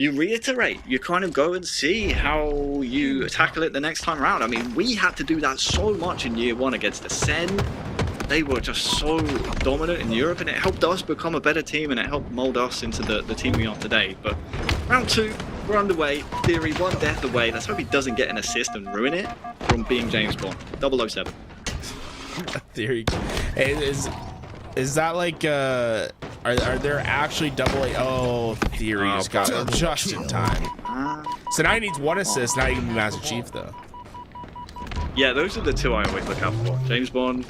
you reiterate, you kind of go and see how you tackle it the next time around. I mean, we had to do that so much in year one against the Sen. They were just so dominant in Europe, and it helped us become a better team, and it helped mold us into the team we are today. But round two, we're underway. Theory, one death away. Let's hope he doesn't get an assist and ruin it from being James Bond. 007. Theory. Hey, is that like are there actually double? Oh, Theory's got it just in time. So now he needs one assist. Now he can be Master Chief though. Yeah, those are the two I always look out for. James Bond,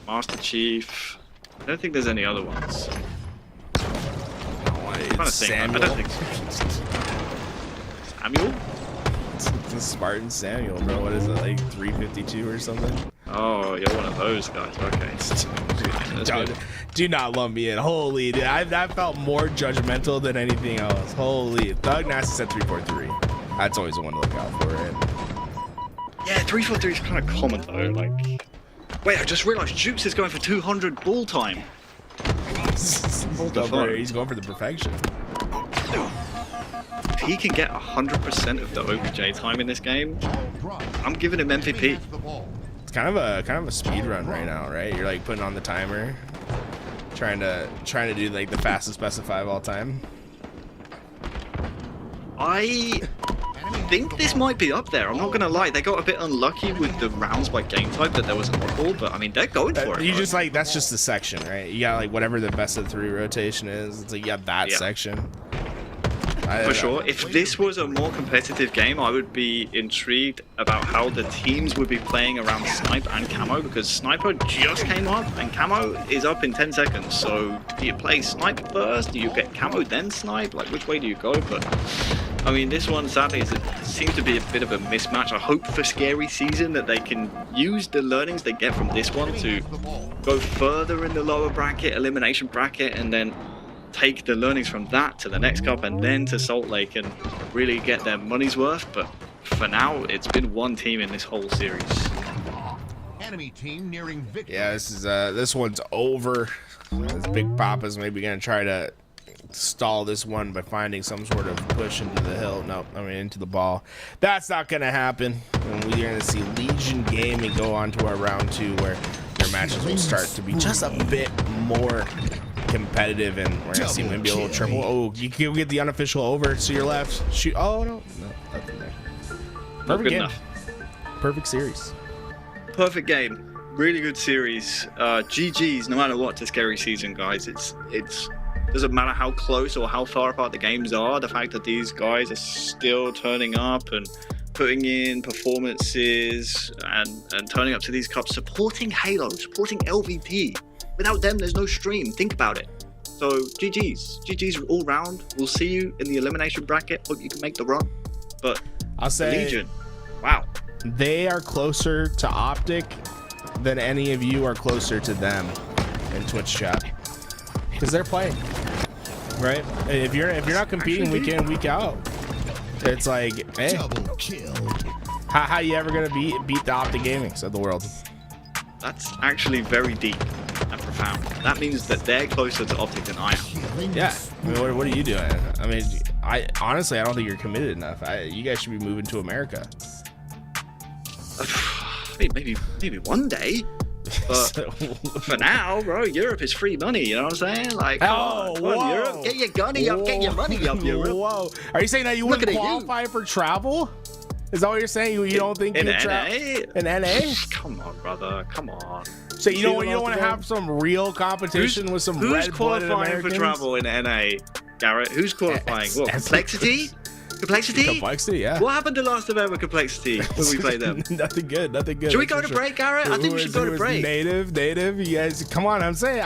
Master Chief. I don't think there's any other ones. I'm trying to think. I don't think so. Samuel? It's a Spartan Samuel, bro. What is it, like 352 or something? Oh, you're one of those guys. Okay. Do not lump me in. Holy, dude, that felt more judgmental than anything else. Holy, Thug Nasty said 343. That's always the one to look out for, right? Yeah, 343 is kind of common though. Like, wait, I just realized Jukes is going for 200 ball time. He's going for the perfection. If he can get 100% of the OBJ time in this game, I'm giving him MVP. It's kind of a speed run right now, right? You're like putting on the timer, trying to do like the fastest best of 5 all time. I think this might be up there. I'm not gonna lie, they got a bit unlucky with the rounds by game type that there was a ball, but I mean they're going for it. You just like that's just the section, right? You got like whatever the best of 3 rotation is. It's like you got that section. For sure. If this was a more competitive game, I would be intrigued about how the teams would be playing around Snipe and Camo, because Sniper just came up and Camo is up in 10 seconds. So do you play Snipe first? Do you get Camo then Snipe? Like, which way do you go? But I mean, this one sadly seems to be a bit of a mismatch. I hope for Scary Season that they can use the learnings they get from this one to go further in the lower bracket, elimination bracket, and then take the learnings from that to the next cup and then to Salt Lake and really get their money's worth. But for now, it's been one team in this whole series. Enemy team nearing victory. Yeah, this one's over. This Big Papa's maybe gonna try to stall this one by finding some sort of push into the hill. No, I mean into the ball. That's not gonna happen. And we're gonna see Legion Gaming go on to our round 2, where their matches will start to be just a bit more competitive, and we're gonna see maybe a little triple. Oh, you can get the unofficial over to your left. Shoot. Oh no, nothing there. Perfect game. Perfect series. Perfect game. Really good series. GG's no matter what to Scary Season, guys. It's doesn't matter how close or how far apart the games are. The fact that these guys are still turning up and putting in performances and turning up to these cups, supporting Halo, supporting LVT. Without them, there's no stream. Think about it. So GG's all round. We'll see you in the elimination bracket. Hope you can make the run. But I'll say Legion, wow, they are closer to OpTic than any of you are closer to them in Twitch chat, because they're playing, right? If you're not competing week in, week out, it's like, hey, how you ever gonna beat the OpTic Gamings of the world? That's actually very deep and profound. That means that they're closer to OpTic than I am. Yeah. I mean, what are you doing? I mean, I honestly don't think you're committed enough. You guys should be moving to America. Maybe one day. But for now, bro, Europe is free money. You know what I'm saying? Like, come on, Europe, get your gunny up, get your money up, Europe. Whoa. Are you saying that you wouldn't qualify for travel? Is that what you're saying? You don't think in you NA? In NA? Come on, brother. Come on. So you don't want to have some real competition with some red-blooded Americans? Who's qualifying for travel in NA, Garrett? Who's qualifying? What, Complexity? Complexity, yeah. What happened to last November Complexity when we played them? Nothing good. Should we go to break, Garrett? I think we should go to break. Native. You guys, come on. I'm saying,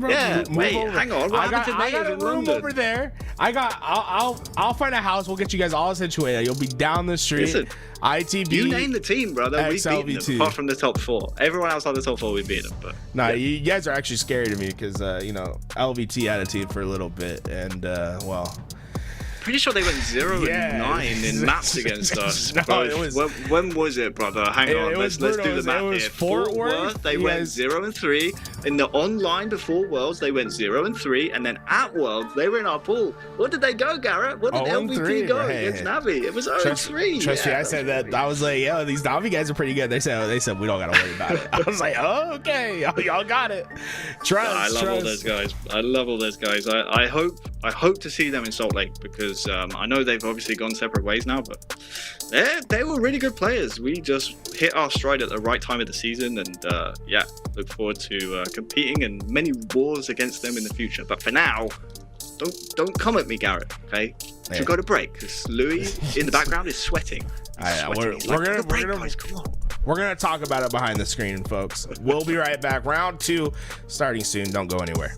bro. Yeah, wait, hang on. What happened to Native in London? I got a room over there. I'll find a house. We'll get you guys all situated. You'll be down the street. Listen, ITB. You name the team, brother. We've beaten them, apart from the top 4. Everyone outside the top 4, we've beaten them. But nah, you guys are actually scary to me because LVT had a team for a little bit, and well. Pretty sure they went 0-9 in maps against us. No, it was, when was it, brother? Hang on, let's do the math here. Fort Worth, they went 0-3. In the online before Worlds, they went 0-3, and then at Worlds, they were in our pool. What did they go, Garrett? What did LVT go against Navi? It was 0-3. Trust me, I said that. I was like, yo, these Navi guys are pretty good. They said we don't gotta worry about it. I was like, oh, okay, y'all got it. I love all those guys. I love all those guys. I hope to see them in Salt Lake, because I know they've obviously gone separate ways now, but they were really good players. We just hit our stride at the right time of the season, and yeah, look forward to competing in many wars against them in the future. But for now, don't come at me, Garrett. Okay, should go to break, because Louis in the background is sweating. We're gonna talk about it behind the screen, folks. We'll be right back. Round 2 starting soon. Don't go anywhere.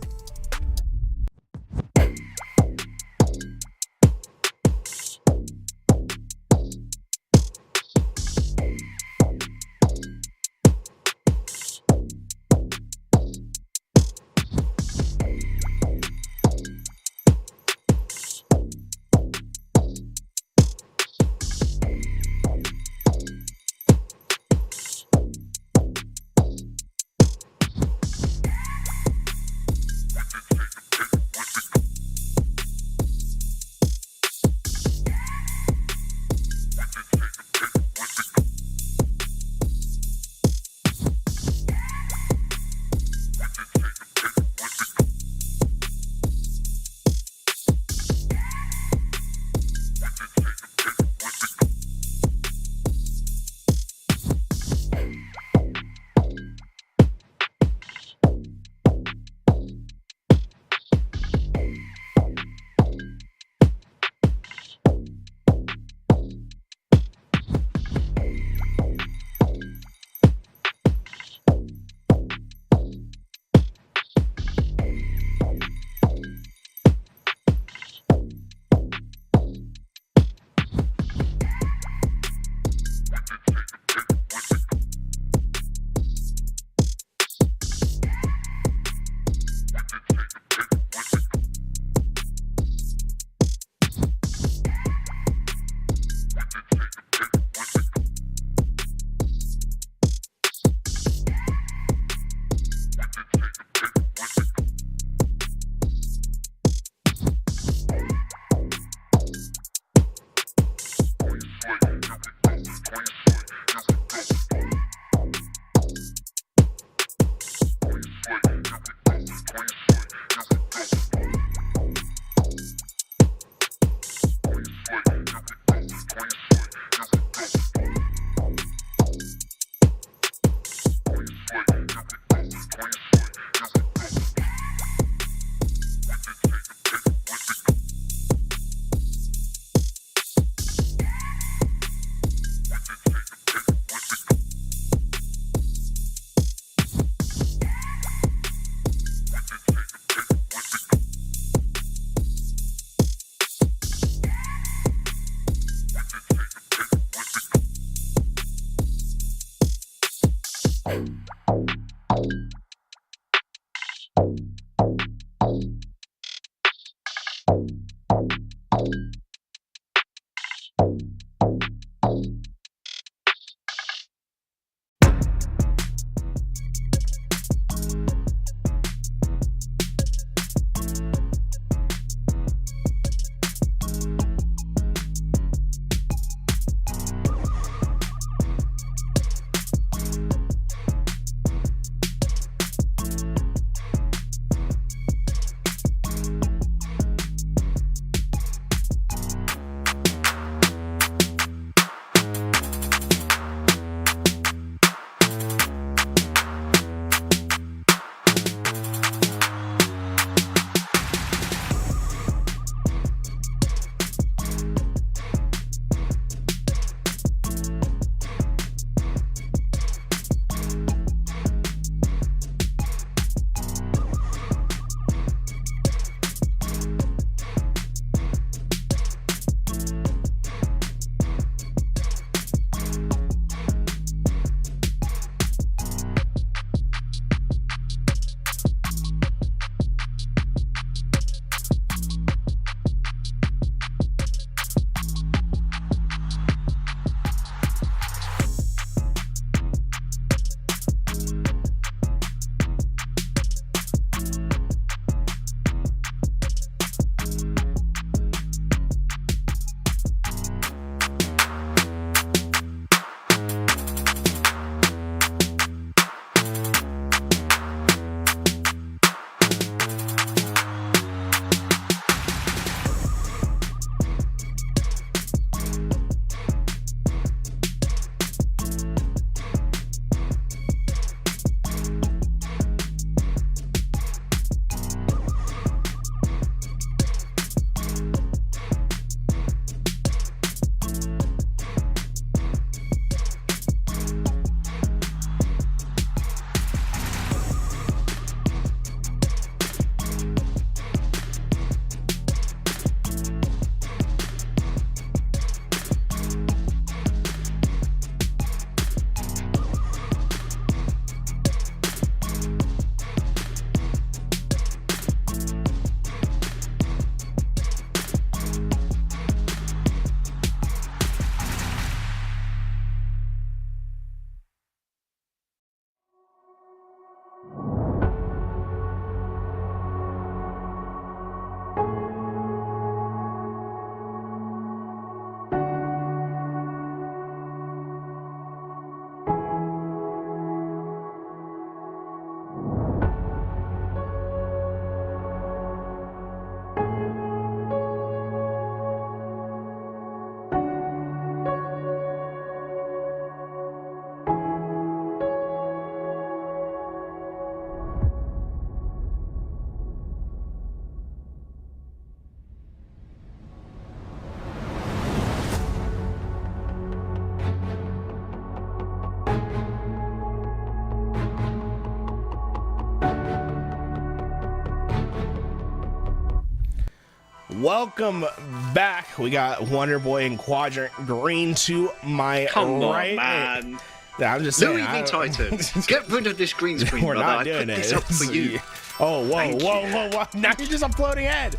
welcome back. We got Wonder Boy in quadrant green to my Come right. on, man. Yeah, I'm just saying. Louis V. Titan, get rid of this green screen, We're brother. not I doing put it. this up for you. Oh, whoa, Thank whoa, you. whoa, whoa. Now you're just uploading head.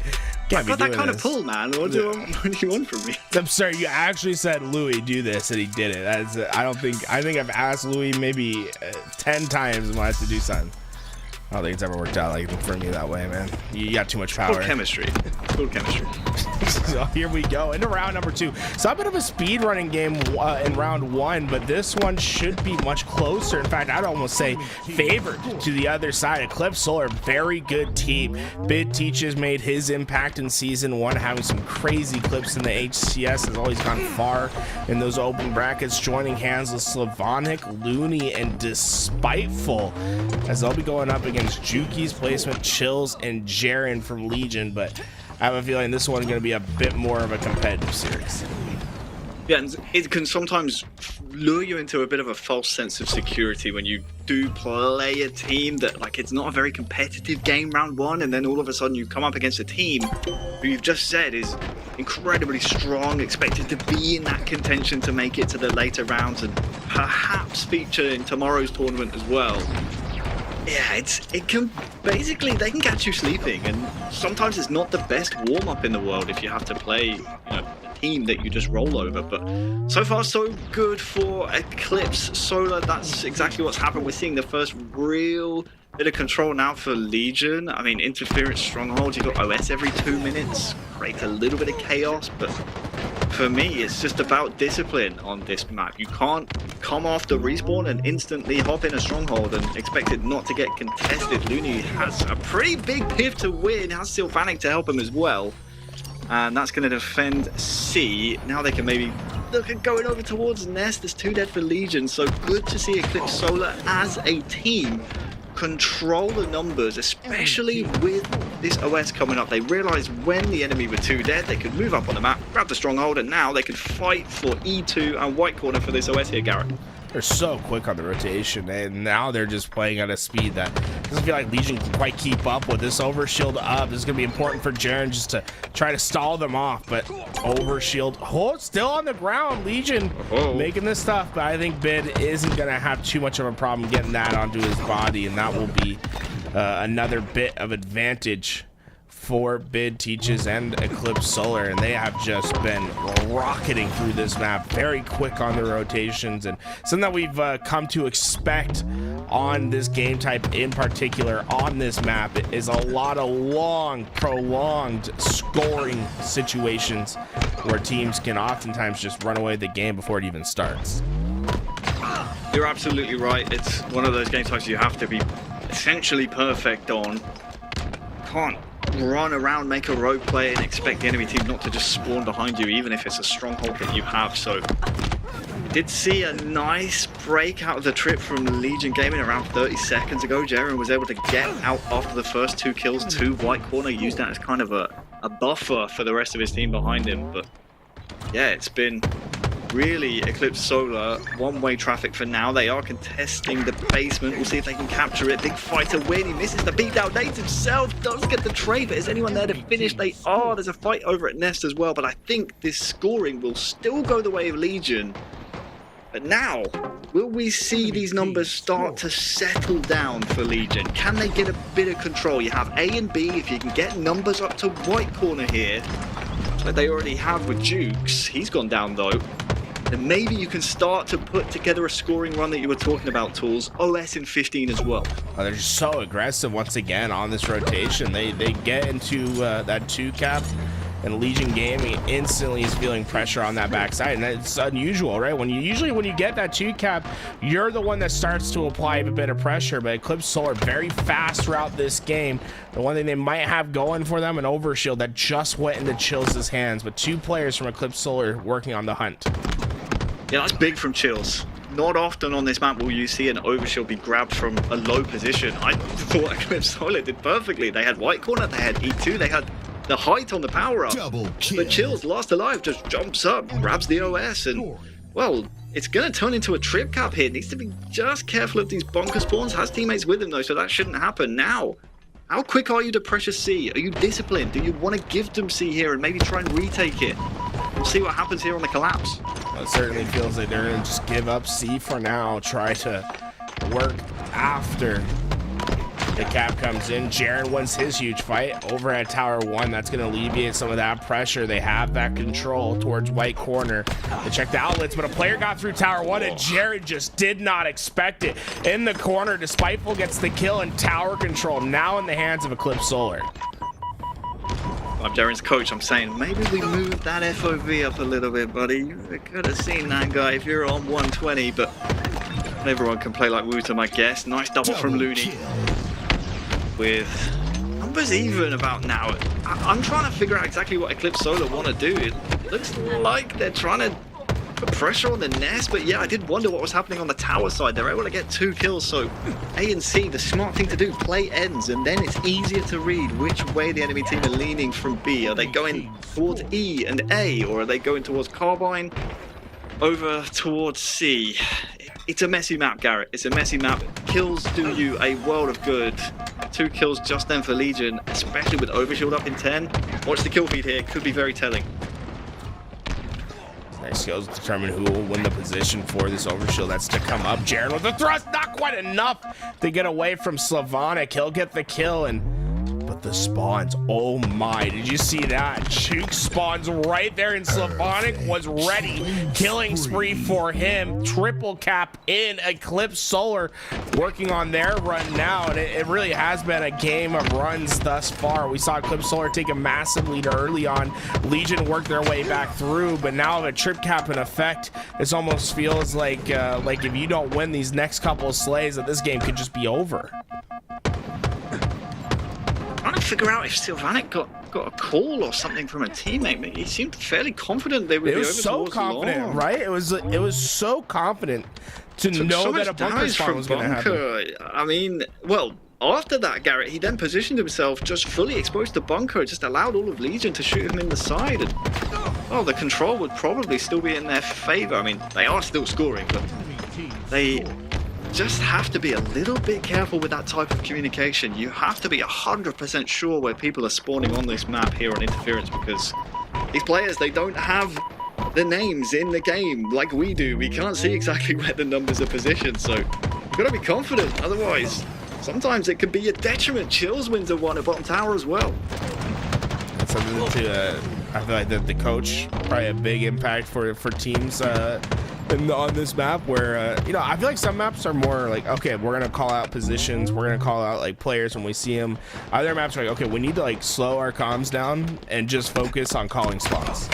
Can't be Got that doing kind of this. pull, man. What do you want from me? I'm sorry, you actually said Louis do this and he did it. I think I've asked Louis maybe 10 times when I have to do something. I don't think it's ever worked out like for me that way, man. You got too much power. Good chemistry. Good chemistry. So here we go into round number 2. So a bit of a speed running game in round 1, but this one should be much closer. In fact, I'd almost say favored to the other side. Eclipse Solar, very good team. Bid Teaches made his impact in season 1, having some crazy clips in the HCS. Has always gone far in those open brackets, joining hands with Slavonic, Looney, and Despiteful, as they'll be going up against Juki's Placement, Chills, and Jaren from Legion. But I have a feeling this one's going to be a bit more of a competitive series. Yeah, and it can sometimes lure you into a bit of a false sense of security when you do play a team that, like, it's not a very competitive game round 1, and then all of a sudden you come up against a team who you've just said is incredibly strong, expected to be in that contention to make it to the later rounds and perhaps feature in tomorrow's tournament as well. Yeah, it can basically, they can catch you sleeping, and sometimes it's not the best warm-up in the world if you have to play, a team that you just roll over. But so far so good for Eclipse Solar. That's exactly what's happened. We're seeing the first real bit of control now for Legion. I mean, interference, stronghold, you got OS every 2 minutes, create a little bit of chaos, but for me, it's just about discipline on this map. You can't come off the respawn and instantly hop in a stronghold and expect it not to get contested. Looney has a pretty big piff to win, has Sylvanic to help him as well. And that's going to defend C. Now they can maybe look at going over towards Nest. There's 2 dead for Legion, so good to see Eclipse Solar as a team control the numbers, especially with this OS coming up. They realized when the enemy were 2 dead, they could move up on the map, grab the stronghold, and now they could fight for E2 and white corner for this OS here, Garrett. They're so quick on the rotation, and now they're just playing at a speed that doesn't feel like Legion can quite keep up with. This overshield up is going to be important for Jaren just to try to stall them off, but overshield, still on the ground. Legion making this stuff, but I think Bid isn't going to have too much of a problem getting that onto his body, and that will be another bit of advantage for Bid Teaches and Eclipse Solar, and they have just been rocketing through this map, very quick on the rotations, and something that we've come to expect on this game type in particular on this map is a lot of long, prolonged scoring situations where teams can oftentimes just run away the game before it even starts. You're absolutely right. It's one of those game types you have to be essentially perfect on. Can't run around, make a rogue play, and expect the enemy team not to just spawn behind you, even if it's a stronghold that you have. So, did see a nice break out of the trip from Legion Gaming around 30 seconds ago. Jaren was able to get out after the first 2 kills to white corner, used that as kind of a buffer for the rest of his team behind him. But yeah, it's been really Eclipse Solar one-way traffic for now. They are contesting the basement. We'll see if they can capture it. Big fight to win. He misses the beatdown. Nate himself does get the trade, but is anyone there to finish? They are. There's a fight over at Nest as well, but I think this scoring will still go the way of Legion. But now, will we see these numbers start to settle down for Legion? Can they get a bit of control? You have A and B. If you can get numbers up to white corner here, like they already have with Jukes. He's gone down though. Then maybe you can start to put together a scoring run that you were talking about, Tools. OS in 15 as well. Oh, they're just so aggressive once again on this rotation. They get into that 2 cap, and Legion Gaming instantly is feeling pressure on that backside, and it's unusual, right? When you get that 2 cap, you're the one that starts to apply a bit of pressure. But Eclipse Solar very fast throughout this game. The one thing they might have going for them, an overshield that just went into Chills' hands, but 2 players from Eclipse Solar working on the hunt. Yeah, that's big from Chills. Not often on this map will you see an overshield be grabbed from a low position. I thought Eclipse Solar did perfectly. They had white corner, they had E2, they had the height on the power up. But Chills, last alive, just jumps up, grabs the OS, and, well, it's going to turn into a trip cap here. Needs to be just careful of these bunker spawns. Has teammates with him, though, so that shouldn't happen. Now, How quick are you to pressure C? Are you disciplined? Do you want to give them C here and maybe try and retake it? We'll see what happens here on the collapse. Well, it certainly feels like they're going to just give up C for now, try to work after the cap comes in. Jaren wins his huge fight over at Tower 1. That's going to alleviate some of that pressure. They have that control towards white corner. They check the outlets, but a player got through Tower 1, and Jaren just did not expect it. In the corner, Despiteful gets the kill, and tower control now in the hands of Eclipse Solar. I'm Jaren's coach. I'm saying maybe we move that FOV up a little bit, buddy. You could have seen that guy if you're on 120, but everyone can play like Wootem, I guess. Nice double from Looney. With numbers even about now. I'm trying to figure out exactly what Eclipse Solar want to do. It looks like they're trying to put pressure on the nest, but yeah, I did wonder what was happening on the tower side. They're able to get 2 kills, so A and C, the smart thing to do, play ends, and then it's easier to read which way the enemy team are leaning from B. Are they going towards E and A, or are they going towards Carbine over towards C? It's a messy map, Garrett. It's a messy map. Kills do you a world of good. 2 kills just then for Legion, especially with Overshield up in 10. Watch the kill feed here. Could be very telling. Nice skills to determine who will win the position for this Overshield. That's to come up. Jaren with the thrust. Not quite enough to get away from Slavonic. He'll get the kill, but the spawns, oh my, did you see that? Juke spawns right there, and Slavonic was ready. Killing spree for him. Triple cap in. Eclipse Solar working on their run now, and it really has been a game of runs thus far. We saw Eclipse Solar take a massive lead early on. Legion worked their way back through, but now with a trip cap in effect, this almost feels like if you don't win these next couple of slays, that this game could just be over. Trying to figure out if Sylvanic got a call or something from a teammate. He seemed fairly confident they would be over so towards confident, long. Right? It was so confident to know so that a bunker spawn was going to happen. I mean, well, after that, Garrett, he then positioned himself just fully exposed to bunker. It just allowed all of Legion to shoot him in the side. And, well, the control would probably still be in their favor. I mean, they are still scoring, but they just have to be a little bit careful with that type of communication. You have to be 100% sure where people are spawning on this map here on Interference, because these players, they don't have the names in the game like we do. We can't see exactly where the numbers are positioned, so you've got to be confident. Otherwise, sometimes it could be a detriment. Chills wins a 1 at bottom tower as well. That's something to, I feel like the coach, probably a big impact for teams on this map, where you know, I feel like some maps are more like, okay, we're gonna call out positions, we're gonna call out like players when we see them. Other maps are like, okay, we need to like slow our comms down and just focus on calling spots.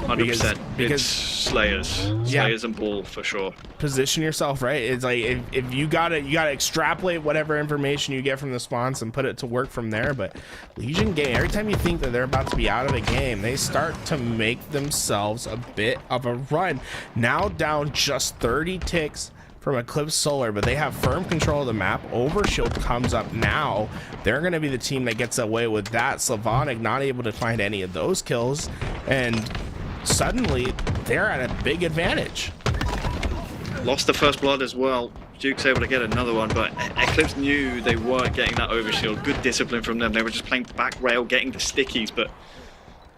100%. Because Slayers and Ball for sure. Position yourself, right? It's like if you gotta extrapolate whatever information you get from the spawns and put it to work from there. But Legion game, every time you think that they're about to be out of the game, they start to make themselves a bit of a run. Now down just 30 ticks from Eclipse Solar, but they have firm control of the map. Overshield comes up now. They're going to be the team that gets away with that. Slavonic not able to find any of those kills, and suddenly they're at a big advantage. Lost the first blood as well. Duke's able to get another one, but Eclipse knew they weren't getting that Overshield. Good discipline from them. They were just playing back rail, getting the stickies, but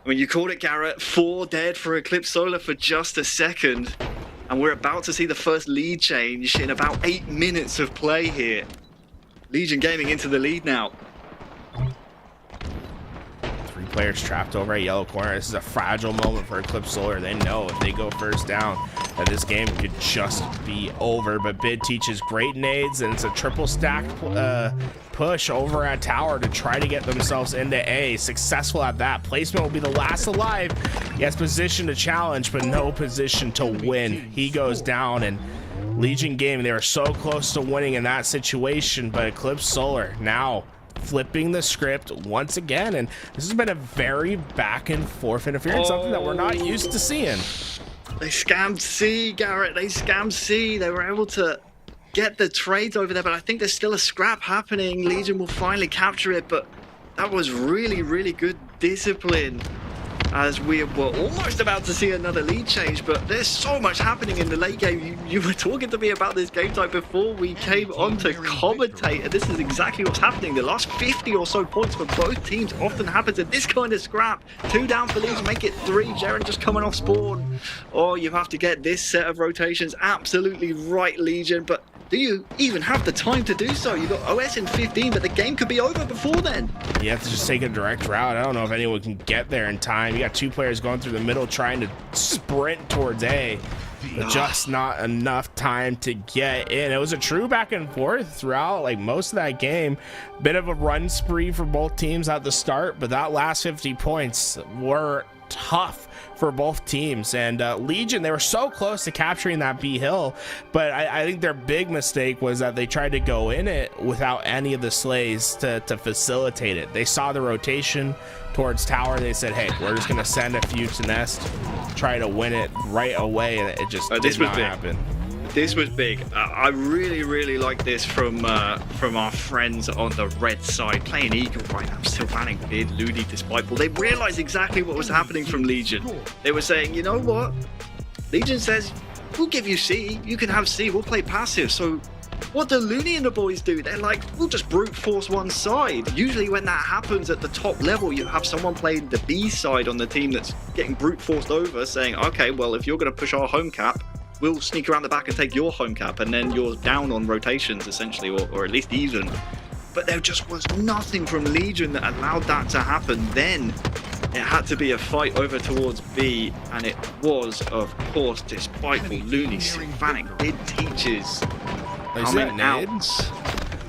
I mean, you called it, Garrett. 4 dead for Eclipse Solar for just a second. And we're about to see the first lead change in about 8 minutes of play here. Legion Gaming into the lead now. 3 players trapped over at yellow corner. This is a fragile moment for Eclipse Solar. They know if they go first down that this game could just be over. But Bid teaches great nades, and it's a triple stacked push over at tower to try to get themselves into A. Successful at that. Placement will be the last alive. He has position to challenge, but no position to win. He goes down, and Legion Gaming, they were so close to winning in that situation, but Eclipse Solar now flipping the script once again, and this has been a very back and forth interference, something that we're not used to seeing. They scammed C, Garrett. They scammed C. They were able to get the trades over there, but I think there's still a scrap happening. Legion will finally capture it, but that was really, really good discipline as we were almost about to see another lead change, but there's so much happening in the late game. You were talking to me about this game type before we came on to commentate, and this is exactly what's happening. The last 50 or so points for both teams often happens in this kind of scrap. 2 down for Legion, make it 3. Jaren just coming off spawn. Or you have to get this set of rotations absolutely right, Legion, but do you even have the time to do so? You've got OS in 15, but the game could be over before then. You have to just take a direct route. I don't know if anyone can get there in time. You got 2 players going through the middle trying to sprint towards A, but just not enough time to get in. It was a true back and forth throughout like most of that game. Bit of a run spree for both teams at the start, but that last 50 points were tough for both teams. And Legion, they were so close to capturing that B hill, but I think their big mistake was that they tried to go in it without any of the slays to facilitate it. They saw the rotation towards tower. They said, hey, we're just gonna send a few to nest, try to win it right away, and it just did not happen. This was big. I really like this from our friends on the red side, playing Eagle right now, still banning Bid, Ludi, Despiteful. They realized exactly what was happening from Legion. They were saying, you know what? Legion says, we'll give you C, you can have C, we'll play passive. So what do Looney and the boys do? They're like, we'll just brute force one side. Usually when that happens at the top level, you have someone playing the B side on the team that's getting brute forced over, saying, okay, well, if you're going to push our home cap, we'll sneak around the back and take your home cap, and then you're down on rotations essentially, or at least even. But there just was nothing from Legion that allowed that to happen. Then it had to be a fight over towards B, and it was, of course, Despiteful, Looney, Symphonic, Bid Teachers coming out.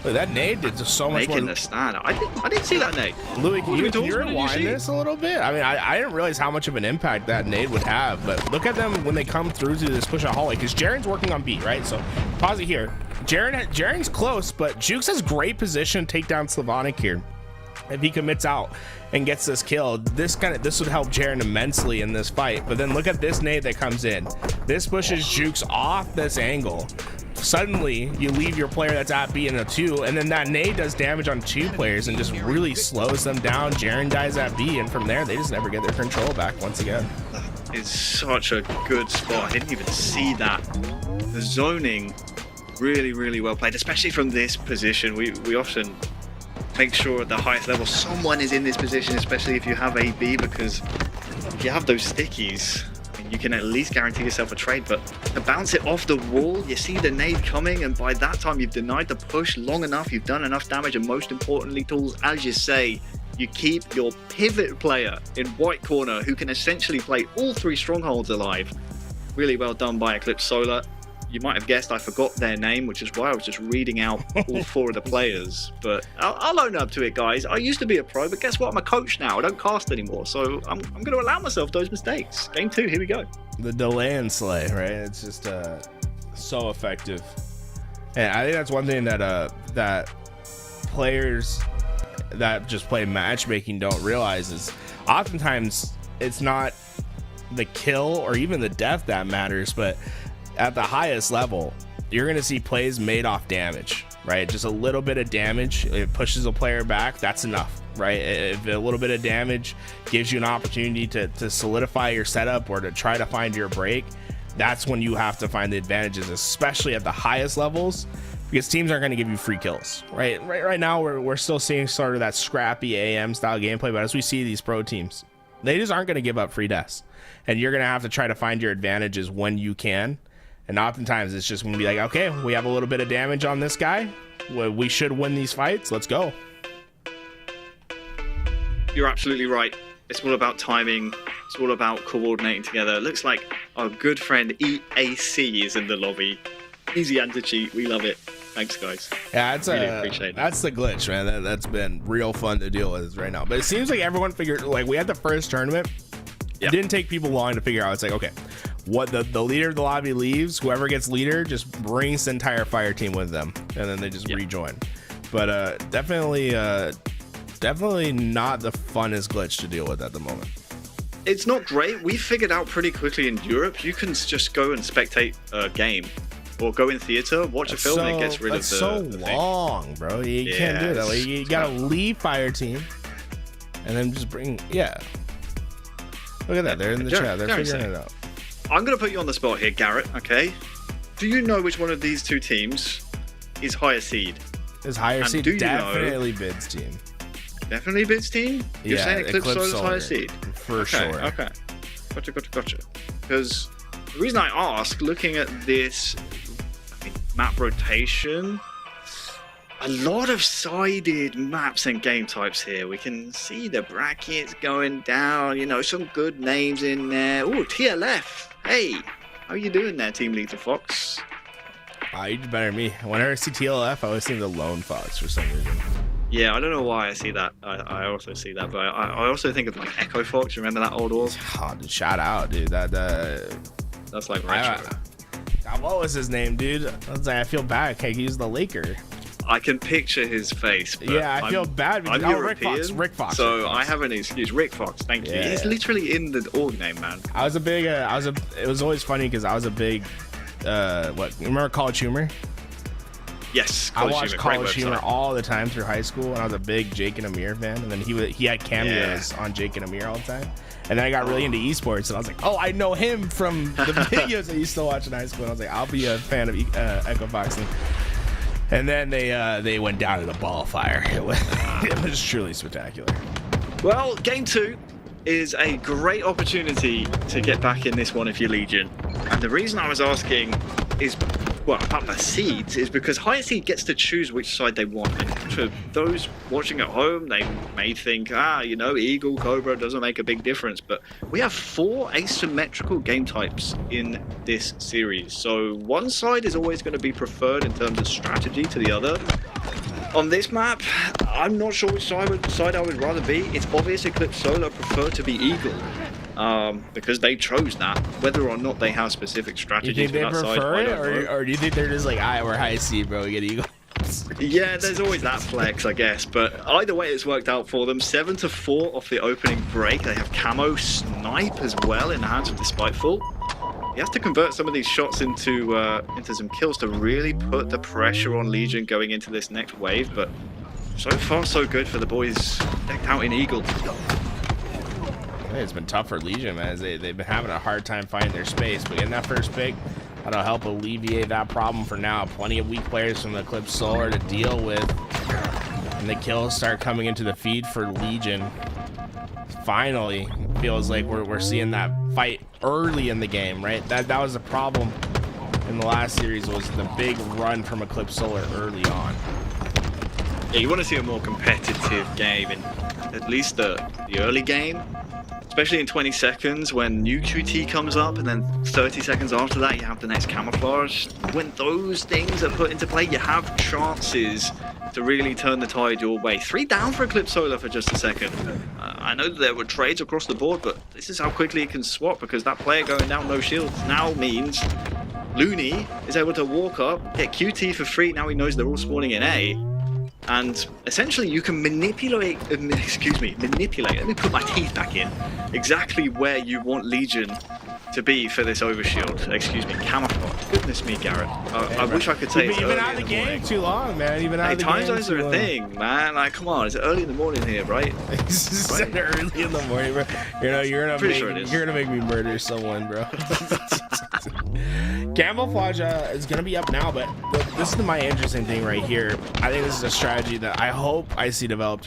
Look, that nade did just so much making more. the stand. I didn't see that nade. Louis, can you rewind this a little bit? I mean, I didn't realize how much of an impact that nade would have, but look at them when they come through to this push out hallway, because Jaren's working on B, right? So pause it here. Jaren's close, but Jukes has great position to take down Slavonic here. If he commits out and gets this kill, this would help Jaren immensely in this fight. But then look at this nade that comes in. This pushes Jukes off this angle. Suddenly you leave your player that's at B in a 2, and then that nade does damage on 2 players and just really slows them down. Jaren dies at B, and from there they just never get their control back once again. That is such a good spot. I didn't even see that. The zoning really well played, especially from this position. We often make sure at the highest level someone is in this position, especially if you have AB, because if you have those stickies, you can at least guarantee yourself a trade. But to bounce it off the wall, you see the nade coming, and by that time you've denied the push long enough, you've done enough damage, and most importantly, Tools, as you say, you keep your pivot player in white corner who can essentially play all 3 strongholds alive. Really well done by Eclipse Solar. You might have guessed I forgot their name, which is why I was just reading out all 4 of the players. But I'll own up to it, guys. I used to be a pro, but guess what? I'm a coach now. I don't cast anymore, so I'm going to allow myself those mistakes. Game 2, here we go. The delay and slay, right? It's just so effective. And I think that's one thing that that players that just play matchmaking don't realize is oftentimes it's not the kill or even the death that matters, but at the highest level, you're going to see plays made off damage, right? Just a little bit of damage, it pushes a player back, that's enough, right? If a little bit of damage gives you an opportunity to solidify your setup or to try to find your break, that's when you have to find the advantages, especially at the highest levels, because teams aren't going to give you free kills, right? Right now, we're still seeing sort of that scrappy AM style gameplay, but as we see these pro teams, they just aren't going to give up free deaths, and you're going to have to try to find your advantages when you can. And oftentimes it's just going to be like, okay, we have a little bit of damage on this guy. We should win these fights. Let's go. You're absolutely right. It's all about timing. It's all about coordinating together. It looks like our good friend EAC is in the lobby. Easy anti-cheat. We love it. Thanks, guys. Yeah, really appreciate it. That's the glitch, man. That's been real fun to deal with right now. But it seems like everyone figured, like we had the first tournament. Yep. It didn't take people long to figure out. It's like, okay, what the leader of the lobby leaves, whoever gets leader just brings the entire fire team with them, and then they just rejoin. But definitely not the funnest glitch to deal with at the moment. It's not great. We figured out pretty quickly in Europe, you can just go and spectate a game or go in theater, watch a film, and it gets rid of the thing. Long, bro. You can't do that. Like, you gotta leave fire team and then just bring Look at that. They're in the chat. They're figuring it out. I'm going to put you on the spot here, Garrett, okay? Do you know which one of these two teams is higher seed? Is higher seed? Definitely Bid's team. Definitely Bid's team? You're saying Eclipse Solar's higher seed? For sure. Okay. Gotcha. Because the reason I ask, looking at this map rotation, a lot of sided maps and game types here. We can see the brackets going down, you know, some good names in there. Oh, TLF. Hey, how you doing there, Team Lethal Fox? You do better than me. Whenever I see TLF, I always think the Lone Fox for some reason. Yeah, I don't know why I see that. I also see that, but I also think of like Echo Fox. You remember that old orb? Oh, dude, shout out, dude. That's like retro. What was his name, dude? I was like, I feel bad. Okay, he's the Laker. I can picture his face. But yeah, I feel bad because Rick Fox. So I have an excuse. Rick Fox, thank you. He's literally in the org name, man. I was a big. It was always funny because I was a big. You remember College Humor? Yes, I watched College Humor all the time through high school, and I was a big Jake and Amir fan. And then he had cameos on Jake and Amir all the time. And then I got really into esports, and I was like, oh, I know him from the videos I used to watch in high school. And I was like, I'll be a fan of Echo Fox. And then they went down in a ball of fire. It was truly spectacular. Well, game 2 is a great opportunity to get back in this one if you're Legion. And the reason I was asking is, well, apart from the seeds, is because higher seed gets to choose which side they want. And for those watching at home, they may think, you know, Eagle, Cobra doesn't make a big difference. But we have 4 asymmetrical game types in this series. So one side is always going to be preferred in terms of strategy to the other. On this map, I'm not sure which side I would rather be. It's obvious Eclipse Solar prefer to be Eagle. Because they chose that. Whether or not they have specific strategies for that side, I don't know. Or do you think they're just like, we're high seed, bro, we get Eagle? Yeah, there's always that flex, I guess. But either way, it's worked out for them. 7-4 off the opening break. They have Camo Snipe as well in the hands of Despiteful. You have to convert some of these shots into some kills to really put the pressure on Legion going into this next wave. But so far, so good for the boys decked out in Eagle. It's been tough for Legion, man. They've been having a hard time finding their space. But getting that first pick, that'll help alleviate that problem for now. Plenty of weak players from the Eclipse Solar to deal with. And the kills start coming into the feed for Legion. Finally, feels like we're seeing that fight early in the game, right? That was the problem in the last series, was the big run from Eclipse Solar early on. Yeah, you want to see a more competitive game in at least the early game. Especially in 20 seconds when new QT comes up, and then 30 seconds after that you have the next camouflage. When those things are put into play, you have chances to really turn the tide your way. 3 down for Eclipse Solar for just a second. I know that there were trades across the board, but this is how quickly it can swap, because that player going down no shields now means Looney is able to walk up, get QT for free. Now he knows they're all spawning in A. And essentially you can manipulate, let me put my teeth back in, exactly where you want Legion to be for this overshield. Camouflage. Goodness me, Garrett. I wish I could say it's You've been out of the game too long, man. You've been out of the game. Time zones are a thing, man. Like, come on, it's early in the morning here, right? It's early in the morning, bro. You know, you're gonna make me murder someone, bro. Camouflage is gonna be up now, but this is my interesting thing right here. I think this is a strategy that I hope I see developed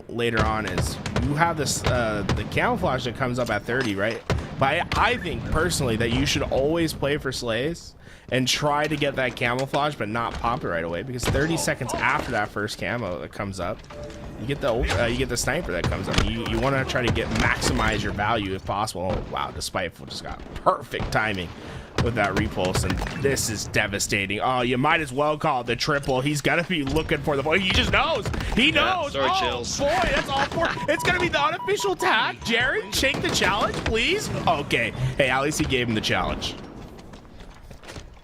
later on. Is you have this the camouflage that comes up at 30, right? But I think personally that you should always play for slays and try to get that camouflage, but not pop it right away, because 30 seconds after that first camo that comes up, you get the sniper that comes up. You want to try to maximize your value if possible. Oh, wow, Despiteful just got perfect timing with that repulse, and this is devastating. Oh, you might as well call it the triple. He's got to be looking for the boy. He just knows. He knows. Sorry, oh, Chills. Boy, that's all for. It's going to be the unofficial tag. Jared, take the challenge, please. Okay. Hey, at least he gave him the challenge.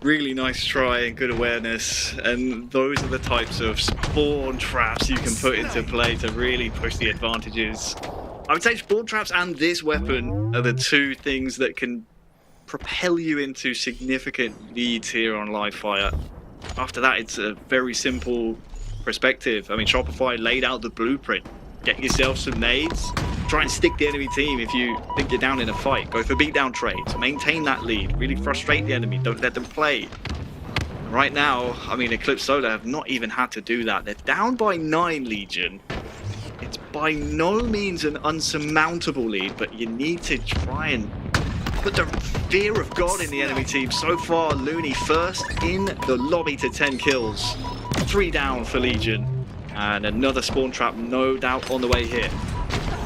Really nice try and good awareness, and those are the types of spawn traps you can put into play to really push the advantages. I would say spawn traps and this weapon are the two things that can propel you into significant leads here on live fire. After that, it's a very simple perspective. I mean, Shopify laid out the blueprint. Get yourself some nades, Try and stick the enemy team if you think you're down in a fight. Go for beatdown trades. Maintain that lead. Really frustrate the enemy. Don't let them play. Right now, I mean, Eclipse Solar have not even had to do that. They're down by 9, Legion. It's by no means an unsurmountable lead, but you need to try and put the fear of God in the enemy team. So far, Looney first in the lobby to 10 kills. 3 down for Legion. And another spawn trap, no doubt, on the way here.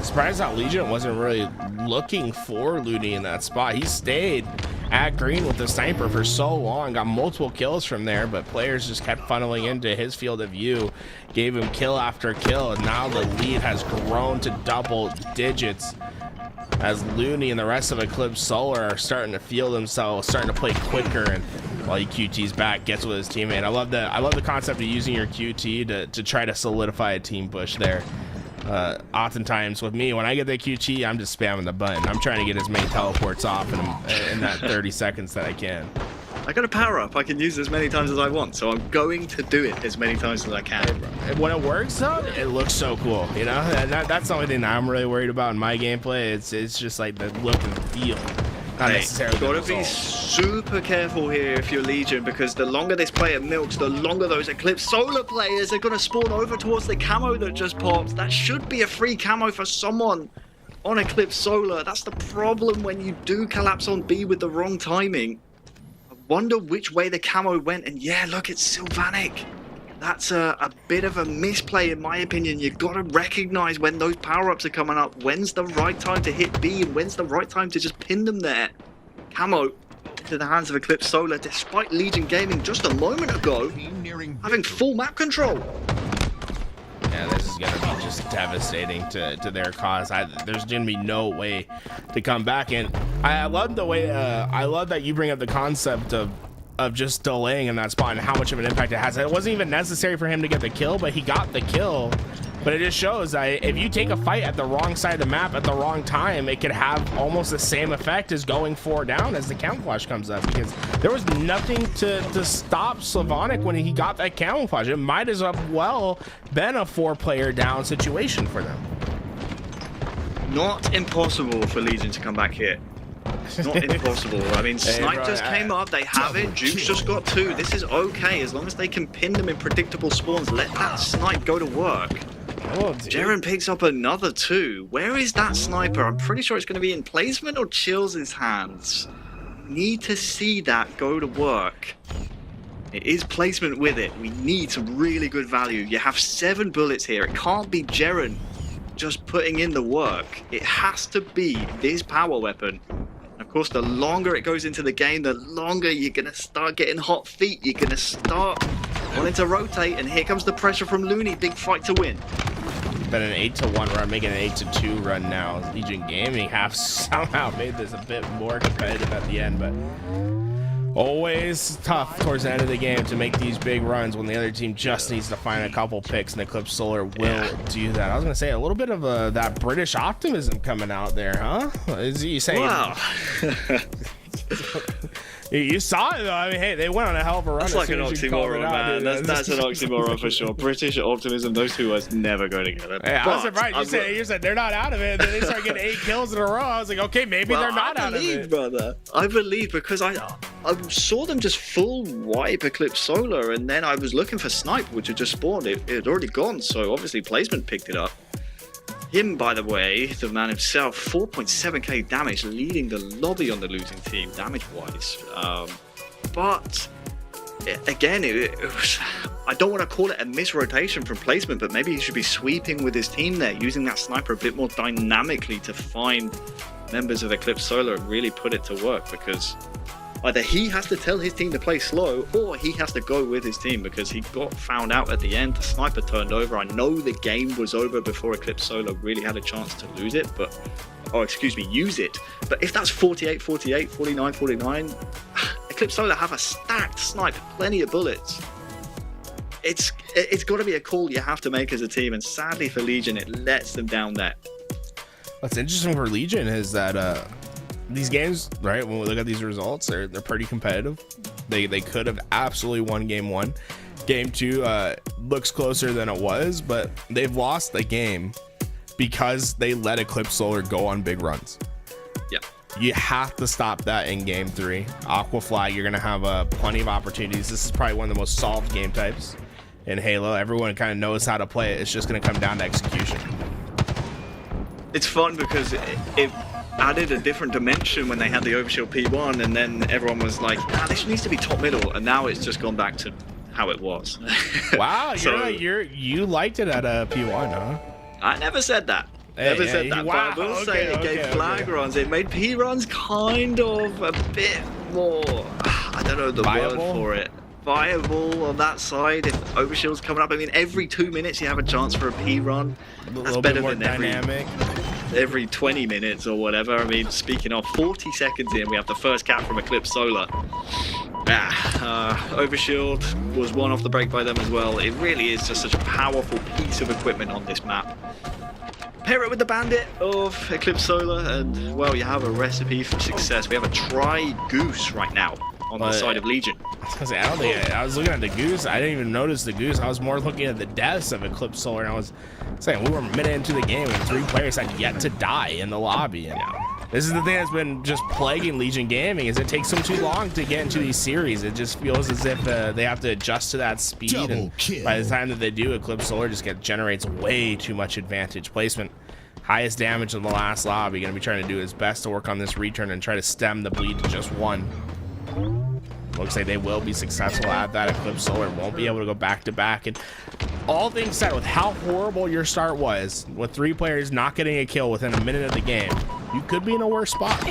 Surprised that Legion wasn't really looking for Looney in that spot. He stayed at green with the sniper for so long, got multiple kills from there, but players just kept funneling into his field of view, gave him kill after kill, and now the lead has grown to double digits as Looney and the rest of Eclipse Solar are starting to feel themselves, starting to play quicker, and while QT's back, gets with his teammate. I love the concept of using your QT to try to solidify a team push there. Oftentimes with me, when I get the QT, I'm just spamming the button. I'm trying to get as many teleports off in that 30 seconds that I can. I got a power up I can use as many times as I want, so I'm going to do it as many times as I can. When it works though, it looks so cool, you know. And that's the only thing that I'm really worried about in my gameplay. It's just like the look and feel. Not necessarily. You've got to be super careful here if you're Legion, because the longer this player milks, the longer those Eclipse Solar players are going to spawn over towards the camo that just popped. That should be a free camo for someone on Eclipse Solar. That's the problem when you do collapse on B with the wrong timing. I wonder which way the camo went, and yeah, look, it's Sylvanic. That's a bit of a misplay in my opinion. You've got to recognize when those power-ups are coming up. When's the right time to hit B and when's the right time to just pin them there. Camo into the hands of Eclipse Solar, despite Legion Gaming just a moment ago having full map control. Yeah, this is going to be just devastating to their cause. There's going to be no way to come back. And I love the way, I love that you bring up the concept of just delaying in that spot and how much of an impact it has. It wasn't even necessary for him to get the kill, but he got the kill. But it just shows that if you take a fight at the wrong side of the map at the wrong time, it could have almost the same effect as going 4 down as the camouflage comes up, because there was nothing to stop Slavonic when he got that camouflage. It might as well been a 4-player down situation for them. Not impossible for Legion to come back here. Not impossible. I mean, Snipe just came up. They have it. Juke's just got 2. This is okay as long as they can pin them in predictable spawns. Let that Snipe go to work. Oh, Jaren picks up another 2. Where is that sniper? I'm pretty sure it's going to be in placement or Chills' hands. Need to see that go to work. It is placement with it. We need some really good value. You have 7 bullets here. It can't be Jaren just putting in the work. It has to be this power weapon. Of course, the longer it goes into the game, the longer you're going to start getting hot feet. You're going to start wanting to rotate, and here comes the pressure from Looney. Big fight to win. Been an 8-1 run, making an 8-2 run now. Legion Gaming have somehow made this a bit more competitive at the end, but always tough towards the end of the game to make these big runs when the other team just needs to find a couple picks, and Eclipse Solar will do that. I was going to say, a little bit of that British optimism coming out there, huh? Is you saying? Wow. You saw it though. I mean, hey, they went on a hell of a run. That's like an oxymoron, man. That's an oxymoron for sure. British optimism, those two words never go together. Hey, I was surprised. You said they're not out of it. And then they start getting 8 kills in a row. I was like, okay, maybe they're not out of it. Brother. I believe, because I saw them just full wipe Eclipse Solar, and then I was looking for Snipe, which had just spawned. It had already gone, so obviously placement picked it up. Him, by the way, the man himself, 4.7k damage, leading the lobby on the losing team, damage-wise. But, again, it was, I don't want to call it a misrotation from placement, but maybe he should be sweeping with his team there, using that sniper a bit more dynamically to find members of Eclipse Solar and really put it to work, because either he has to tell his team to play slow, or he has to go with his team, because he got found out at the end. The sniper turned over. I know the game was over before Eclipse Solar really had a chance to lose it, but, oh, excuse me, use it. But if that's 48, 48, 49, 49, Eclipse Solar have a stacked snipe, plenty of bullets. It's got to be a call you have to make as a team, and sadly for Legion, it lets them down there. What's interesting for Legion is that these games, right, when we look at these results, they're pretty competitive. They could have absolutely won game 1. Game 2 looks closer than it was, but they've lost the game because they let Eclipse Solar go on big runs. Yeah. You have to stop that in game 3. Aqua Flag, you're going to have plenty of opportunities. This is probably one of the most solved game types in Halo. Everyone kind of knows how to play it. It's just going to come down to execution. It's fun because it added a different dimension when they had the Overshield P1, and then everyone was like, nah, this needs to be top middle, and now it's just gone back to how it was. Wow, So, you liked it at a P1, huh? I never said that. Never said that. Wow, but I will say it gave flag runs. It made P runs kind of a bit more, I don't know the viable word for it. Viable on that side. If Overshield's coming up, I mean, every 2 minutes you have a chance for a P run. That's better than every 20 minutes or whatever. I mean, speaking of, 40 seconds in, we have the first cap from Eclipse Solar. Overshield was one off the break by them as well. It really is just such a powerful piece of equipment on this map. Pair it with the Bandit of Eclipse Solar, and well, you have a recipe for success. We have a Tri-Goose right now on the side of Legion. I was looking at the Goose. I didn't even notice the Goose. I was more looking at the deaths of Eclipse Solar, and I was saying we were a minute into the game and 3 players had yet to die in the lobby. And this is the thing that's been just plaguing Legion Gaming, is it takes them too long to get into these series. It just feels as if they have to adjust to that speed, and by the time that they do, Eclipse Solar just generates way too much advantage. Placement, highest damage in the last lobby, going to be trying to do his best to work on this return and try to stem the bleed to just 1. Looks like they will be successful at that. Eclipse Solar won't be able to go back to back. And all things said, with how horrible your start was, with 3 players not getting a kill within a minute of the game, you could be in a worse spot.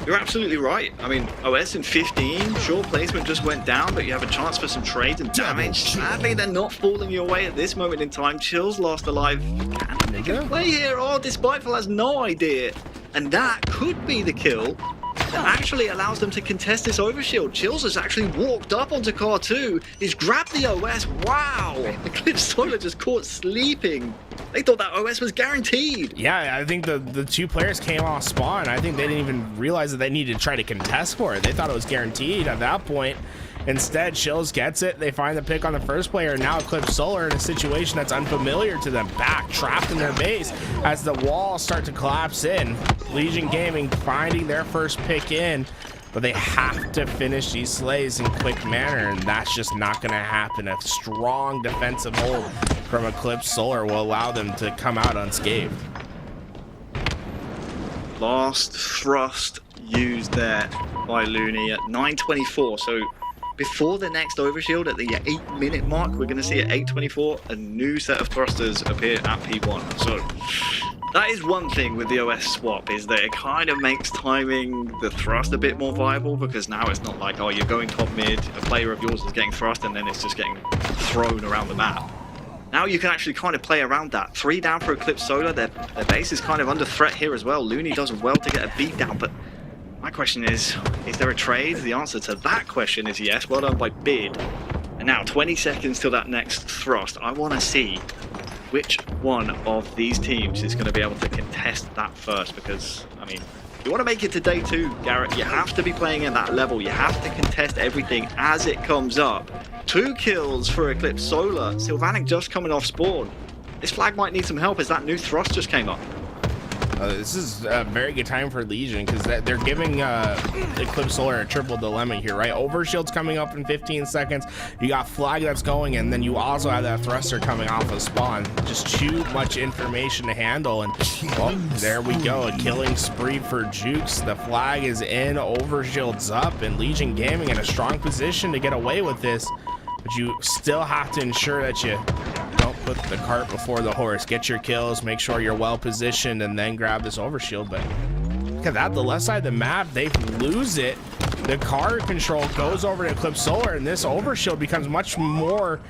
You're absolutely right. I mean, OS in 15, sure, placement just went down, but you have a chance for some trades and damage. Sadly, they're not falling your way at this moment in time. Chill's last alive. Can they can play here? Oh, Despiteful has no idea. And that could be the kill that actually allows them to contest this Overshield. Chills has actually walked up onto car 2. He's grabbed the OS. Wow! Eclipse Solar just caught sleeping. They thought that OS was guaranteed. Yeah, I think the 2 players came off spawn. I think they didn't even realize that they needed to try to contest for it. They thought it was guaranteed at that point. Instead, Chills gets it. They find the pick on the first player, and now Eclipse Solar in a situation that's unfamiliar to them, back trapped in their base as the walls start to collapse in. Legion Gaming finding their first pick in, but they have to finish these slays in quick manner, and that's just not going to happen. A strong defensive hold from Eclipse Solar will allow them to come out unscathed. Last thrust used there by Looney at 9:24, so before the next Overshield at the 8-minute mark, we're going to see at 8:24 a new set of thrusters appear at P1. So that is one thing with the OS swap, is that it kind of makes timing the thrust a bit more viable, because now it's not like, oh, you're going top mid, a player of yours is getting thrust, and then it's just getting thrown around the map. Now you can actually kind of play around that. 3 down for Eclipse Solar. Their base is kind of under threat here as well. Looney does well to get a beat down, but my question is there a trade? The answer to that question is yes. Well done by Bid. And now 20 seconds till that next thrust. I want to see which one of these teams is going to be able to contest that first, because, I mean, you want to make it to day 2, Garrett, you have to be playing at that level. You have to contest everything as it comes up. 2 kills for Eclipse Solar. Sylvanic just coming off spawn. This flag might need some help as that new thrust just came up. This is a very good time for Legion, because they're giving Eclipse Solar a triple dilemma here, right? Overshield's coming up in 15 seconds. You got flag that's going, and then you also have that thruster coming off of spawn. Just too much information to handle, and well, there we go. A killing spree for Jukes. The flag is in, Overshield's up, and Legion Gaming in a strong position to get away with this. But you still have to ensure that you don't put the cart before the horse. Get your kills, make sure you're well positioned, and then grab this Overshield. But look at that, the left side of the map, they lose it. The car control goes over to Eclipse Solar, and this Overshield becomes much more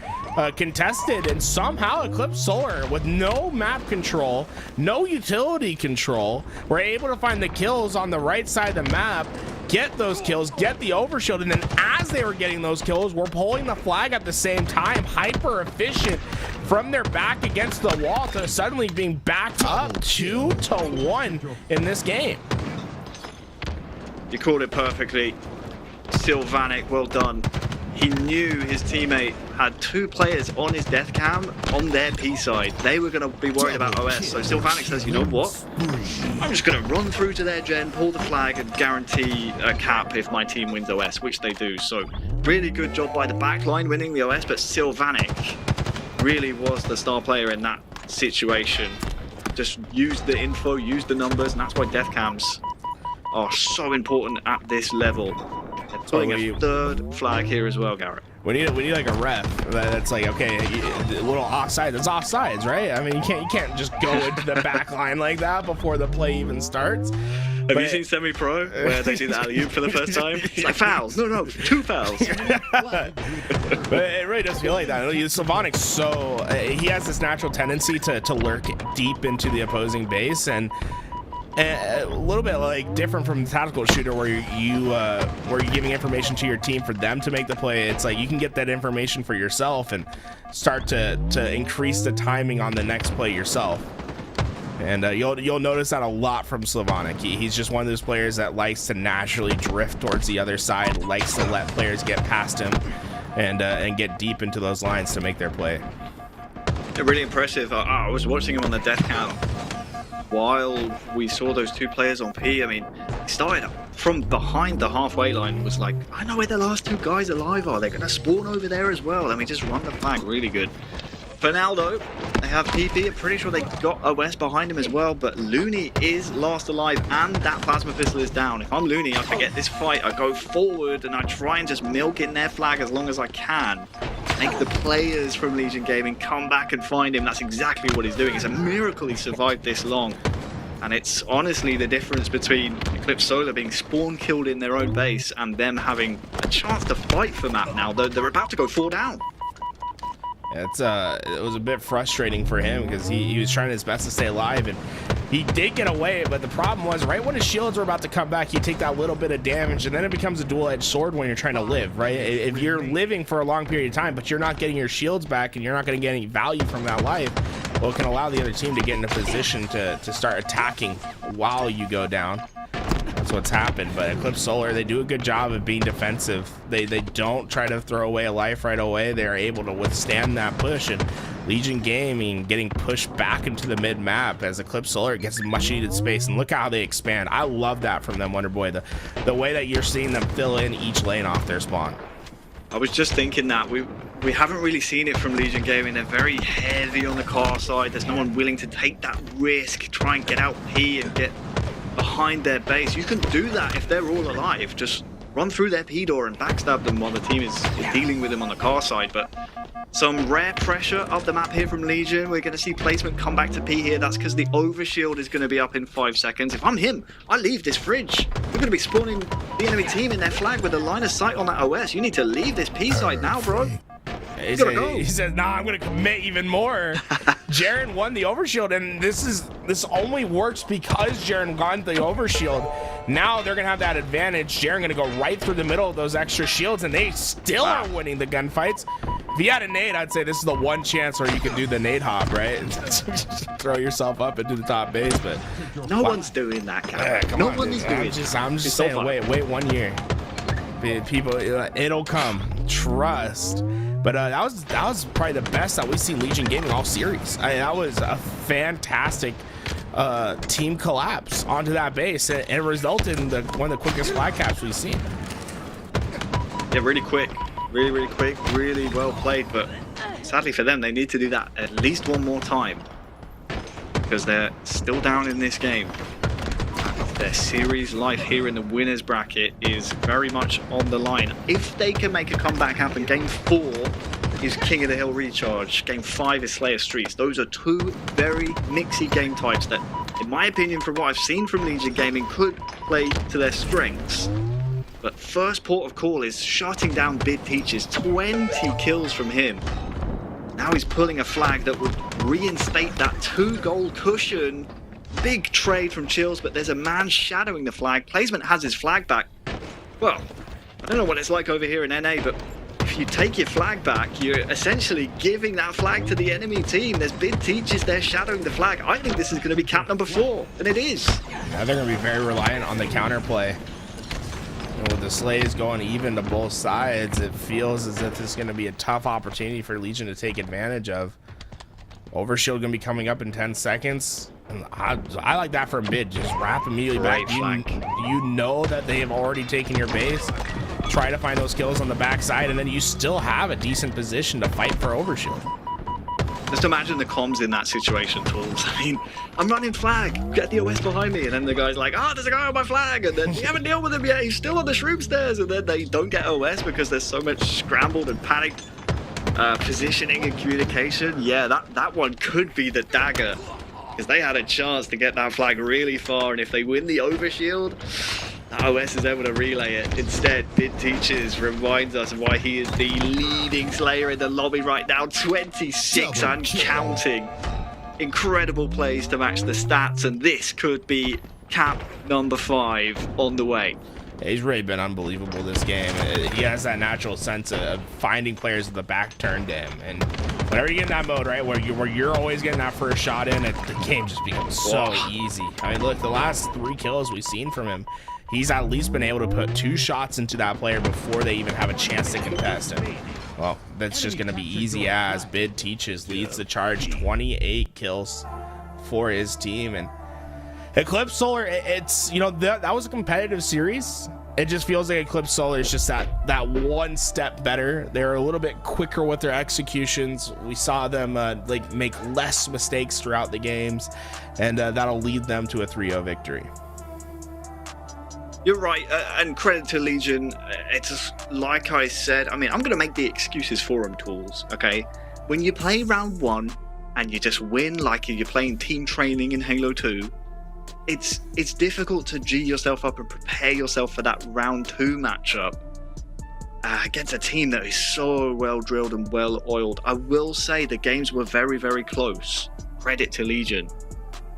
contested. And somehow Eclipse Solar, with no map control, no utility control, were able to find the kills on the right side of the map, get those kills, get the Overshield, and then as they were getting those kills, we're pulling the flag at the same time. Hyper efficient from their back against the wall to suddenly being backed up 2-1 in this game. You called it perfectly. Sylvanic, well done. He knew his teammate had 2 players on his death cam on their P side. They were going to be worried about OS. So Sylvanik says, you know what? I'm just going to run through to their gen, pull the flag, and guarantee a cap if my team wins OS, which they do. So really good job by the backline winning the OS, but Sylvanik really was the star player in that situation. Just use the info, use the numbers, and that's why death cams are so important at this level. They're pulling a 3rd flag here as well, Garrett. We need like a ref that's like, okay, a little offside. It's offsides, right? I mean, you can't just go into the back line like that before the play even starts. Have you seen Semi-Pro where they do the alley-oop for the first time? It's like fouls. No, 2 fouls. But it really does feel like that. Sylvanik's he has this natural tendency to lurk deep into the opposing base, and a little bit like different from the tactical shooter where you're giving information to your team for them to make the play. It's like you can get that information for yourself and start to increase the timing on the next play yourself. And you'll notice that a lot from Sylvanik. He's just one of those players that likes to naturally drift towards the other side, likes to let players get past him and get deep into those lines to make their play. Really impressive. I was watching him on the death cam while we saw those 2 players on P. I mean, he started from behind the halfway line, was like, I know where the last 2 guys alive are. They're going to spawn over there as well. I mean, just run the flag. Really good. For now, though, they have PP. I'm pretty sure they got OS behind him as well, but Looney is last alive, and that plasma pistol is down. If I'm Looney, I forget this fight. I go forward, and I try and just milk in their flag as long as I can. Make the players from Legion Gaming come back and find him. That's exactly what he's doing. It's a miracle he survived this long. And it's honestly the difference between Eclipse Solar being spawn-killed in their own base and them having a chance to fight for map now. They're about to go 4 down. It was a bit frustrating for him because he was trying his best to stay alive, and he did get away, but the problem was right when his shields were about to come back, you take that little bit of damage, and then it becomes a dual-edged sword when you're trying to live, right? If you're living for a long period of time, but you're not getting your shields back and you're not going to get any value from that life, well, it can allow the other team to get in a position to start attacking while you go down. That's what's happened. But Eclipse Solar, they do a good job of being defensive. They don't try to throw away a life right away. They're able to withstand that push, and Legion Gaming getting pushed back into the mid map as Eclipse Solar gets much needed space. And look how they expand. I love that from them, Wonderboy. The way that you're seeing them fill in each lane off their spawn. I was just thinking that we haven't really seen it from Legion Gaming. They're very heavy on the car side. There's no one willing to take that risk, try and get out P and get behind their base. You can do that if they're all alive. Just run through their P door and backstab them while the team is dealing with them on the car side. But some rare pressure up the map here from Legion. We're going to see placement come back to P here. That's because the overshield is going to be up in 5 seconds. If I'm him, I leave this fridge. We're going to be spawning the enemy team in their flag with a line of sight on that OS. You need to leave this P side now, bro. He says, nah, I'm going to commit even more. Jaren won the overshield, and this only works because Jaren won the overshield. Now they're going to have that advantage. Jaren going to go right through the middle of those extra shields, and they still are winning the gunfights. If you had a nade, I'd say this is the one chance where you can do the nade hop, right? Throw yourself up into the top base, but no one's doing that, guy. No one is doing it. I'm just saying, wait 1 year. People, it'll come. Trust. But that was probably the best that we've seen Legion Gaming all series. That was a fantastic team collapse onto that base, and it resulted in one of the quickest flag caps we've seen. Yeah, really quick. Really quick, really well played, but sadly for them, they need to do that at least one more time because they're still down in this game. Their series life here in the winners bracket is very much on the line. If they can make a comeback happen, game 4 is King of the Hill Recharge, game 5 is Slayer Streets. Those are 2 very mixy game types that, in my opinion, from what I've seen from Legion Gaming, could play to their strengths. But first port of call is shutting down Bid Teachers. 20 kills from him. Now he's pulling a flag that would reinstate that 2-goal cushion. Big trade from Chills, but there's a man shadowing the flag. Placement has his flag back. Well, I don't know what it's like over here in NA, but if you take your flag back, you're essentially giving that flag to the enemy team. There's Bid Teachers there shadowing the flag. I think this is going to be cap number 4, and it is. Yeah, they're going to be very reliant on the counterplay. And with the slays going even to both sides, it feels as if this is going to be a tough opportunity for Legion to take advantage of. Overshield going to be coming up in 10 seconds. And I like that for mid. Just wrap immediately back. You know that they have already taken your base. Try to find those kills on the backside, and then you still have a decent position to fight for overshield. Just imagine the comms in that situation, Tools. I mean, I'm running flag, get the OS behind me, and then the guy's like, oh, there's a guy on my flag, and then we haven't dealt with him yet, he's still on the shroom stairs, and then they don't get OS because there's so much scrambled and panicked positioning and communication. Yeah, that one could be the dagger, because they had a chance to get that flag really far, and if they win the overshield, OS is able to relay it. Instead, Bid Teachers reminds us of why he is the leading slayer in the lobby right now. 26 and counting. Incredible plays to match the stats, and this could be cap number 5 on the way. He's really been unbelievable this game. He has that natural sense of finding players with the back turned to him, and whenever you get in that mode, right, where you're always getting that first shot in, the game just becomes so easy. I mean, look, the last 3 kills we've seen from him, he's at least been able to put 2 shots into that player before they even have a chance to contest him. Well, that's just going to be easy as Bid Teaches leads the charge, 28 kills for his team. And Eclipse Solar, it's, you know, that was a competitive series. It just feels like Eclipse Solar is just that one step better. They're a little bit quicker with their executions. We saw them like make less mistakes throughout the games, and that'll lead them to a 3-0 victory. You're right, and credit to Legion. It's just, like I said, I mean, I'm going to make the excuses for them, Tools, okay? When you play round 1 and you just win like you're playing team training in Halo 2, it's difficult to G yourself up and prepare yourself for that round 2 matchup against a team that is so well drilled and well oiled. I will say the games were very, very close. Credit to Legion.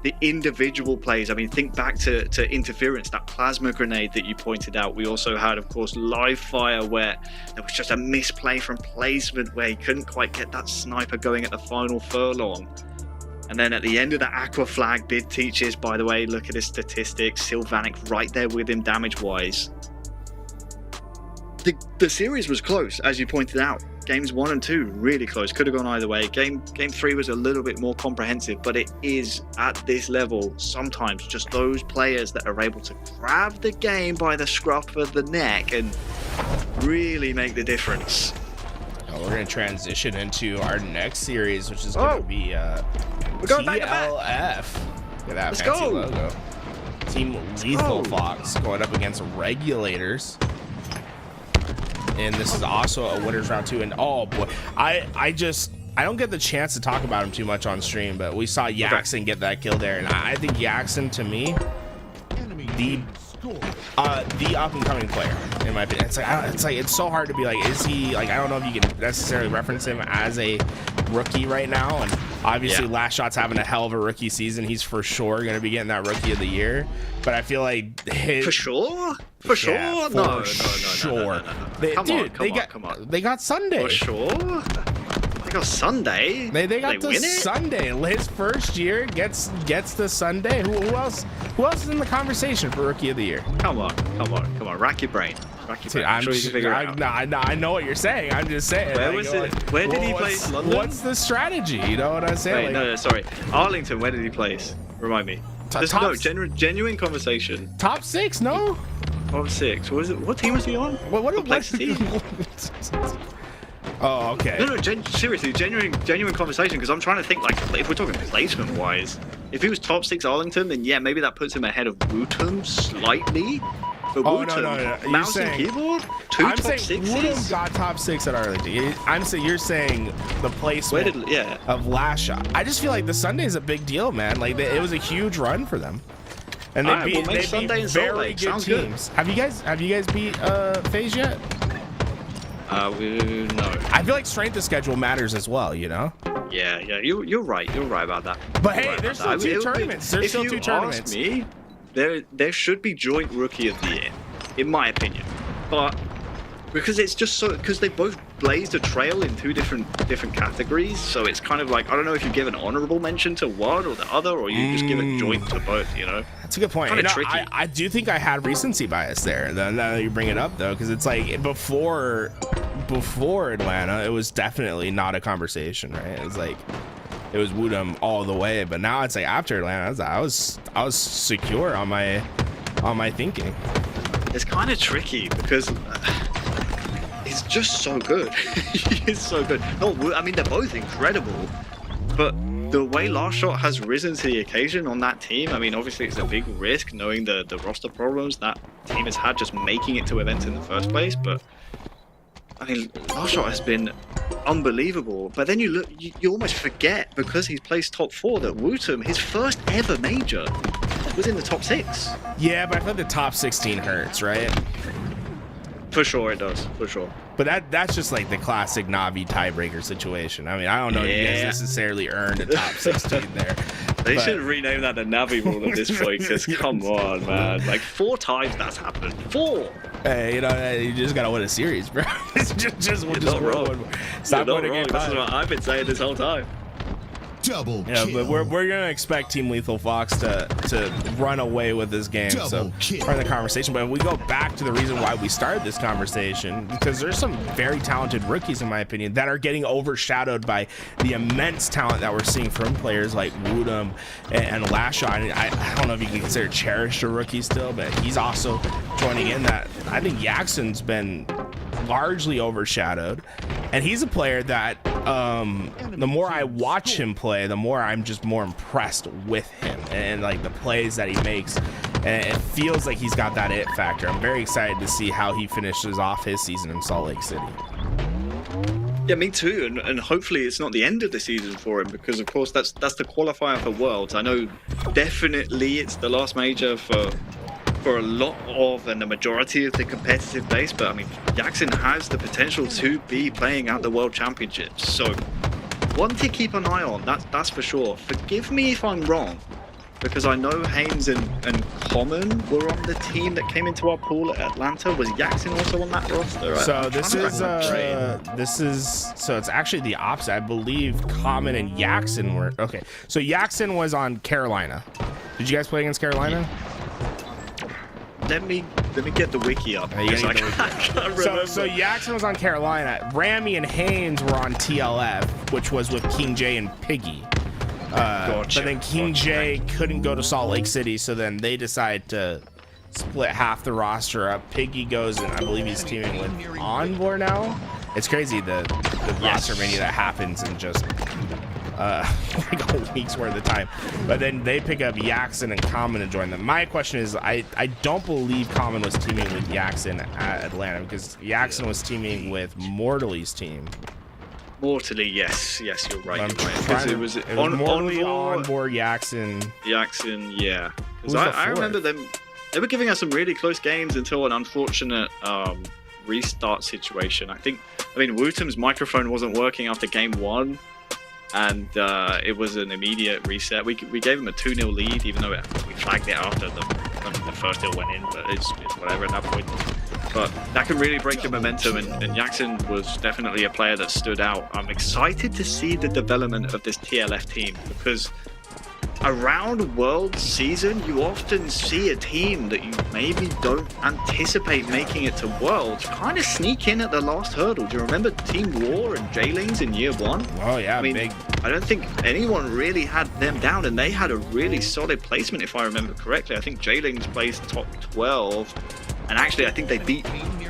The individual plays, I mean, think back to Interference, that plasma grenade that you pointed out. We also had, of course, Live Fire, where there was just a misplay from placement where he couldn't quite get that sniper going at the final furlong. And then at the end of the Aqua Flag, Bid Teaches, by the way, look at his statistics, Sylvanic right there with him damage-wise. The series was close, as you pointed out. Games 1 and 2 really close, could have gone either way. Game 3 was a little bit more comprehensive, but it is at this level sometimes just those players that are able to grab the game by the scruff of the neck and really make the difference. Now we're going to transition into our next series, which is going to be we're going TLF. back. Look at that Let's fancy go. logo. Team Lethal Fox going up against Regulators. And this is also a winners round 2. And oh boy, I don't get the chance to talk about him too much on stream, but we saw Yaxon get that kill there, and I think Yaxon, to me, the up and coming player in my opinion. It's so hard to be like, is he like, I don't know if you can necessarily reference him as a rookie right now, and obviously Last Shot's having a hell of a rookie season. He's for sure going to be getting that Rookie of the Year, but I feel like for sure. Yeah, No. Come on. They got Sunday. For sure. They got Sunday. They got the Sunday. His first year gets the Sunday. Who else is in the conversation for Rookie of the Year? Come on. Rack your brain. I'm sure you can figure it out. I know what you're saying. I'm just saying. Where was it? Where did he place? London? What's the strategy? You know what I'm saying? Wait, no, sorry. Arlington, where did he place? Remind me. Genuine conversation. Top 6, no? Top 6. What team was he on? What team? Oh, okay. No, seriously, genuine conversation, because I'm trying to think, like, if we're talking placement-wise, if he was top 6 Arlington, then yeah, maybe that puts him ahead of Wooten slightly. But Wooten, no. mouse and keyboard? I'm top saying 6s? Wooten got top 6 at Arlington. You're saying the placement of Last Shot. I just feel like the Sunday's a big deal, man. Like, it was a huge run for them. And they beat very good teams. Have you guys beat FaZe yet? No. I feel like strength of schedule matters as well, you know? Yeah, you're right. You're right about that. But hey, there's still 2 tournaments. There's still 2 tournaments. If you ask me, there should be joint Rookie of the Year, in my opinion. But because it's just because they both blazed a trail in 2 different categories, so it's kind of like, I don't know if you give an honorable mention to one or the other, or you just give it joint to both, you know? That's a good point. I do think I had recency bias there. Now that you bring it up, though, because it's like before Atlanta, it was definitely not a conversation, right? It was like it was Woodham all the way, but now it's like after Atlanta, I was secure on my thinking. It's kind of tricky because he's just so good. He's so good. No, I mean they're both incredible, but the way Last Shot has risen to the occasion on that team, I mean, obviously it's a big risk knowing the roster problems that team has had just making it to events in the first place, but I mean, Last Shot has been unbelievable. But then you look, you almost forget, because he's placed top 4, that Woodham, his first ever major, was in the top 6. Yeah, but I thought the top 16 hurts, right? For sure it does, for sure. But that's just like the classic Navi tiebreaker situation. I mean, I don't know if you guys necessarily earned a top 16 there. They should rename that the Navi rule at this point, because come on, man. Like 4 times that's happened. 4! Hey, you just gotta win a series, bro. just You're not wrong. Stop You're not winning wrong. game This 5. is what I've been saying this whole time. Double Yeah, kill. but we're gonna expect Team Lethal Fox to run away with this game. So part of the conversation. But if we go back to the reason why we started this conversation, because there's some very talented rookies, in my opinion, that are getting overshadowed by the immense talent that we're seeing from players like Woodham and Lashon. I don't know if you can consider Cherish a rookie still, but he's also joining in. That I think Yaxon's been largely overshadowed, and he's a player that the more I watch him play, the more I'm just more impressed with him and like the plays that he makes, and it feels like he's got that it factor. I'm very excited to see how he finishes off his season in Salt Lake City. Yeah, me too, and hopefully it's not the end of the season for him, because of course that's the qualifier for Worlds. I know definitely it's the last major for a lot of and the majority of the competitive base, but I mean, Jackson has the potential to be playing at the World Championships. So one to keep an eye on, that's for sure. Forgive me if I'm wrong, because I know Haynes and Common were on the team that came into our pool at Atlanta. Was Jackson also on that roster? So so it's actually the opposite. I believe Common and Jackson were okay. So Jackson was on Carolina. Did you guys play against Carolina? Let me get the wiki up. So Jackson was on Carolina. Ramy and Haynes were on TLF, which was with King J and Piggy. Gotcha. But then King J couldn't go to Salt Lake City, so then they decide to split half the roster up. Piggy goes, and I believe he's teaming with Envoy now. It's crazy the roster mania that happens in just like a week's worth of time. But then they pick up Yaxon and Common and join them. My question is, I don't believe Common was teaming with Yaxon at Atlanta, because Yaxon was teaming with Mortally's team. Mortally, yes, you're right. It was Mortally, Envoy, Yaxon, yeah. Because I remember them. They were giving us some really close games until an unfortunate restart situation. I mean, Wootham's microphone wasn't working after game 1. And it was an immediate reset. We gave him a 2-0 lead, even though we flagged it after the first hill went in, but it's whatever at that point. But that can really break your momentum, and Jackson was definitely a player that stood out. I'm excited to see the development of this TLF team, because around World season, you often see a team that you maybe don't anticipate making it to Worlds kind of sneak in at the last hurdle. Do you remember Team War and J-Lings in year 1? Oh yeah, I mean, big. I don't think anyone really had them down, and they had a really solid placement, if I remember correctly. I think J-Lings placed top 12, and actually I think they beat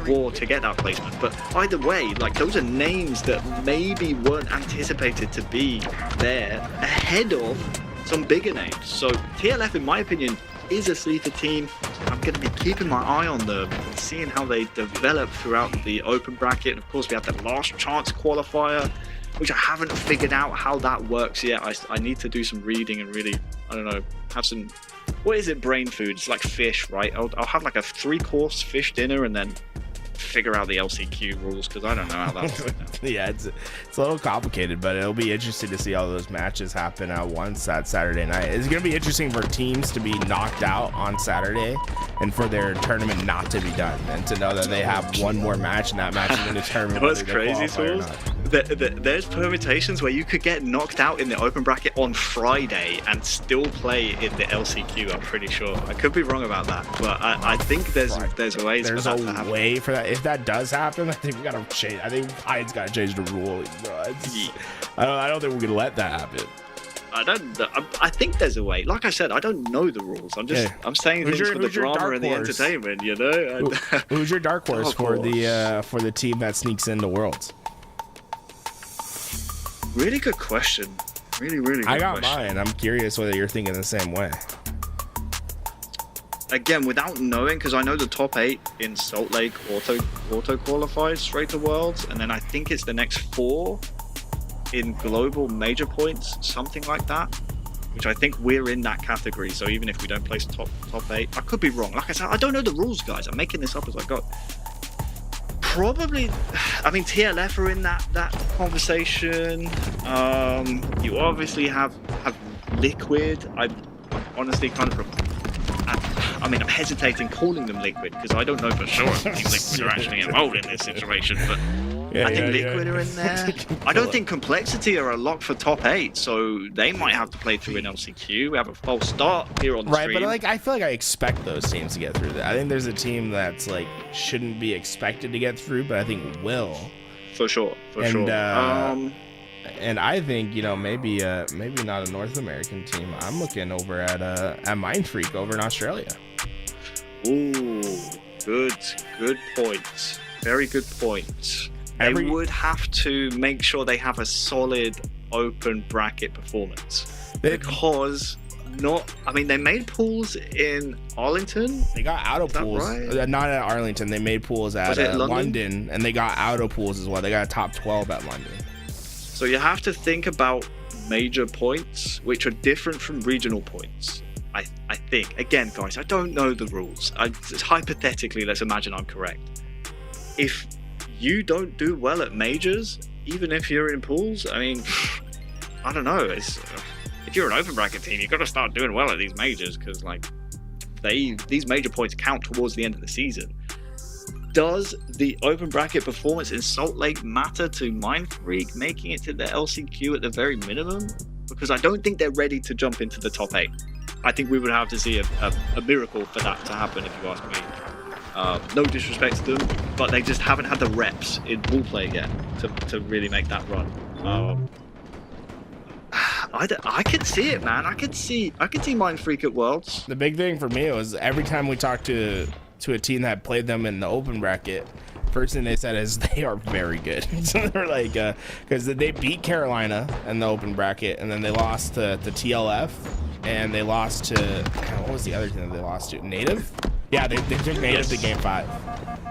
War to get that placement. But either way, like, those are names that maybe weren't anticipated to be there ahead of some bigger names. So TLF, in my opinion, is a sleeper team. I'm going to be keeping my eye on them and seeing how they develop throughout the open bracket. And of course, we have the last chance qualifier, which I haven't figured out how that works yet. I need to do some reading and really, I don't know, have some, what is it, brain food? It's like fish, right? I'll have like a 3-course fish dinner and then figure out the LCQ rules, because I don't know how that works now. Yeah, it's a little complicated, but it'll be interesting to see all those matches happen at once that Saturday night. It's going to be interesting for teams to be knocked out on Saturday and for their tournament not to be done, and to know that they have one more match, and that match is going to determine What's whether they crazy, qualify or Souls? not. There's permutations where you could get knocked out in the open bracket on Friday and still play in the LCQ. I'm pretty sure. I could be wrong about that, but I think there's ways for that to happen. Way for that. If that does happen, I think we gotta change. I think Hyatt's gotta change the rules. I don't think we're gonna let that happen. I think there's a way. Like I said, I don't know the rules. I'm saying things for the drama and the entertainment. You know. Who's your dark horse for the team that sneaks into Worlds? Really good question. Really good question. I got mine. I'm curious whether you're thinking the same way. Again, without knowing, because I know the top 8 in Salt Lake auto qualifies straight to Worlds, and then I think it's the next 4 in global major points, something like that, which I think we're in that category. So even if we don't place top 8, I could be wrong. Like I said, I don't know the rules, guys. I'm making this up as I go. Probably, I mean, TLF are in that conversation. You obviously have Liquid. I'm honestly kind of, I'm hesitating calling them Liquid because I don't know for sure if Liquid are actually involved in this situation, but I think Liquid are in there. I don't think Complexity are a lock for top 8, so they might have to play through an LCQ. We have a false start here on the stream. But I feel like I expect those teams to get through that. I think there's a team that's shouldn't be expected to get through, but I think will. For sure. And I think maybe not a North American team. I'm looking over at Mind Freak over in Australia. Ooh, good point. Very good point. They would have to make sure they have a solid open bracket performance because they made pools in Arlington. They got auto pools, right? Not at Arlington. They made pools at London, and they got auto pools as well. They got a top 12 at London. So you have to think about major points, which are different from regional points. I think. Again, guys, I don't know the rules. Hypothetically, let's imagine I'm correct. If you don't do well at majors, even if you're in pools, I don't know. If you're an open bracket team, you've got to start doing well at these majors because these major points count towards the end of the season. Does the open bracket performance in Salt Lake matter to Mind Freak making it to the LCQ at the very minimum? Because I don't think they're ready to jump into the top 8. I think we would have to see a miracle for that to happen, if you ask me. No disrespect to them, but they just haven't had the reps in pool play yet to really make that run. I could see it, man. I could see Mind Freak at Worlds. The big thing for me was every time we talked to a team that played them in the open bracket, first thing they said is they are very good. So they're because they beat Carolina in the open bracket, and then they lost to TLF, and they lost to what was the other team that they lost to? Native. Yeah, they took Native to game 5,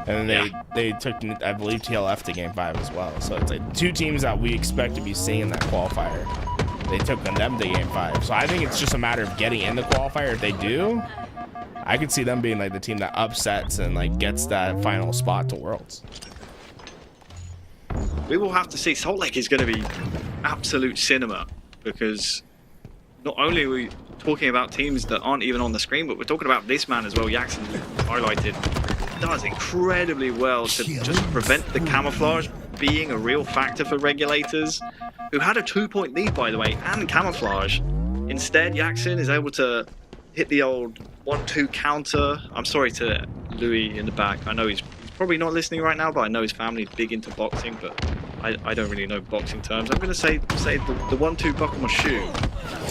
and then they took, I believe, TLF to game 5 as well. So it's 2 teams that we expect to be seeing in that qualifier. They took them to game 5. So I think it's just a matter of getting in the qualifier. If they do, I could see them being the team that upsets and gets that final spot to Worlds. We will have to see. Salt Lake is going to be absolute cinema because not only are we talking about teams that aren't even on the screen, but we're talking about this man as well. Jackson highlighted does incredibly well to just prevent the camouflage being a real factor for regulators, who had a 2-point lead, by the way, and camouflage. Instead, Jackson is able to hit the old 1-2 counter. I'm sorry to Louis in the back. I know he's probably not listening right now, but I know his family's big into boxing, but I don't really know boxing terms. I'm going to say the 1-2 buckle my shoe,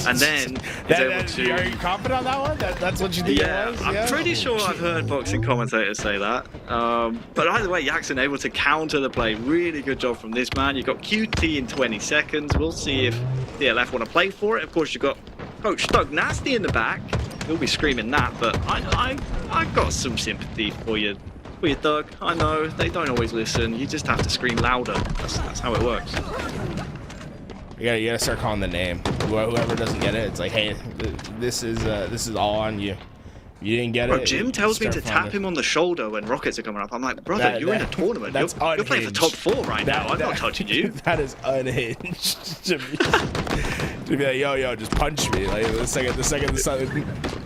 and then Are you confident on that one? That's what you think it was? I'm pretty sure I've heard boxing commentators say that. But either way, Jackson able to counter the play. Really good job from this man. You've got QT in 20 seconds. We'll see if DLF want to play for it. Of course, you've got Coach Doug Nasty in the back. He'll be screaming that, but I've got some sympathy for you. Doug. I know they don't always listen. You just have to scream louder. That's how it works. You gotta start calling the name. Whoever doesn't get it, it's hey, this is all on you. You didn't get it. Jim tells me to tap him on the shoulder when rockets are coming up. I'm like, brother, you're in a tournament. You're playing for top 4 right now. I'm not touching you. That is unhinged. To be yo, just punch me. The second the sun.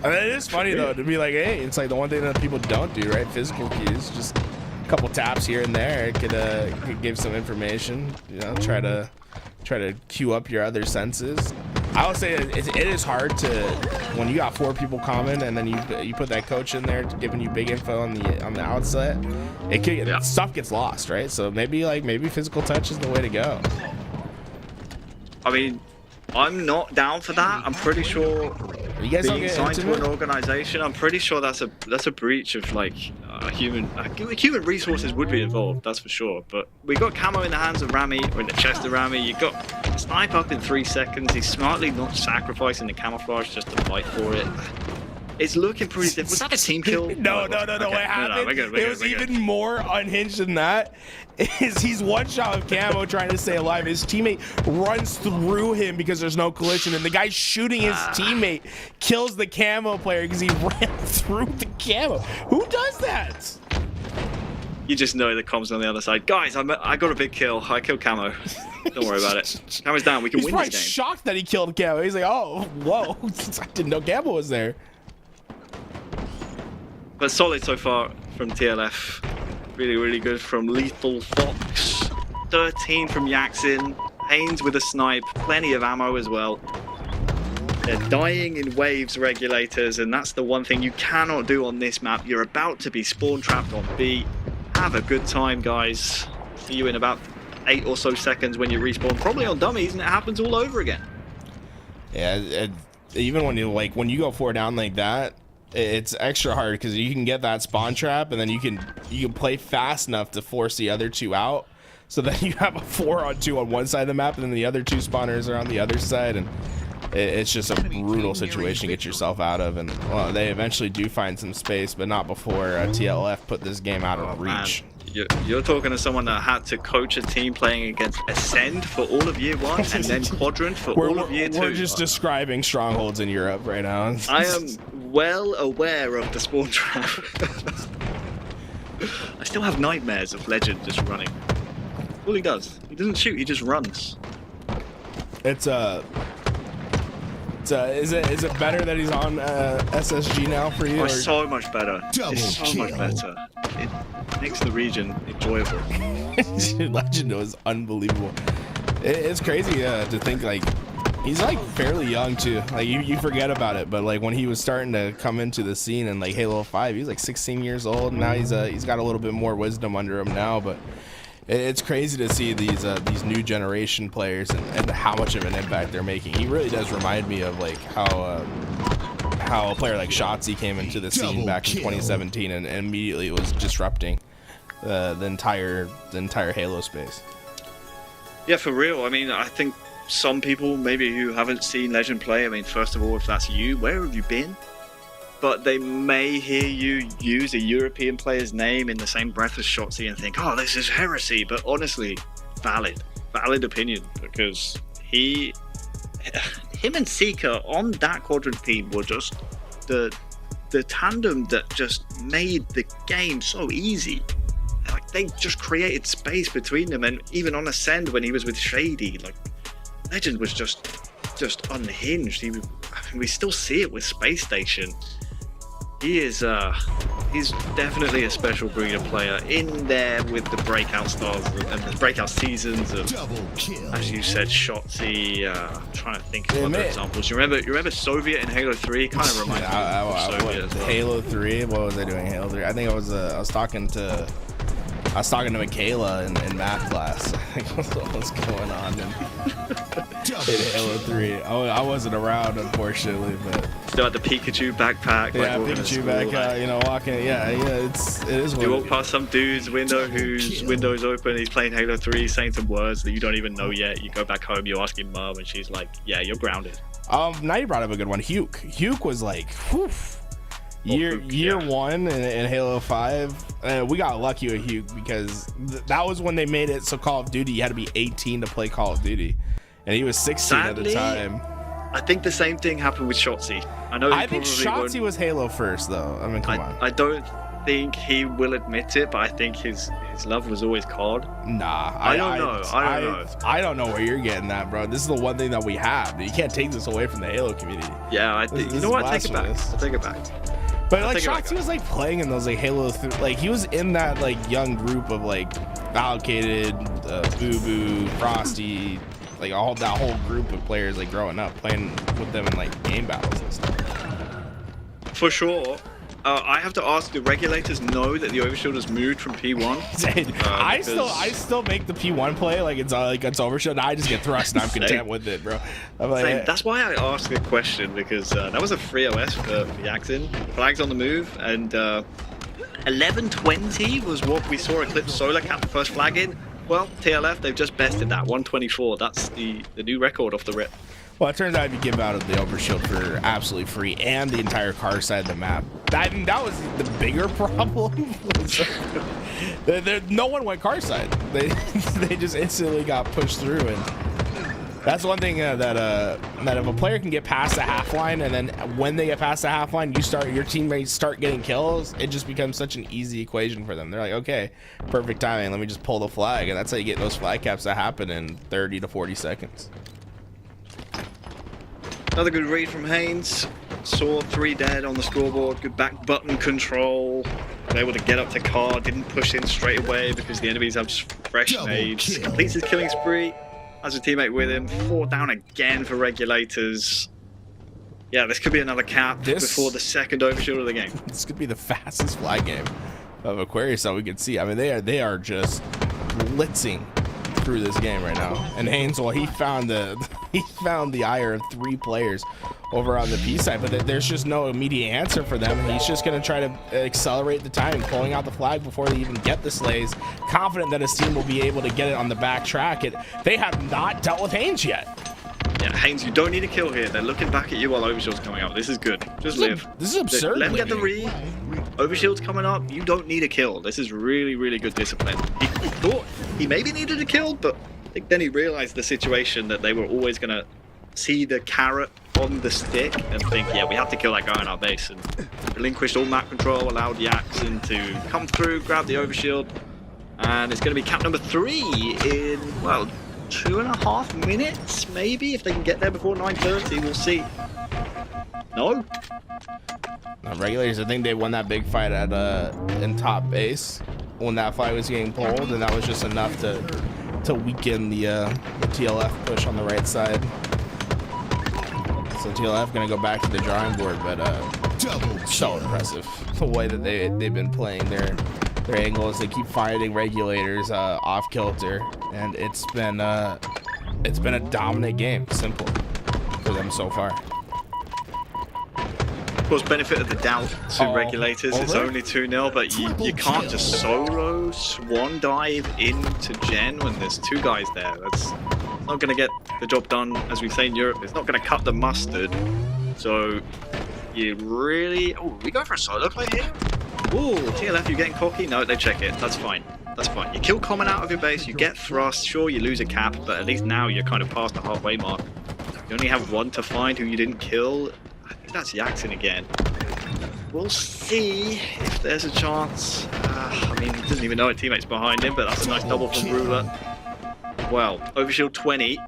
And it is funny though to be hey, it's the one thing that people don't do, right? Physical cues. Just couple taps here and there, it could give some information. You know, try to cue up your other senses. I would say it is hard to, when you got 4 people common and then you put that coach in there giving you big info on the outset, stuff gets lost, right? So maybe physical touch is the way to go. I mean, I'm not down for that. I'm pretty sure You guys don't being get signed to an intimate? organization, I'm pretty sure that's a breach of like human resources would be involved, that's for sure. But we got camo in the hands of Rami, or in the chest of Rami. You got snipe up in 3 seconds. He's smartly not sacrificing the camouflage just to fight for it. It's looking pretty different. Was that a team kill? No. Okay. What happened? We're good, It was even more unhinged than that. He's one shot of camo trying to stay alive. His teammate runs through him because there's no collision, and the guy shooting his teammate kills the camo player because he ran through the camo. Who does that? You just know the comms on the other side. Guys, I got a big kill. I killed camo. Don't worry about it. Camo's down. We can win this game. He's probably shocked that he killed camo. He's like, oh, whoa. I didn't know camo was there. But solid so far from TLF. Really, really good from Lethal Fox. 13 from Yaxin. Haynes with a snipe. Plenty of ammo as well. They're dying in waves, regulators, and that's the one thing you cannot do on this map. You're about to be spawn trapped on B. Have a good time, guys. See you in about 8 or so seconds when you respawn. Probably on dummies, and it happens all over again. Yeah, even when you go 4 down like that, it's extra hard because you can get that spawn trap, and then you can play fast enough to force the other 2 out. So then you have a 4-on-2 on one side of the map, and then the other 2 spawners are on the other side, and it's just a brutal situation to get yourself out of. And well, they eventually do find some space, but not before TLF put this game out of reach. You're talking to someone that had to coach a team playing against Ascend for all of year 1 and then Quadrant for all of year 2. We're just describing strongholds in Europe right now. I am well aware of the spawn trap. I still have nightmares of Legend just running. All he does, he doesn't shoot, he just runs. Is it better that he's on SSG now for you? Oh, so much better. It's so much better. It makes the region enjoyable. Legend was unbelievable. It's crazy to think like he's like fairly young too. Like you forget about it, but like when he was starting to come into the scene in like Halo 5, he was like 16 years old. Now he's got a little bit more wisdom under him now, but it's crazy to see these new generation players and how much of an impact they're making. He really does remind me of like how a player like Shotzi came into the scene back in 2017 and immediately was disrupting the entire Halo space. Yeah, for real. I mean, I think some people maybe who haven't seen Legend play, I mean, first of all, if that's you, where have you been? But they may hear you use a European player's name in the same breath as Shotzi and think, oh, this is heresy. But honestly, valid opinion, because him and Seeker on that Quadrant team were just the tandem that just made the game so easy. Like, they just created space between them, and even on Ascend when he was with Shady, like, Legend was just unhinged. We still see it with Space Station. He's definitely a special breed of player in there with the breakout stars and the breakout seasons of, as you said, Shotzi. I'm trying to think of other examples. You remember Soviet in Halo 3? Kind of reminds me of Soviet as well. Halo 3. What was I doing in Halo 3? I think I was talking to Michaela in math class. I think that's what was going on in Halo 3. I wasn't around, unfortunately, but still had the Pikachu backpack. Yeah, like Pikachu backpack. You know, walking. Yeah. It is. You walk past some dude's window whose window's open. He's playing Halo 3, saying some words that you don't even know yet. You go back home. You ask your mom, and she's like, "Yeah, you're grounded." Now you brought up a good one. Huke was like, whew. Year 1 in Halo 5, we got lucky with Huke because that was when they made it so Call of Duty you had to be 18 to play Call of Duty, and he was 16 at the time. I think the same thing happened with Shotzi. I think Shotzi was Halo first, though. I mean, come on. I don't think he will admit it, but I think his love was always COD. Nah, I don't know. I don't know where you're getting that, bro. This is the one thing that we have. You can't take this away from the Halo community. Yeah, you know what? I take it back. But like Shotzi was like playing in those like Halo, like he was in that like young group of like Allocated, Boo Boo, Frosty, like that whole group of players like growing up playing with them in like game battles and stuff. For sure. I have to ask, do regulators know that the overshield has moved from P1? I still make the P1 play like it's overshield, and I just get thrust and I'm content with it, bro. I'm like, That's why I asked the question, because that was a free OS for Yaxin. Flags on the move, and 11:20 was what we saw Eclipse Solar cap the first flag in. Well, TLF, they've just bested that, 124. That's the new record off the rip. Well, it turns out you give out of the overshield for absolutely free and the entire car side of the map. I think that was the bigger problem. No one went car side. They just instantly got pushed through, and that's one thing that if a player can get past the half line, and then when they get past the half line, your teammates start getting kills. It just becomes such an easy equation for them. They're like, okay, perfect timing. Let me just pull the flag, and that's how you get those flag caps that happen in 30 to 40 seconds. Another good read from Haynes. Saw 3 dead on the scoreboard. Good back button control. Was able to get up to car. Didn't push in straight away because the enemies have fresh nades. Completes his killing spree. Has a teammate with him. 4 down again for regulators. Yeah, this could be another cap before the second overshield of the game. This could be the fastest flag game of Aquarius that we could see. I mean, they are just blitzing through this game right now. And Haynes, well, he found the ire of 3 players over on the P side, but there's just no immediate answer for them. He's just going to try to accelerate the time, pulling out the flag before they even get the slays, confident that his team will be able to get it on the back track. They have not dealt with Haynes yet. Yeah, Haynes, you don't need a kill here. They're looking back at you while Overshield's coming up. This is good. Just live. This is absurd. Let him get the read. Overshield's coming up. You don't need a kill. This is really, really good discipline. He thought he maybe needed a kill, but I think then he realized the situation that they were always going to see the carrot on the stick and think, yeah, we have to kill that guy on our base. And relinquished all map control, allowed Yaxin to come through, grab the Overshield. And it's going to be cap number 3 in, well, 2.5 minutes, maybe, if they can get there before 9:30. We'll see. No? Regulators, I think they won that big fight at in top base when that fight was getting pulled, and that was just enough to weaken the TLF push on the right side. So TLF gonna go back to the drawing board, but so impressive the way that they've been playing their angles. They keep finding regulators off kilter, and it's been a dominant game, simple for them so far. Of course, benefit of the doubt to regulators. It's only 2-0, but you can't just solo swan dive into Gen when there's 2 guys there. That's not going to get the job done, as we say in Europe. It's not going to cut the mustard. So you really... Oh, we go for a solo play here? Ooh, TLF, you getting cocky? No, they check it. That's fine. That's fine. You kill common out of your base, you get thrust. Sure, you lose a cap, but at least now you're kind of past the halfway mark. You only have 1 to find who you didn't kill. I think that's Yaxin again. We'll see if there's a chance. I mean, he doesn't even know a teammate's behind him, but that's a nice double from Ruler. Well, Overshield 20.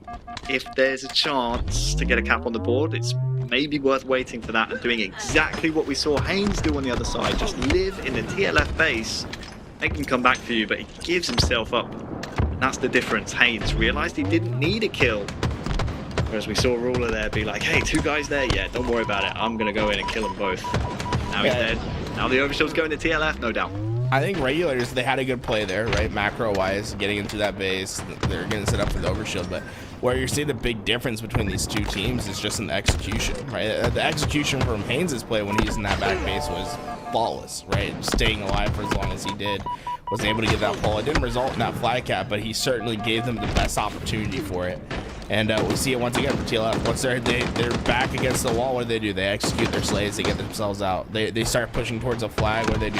If there's a chance to get a cap on the board, it's maybe worth waiting for that and doing exactly what we saw Haynes do on the other side. Just live in the TLF base. They can come back for you, but he gives himself up. And that's the difference. Haynes realized he didn't need a kill. Whereas we saw Ruler there be like, hey, 2 guys there, yeah, don't worry about it. I'm going to go in and kill them both. Now he's dead. Now the Overshield's going to TLF, no doubt. I think regulators, they had a good play there, right? Macro-wise, getting into that base. They're going to set up for the Overshield, but where you're seeing the big difference between these 2 teams is just in the execution, right? The execution from Haynes' play when he was in that back base was flawless, right? Staying alive for as long as he did, was able to get that pull. It didn't result in that flag cap, but he certainly gave them the best opportunity for it. And we see it once again for TLF. Once they're back against the wall, what do? They execute their slays, they get themselves out. They start pushing towards a flag. What do?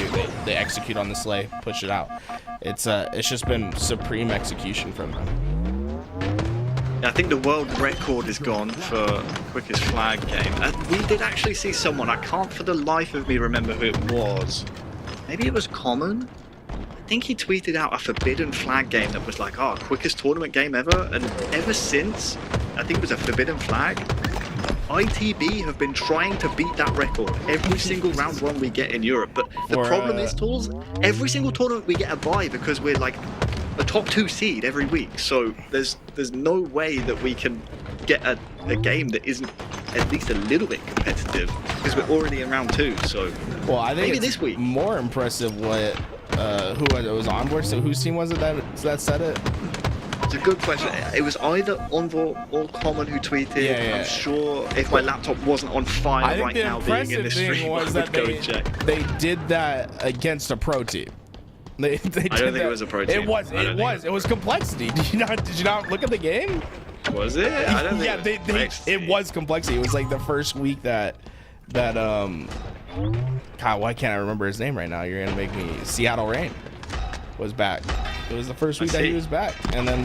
They execute on the slay, push it out. It's just been supreme execution from them. I think the world record is gone for quickest flag game. We did actually see someone, I can't for the life of me remember who it was. Maybe it was Common? I think he tweeted out a forbidden flag game that was like, quickest tournament game ever. And ever since, I think it was a forbidden flag. ITB have been trying to beat that record every single round one we get in Europe. But the problem is, Tools, every single tournament we get a bye because we're like a top 2 seed every week. So there's no way that we can get a game that isn't at least a little bit competitive because we're already in round 2. So well, I think maybe it's this week more impressive what who was on board. So whose team was it that said it? It's a good question. It was either Envoy or Common who tweeted. Yeah. I'm sure if my laptop wasn't on fire right now being in the stream, was I would that go and check. they did that against a pro team. They I don't think it was a pro team. It was complexity. Did you not look at the game? Was it? I don't yeah, think it was complexity. It was like the first week that God, why can't I remember his name right now? You're gonna make me. Seattle Rain was back. It was the first week that he was back, and then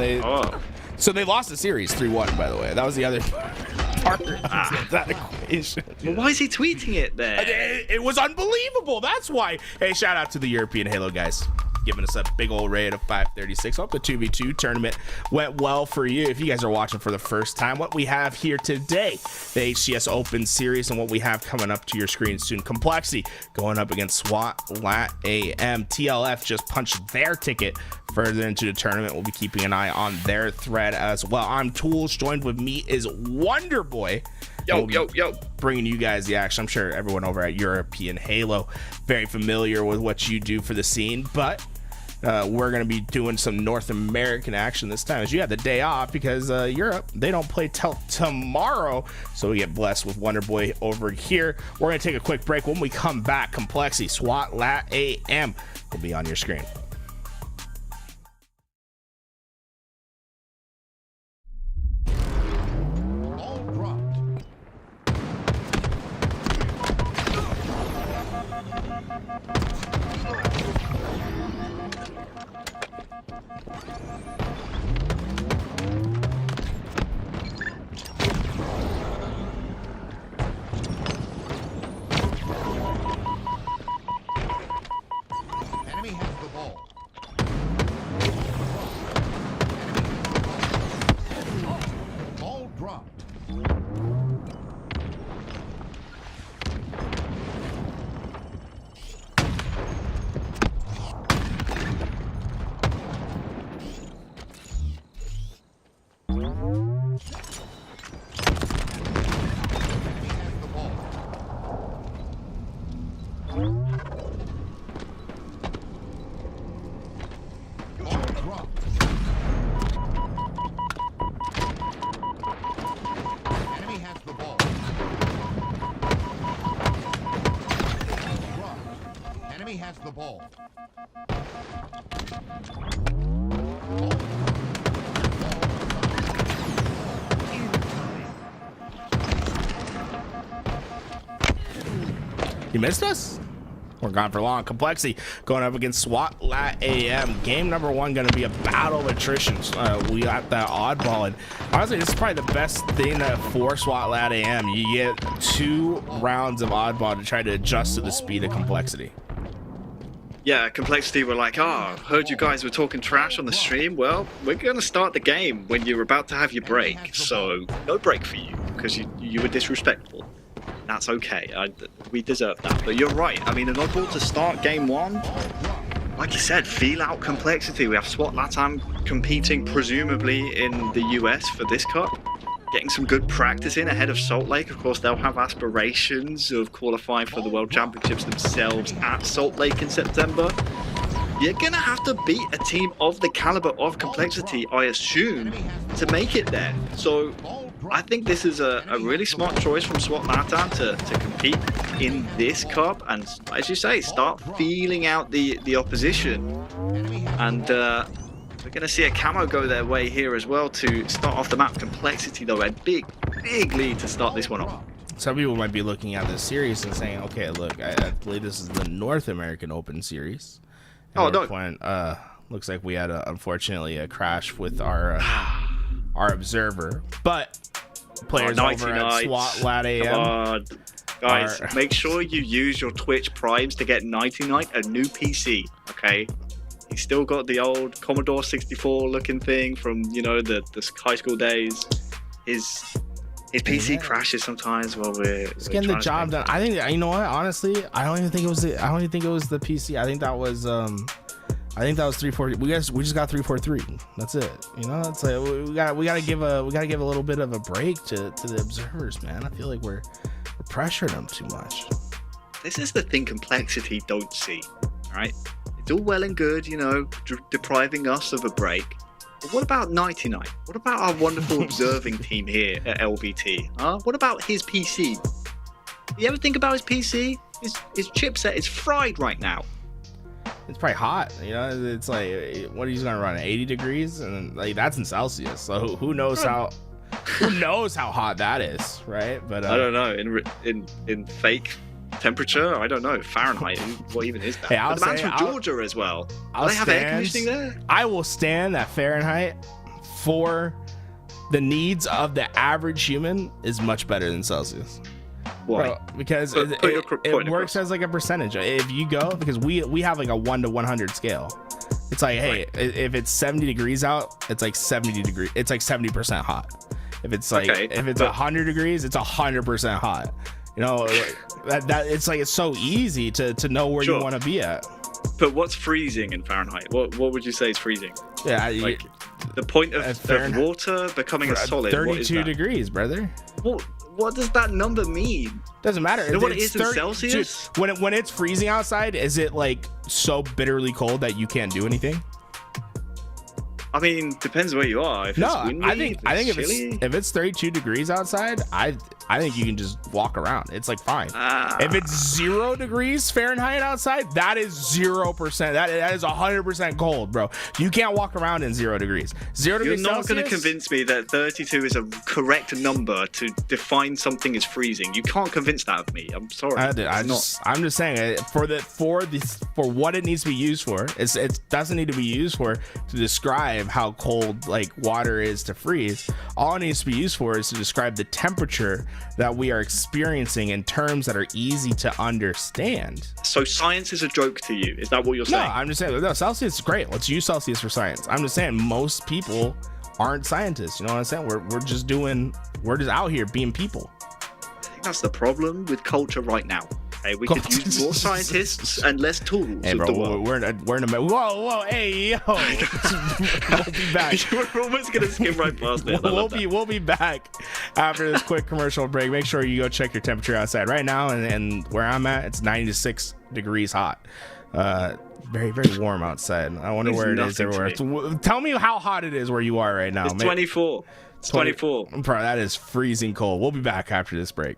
so they lost the series 3-1. By the way, that was the other part of that equation. Well, why is he tweeting it there? It was unbelievable. That's why. Hey, shout out to the European Halo guys, giving us a big old raid of 536. Hope the 2v2 tournament went well for you. If you guys are watching for the first time, what we have here today, the HCS Open Series, and what we have coming up to your screen soon. Complexity going up against SWAT Lat AM. TLF just punched their ticket further into the tournament. We'll be keeping an eye on their thread as well. I'm Tools. Joined with me is Wonder Boy. Yo. Bringing you guys the action. I'm sure everyone over at European Halo very familiar with what you do for the scene, but we're going to be doing some North American action this time, as you had the day off because Europe, they don't play till tomorrow. So we get blessed with Wonder Boy over here. We're going to take a quick break. When we come back, Complexity, SWAT Lat AM will be on your screen. All dropped. Enemy has the ball. Ball dropped. Enemy has the ball. Ball dropped. Enemy has the ball. Ball dropped. Enemy has the ball. You missed us? We're gone for long. Complexity going up against SWAT Lat AM. Game number 1 going to be a battle of attrition. We got that oddball, and honestly, this is probably the best thing for SWAT Lat AM. You get 2 rounds of oddball to try to adjust to the speed of Complexity. Yeah, Complexity were like, heard you guys were talking trash on the stream. Well, we're going to start the game when you're about to have your break. So no break for you because you were disrespectful. That's okay. We deserve that. But you're right. I mean, an oddball to start game 1. Like you said, feel out Complexity. We have SWAT LATAM competing presumably in the US for this cup. Getting some good practice in ahead of Salt Lake. Of course, they'll have aspirations of qualifying for the World Championships themselves at Salt Lake in September. You're going to have to beat a team of the caliber of Complexity, I assume, to make it there. So I think this is a really smart choice from SWAT LATAM to compete in this cup and, as you say, start feeling out the opposition. And we're going to see a camo go their way here as well to start off the map. Complexity, though, a big lead to start this one off. Some people might be looking at this series and saying, okay, look, I believe this is the North American Open Series. And no. Looks like we had, unfortunately, a crash with our observer. But players over at SWAT Lat AM. Come on. Guys, make sure you use your Twitch primes to get Nighty Night a new PC, okay? He's still got the old Commodore 64 looking thing from, the high school days. His His PC crashes sometimes while we're getting the job done. I think, you know what? Honestly, I don't even think it was the PC. I think that was 343. We just got 343. That's it. You know, it's like we gotta give a little bit of a break to the observers, man. I feel like we're pressuring them too much. This is the thing complexity don't see. All right, it's all well and good, you know, depriving us of a break. But what about 99? What about our wonderful observing team here at LVT? What about his PC? You ever think about his PC? His chipset is fried right now. It's probably hot, you know. It's like, what are you gonna run? 80 degrees, and like that's in Celsius. So who knows how hot that is, right? But I don't know. In fake temperature, I don't know. Fahrenheit. What even is that? Hey, but the man's from Georgia as well. Do they have air conditioning there? I will stand that Fahrenheit for the needs of the average human is much better than Celsius. Why? Bro, because it works as like a percentage. If you go, because we have like a 1 to 100 scale. It's like, hey, if it's 70 degrees out, it's like 70 degrees. It's like 70% hot. If it's like, if it's 100 degrees, it's 100% hot. You know, that it's like, it's so easy to know where you want to be at. But what's freezing in Fahrenheit? What would you say is freezing? Yeah, like the point of water becoming a solid. 32 degrees, brother. What does that number mean? Doesn't matter. You know what it is in Celsius? Dude, when it's freezing outside, is it like so bitterly cold that you can't do anything? I mean, depends where you are. If it's windy, I think chilly. if it's 32 degrees outside, I think you can just walk around. It's like fine. If it's 0 degrees Fahrenheit outside, that is 0%. That is 100% cold, bro. You can't walk around in 0 degrees. 0 degrees. You're not going to convince me that 32 is a correct number to define something as freezing. You can't convince that of me. I'm sorry. I'm just saying for what it needs to be used for. It doesn't need to be used for to describe how cold like water is to freeze. All it needs to be used for is to describe the temperature that we are experiencing in terms that are easy to understand. So science is a joke to you? Is that what you're saying? No, I'm just saying, no, Celsius is great. Let's use Celsius for science. I'm just saying most people aren't scientists. You know what I'm saying? We're just out here being people. I think that's the problem with culture right now. Hey, we could use more scientists and less tools. Hey, bro, we're in a whoa, hey, yo. We'll be back. You were almost gonna skim right past it. We'll be back after this quick commercial break. Make sure you go check your temperature outside right now, and where I'm at, it's 96 degrees hot. Very, very warm outside. I wonder where it is everywhere. Tell me how hot it is where you are right now. It's 24. It's 24. Bro, that is freezing cold. We'll be back after this break.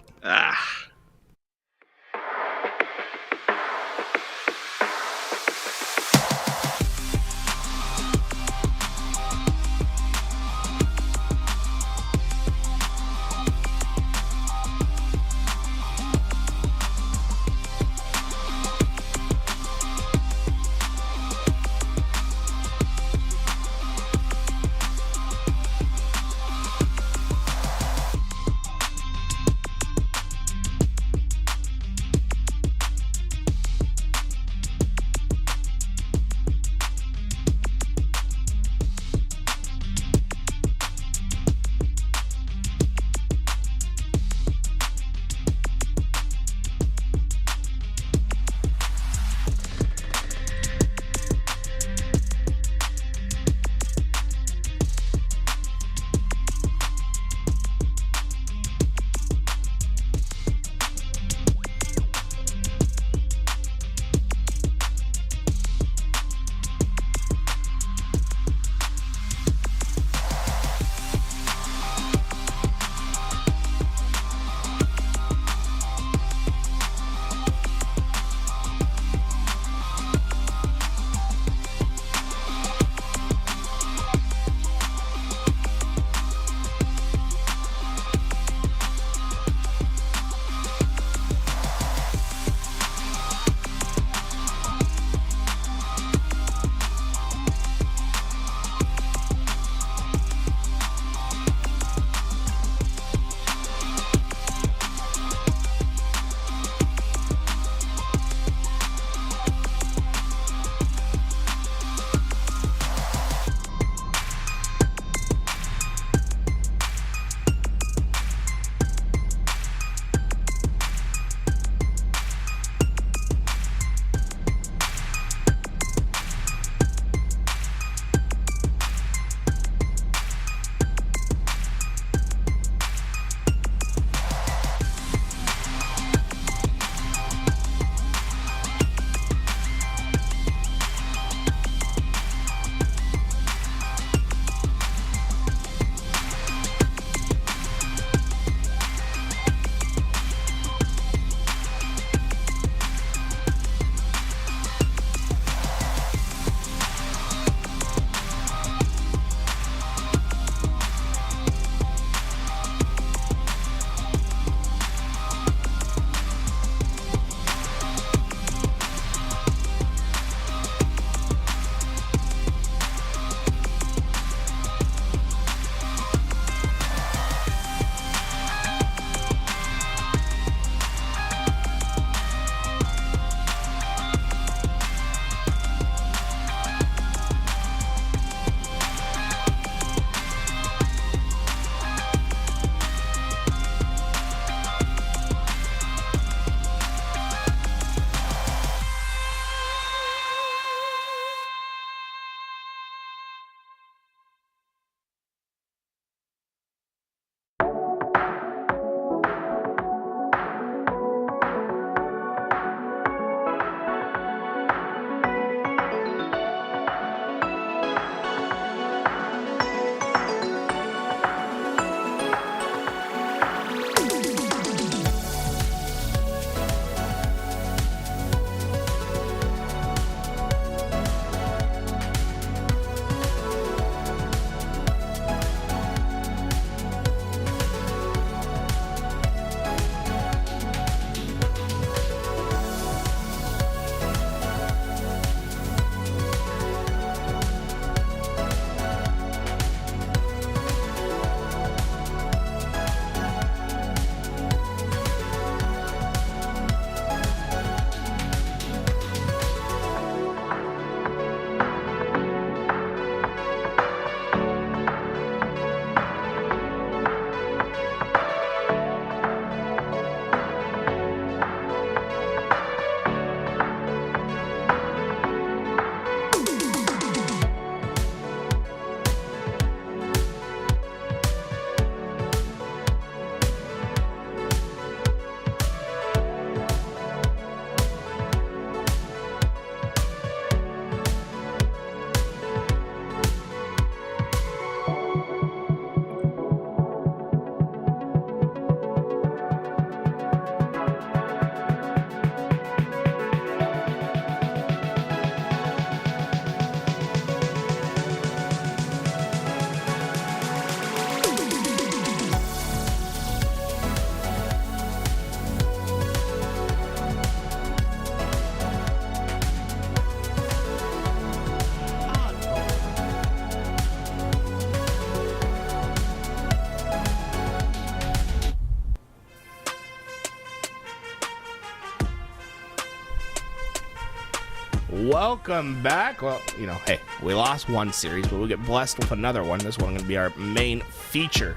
welcome back. Well, you know, hey, we lost one series, but we'll get blessed with another one. This one going to be our main feature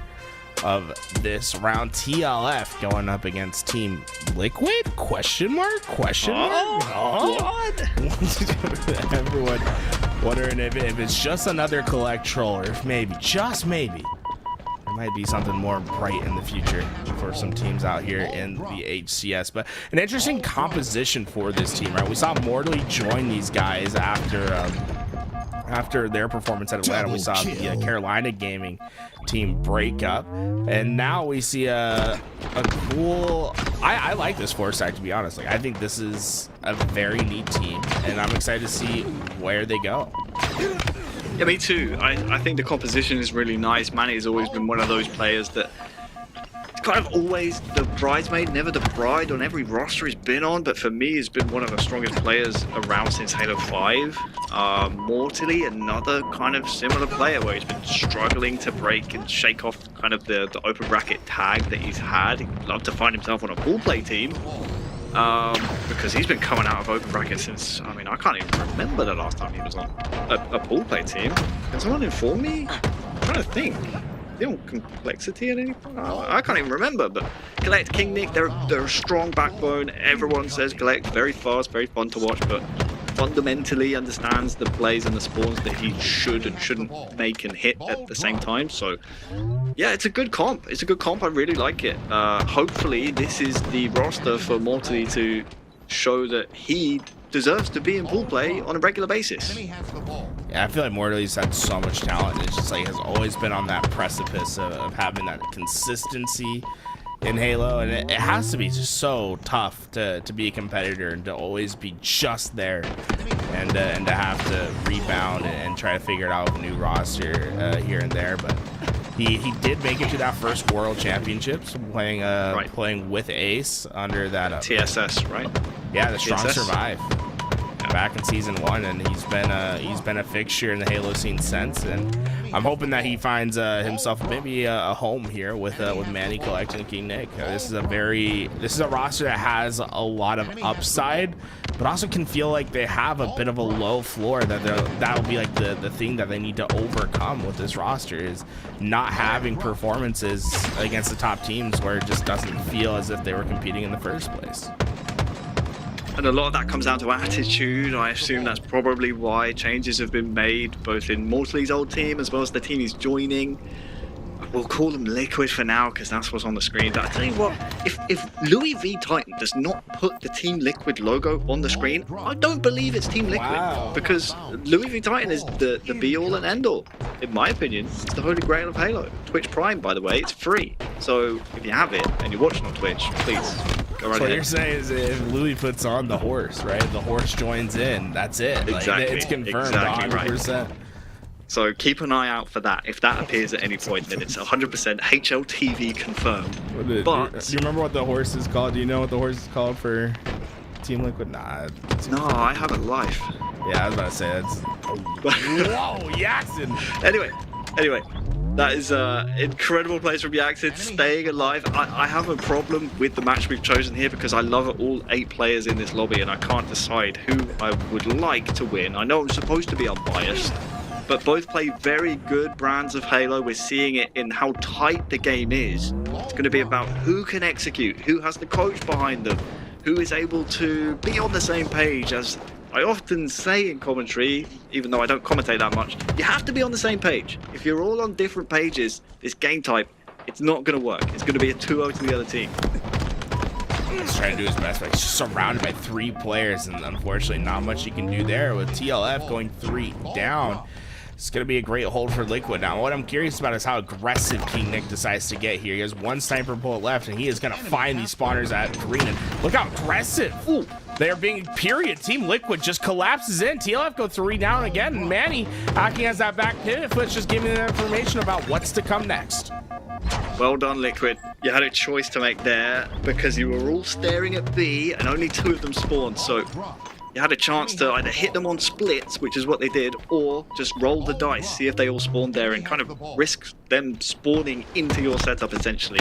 of this round. TLF going up against Team Liquid? Question mark? What? Everyone wondering if it's just another collect troll, or if maybe, just maybe, there might be something more bright in the future for some teams out here in the HCS. But an interesting composition for this team, right? We saw Mortally join these guys after their performance at Atlanta. We saw the Carolina Gaming team break up, and now we see a cool, I like this Foresight, to be honest. Like, I think this is a very neat team, and I'm excited to see where they go. Yeah, me too. I think the composition is really nice. Manny has always been one of those players that kind of always the bridesmaid, never the bride on every roster he's been on, but for me he's been one of the strongest players around since Halo 5. Mortally, another kind of similar player where he's been struggling to break and shake off kind of the open bracket tag that he's had. He'd love to find himself on a pool play team, because he's been coming out of open bracket since, I mean, I can't even remember the last time he was on a pool play team. Can someone inform me? I'm trying to think. On complexity at any point? I can't even remember, but Collect, King Nick, they're a strong backbone. Everyone says Collect, very fast, very fun to watch, but fundamentally understands the plays and the spawns that he should and shouldn't make and hit at the same time. So yeah, it's a good comp. It's a good comp. I really like it. Hopefully this is the roster for Mortally to show that he deserves to be in pool play on a regular basis. Yeah, I feel like Mortally's had so much talent. It's just like has always been on that precipice of having that consistency in Halo, and it has to be just so tough to be a competitor and to always be just there, and to have to rebound and try to figure it out with a new roster here and there. But he did make it to that first World Championships playing playing with Ace under that TSS, right? Yeah, the Strong TSS. Survive back in season 1, and he's been a fixture in the Halo scene since, and I'm hoping that he finds himself maybe a home here with Manny Collect and King Nick. This is a roster that has a lot of upside, but also can feel like they have a bit of a low floor. That'll be like the thing that they need to overcome with this roster, is not having performances against the top teams where it just doesn't feel as if they were competing in the first place. And a lot of that comes down to attitude. I assume that's probably why changes have been made, both in Mortally's old team as well as the team he's joining. We'll call them Liquid for now because that's what's on the screen. But I tell you what, if Louis V Titan does not put the Team Liquid logo on the screen, I don't believe it's Team Liquid, because Louis V Titan is the be-all and end-all. In my opinion, it's the holy grail of Halo. Twitch Prime, by the way, it's free. So if you have it and you're watching on Twitch, please go right ahead. So what you're saying is if Louis puts on the horse, right? The horse joins in. That's it. Exactly. Like, it's confirmed, exactly 100%. Right. So keep an eye out for that. If that appears at any point, then it's 100% HLTV confirmed. But do you remember what the horse is called? Do you know what the horse is called for Team Liquid? Nah. No, I have a life. Yeah, I was about to say that's. Whoa, Yaxon. Anyway, that is incredible plays from Yaxon, staying alive. I have a problem with the match we've chosen here because I love all 8 players in this lobby and I can't decide who I would like to win. I know I'm supposed to be unbiased, but both play very good brands of Halo. We're seeing it in how tight the game is. It's going to be about who can execute, who has the coach behind them, who is able to be on the same page. As I often say in commentary, even though I don't commentate that much, you have to be on the same page. If you're all on different pages, this game type, it's not going to work. It's going to be a 2-0 to the other team. He's trying to do his best, but he's just surrounded by 3 players, and unfortunately not much he can do there with TLF going 3 down. It's going to be a great hold for Liquid. Now, what I'm curious about is how aggressive King Nick decides to get here. He has 1 sniper bullet left, and he is going to find these spawners at green. And look how aggressive. Ooh, they are being, period. Team Liquid just collapses in. TLF go 3 down again, and Manny acting as that back pivot foot, just giving them information about what's to come next. Well done, Liquid. You had a choice to make there because you were all staring at B and only 2 of them spawned. So you had a chance to either hit them on splits, which is what they did, or just roll the dice, see if they all spawned there and kind of risk them spawning into your setup, essentially.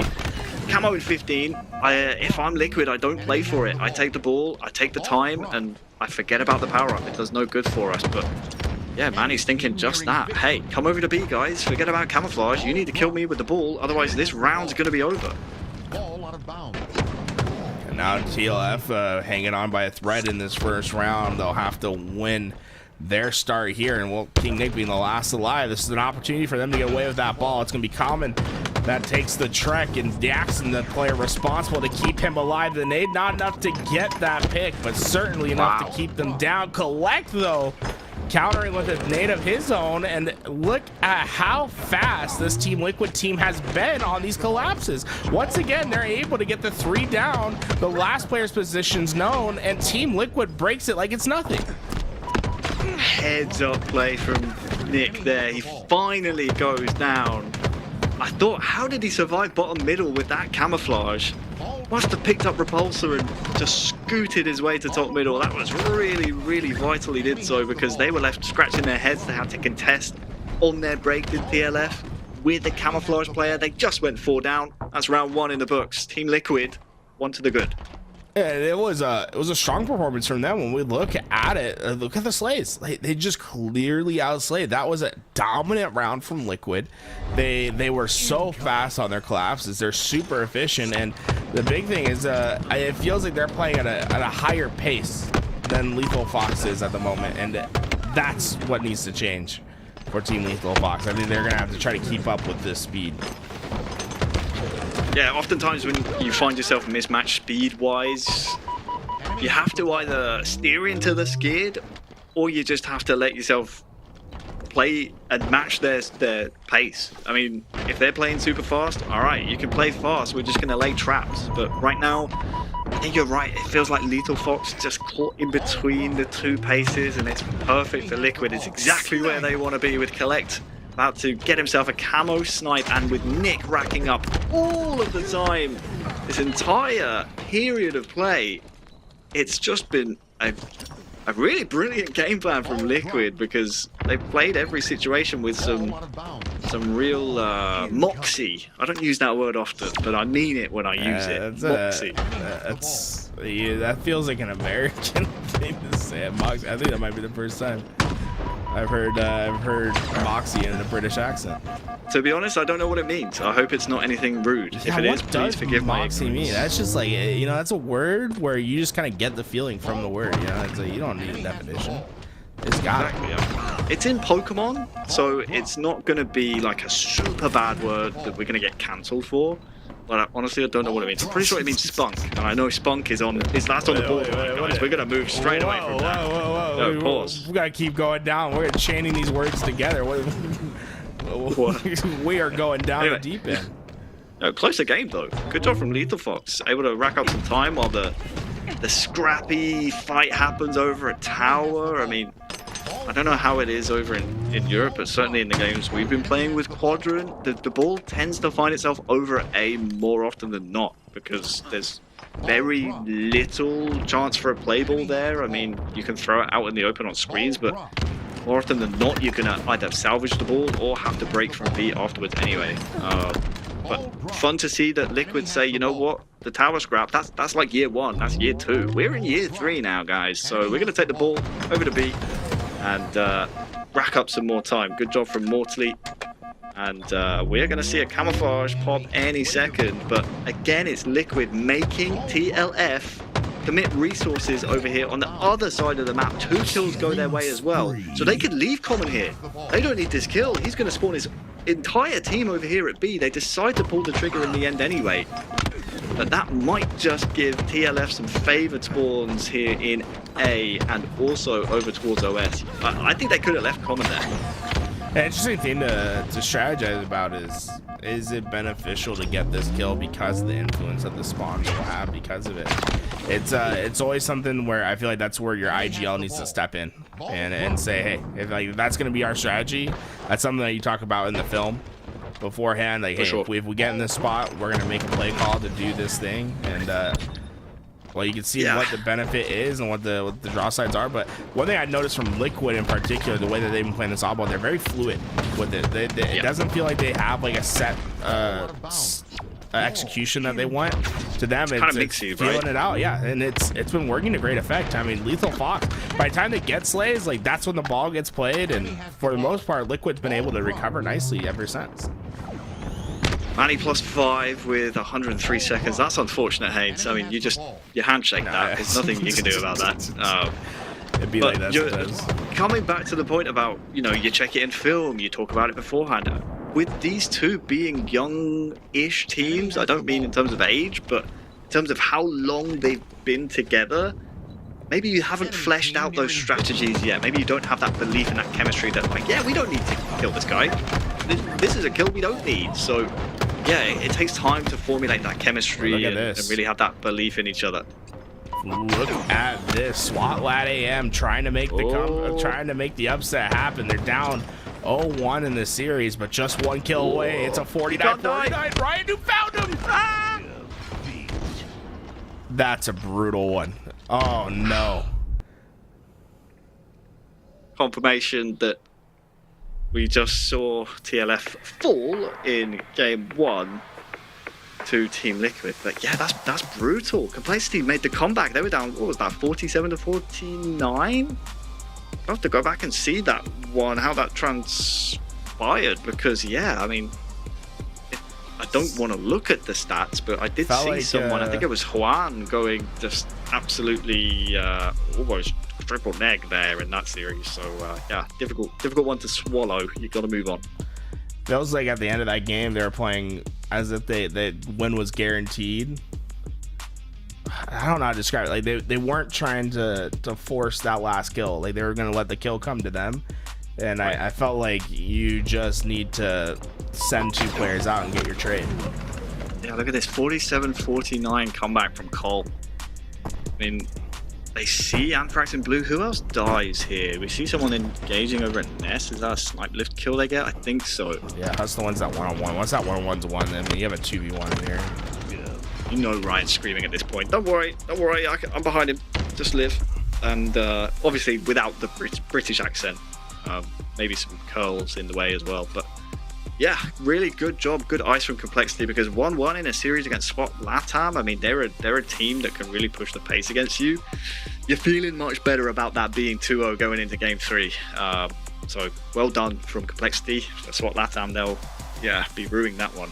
Camo in 15, if I'm Liquid, I don't play for it. I take the ball, I take the time, and I forget about the power up. It does no good for us. But yeah, Manny's thinking just that. Hey, come over to B, guys. Forget about camouflage. You need to kill me with the ball. Otherwise, this round's going to be over. Ball out of bounds. And now TLF hanging on by a thread in this first round. They'll have to win their start here, and well, King Nick being the last alive, this is an opportunity for them to get away with that ball. It's going to be Common that takes the trek, and Jackson, the player responsible to keep him alive. The nade, not enough to get that pick, but certainly enough to keep them down. Collect, though, countering with a nade of his own, and look at how fast this Team Liquid team has been on these collapses. Once again, they're able to get the 3 down, the last player's position's known, and Team Liquid breaks it like it's nothing. Heads up play from Nick there. He finally goes down. I thought, how did he survive bottom middle with that camouflage? Must have picked up Repulsor and just scooted his way to top middle. That was really, really vital he did so, because they were left scratching their heads. They had to contest on their break to TLF with the camouflage player. They just went 4 down. That's round 1 in the books. Team Liquid, 1 to the good. Yeah, it was a strong performance from them. When we look at it, look at the slays. They just clearly outslayed. That was a dominant round from Liquid. They were so fast on their collapses. They're super efficient, and the big thing is it feels like they're playing at a higher pace than Lethal Fox is at the moment, and that's what needs to change for Team Lethal Fox. I think they're gonna have to try to keep up with this speed. Yeah, oftentimes when you find yourself mismatched speed-wise, you have to either steer into the skid, or you just have to let yourself play and match their pace. I mean, if they're playing super fast, all right, you can play fast. We're just going to lay traps. But right now, I think you're right. It feels like Lethal Fox just caught in between the 2 paces, and it's perfect for Liquid. It's exactly where they want to be with Collect. About to get himself a camo snipe, and with Nick racking up all of the time this entire period of play, it's just been a really brilliant game plan from Liquid, because they've played every situation with some real moxie. I don't use that word often, but I mean it when I use it. Moxie. That feels like an American thing to say. Moxie. I think that might be the first time I've heard moxie in a British accent. To be honest, I don't know what it means. I hope it's not anything rude. Yeah, if it is, please forgive my moxie mean? That's just like, you know, that's a word where you just kind of get the feeling from the word. You know, it's like, you don't need a definition. It's got exactly, yeah. It's in Pokemon, so it's not going to be like a super bad word that we're going to get cancelled for. But honestly, I don't know what it means. I'm pretty sure it means spunk, and I know spunk is last on the board. Guys, we're gonna move straight away from that. Whoa, pause. We gotta keep going down. We're chaining these words together. We are going down the deep end. No, closer game though. Good job from Lethal Fox. Able to rack up some time while the scrappy fight happens over a tower. I mean, I don't know how it is over in Europe, but certainly in the games we've been playing with Quadrant, the ball tends to find itself over A more often than not, because there's very little chance for a play ball there. I mean, you can throw it out in the open on screens, but more often than not, you're going to either salvage the ball or have to break from B afterwards anyway. But fun to see that Liquid say, you know what, the tower scrap, that's like year 1, that's year 2. We're in year 3 now, guys, so we're going to take the ball over to B and rack up some more time. Good job from Mortley. And we're going to see a camouflage pop any second. But again, it's Liquid making TLF commit resources over here on the other side of the map. 2 kills go their way as well. So they could leave Common here. They don't need this kill. He's going to spawn his entire team over here at B. They decide to pull the trigger in the end anyway. But that might just give TLF some favored spawns here in A and also over towards OS. I think they could have left Common there. An interesting thing to strategize about is it beneficial to get this kill because of the influence that the spawns will have because of it. It's always something where I feel like that's where your IGL needs to step in and say, hey, if that's going to be our strategy, that's something that you talk about in the film beforehand, like, hey, sure. if we get in this spot, we're gonna make a play call to do this thing, and well, you can see what the benefit is and what the draw sides are. But one thing I noticed from Liquid in particular, the way that they've been playing this oddball, they're very fluid with it. It doesn't feel like they have like a set execution that they want. To them, it's mixy, feeling right? it out, yeah, and it's been working to great effect. I mean, Lethal Fox, by the time they get slays, like that's when the ball gets played, and for the most part, Liquid's been able to recover nicely ever since. Manny +5 with 103 seconds. That's unfortunate, Haynes. I mean, you handshake that. There's nothing you can do about that. It'd be like that sometimes. Coming back to the point about, you know, you check it in film, you talk about it beforehand. With these two being young-ish teams, I don't mean in terms of age, but in terms of how long they've been together, maybe you haven't fleshed out those strategies yet. Maybe you don't have that belief in that chemistry that, like, yeah, we don't need to kill this guy. This is a kill we don't need. So, yeah, it takes time to formulate that chemistry and really have that belief in each other. Look at this, SWAT Lad AM trying to make the upset happen. They're down 0-1 in this series, but just one kill away. It's a 49-49. Ryan, who found him? Ah! That's a brutal one. Oh no. Confirmation that we just saw TLF fall in game 1 to Team Liquid, but yeah, that's brutal. Complexity made the comeback. They were down, what was that, 47-49? I'll have to go back and see that one, how that transpired, because yeah, I mean, I don't want to look at the stats, but I did see like, someone, I think it was Juan, going just absolutely almost triple neg there in that series. So yeah, difficult one to swallow. You got to move on. That was like at the end of that game, they were playing as if the win was guaranteed. I don't know how to describe it. Like they weren't trying to force that last kill. Like they were going to let the kill come to them. And I felt like you just need to send 2 players out and get your trade. Yeah, look at this 47-49 comeback from Cole. I mean, they see Anthrax in blue. Who else dies here? We see someone engaging over at Nest. Is that a snipe lift kill they get? I think so. Yeah, that's the ones that one-on-one. Once that one-on-one's one, then you have a 2v1 here. Yeah. You know Ryan's screaming at this point. Don't worry, I'm behind him. Just live. And obviously without the British accent. Maybe some curls in the way as well. But yeah, really good job. Good ice from Complexity, because 1-1 in a series against SWAT LATAM. I mean, they're a team that can really push the pace against you. You're feeling much better about that being 2-0 going into game 3. So well done from Complexity. SWAT LATAM, they'll be ruining that one.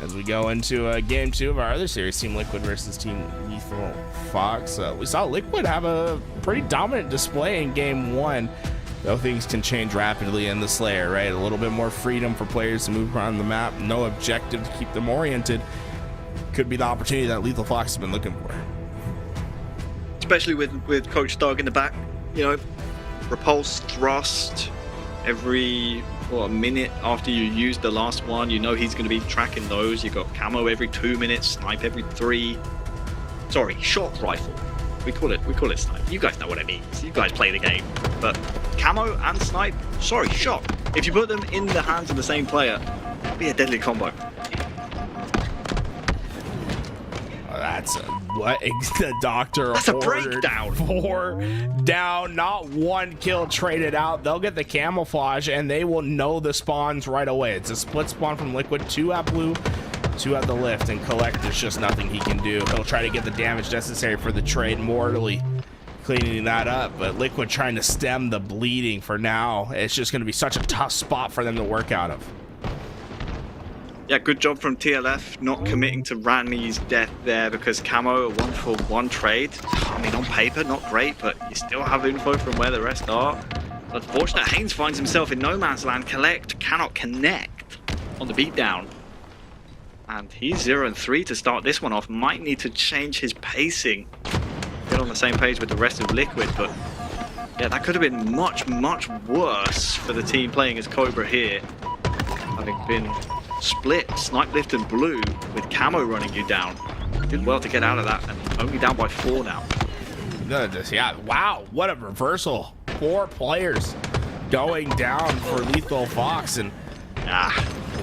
As we go into game 2 of our other series, Team Liquid versus Team Lethal Fox, we saw Liquid have a pretty dominant display in game 1. Though things can change rapidly in the Slayer, right? A little bit more freedom for players to move around the map. No objective to keep them oriented. Could be the opportunity that Lethal Fox has been looking for. Especially with Coach Doug in the back. You know, repulse, thrust, every a minute after you use the last one, you know he's going to be tracking those. You got camo every 2 minutes, snipe every 3. Sorry, short rifle. We call it snipe. You guys know what I mean. You guys play the game. But camo and snipe, sorry, shot. If you put them in the hands of the same player, it'd be a deadly combo. That's what the doctor That's a ordered. breakdown. 4 down, not 1 kill traded out. They'll get the camouflage and they will know the spawns right away. It's a split spawn from Liquid, 2 at blue, 2 at the lift, and Collect, there's just nothing he can do. He'll try to get the damage necessary for the trade, mortally cleaning that up, but Liquid trying to stem the bleeding for now. It's just going to be such a tough spot for them to work out of. Yeah, good job from TLF not committing to Ranmi's death there, because camo, a 1-for-1 trade. I mean, on paper, not great, but you still have info from where the rest are. Unfortunate, Haynes finds himself in no man's land. Collect cannot connect on the beatdown. And he's 0-3 to start this one off. Might need to change his pacing. Get on the same page with the rest of Liquid, but yeah, that could have been much, much worse for the team playing as Cobra here. Having been split, snipe lift and blue, with camo running you down. Did well to get out of that, and only down by 4 now. Goodness, yeah, wow, what a reversal. 4 players going down for Lethal Fox, and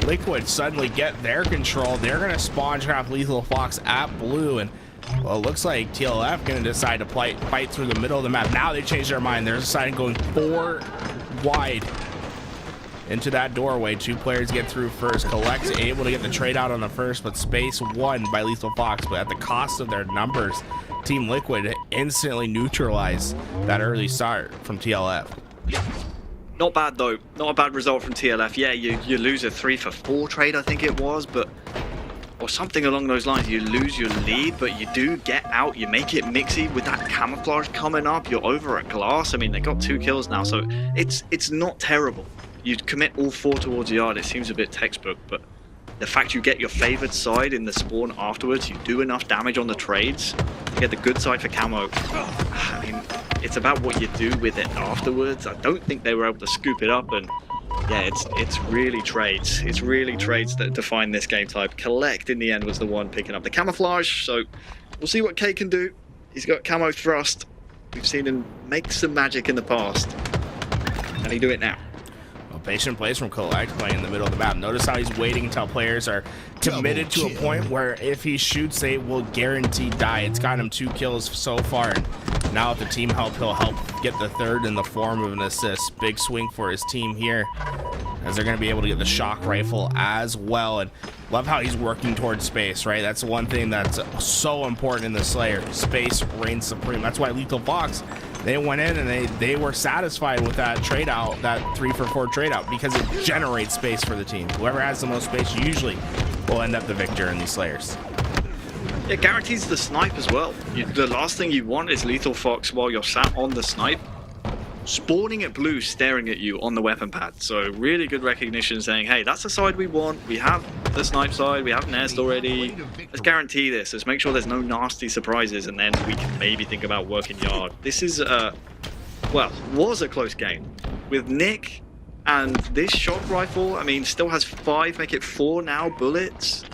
Liquid suddenly get their control. They're going to spawn trap Lethal Fox at blue, and well, it looks like TLF going to decide to fight through the middle of the map. Now they changed their mind. They're deciding going 4 wide into that doorway. 2 players get through first. Collect's able to get the trade out on the first, but space won by Lethal Fox. But at the cost of their numbers, Team Liquid instantly neutralized that early start from TLF. Not bad though, not a bad result from TLF. Yeah, you lose a 3-for-4 trade, I think it was, but or something along those lines. You lose your lead, but you do get out. You make it mixy with that camouflage coming up. You're over at glass. I mean, they got 2 kills now, so it's not terrible. You commit all 4 towards yard. It seems a bit textbook, but the fact you get your favored side in the spawn afterwards, you do enough damage on the trades, you get the good side for camo. I mean, it's about what you do with it afterwards. I don't think they were able to scoop it up, and yeah, it's really trades. It's really trades that define this game type. Collect in the end was the one picking up the camouflage, so we'll see what K can do. He's got camo thrust. We've seen him make some magic in the past. Can he do it now? Patient plays from Collect playing in the middle of the map. Notice how he's waiting until players are committed to a point where if he shoots, they will guaranteed die. It's got him 2 kills so far, and now with the team help, he'll help get the 3rd in the form of an assist. Big swing for his team here, as they're going to be able to get the shock rifle as well. And love how he's working towards space, right? That's one thing that's so important in the Slayer. Space reigns supreme. That's why Lethal Fox, they went in and they were satisfied with that trade out, that 3-for-4 trade out, because it generates space for the team. Whoever has the most space usually will end up the victor in these Slayers. It guarantees the snipe as well. The last thing you want is Lethal Fox while you're sat on the snipe, spawning at blue, staring at you on the weapon pad. So really good recognition saying, hey, that's the side we want. We have the snipe side, we have Nest already. Let's guarantee this. Let's make sure there's no nasty surprises, and then we can maybe think about working yard. This is, well, was a close game. With Nick and this shock rifle, I mean, still has 5, make it 4 now, bullets.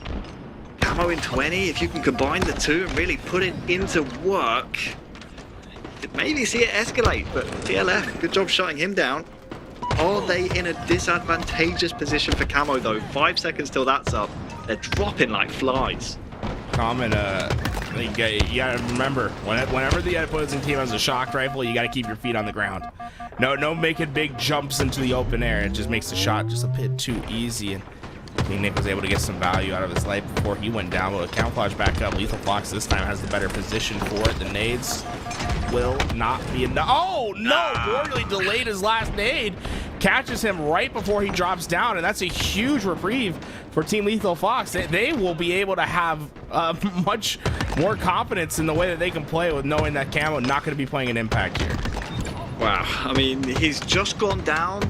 Camo in 20, if you can combine the 2 and really put it into work, maybe see it escalate. But TLF, good job shutting him down. Are they in a disadvantageous position for camo though? 5 seconds till that's up. They're dropping like flies. Common, you gotta remember, whenever the opposing team has a shock rifle, you gotta keep your feet on the ground. No making big jumps into the open air. It just makes the shot just a bit too easy. And I think Nick was able to get some value out of his life before he went down. But with camouflage back up, Lethal Fox this time has the better position for it. The nades will not be enough. Oh no! Morley delayed his last nade, catches him right before he drops down, and that's a huge reprieve for Team Lethal Fox. They will be able to have much more confidence in the way that they can play with knowing that camo not going to be playing an impact here. Wow, I mean, he's just gone down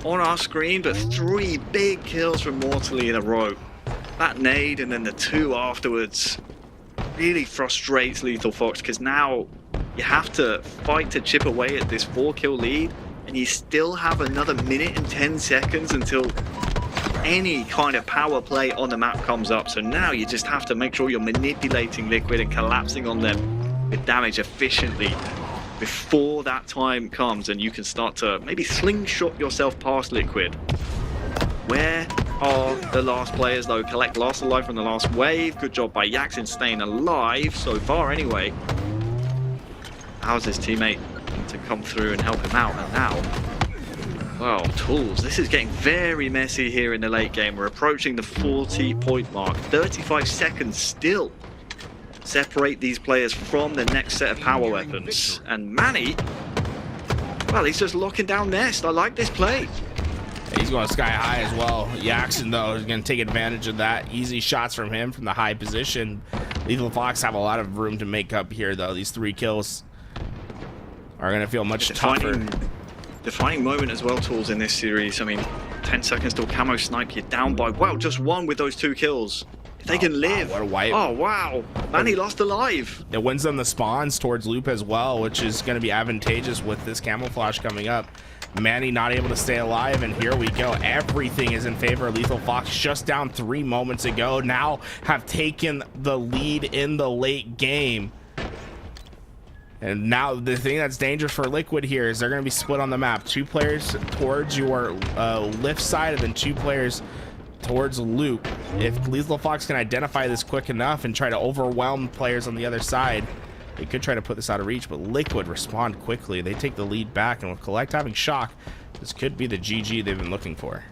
on our screen, but 3 big kills from Mortally in a row. That nade and then the 2 afterwards really frustrates Lethal Fox, because now you have to fight to chip away at this 4-kill lead, and you still have another minute and 10 seconds until any kind of power play on the map comes up. So now you just have to make sure you're manipulating Liquid and collapsing on them with damage efficiently before that time comes, and you can start to maybe slingshot yourself past Liquid. Where are the last players though? Collect last alive from the last wave. Good job by Yaxin staying alive so far anyway. How's his teammate to come through and help him out? And now, well, tools. This is getting very messy here in the late game. We're approaching the 40-point mark. 35 seconds still separate these players from the next set of power weapons. And Manny, well, he's just locking down Nest. I like this play. He's going sky high as well. Yaxin, though, is going to take advantage of that. Easy shots from him from the high position. Lethal Fox have a lot of room to make up here, though. These 3 kills are going to feel much tougher. Defining moment as well, Tools, in this series. I mean, 10 seconds till camo snipe. You're down by, well, just 1 with those 2 kills. If they can live. Wow, what a wipe. Oh, wow. Manny lost alive. It wins them the spawns towards Loop as well, which is going to be advantageous with this camouflage coming up. Manny not able to stay alive, and here we go. Everything is in favor of Lethal Fox. Just down 3 moments ago, now have taken the lead in the late game. And now the thing that's dangerous for Liquid here is they're going to be split on the map. 2 players towards your lift side, and then 2 players towards Loop. If Lethal Fox can identify this quick enough and try to overwhelm players on the other side, they could try to put this out of reach, but Liquid respond quickly. They take the lead back, and with Collect having shock, This could be the GG they've been looking for.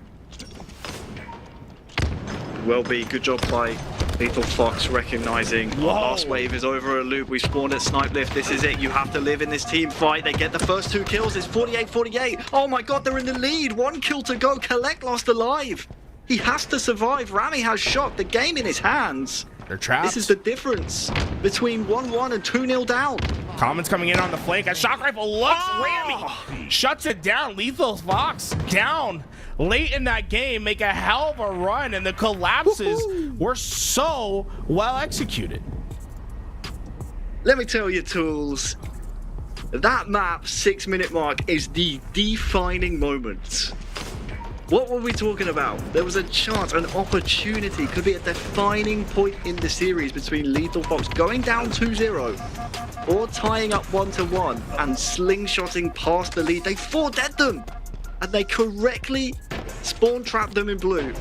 Will be. Good job by Lethal Fox recognizing our last wave is over a loop. We spawned at Snipe Lift. This is it. You have to live in this team fight. They get the first 2 kills. It's 48-48. Oh my god, they're in the lead. 1 kill to go. Collect last alive. He has to survive. Rami has shot the game in his hands. They're trapped. This is the difference between 1-1 and 2-0 down. Commons coming in on the flank. A shock rifle looks Rami. Shuts it down. Lethal Fox down late in that game. Make a hell of a run. And the collapses were so well executed. Let me tell you, Tools. That map 6-minute mark is the defining moment. What were we talking about? There was a chance, an opportunity, could be a defining point in the series between Lethal Fox going down 2-0 or tying up 1-1 and slingshotting past the lead. They 4-dead them and they correctly spawn trapped them in blue.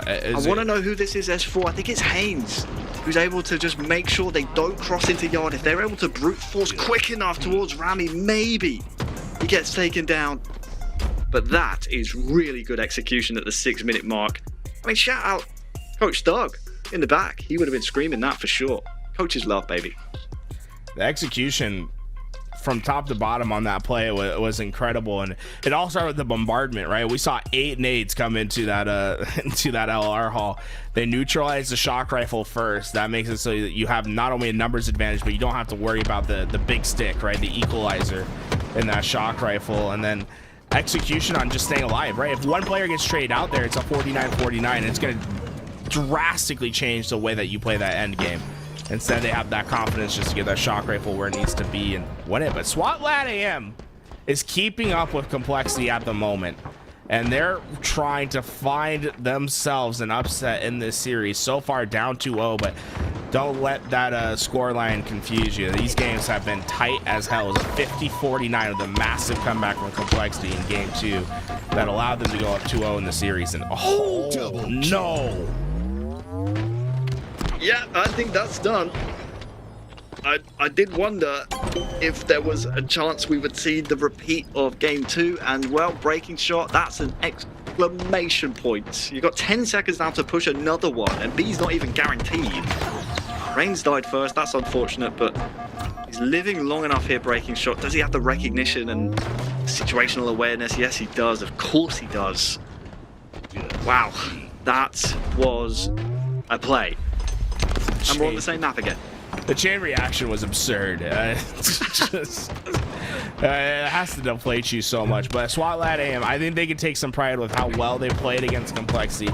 I want to know who this is S4. I think it's Haynes, who's able to just make sure they don't cross into yard. If they're able to brute force quick enough towards Rami, maybe he gets taken down. But that is really good execution at the 6-minute mark. I mean, shout out Coach Doug in the back. He would have been screaming that for sure. Coaches love, baby. The execution from top to bottom on that play was incredible, and it all started with the bombardment, right? We saw 8 nades come into that LR hall. They neutralized the shock rifle first. That makes it so that you have not only a numbers advantage, but you don't have to worry about the big stick, right? The equalizer in that shock rifle, and then execution on just staying alive, right? If one player gets traded out there, it's a 49-49, and it's going to drastically change the way that you play that end game. Instead, they have that confidence just to get that shock rifle where it needs to be and win it. But SWAT Lat AM is keeping up with complexity at the moment, and they're trying to find themselves an upset in this series. So far, down 2-0, but don't let that scoreline confuse you. These games have been tight as hell. It was a 50-49 with a massive comeback from complexity in game 2 that allowed them to go up 2-0 in the series. And oh no! Yeah, I think that's done. I did wonder if there was a chance we would see the repeat of game 2, and well, breaking shot, that's an exclamation point. You've got 10 seconds now to push another one, and B's not even guaranteed. Reigns died first, that's unfortunate, but he's living long enough here. Breaking shot, does he have the recognition and situational awareness? Yes, he does. Of course he does. Wow, that was a play. And we're on the same map again. The chain reaction was absurd. It has to deflate you so much. But SWAT Lat AM, I think they can take some pride with how well they played against complexity.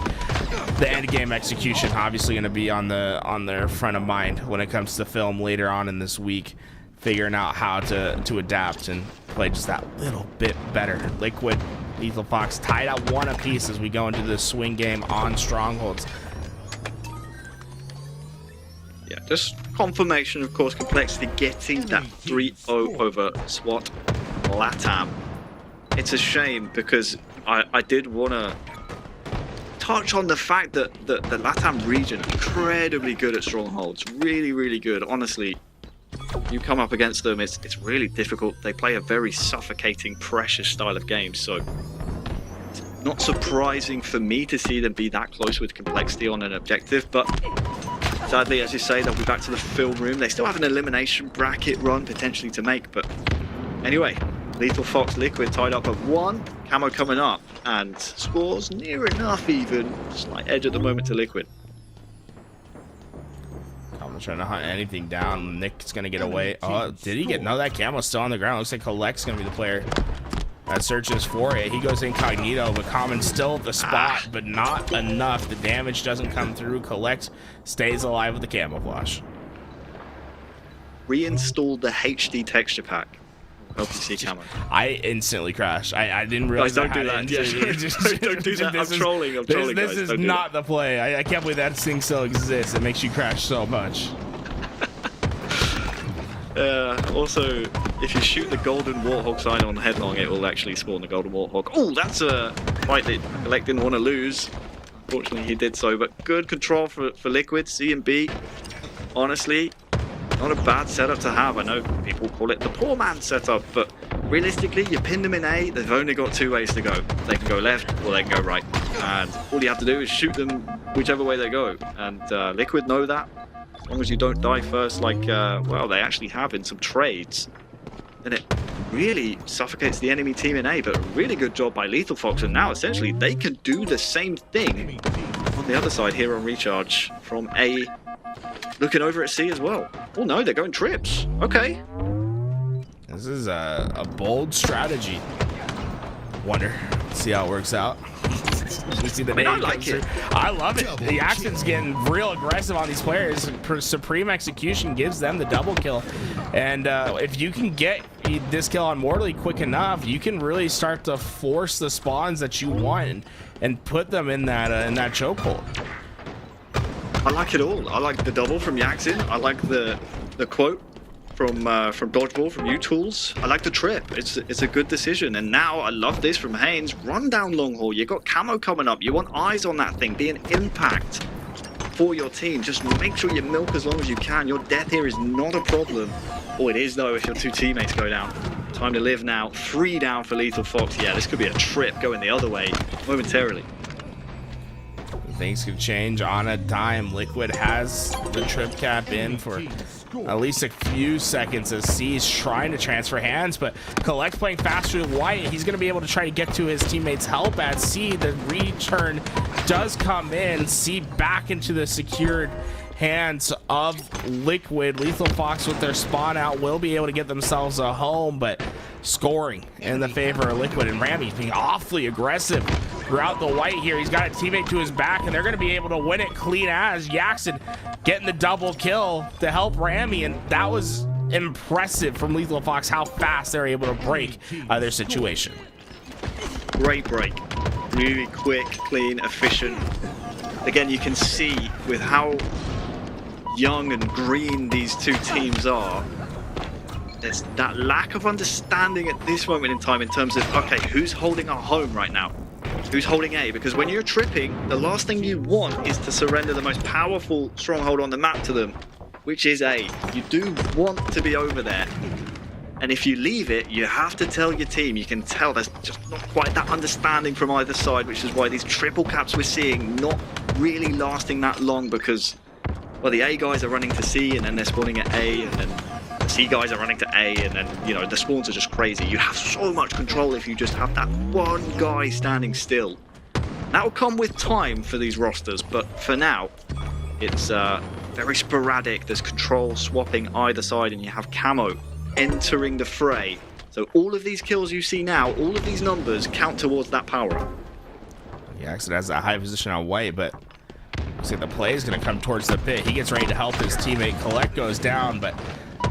The end game execution obviously going to be on their front of mind when it comes to film later on in this week, figuring out how to adapt and play just that little bit better. Liquid, Lethal Fox tied at 1 apiece as we go into this swing game on Strongholds. Yeah, just confirmation, of course, complexity getting that 3-0 over SWAT LATAM. It's a shame because I did want to touch on the fact that the LATAM region incredibly good at strongholds. Really, really good. Honestly, you come up against them, it's really difficult. They play a very suffocating, precious style of game. So it's not surprising for me to see them be that close with complexity on an objective, but sadly, as you say, they'll be back to the film room. They still have an elimination bracket run potentially to make, but anyway, Lethal Fox Liquid tied up at 1. Camo coming up and scores near enough even. Slight edge at the moment to Liquid. Camo's trying to hunt anything down. Nick's going to get away. Oh, did he get? No, that Camo's still on the ground. Looks like Collect's going to be the player that searches for it. He goes incognito, but Common's still at the spot, but not enough. The damage doesn't come through. Collect stays alive with the camouflage. Reinstalled the HD texture pack. Hope you see Camo. I instantly crashed. I didn't realize. Don't do that. Don't do that. I'm trolling. This is not the play. I can't believe that thing still exists. It makes you crash so much. Also, if you shoot the golden warthog sign on headlong, it will actually spawn the golden warthog. Oh, that's a fight that Elect didn't want to lose. Fortunately, he did so. But good control for Liquid. C and B, honestly, Not a bad setup to have. I know people call it the poor man setup, but realistically, you pin them in A, they've only got 2 ways to go. They can go left or they can go right. And all you have to do is shoot them whichever way they go. And Liquid know that. As long as you don't die first, like, well, they actually have in some trades, then it really suffocates the enemy team in A. But a really good job by Lethal Fox. And now, essentially, they can do the same thing on the other side here on Recharge from A. Looking over at C as well. Oh no, they're going trips. Okay. This is a bold strategy. Wonder, see how it works out. You see the I like it. I love it. The Action's getting real aggressive on these players. Supreme Execution gives them the double kill. And if you can get this kill on Mortally quick enough, you can really start to force the spawns that you want and put them in that chokehold. I like it all. I like the double from Yaxin. I like the quote from Dodgeball, from U-Tools. I like the trip. It's a good decision. And now I love this from Haynes. Run down long haul. You got camo coming up. You want eyes on that thing. Be an impact for your team. Just make sure you milk as long as you can. Your death here is not a problem. Oh, it is though if your 2 teammates go down. Time to live now. 3 down for Lethal Fox. Yeah, this could be a trip going the other way momentarily. Things could change on a dime. Liquid has the trip cap in for at least a few seconds as C's trying to transfer hands, but Collect playing faster than White. He's going to be able to try to get to his teammates' help at C. The return does come in. C back into the secured hands of Liquid. Lethal Fox with their spawn out will be able to get themselves a home, but scoring in the favor of Liquid, and Rami's being awfully aggressive throughout the White here. He's got a teammate to his back, and they're going to be able to win it clean as Yaxin getting the double kill to help Rami, and that was impressive from Lethal Fox how fast they're able to break their situation. Great break. Really quick, clean, efficient. Again, you can see with how young and green these 2 teams are, there's that lack of understanding at this moment in time in terms of, okay, who's holding our home right now? Who's holding A? Because when you're tripping, the last thing you want is to surrender the most powerful stronghold on the map to them, which is A. You do want to be over there. And if you leave it, you have to tell your team. You can tell there's just not quite that understanding from either side, which is why these triple caps we're seeing not really lasting that long, because, well, the A guys are running to C and then they're spawning at A, and then the C guys are running to A, and then, you know, the spawns are just crazy. You have so much control if you just have that one guy standing still. That will come with time for these rosters, but for now, it's very sporadic. There's control swapping either side, and you have camo entering the fray. So all of these kills you see now, all of these numbers count towards that power up. Yeah, Yaxin has a high position on White, but looks like the play is going to come towards the pit. He gets ready to help his teammate. Collect goes down, but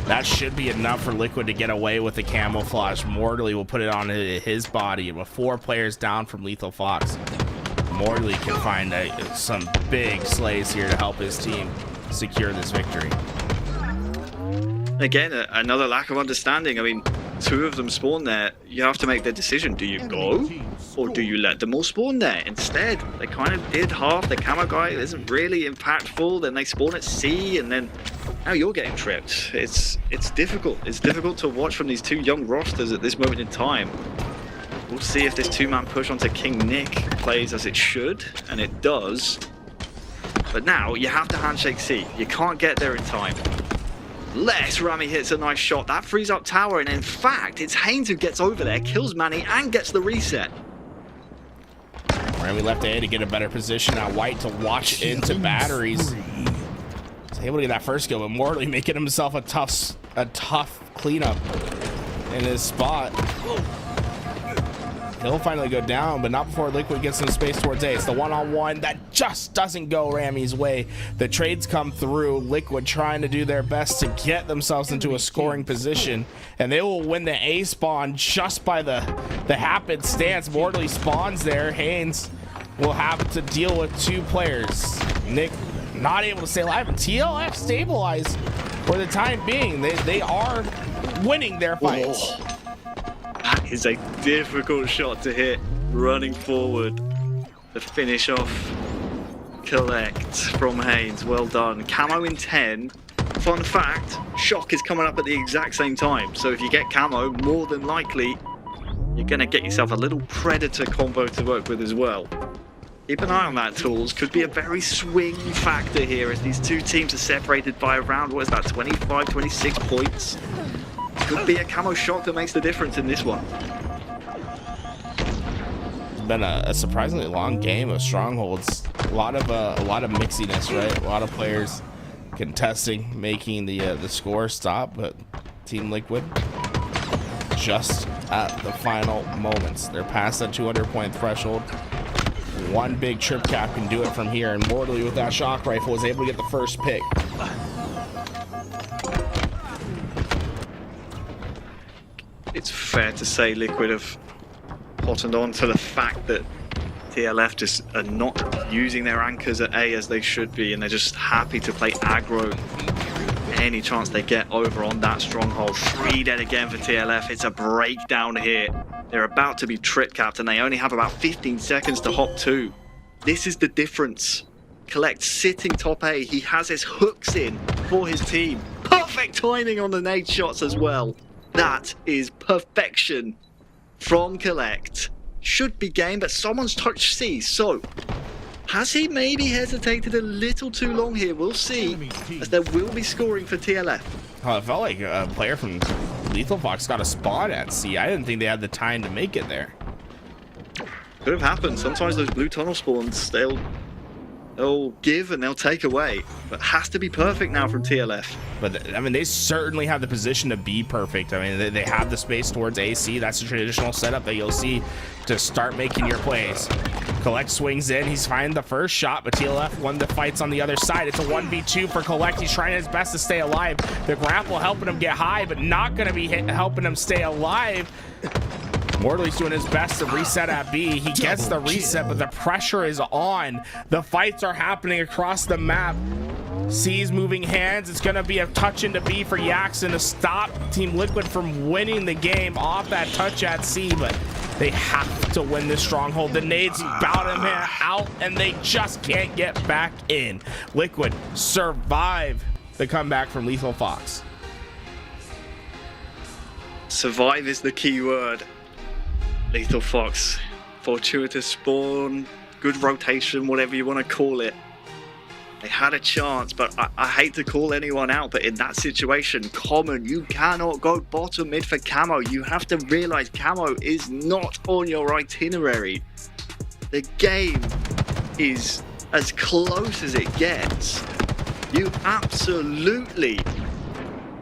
that should be enough for Liquid to get away with the camouflage. Mortally will put it on his body, and with 4 players down from Lethal Fox, Mortally can find some big slays here to help his team secure this victory. Again, another lack of understanding. I mean, 2 of them spawn there. You have to make the decision. Do you go, or do you let them all spawn there? Instead, they kind of did half. The camo guy isn't really impactful. Then they spawn at C, and then now you're getting tripped. It's difficult. It's difficult to watch from these 2 young rosters at this moment in time. We'll see if this 2-man push onto King Nick plays as it should, and it does. But now you have to handshake C. You can't get there in time. Unless Rami hits a nice shot. That frees up tower, and in fact, it's Haynes who gets over there, kills Manny, and gets the reset. Rami left A to get a better position. Now White to watch into batteries. He's able to get that first kill, but Mortally making himself a tough cleanup in his spot. He'll finally go down, but not before Liquid gets some space towards A. It's the one-on-one that just doesn't go Rami's way. The trades come through. Liquid trying to do their best to get themselves into a scoring position, and they will win the A spawn just by the happenstance. Mortally spawns there. Haynes will have to deal with 2 players. Nick not able to stay alive, and TLF stabilized for the time being. They are winning their fights. Oh. That is a difficult shot to hit, running forward to finish off Collect from Haynes. Well done. Camo in 10, fun fact, Shock is coming up at the exact same time. So if you get Camo, more than likely, you're going to get yourself a little Predator combo to work with as well. Keep an eye on that, Tools. Could be a very swing factor here as these two teams are separated by around, what is that, 25, 26 points. Could be a Camo Shock that makes the difference in this one. It's been a surprisingly long game of strongholds. A lot of mixiness, right? A lot of players contesting, making the score stop, but Team Liquid just at the final moments. They're past that 200-point threshold. One big trip cap can do it from here, and Mortally with that shock rifle was able to get the first pick. It's fair to say Liquid have cottoned on to the fact that TLF just are not using their anchors at A as they should be, and they're just happy to play aggro any chance they get over on that stronghold. 3 dead again for TLF. It's a breakdown here. They're about to be trip capped and they only have about 15 seconds to hop 2. This is the difference. Collect sitting top A. He has his hooks in for his team. Perfect timing on the nade shots as well. That is perfection from Collect. Should be game, but someone's touched C. So, has he maybe hesitated a little too long here? We'll see, as there will be scoring for TLF. Oh, it felt like a player from Lethal Fox got a spot at C. I didn't think they had the time to make it there. Could have happened. Sometimes those blue tunnel spawns, they'll give and they'll take away. But it has to be perfect now from TLF. But I mean, they certainly have the position to be perfect. I mean, they have the space towards AC. That's the traditional setup that you'll see to start making your plays. Collect swings in. He's finding the first shot, but TLF won the fights on the other side. It's a 1v2 for Collect. He's trying his best to stay alive. The grapple helping him get high, but not going to be helping him stay alive. Mortally's doing his best to reset at B. He gets the reset, but the pressure is on. The fights are happening across the map. C's moving hands. It's going to be a touch into B for Yaxon to stop Team Liquid from winning the game off that touch at C, but they have to win this stronghold. The nades bout him out, and they just can't get back in. Liquid survive the comeback from Lethal Fox. Survive is the key word. Lethal Fox, fortuitous spawn, good rotation, whatever you want to call it. They had a chance, but I hate to call anyone out, but in that situation, Common, you cannot go bottom mid for Camo. You have to realize Camo is not on your itinerary. The game is as close as it gets. You absolutely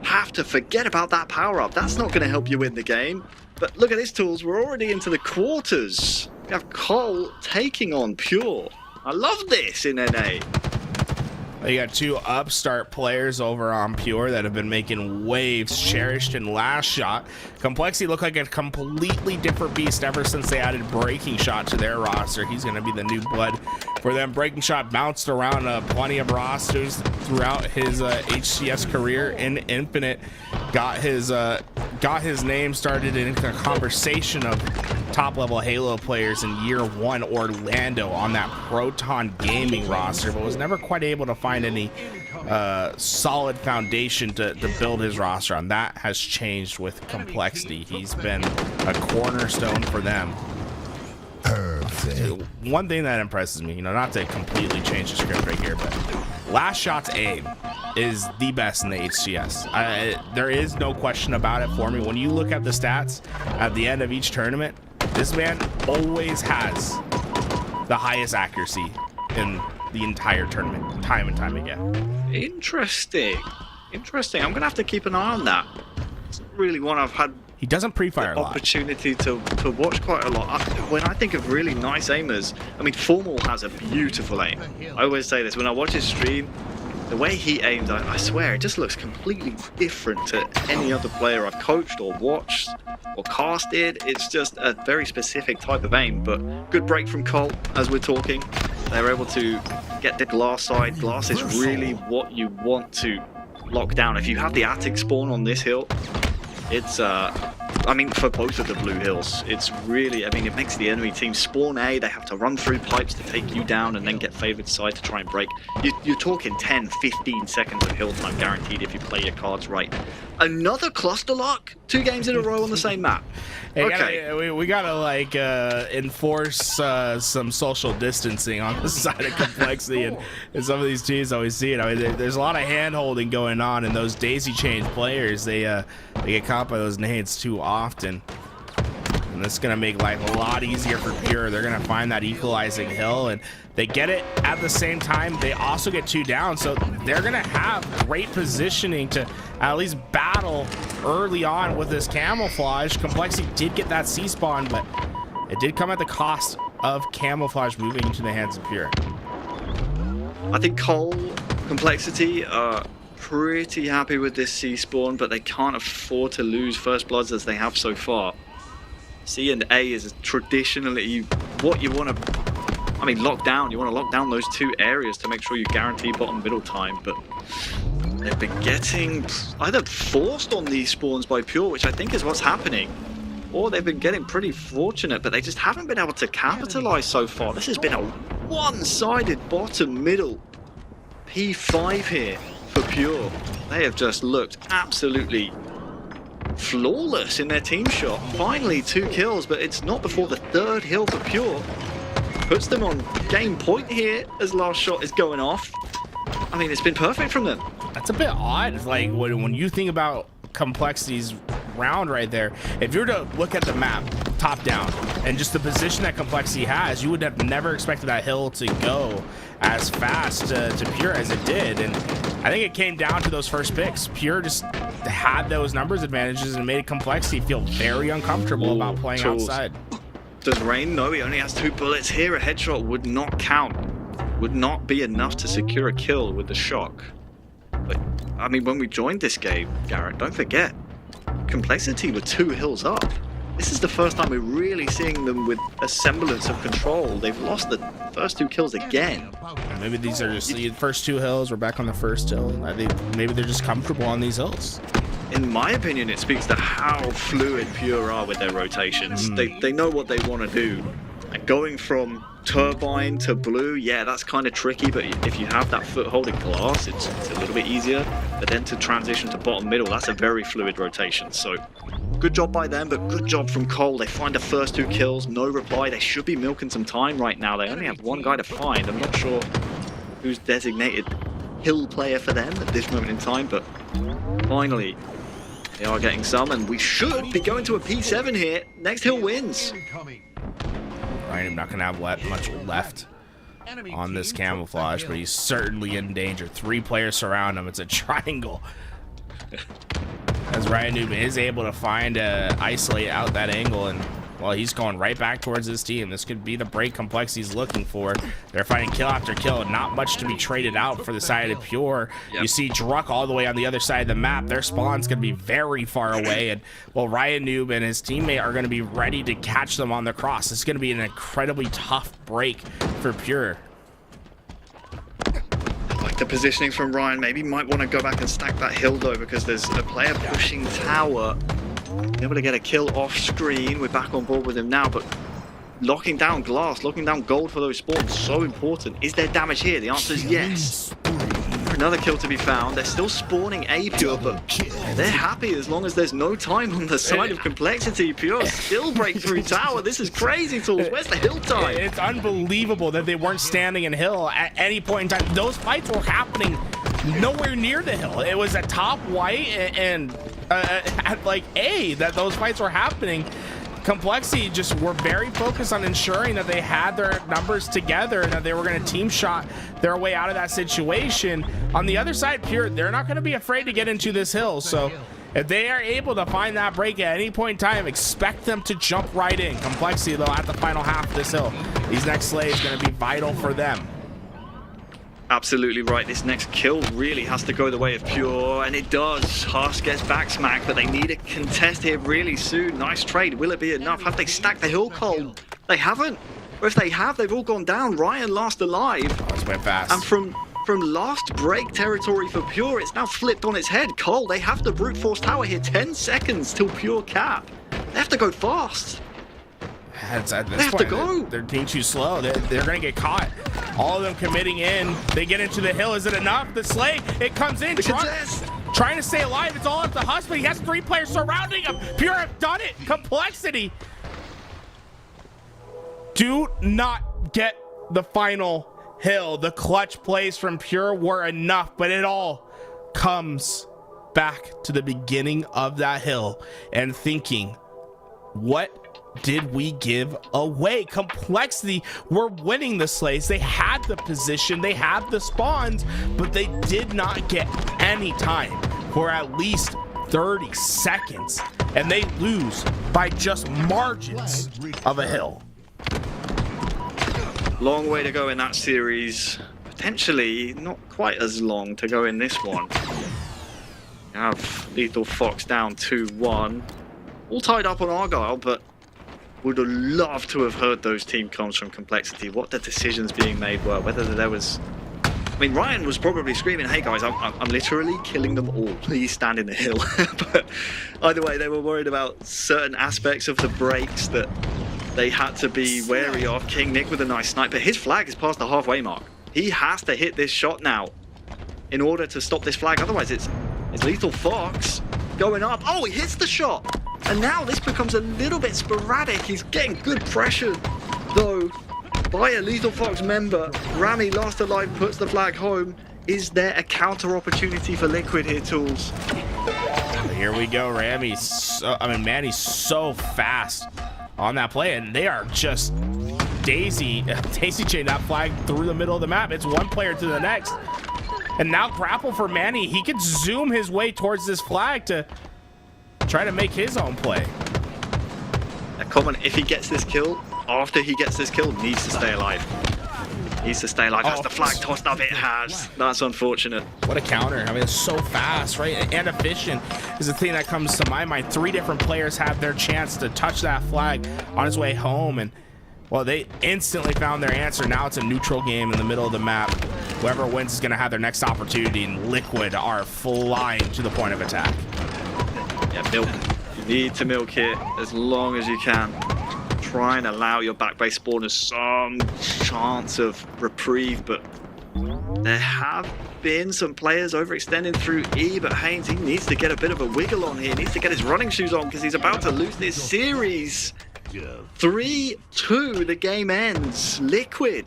have to forget about that power-up. That's not going to help you win the game. But look at this, Tools. We're already into the quarters. We have Cole taking on Pure. I love this in NA. You got two upstart players over on Pure that have been making waves. Cherished and Last Shot. Complexity looked like a completely different beast ever since they added Breaking Shot to their roster. He's going to be the new blood for them. Breaking Shot bounced around plenty of rosters throughout his HCS career in Infinite. Got his name started in a conversation of top-level Halo players in year 1 Orlando on that Proton Gaming roster, but was never quite able to find any solid foundation to build his roster on. That has changed with Complexity. He's been a cornerstone for them. Perfect. One thing that impresses me, not to completely change the script right here, but Last Shot's aim is the best in the HCS. There is no question about it for me. When you look at the stats at the end of each tournament, this man always has the highest accuracy in the entire tournament, time and time again. Interesting. I'm gonna have to keep an eye on that. It's not really one I've had. He doesn't pre-fire a lot. Opportunity to watch quite a lot. When I think of really nice aimers, I mean, Formal has a beautiful aim. I always say this when I watch his stream. The way he aims, I swear, it just looks completely different to any other player I've coached or watched or casted. It's just a very specific type of aim, but good break from Colt as we're talking. They were able to get the glass side. Glass is really what you want to lock down. If you have the attic spawn on this hill, it's I mean, for both of the blue hills, it's really, I mean, it makes the enemy team spawn A, they have to run through pipes to take you down and then get favored side to try and break. You're talking 10, 15 seconds of hill time guaranteed if you play your cards right. Another cluster lock? 2 games in a row on the same map. Hey, Okay. we gotta like enforce some social distancing on the side of complexity, and some of these teams always see it. I mean, there's a lot of hand holding going on, and those daisy chain players, they get caught by those nades too often, and that's gonna make life a lot easier for Pure. They're gonna find that equalizing hill, and they get it at the same time. They also get 2 down, so they're gonna have great positioning to at least battle early on with this camouflage. Complexity did get that C spawn, but it did come at the cost of camouflage moving into the hands of Pure. I think Cole, Complexity are pretty happy with this C spawn, but they can't afford to lose first bloods as they have so far. C and A is traditionally what you want to, I mean, lock down. You want to lock down those 2 areas to make sure you guarantee bottom middle time, but they've been getting either forced on these spawns by Pure, which I think is what's happening, or they've been getting pretty fortunate, but they just haven't been able to capitalize so far. This has been a one-sided bottom middle P5 here for Pure. They have just looked absolutely flawless in their team shot. Finally 2 kills, but it's not before the 3rd hill for Pure. Puts them on game point here as last shot is going off. I mean, it's been perfect from them. That's a bit odd. Like when you think about Complexity's round right there, if you were to look at the map top down and just the position that Complexity has, you would have never expected that hill to go as fast to Pure as it did. And I think it came down to those first picks. Pure just had those numbers advantages and made Complexity feel very uncomfortable about playing outside. Does Rain know he only has 2 bullets here? A headshot would not count. Would not be enough to secure a kill with the shock. But, I mean, when we joined this game, Garrett, don't forget, Complexity were 2 hills up. This is the first time we're really seeing them with a semblance of control. They've lost the first 2 kills again. Maybe these are just the first 2 hills. We're back on the first hill. I think maybe they're just comfortable on these hills. In my opinion, it speaks to how fluid Pure are with their rotations. They know what they want to do. And going from turbine to blue, yeah, that's kind of tricky, but if you have that foothold in glass, it's a little bit easier. But then to transition to bottom middle, that's a very fluid rotation. So good job by them, but good job from Cole. They find the first 2 kills, no reply. They should be milking some time right now. They only have 1 guy to find. I'm not sure who's designated hill player for them at this moment in time, but finally they are getting some, and we should be going to a P7 here. Next hill wins. I'm not gonna have much left on this camouflage, but he's certainly in danger. 3 players surround him. It's a triangle. As Ryan Newman is able to find isolate out that angle, and well, he's going right back towards his team. This could be the break Complexity he's looking for. They're finding kill after kill. Not much to be traded out for the side of Pure. Yep. You see Druck all the way on the other side of the map. Their spawn's going to be very far away. And well, Ryan Noob and his teammate are going to be ready to catch them on the cross. It's going to be an incredibly tough break for Pure. Like the positioning from Ryan. Maybe might want to go back and stack that hill though, because there's a player pushing tower. Able to get a kill off screen. We're back on board with him now, but locking down glass, locking down gold for those spawns, so important. Is there damage here? The answer is yes. Another kill to be found. They're still spawning A Pure, but they're happy as long as there's no time on the side of Complexity. Pure still break through tower. This is crazy, Tools. Where's the hill time? It's unbelievable that they weren't standing in hill at any point in time. Those fights were happening nowhere near the hill. It was at top white and at like A that those fights were happening. Complexity just were very focused on ensuring that they had their numbers together and that they were going to team shot their way out of that situation. On the other side, Pure, they're not going to be afraid to get into this hill. So if they are able to find that break at any point in time, expect them to jump right in. Complexity, though, at the final half of this hill, these next slays is going to be vital for them. Absolutely right. This next kill really has to go the way of Pure, and it does. Husk gets back smacked, but they need a contest here really soon. Nice trade. Will it be enough? Have they stacked the hill, Cole? They haven't. Or if they have, they've all gone down. Ryan last alive. Oh, this went fast. And from last break territory for Pure, it's now flipped on its head. Cole, they have to brute force tower here. 10 seconds till Pure cap. They have to go fast. At this They have to point, go. they're being too slow. They're going to get caught. All of them committing in. They get into the hill. Is it enough? The Slay, it comes in. Trying to stay alive. It's all up to Huss, but he has 3 players surrounding him. Pure have done it. Complexity. Do not get the final hill. The clutch plays from Pure were enough, but it all comes back to the beginning of that hill and thinking, what did we give away? Complexity were winning the slays. They had the position, they had the spawns, but they did not get any time for at least 30 seconds, and they lose by just margins of a hill. Long way to go in that series. Potentially not quite as long to go in this one. You have Lethal Fox down 2-1. All tied up on Argyle, but would have loved to have heard those team comms from Complexity, what the decisions being made were, whether there was... I mean, Ryan was probably screaming, hey guys, I'm literally killing them all, please stand in the hill. But either way, they were worried about certain aspects of the breaks that they had to be wary of. King Nick with a nice snipe, but his flag is past the halfway mark. He has to hit this shot now in order to stop this flag, otherwise it's Lethal Fox going up. Oh, he hits the shot! And now this becomes a little bit sporadic. He's getting good pressure, though, by a Lethal Fox member. Rami, last alive, puts the flag home. Is there a counter opportunity for Liquid here, Tools? Here we go, Rami. Manny's so fast on that play, and they are just daisy chain that flag through the middle of the map. It's one player to the next. And now grapple for Manny. He can zoom his way towards this flag to try to make his own play. Common, if he gets this kill, after he gets this kill, needs to stay alive. Needs to stay alive. Has the flag tossed up? It has. That's unfortunate. What a counter. I mean, it's so fast, right? And efficient is the thing that comes to my mind. 3 different players had their chance to touch that flag on his way home, and well, they instantly found their answer. Now it's a neutral game in the middle of the map. Whoever wins is going to have their next opportunity, and Liquid are flying to the point of attack. Yeah, milk. You need to milk it as long as you can. Try and allow your back base spawners some chance of reprieve, but there have been some players overextending through E, but Haynes, he needs to get a bit of a wiggle on here. He needs to get his running shoes on because he's about to lose this series. 3-2, the game ends. Liquid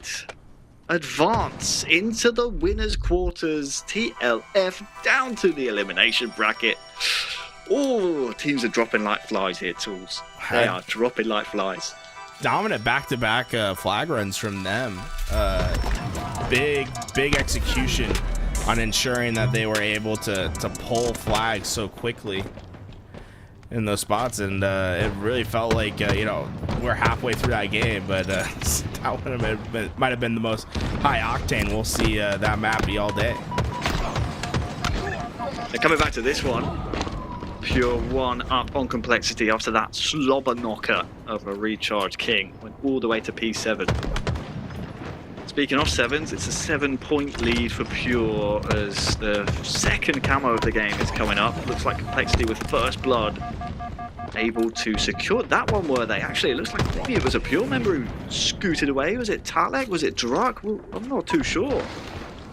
advance into the winners' quarters. TLF down to the elimination bracket. Oh, teams are dropping like flies here, Tools. They are dropping like flies. Dominant back-to-back flag runs from them. Big execution on ensuring that they were able to pull flags so quickly in those spots, and it really felt like we're halfway through that game, but that one might have been the most high octane we'll see that map be all day. They're coming back to this one. Pure 1 up on Complexity after that slobber knocker of a recharged King. Went all the way to P7. Speaking of 7s, it's a 7-point lead for Pure as the second camo of the game is coming up. Looks like Complexity with first blood able to secure that one, were they? Actually, it looks like maybe it was a Pure member who scooted away. Was it Talek? Was it Druk? Well, I'm not too sure.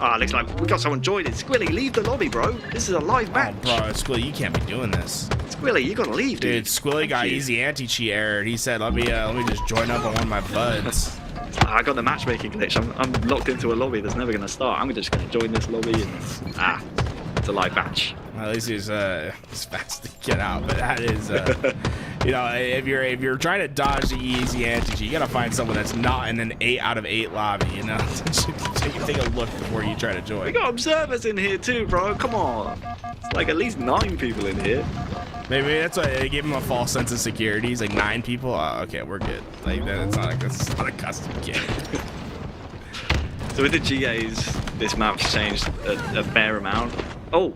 Ah, looks like we got someone joined it. Squilly, leave the lobby, bro. This is a live match. Oh, bro, Squilly, you can't be doing this. Squilly, you gotta leave, dude. Squilly got easy anti-cheat error. He said, let me just join up on one of my buds. I got the matchmaking glitch. I'm locked into a lobby that's never gonna start. I'm just gonna join this lobby and it's a live match. Well, at least he's fast to get out, but that is if you're trying to dodge the easy anti-cheat, you gotta find someone that's not in an 8 out of 8 lobby, take a look before you try to join. We got observers in here too, bro. Come on. It's like at least 9 people in here. Maybe that's why they gave him a false sense of security. He's like 9 people. Oh, okay, we're good. Like that's not a custom game. So with the GAs, this map's changed a fair amount. Oh,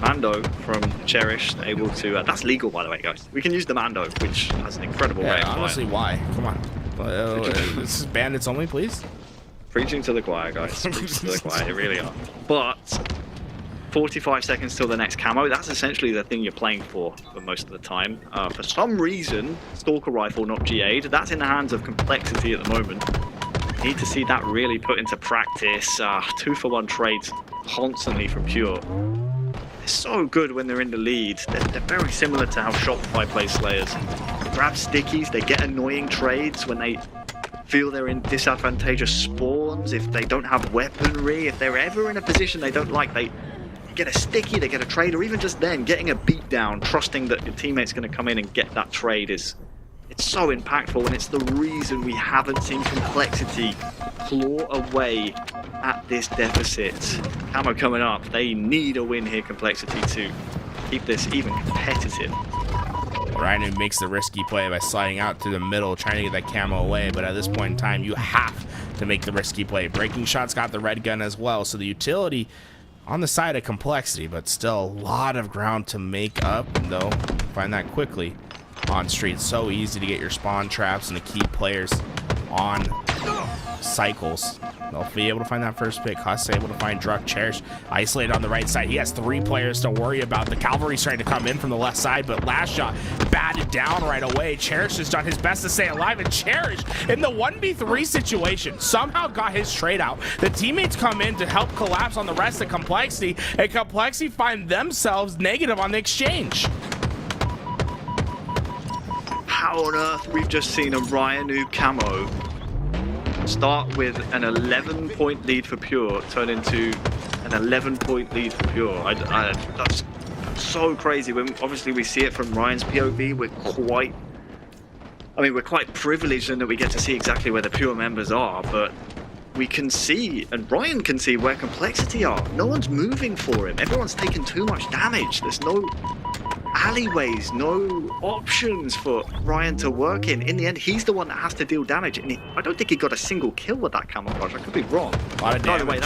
Mando from Cherish able to. That's legal, by the way, guys. We can use the Mando, which has an incredible rate of fire. Honestly, why? Come on. This is bandits only, please. Preaching to the choir, guys. Preaching to the choir, they really are. But 45 seconds till the next camo. That's essentially the thing you're playing for most of the time. For some reason, Stalker Rifle not GA'd. That's in the hands of Complexity at the moment. Need to see that really put into practice. 2-for-1 trades constantly from Pure. They're so good when they're in the lead. They're very similar to how Shopify plays Slayers. They grab stickies, they get annoying trades when they feel they're in disadvantageous spawns, if they don't have weaponry, if they're ever in a position they don't like, they get a sticky, they get a trade, or even just then getting a beat down, trusting that your teammate's going to come in and get that trade it's so impactful, and it's the reason we haven't seen Complexity claw away at this deficit. Camo coming up, they need a win here, Complexity, to keep this even competitive. Ryan makes the risky play by sliding out to the middle, trying to get that camo away, but at this point in time, you have to make the risky play. Breaking Shot's got the red gun as well, so the utility on the side of Complexity, but still a lot of ground to make up, though. Find that quickly on street. So easy to get your spawn traps and to keep players on cycles. They'll be able to find that first pick. Huss able to find Druck. Cherish isolated on the right side. He has 3 players to worry about. The cavalry's trying to come in from the left side, but last shot batted down right away. Cherish has done his best to stay alive, and Cherish in the 1v3 situation somehow got his trade out. The teammates come in to help collapse on the rest of Complexity, and Complexity find themselves negative on the exchange. How on earth we've just seen a Ryanu camo start with an 11-point lead for Pure, turn into an 11-point lead for Pure. That's so crazy. When obviously we see it from Ryan's POV, we're quite privileged in that we get to see exactly where the Pure members are, but we can see, and Ryan can see, where Complexity are. No one's moving for him. Everyone's taking too much damage. There's no alleyways, no options for Ryan to work in. In the end, he's the one that has to deal damage, and I don't think he got a single kill with that camouflage. I could be wrong. A lot of By the damage. way,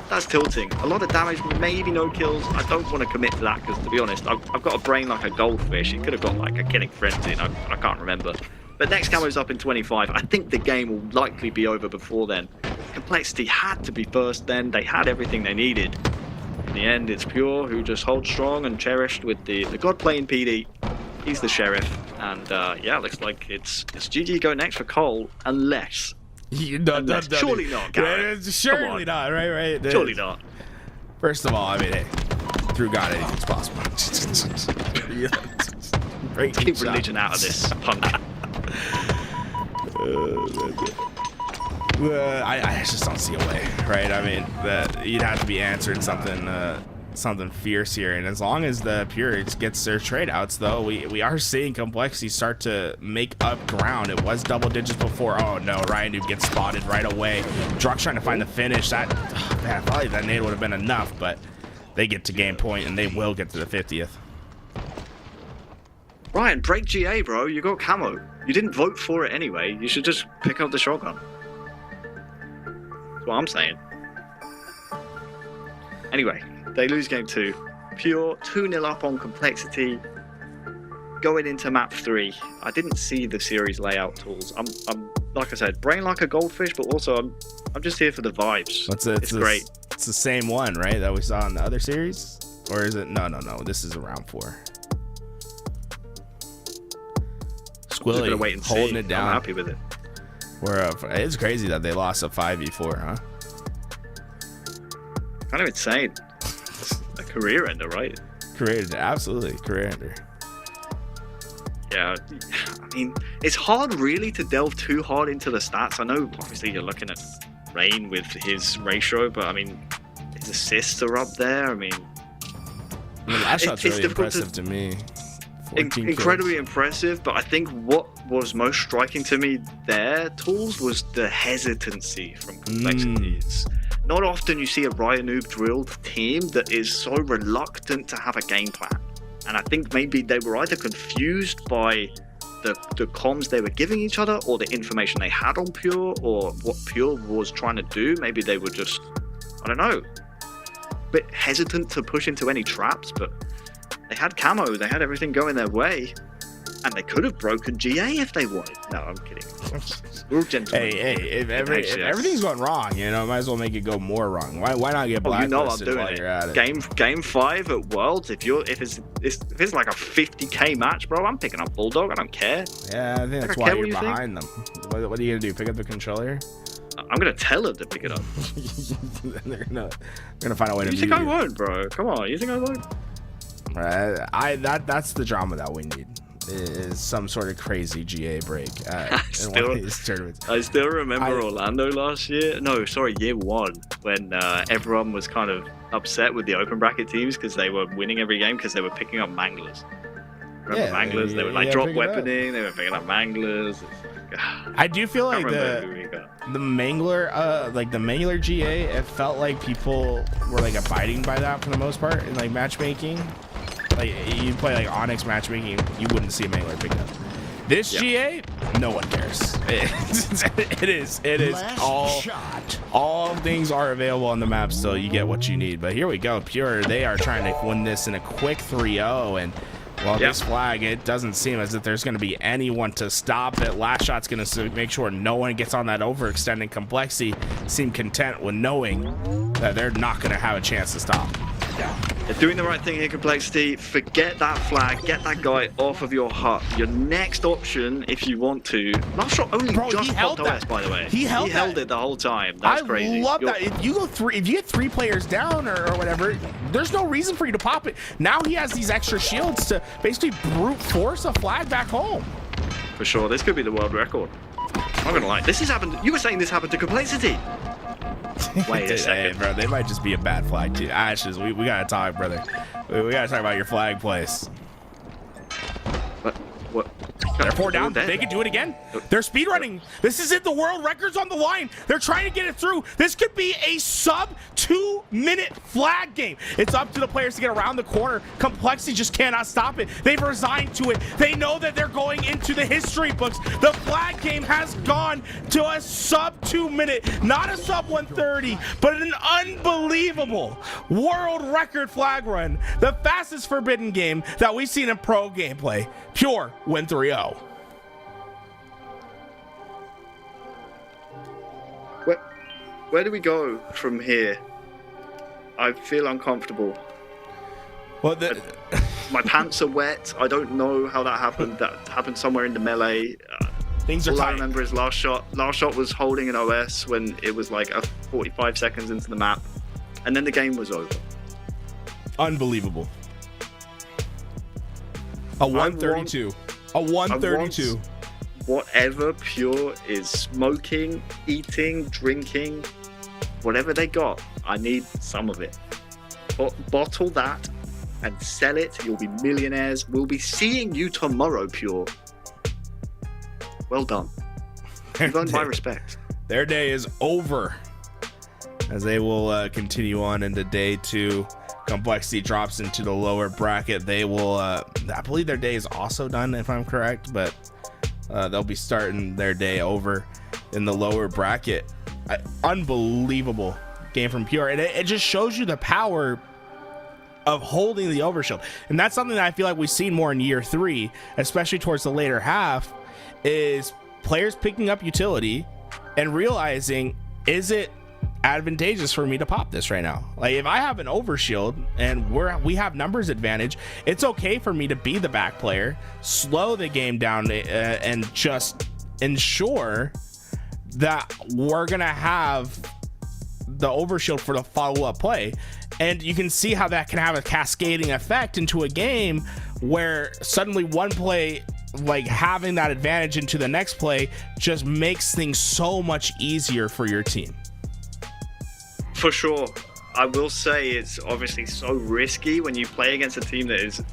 that's tilting. A lot of damage, maybe no kills. I don't want to commit to that because, to be honest, I've got a brain like a goldfish. He could have got like a killing frenzy, and I can't remember. But next camo's up in 25. I think the game will likely be over before then. Complexity had to be first then. They had everything they needed. In the end, it's Pure who just holds strong and cherished with the god playing PD. He's the sheriff, and yeah, looks like it's GG go next for Cole, unless surely not, Garrett. Surely not, right? Surely not. First of all, I mean, hey, through God, anything's possible. Keep religion out of this, punk. I just don't see a way, right? I mean, you'd have to be answering something fierce here, and as long as the Pure gets their trade outs, though, we are seeing Complexity start to make up ground. It was double digits before. Oh no, Ryan Noob gets spotted right away. Druck's trying to find the finish. Man, probably that nade would have been enough, but they get to game point, and they will get to the 50th. Ryan, break GA, bro. You got camo. You didn't vote for it anyway. You should just pick up the shotgun. That's what I'm saying. Anyway, they lose game 2. Pure 2-0 up on Complexity. Going into map 3. I didn't see the series layout tools. I'm like I said, brain like a goldfish, but also I'm just here for the vibes. It's great. It's the same one, right, that we saw in the other series? Or is it? No. This is round 4. Squilly wait and holding see. it down. I'm happy with it. It's crazy that they lost a 5v4, huh? Kind of insane. It's a career ender, right? Absolutely career ender. Yeah, I mean, it's hard really to delve too hard into the stats. I know obviously you're looking at Rain with his ratio, but I mean, his assists are up there. I mean, that shot's really impressive to me. Incredibly impressive, but I think what was most striking to me there, Tools, was the hesitancy from Complexity. Not often you see a Ryanoop drilled team that is so reluctant to have a game plan. And I think maybe they were either confused by the comms they were giving each other, or the information they had on Pure, or what Pure was trying to do. Maybe they were just, I don't know, a bit hesitant to push into any traps, but they had camo, they had everything going their way. And they could have broken GA if they wanted. No, I'm kidding. We're all gentlemen. Hey, if everything's going wrong, you know, might as well make it go more wrong. Why not get blacklisted while you're at it? Game 5 at Worlds. If it's like a 50k match, bro, I'm picking up Bulldog. I don't care. Yeah, I think that's why you're behind them. What are you gonna do? Pick up the controller? I'm gonna tell them to pick it up. they're gonna find a way to. You think I won't, bro? Come on, you think I won't? That's the drama that we need. Is some sort of crazy GA break in one of these tournaments. I still remember Orlando last year. No, sorry, year 1, when everyone was kind of upset with the open bracket teams because they were winning every game because they were picking up manglers. Remember manglers? They were like drop weaponing. They were picking up manglers. I do feel like the mangler, like the mangler GA, it felt like people were like abiding by that for the most part in like matchmaking. Like you play like Onyx matchmaking, you wouldn't see a mangler pick up. This GA, no one cares. It is all things are available on the map, so you get what you need. But here we go, Pure. They are trying to win this in a quick 3-0, and well, this flag, it doesn't seem as if there's going to be anyone to stop it. Last shot's going to make sure no one gets on that overextending complexity. Seem content with knowing that they're not going to have a chance to stop. They're doing the right thing here, Complexity. Forget that flag. Get that guy off of your hut. Your next option, if you want to. Last shot only just popped OS, by the way. He held it the whole time. That's crazy. I love that. If you get 3 players down or whatever, there's no reason for you to pop it. Now he has these extra shields to basically brute force a flag back home. For sure. This could be the world record. I'm not gonna lie. This has happened. You were saying this happened to Complexity. Wait a second, hey, bro. They might just be a bad flag too. Ashes, we gotta talk, brother. We gotta talk about your flag place. What? They're 4 down. They can do it again. They're speed running. This is it. The world record's on the line. They're trying to get it through. This could be a sub 2-minute flag game. It's up to the players to get around the corner. Complexity just cannot stop it. They've resigned to it. They know that they're going into the history books. The flag game has gone to a sub 2-minute, not a sub 130, but an unbelievable world record flag run. The fastest forbidden game that we've seen in pro gameplay. Pure win 3-0. Where do we go from here? I feel uncomfortable. Well, my pants are wet. I don't know how that happened. That happened somewhere in the melee. Things are all tight. I remember is last shot. Last shot was holding an OS when it was like 45 seconds into the map, and then the game was over. Unbelievable. A 132. A 132. Whatever Pure is smoking, eating, drinking, whatever they got, I need some of it. Bottle that and sell it. You'll be millionaires. We'll be seeing you tomorrow, Pure. Well done. You've earned my respect. Their day is over as they will continue on into day 2. Complexity drops into the lower bracket. They will, I believe their day is also done, if I'm correct, but they'll be starting their day over in the lower bracket. Unbelievable game from Pure. And it just shows you the power of holding the overshield. And that's something that I feel like we've seen more in year 3, especially towards the later half, is players picking up utility and realizing, is it advantageous for me to pop this right now? Like, if I have an overshield and we have numbers advantage, it's okay for me to be the back player, slow the game down, and just ensure that we're gonna have the overshield for the follow-up play. And you can see how that can have a cascading effect into a game where suddenly one play, like having that advantage into the next play, just makes things so much easier for your team. For sure. I will say it's obviously so risky when you play against a team that is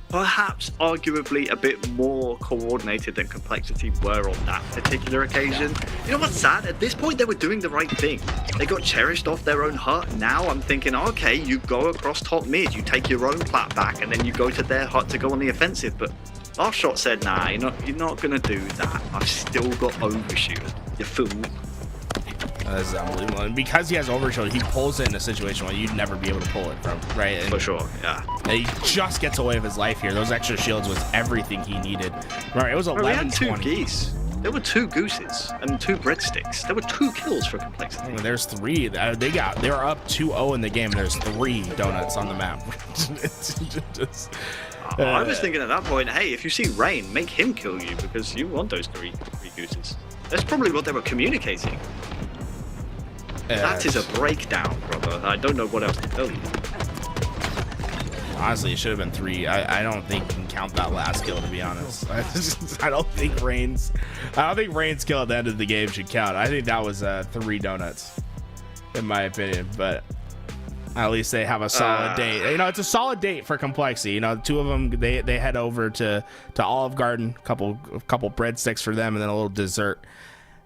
perhaps arguably a bit more coordinated than Complexity were on that particular occasion. You know what's sad? At this point, they were doing the right thing. They got cherished off their own hut. Now I'm thinking, okay, you go across top mid, you take your own plat back, and then you go to their hut to go on the offensive. But last shot said, nah, you're not going to do that. I've still got overshoot. You fool. This is unbelievable. And because he has overshield, he pulls it in a situation where you'd never be able to pull it from, right? And For sure, yeah. he just gets away with his life here. Those extra shields was everything he needed. Right, it was 11-20. We had 2 geese. There were 2 gooses and 2 breadsticks. There were 2 kills for complexity. I mean, there's 3. They were up 2-0 in the game. There's 3 donuts on the map. I was thinking at that point, hey, if you see Rain, make him kill you because you want those 3 gooses. That's probably what they were communicating. That is a breakdown, brother. I don't know what else to tell you. Honestly, it should have been 3. I don't think you can count that last kill, to be honest. I don't think Rain's kill at the end of the game should count. I think that was 3 donuts, in my opinion. But at least they have a solid date. You know, it's a solid date for complexity. You know, 2 of them they head over to Olive Garden, a couple breadsticks for them, and then a little dessert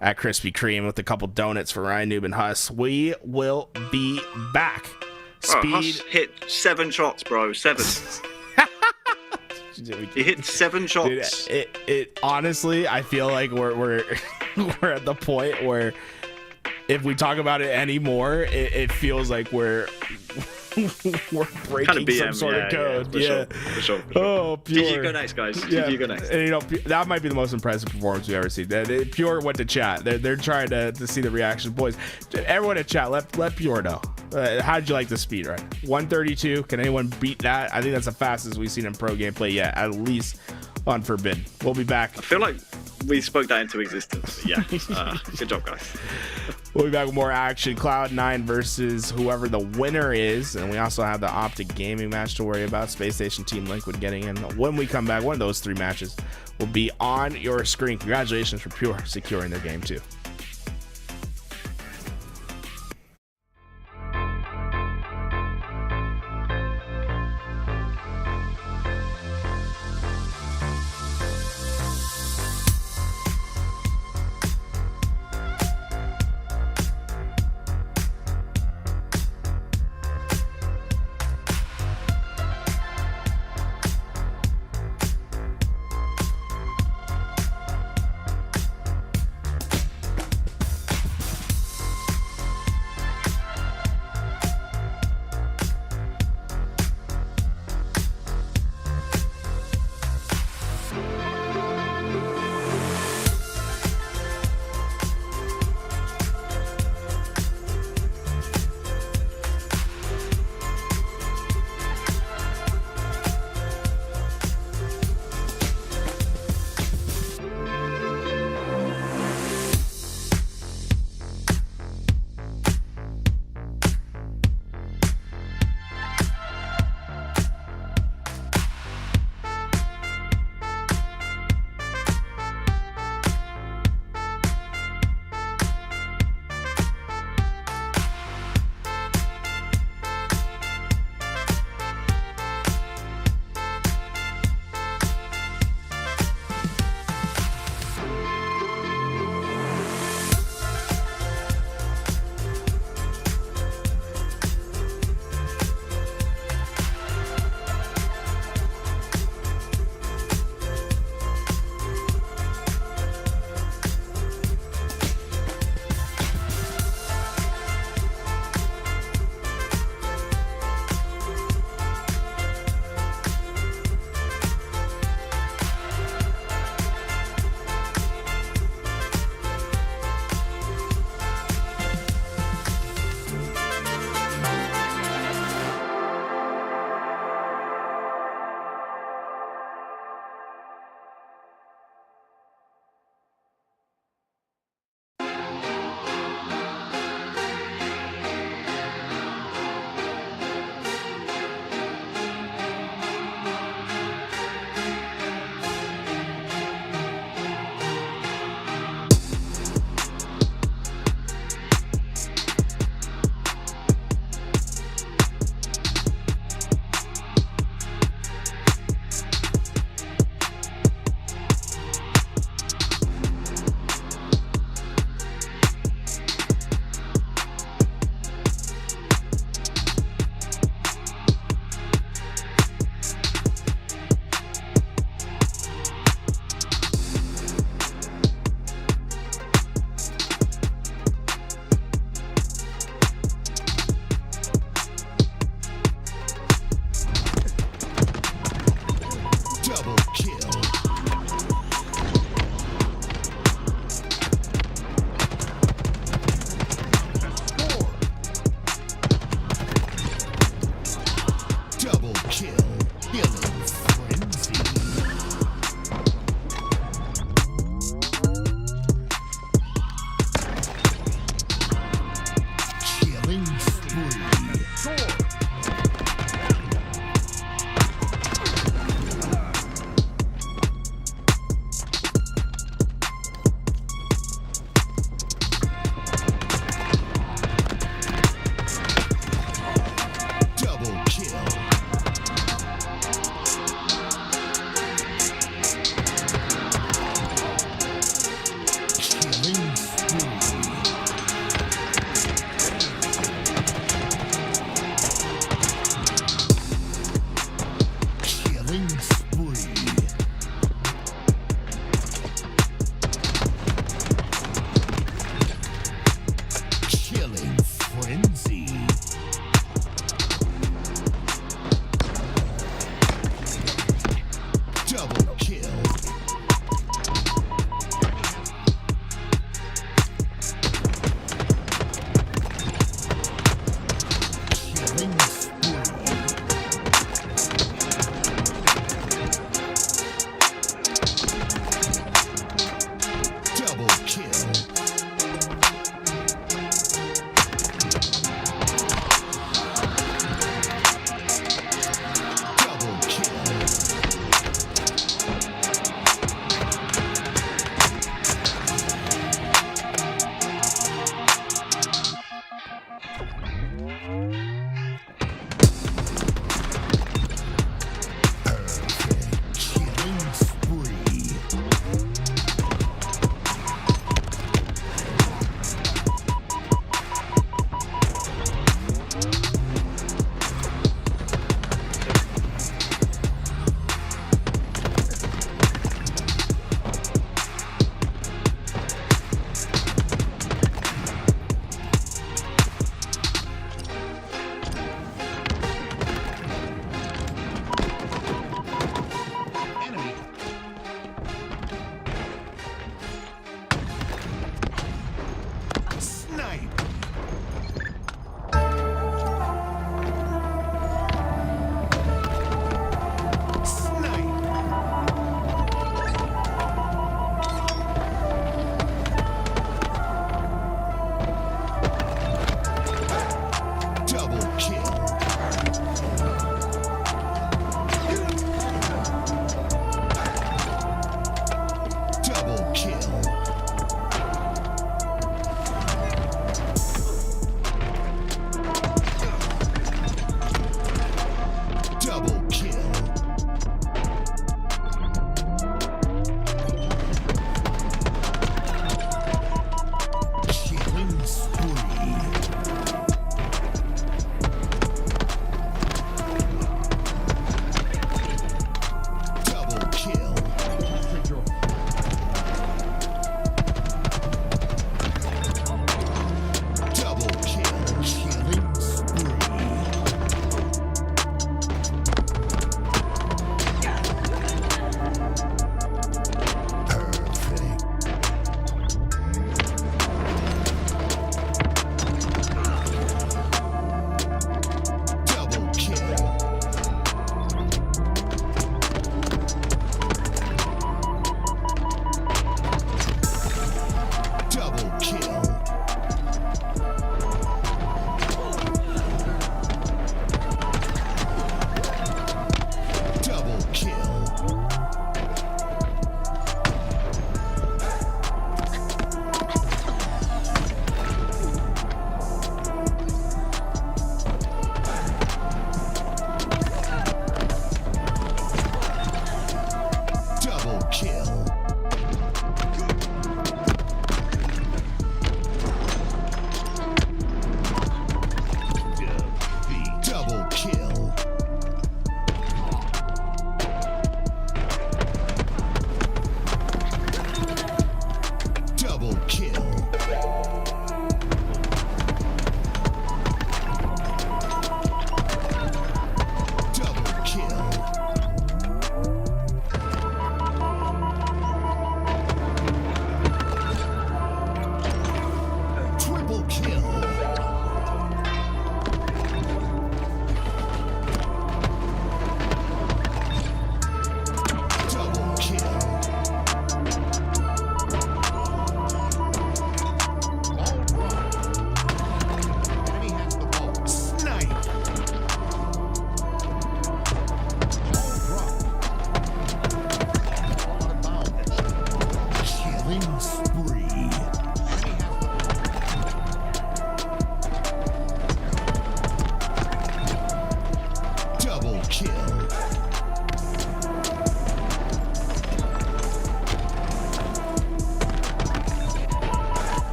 at Krispy Kreme with a couple donuts for Ryan Noob and Huss. We will be back. Speed. Huss hit 7 shots, bro. 7. He hit 7 shots. Dude, it honestly, I feel like we're we're at the point where if we talk about it anymore, it feels like we're breaking some sort of code. For sure. Oh, Pure. GG go next, guys. Yeah. GG go next. And, you know, that might be the most impressive performance we've ever seen. Pure went to chat. They're trying to see the reaction. Boys, everyone in chat, let Pure know. How did you like the speed run? 132. Can anyone beat that? I think that's the fastest we've seen in pro gameplay yet, at least on Forbidden. We'll be back. I feel like we spoke that into existence. But yeah. Good job, guys. We'll be back with more action. Cloud9 versus whoever the winner is. And we also have the OpTic gaming match to worry about. Space Station Team Liquid getting in. When we come back, one of those 3 matches will be on your screen. Congratulations for Pure securing their game 2.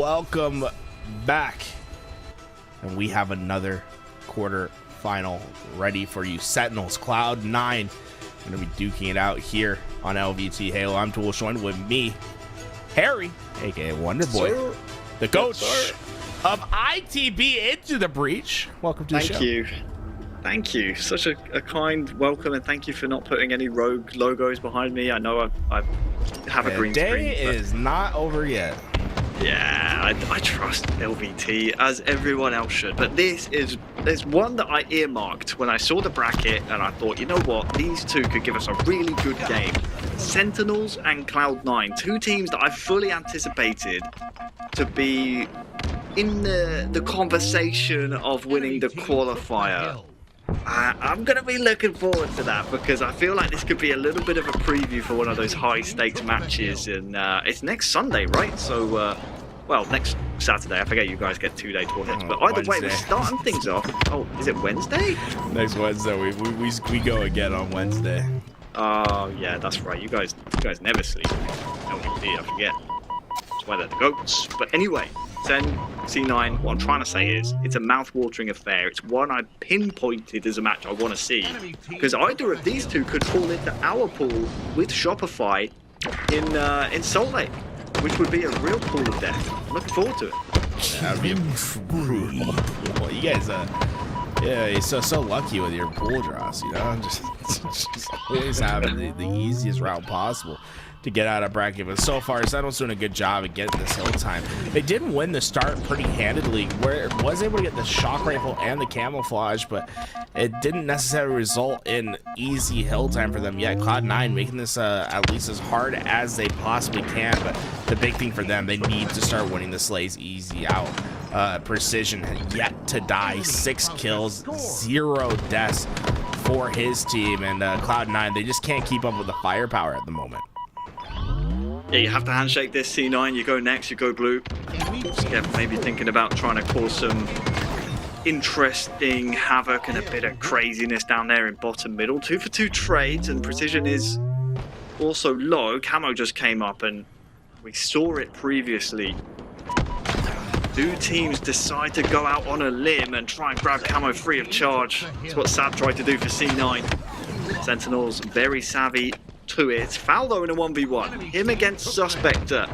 welcome back. And we have another quarterfinal ready for you. Sentinels, Cloud9, going to be duking it out here on LVT Halo. I'm Tool, joined with me, Harry, aka Wonder Boy, the coach of ITB Into the Breach. Welcome to the show. Thank you. Thank you. Such a kind welcome, and thank you for not putting any rogue logos behind me. I know I have a green screen. The day is not over yet. Yeah, I trust LVT as everyone else should, but there's one that I earmarked when I saw the bracket, and I thought, you know what, these two could give us a really good game. Sentinels and Cloud9, two teams that I fully anticipated to be in the conversation of winning the qualifier. I'm going to be looking forward to that because I feel like this could be a little bit of a preview for one of those high-stakes matches, and it's next Sunday, right? So, well, next Saturday. I forget you guys get 2-day tournaments, but either way, we're starting things off. Oh, is it Wednesday? Next Wednesday, we go again on Wednesday. Oh, yeah, that's right. You guys never sleep. LVT, I forget. That's why they're the GOATs. But anyway, Sen, C9, what I'm trying to say is, it's a mouth-watering affair. It's one I pinpointed as a match I want to see. Because either of these two could fall into our pool with Shopify in Salt Lake, which would be a real pool of death. I'm looking forward to it. Yeah, that'd be brutal. Well, you guys, yeah, you're so lucky with your pool draws, you know? Just always having the easiest route possible to get out of bracket. But so far, Sentinel's doing a good job at getting this hill time. They did win the start pretty handedly, where it was able to get the shock rifle and the camouflage, but it didn't necessarily result in easy hill time for them yet. Cloud9 making this at least as hard as they possibly can, but the big thing for them, they need to start winning the slays easy out. Precision yet to die, 6 kills, 0 deaths for his team, and Cloud9, they just can't keep up with the firepower at the moment. Yeah, you have to handshake this, C9. You go next, you go blue. Yeah, maybe thinking about trying to cause some interesting havoc and a bit of craziness down there in bottom middle. 2 for 2 trades, and precision is also low. Camo just came up, and we saw it previously. Do teams decide to go out on a limb and try and grab Camo free of charge? That's what Sab tried to do for C9. Sentinels very savvy to it. Foul though in a 1v1. Him against Suspector.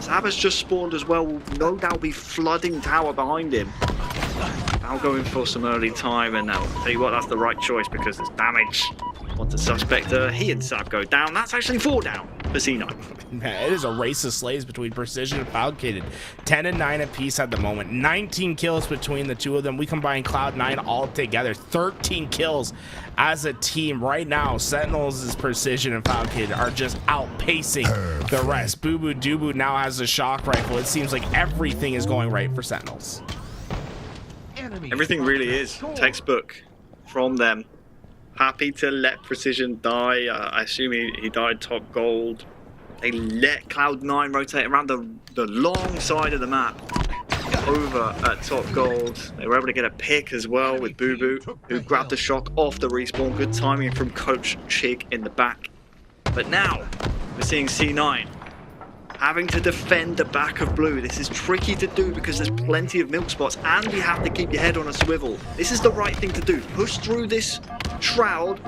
Sab has just spawned as well. Will no doubt be flooding tower behind him. Now going for some early time, and now tell you what, that's the right choice because there's damage onto Suspector. He and Sab go down. That's actually 4 down for C9. It is a race of slays between Precision and Falcated. 10 and 9 apiece at the moment. 19 kills between the two of them. We combine Cloud9 all together. 13 kills as a team. Right now, Sentinels' Precision and Falcated are just outpacing the rest. Boo Boo Doo now has a shock rifle. It seems like everything is going right for Sentinels. Everything really is. Textbook from them. Happy to let Precision die. I assume he died top gold. They let Cloud9 rotate around the long side of the map over at top gold. They were able to get a pick as well with Boo Boo, who grabbed the shock off the respawn. Good timing from Coach Chig in the back. But now we're seeing C9 having to defend the back of blue. This is tricky to do because there's plenty of milk spots, and you have to keep your head on a swivel. This is the right thing to do. Push through this shroud,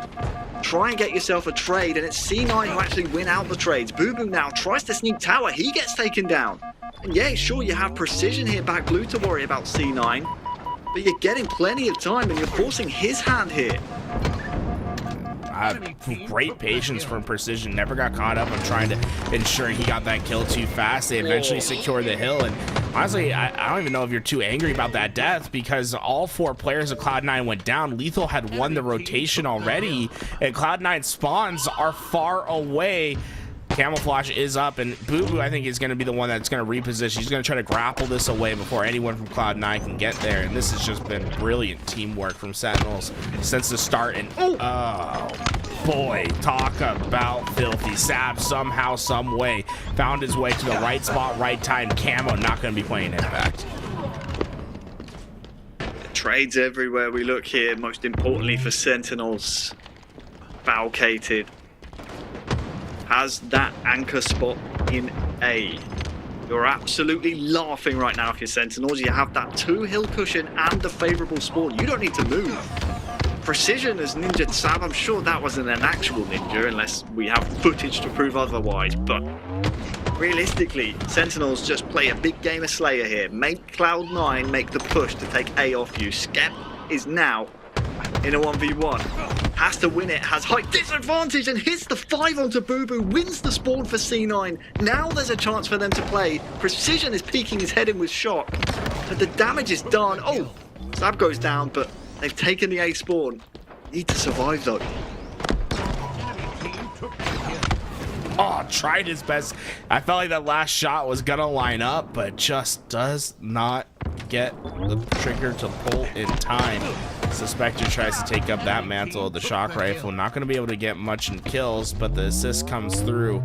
try and get yourself a trade, and it's C9 who actually win out the trades. Boo Boo now tries to sneak tower. He gets taken down. And yeah, sure, you have Precision here back blue to worry about C9, but you're getting plenty of time and you're forcing his hand here. Great patience from Precision. Never got caught up on trying to ensure he got that kill too fast. They eventually secured the hill, and honestly, I don't even know if you're too angry about that death because all 4 players of Cloud9 went down. Lethal had won the rotation already, and Cloud9 spawns are far away. Camouflage is up, and Boo Boo, I think, is going to be the one that's going to reposition. He's going to try to grapple this away before anyone from Cloud9 can get there, and this has just been brilliant teamwork from Sentinels since the start. And oh boy, talk about filthy. Sab somehow, some way found his way to the right spot, right time. Camo not going to be playing impact. Trades everywhere we look here. Most importantly for Sentinels, Falcated has that anchor spot in A. You're absolutely laughing right now if you're Sentinels. You have that 2 hill cushion and the favorable spawn. You don't need to move. Precision has ninja'd Sab. I'm sure that wasn't an actual ninja unless we have footage to prove otherwise. But realistically, Sentinels just play a big game of Slayer here. Make Cloud9 make the push to take A off you. Skep is now in a 1v1. Has to win it, has height disadvantage and hits the 5 onto Boo Boo, wins the spawn for C9. Now there's a chance for them to play. Precision is peeking his head in with shock. But the damage is done. Oh, Sab goes down, but they've taken the A spawn. Need to survive though. Oh, tried his best. I felt like that last shot was gonna line up, but just does not get the trigger to pull in time. Suspector tries to take up that mantle of the shock rifle. Not going to be able to get much in kills, but the assist comes through.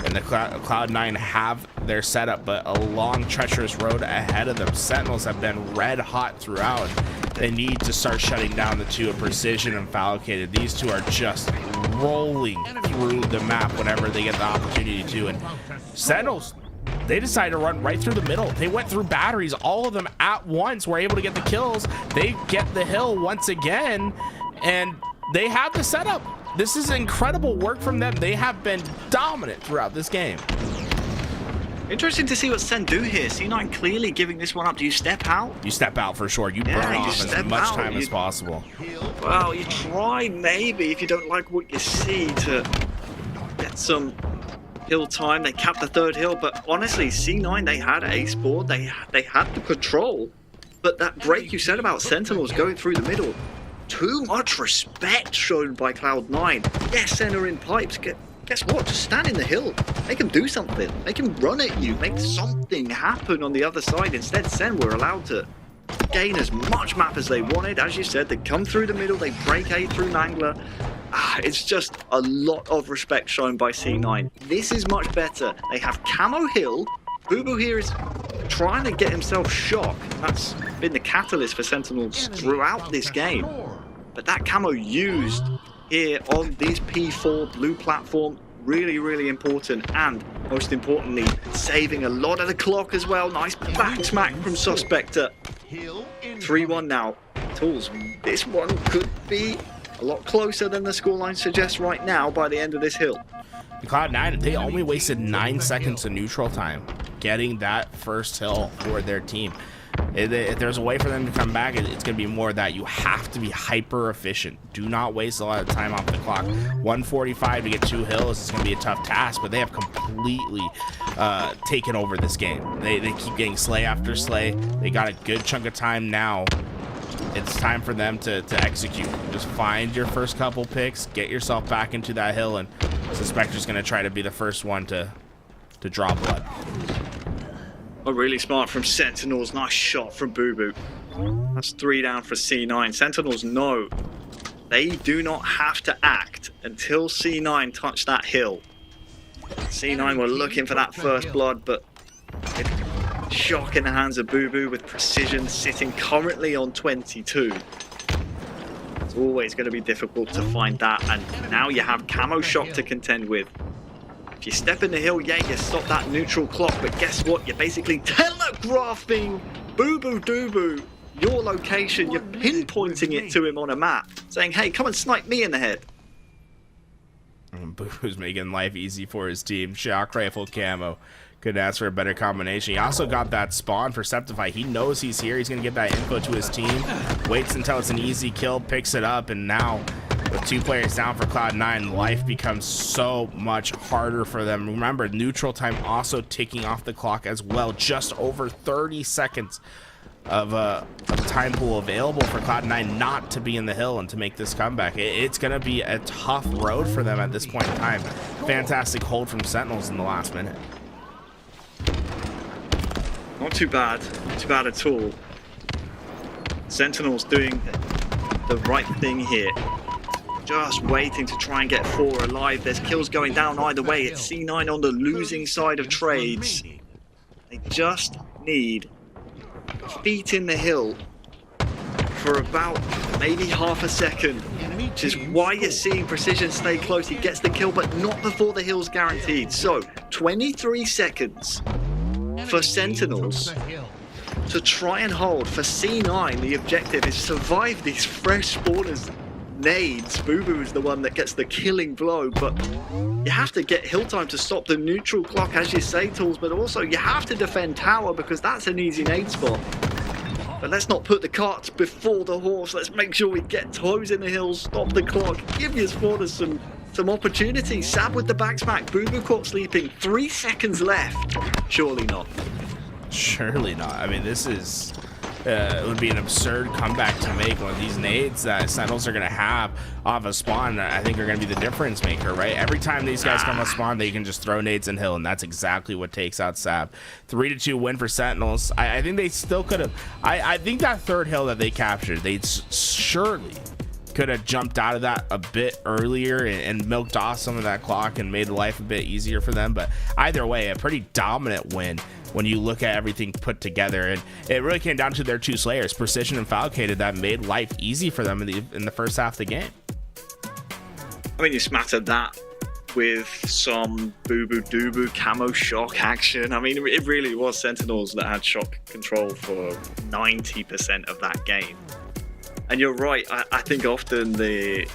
And the Cloud9 have their setup, but a long, treacherous road ahead of them. Sentinels have been red hot throughout. They need to start shutting down the 2 of Precision and Fallocated. These 2 are just rolling through the map whenever they get the opportunity to. And Sentinels, they decided to run right through the middle. They went through batteries, all of them at once, were able to get the kills. They get the hill once again, and they have the setup. This is incredible work from them. They have been dominant throughout this game. Interesting to see what Sen do here. C9 clearly giving this one up. Do you step out? You step out for sure. You burn off as much time as possible. Well, you try maybe if you don't like what you see to get some hill time. They capped the 3rd hill, but honestly, C9, they had a spawn. They had the control. But that break you said about Sentinels going through the middle, too much respect shown by Cloud9. Yes, center in pipes. Guess what? Just stand in the hill. Make them do something. Make them run at you. Make something happen on the other side. Instead, Sen were allowed to gain as much map as they wanted. As you said, they come through the middle. They break A through Mangler. It's just a lot of respect shown by C9. This is much better. They have Camo Hill. Boo Boo here is trying to get himself shocked. That's been the catalyst for Sentinels throughout this game. But that camo used here on this P4 blue platform, really, really important. And most importantly, saving a lot of the clock as well. Nice back smack from Suspector. 3-1 now. Tools, this one could be a lot closer than the scoreline suggests right now by the end of this hill. The Cloud9, they only wasted 9 seconds of neutral time getting that first hill for their team. If there's a way for them to come back, it's going to be more that you have to be hyper efficient. Do not waste a lot of time off the clock. 145 to get 2 hills is going to be a tough task, but they have completely taken over this game. They keep getting slay after slay. They got a good chunk of time now. It's time for them to execute. Just find your first couple picks, get yourself back into that hill, and Suspector's going to try to be the first one to draw blood. Oh, really smart from Sentinels. Nice shot from Boo Boo. That's 3 down for C9. Sentinels know they do not have to act until C9 touch that hill. C9 were looking for that first blood, but shock in the hands of Boo Boo with Precision sitting currently on 22. It's always going to be difficult to find that, and now you have Camo Shock to contend with. If you step in the hill, yeah, you stop that neutral clock, but guess what? You're basically telegraphing Boo Boo Doo Boo your location. You're pinpointing it to him on a map, saying, hey, come and snipe me in the head. Boo Boo's making life easy for his team. Shock rifle camo. Couldn't ask for a better combination. He also got that spawn for Septify. He knows he's here. He's going to give that info to his team. Waits until it's an easy kill, picks it up, and now with 2 players down for Cloud9, life becomes so much harder for them. Remember, neutral time also ticking off the clock as well. Just over 30 seconds of time pool available for Cloud9 not to be in the hill and to make this comeback. It's going to be a tough road for them at this point in time. Fantastic hold from Sentinels in the last minute. Not too bad. Not too bad at all. Sentinels doing the right thing here. Just waiting to try and get 4 alive. There's kills going down either way. It's C9 on the losing side of trades. They just need feet in the hill for about maybe half a second, which is why you're seeing Precision stay close. He gets the kill, but not before the hill's guaranteed. So 23 seconds. for Sentinels to try and hold. For C9, the objective is survive these fresh spawners nades. Boo is the one that gets the killing blow, but you have to get hill time to stop the neutral clock, as you say, Tools, but also you have to defend tower because that's an easy nade spot. But let's not put the cart before the horse. Let's make sure we get toes in the hills, stop the clock, give your spawners some opportunities. Sab with the back smack, Boo caught sleeping, 3 seconds left. Surely not. Surely not. I mean, this is it would be an absurd comeback to make. One of these nades that Sentinels are going to have off a spawn, I think are going to be the difference maker, right? Every time these guys come off spawn, they can just throw nades in hill, and that's exactly what takes out Sab. 3-2 win for Sentinels. I think they still could have. I think that third hill that they captured, they surely could have jumped out of that a bit earlier and milked off some of that clock and made life a bit easier for them. But either way, a pretty dominant win when you look at everything put together, and it really came down to their 2 slayers, Precision and Falcated, that made life easy for them in the first half of the game. I mean, you smattered that with some boo-boo-doo-boo camo shock action. I mean, it really was Sentinels that had shock control for 90% of that game. And you're right, I think often the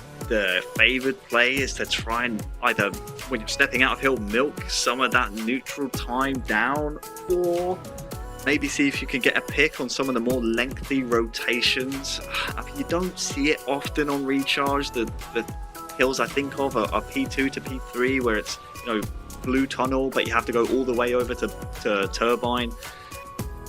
favored play is to try and either, when you're stepping out of hill, milk some of that neutral time down, or maybe see if you can get a pick on some of the more lengthy rotations. I mean, you don't see it often on recharge. The hills I think of are P2 to P3, where it's, you know, blue tunnel, but you have to go all the way over to turbine.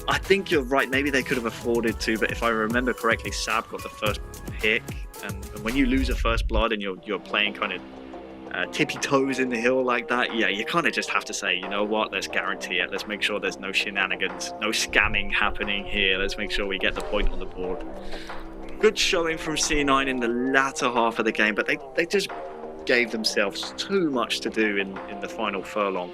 I think you're right, maybe they could have afforded to, but if I remember correctly, Sab got the first pick, and when you lose a first blood and you're playing kind of tippy toes in the hill like that, yeah, you kind of just have to say, you know what, let's guarantee it, let's make sure there's no shenanigans, no scamming happening here, let's make sure we get the point on the board. Good showing from C9 in the latter half of the game, but they just gave themselves too much to do in the final furlong.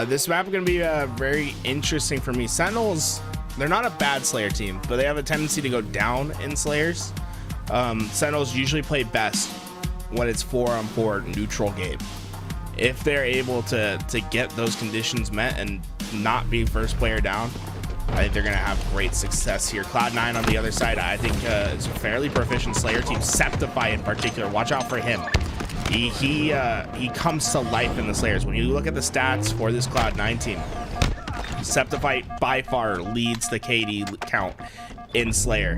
This map is going to be very interesting for me. Sentinels, they're not a bad Slayer team, but they have a tendency to go down in Slayers. Sentinels usually play best when it's 4-on-4 neutral game. If they're able to get those conditions met and not be first player down, I think they're going to have great success here. Cloud9 on the other side, I think is a fairly proficient Slayer team. Septify in particular, watch out for him. He comes to life in the Slayers. When you look at the stats for this Cloud9 team, Septify by far leads the KD count in Slayer.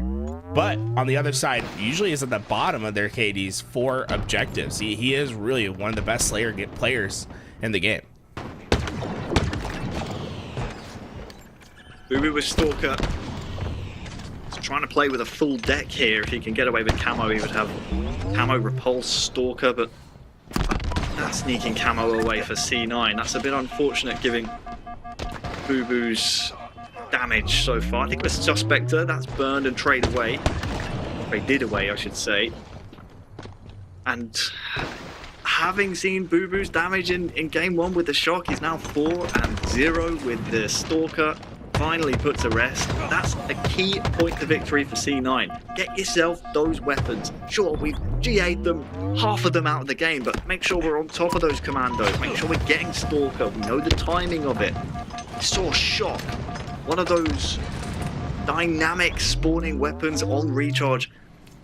But on the other side, usually is at the bottom of their KDs for objectives. He is really one of the best Slayer players in the game. Boo with Stalker. He's trying to play with a full deck here. If he can get away with camo, he would have camo repulse Stalker, but that's sneaking camo away for C9. That's a bit unfortunate, giving Boo-Boo's damage so far. I think it was Suspector that's burned and traded away. Traded away, I should say. And having seen Boo-Boo's damage in game 1 with the shock, he's now 4-0 with the Stalker. Finally put to rest. That's a key point to victory for C9. Get yourself those weapons. Sure, we've GA'd them, half of them out of the game, but make sure we're on top of those commandos. Make sure we're getting Stalker. We know the timing of it. We saw Shock, one of those dynamic spawning weapons on recharge,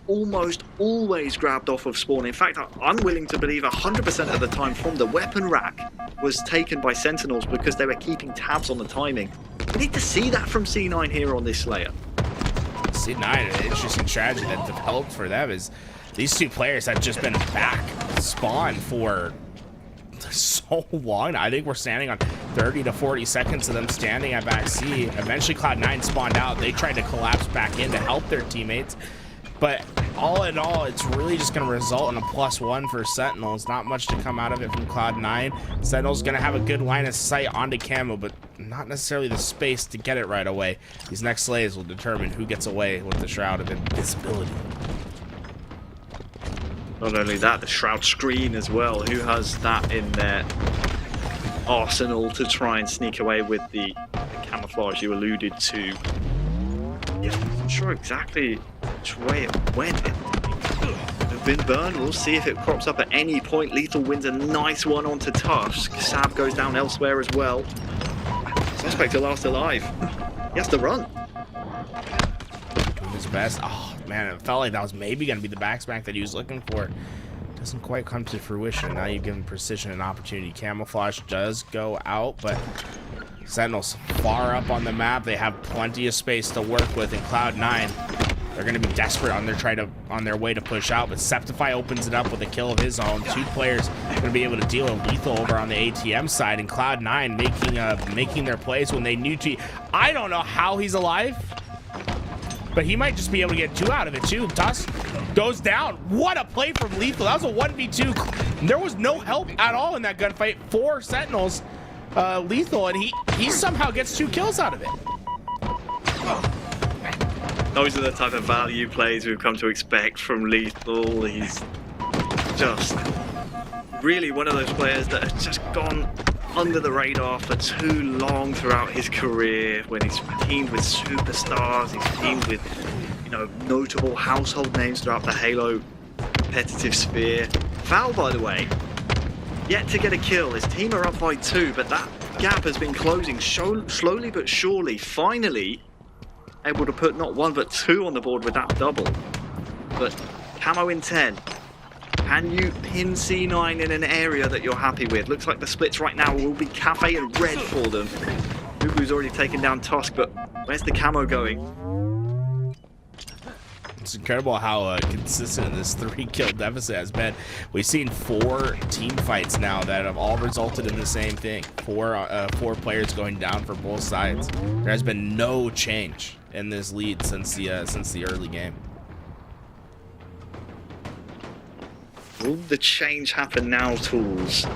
almost always grabbed off of spawn. In fact, I'm willing to believe 100% of the time from the weapon rack was taken by Sentinels because they were keeping tabs on the timing. We need to see that from C9 here on this Slayer. C9, an interesting strategy that developed for them is these two players have just been back spawn for so long. I think we're standing on 30 to 40 seconds of them standing at back C. Eventually Cloud9 spawned out. They tried to collapse back in to help their teammates. But all in all, it's really just going to result in a +1 for Sentinels. Not much to come out of it from Cloud9. Sentinels going to have a good line of sight onto camo, but not necessarily the space to get it right away. These next slays will determine who gets away with the Shroud of Invisibility. Not only that, the Shroud screen as well. Who has that in their arsenal to try and sneak away with the camouflage you alluded to? Yeah, I'm not sure exactly which way it went. It have been burned. We'll see if it crops up at any point. Lethal wins a nice one onto Tusk. Sab goes down elsewhere as well. Suspect last alive. He has to run. Doing his best. Oh, man, it felt like that was maybe going to be the back smack that he was looking for. Doesn't quite come to fruition. Now you've given Precision an opportunity. Camouflage does go out, but Sentinels far up on the map. They have plenty of space to work with in Cloud9. They're going to be desperate on their way to push out, but Septify opens it up with a kill of his own. 2 players going to be able to deal a lethal over on the ATM side, and Cloud9 making their plays when they need to. I don't know how he's alive, but he might just be able to get 2 out of it too. Tusk goes down. What a play from Lethal. That was a 1v2. There was no help at all in that gunfight for Sentinels. Lethal, and he somehow gets 2 kills out of it. Those are the type of value plays we've come to expect from Lethal. He's just really one of those players that has just gone under the radar for too long throughout his career. When he's teamed with superstars, he's teamed with, you know, notable household names throughout the Halo competitive sphere. Val, by the way, yet to get a kill. His team are up by 2, but that gap has been closing slowly but surely. Finally able to put not 1 but 2 on the board with that double. But Camo in 10. Can you pin C9 in an area that you're happy with? Looks like the splits right now will be Cafe and Red for them. Bubu's already taken down Tusk, but where's the Camo going? It's incredible how consistent this 3-kill deficit has been. We've seen 4 team fights now that have all resulted in the same thing. 4 players going down for both sides. There has been no change in this lead since the early game. Will the change happen now, Tools?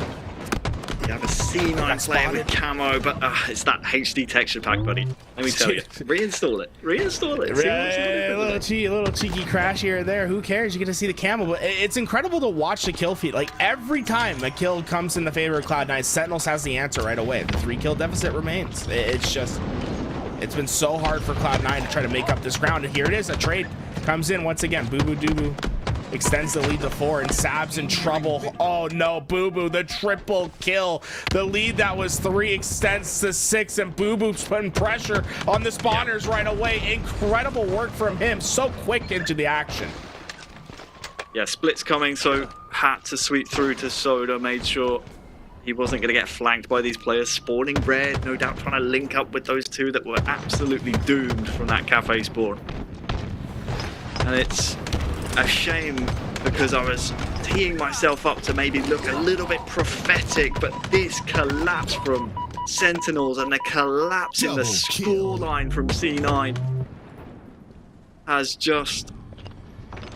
You have a C9 player with Camo, but it's that HD texture pack, buddy. Let me tell you. Reinstall it. Reinstall it. A little cheeky crash here or there. Who cares? You get to see the Camo, but it's incredible to watch the kill feed. Like, every time a kill comes in the favor of Cloud9, Sentinels has the answer right away. The 3-kill deficit remains. It's been so hard for Cloud9 to try to make up this ground, and here it is. A trade comes in once again. Bubu Dubu extends the lead to 4, and Sab's in trouble. Oh no, Bubu, the triple kill. The lead that was 3 extends to 6, and Bubu's putting pressure on the spawners right away. Incredible work from him, so quick into the action. Yeah, splits coming, so had to sweep through to Soda, made sure he wasn't going to get flanked by these players. Spawning Red, no doubt trying to link up with those 2 that were absolutely doomed from that Cafe spawn. And it's a shame because I was teeing myself up to maybe look a little bit prophetic, but this collapse from Sentinels and the collapse in the scoreline from C9 has just